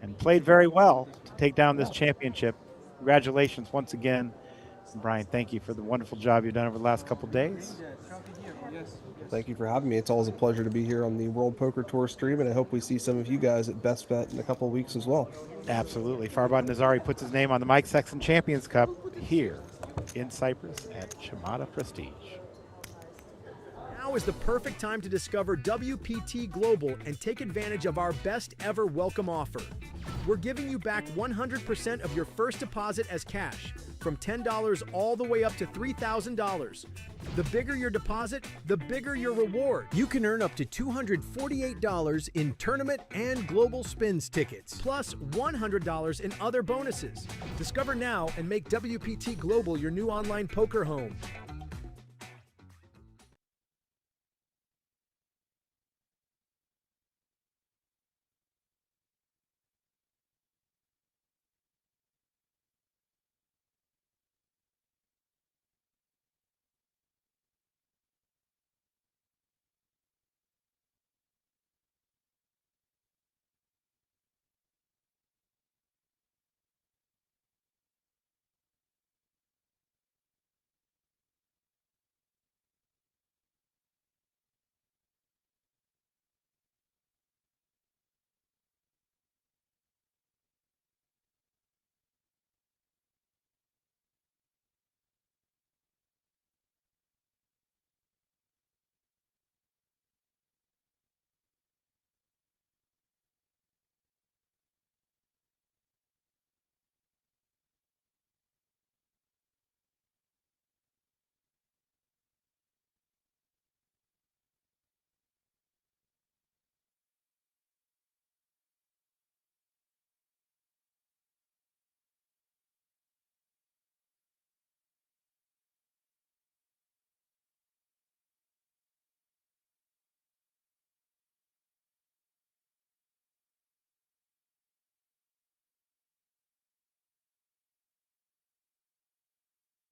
and played very well to take down this championship. Congratulations once again. And Brian, thank you for the wonderful job you've done over the last couple days. Thank you for having me. It's always a pleasure to be here on the World Poker Tour stream, and I hope we see some of you guys at Best Bet in a couple of weeks as well. Absolutely. Farbod Nazari puts his name on the Mike Sexton Champions Cup here in Cyprus at Chamada Prestige. Now is the perfect time to discover WPT Global and take advantage of our best ever welcome offer. We're giving you back 100% of your first deposit as cash, from $10 all the way up to $3,000. The bigger your deposit, the bigger your reward. You can earn up to $248 in tournament and global spins tickets, plus $100 in other bonuses. Discover now and make WPT Global your new online poker home.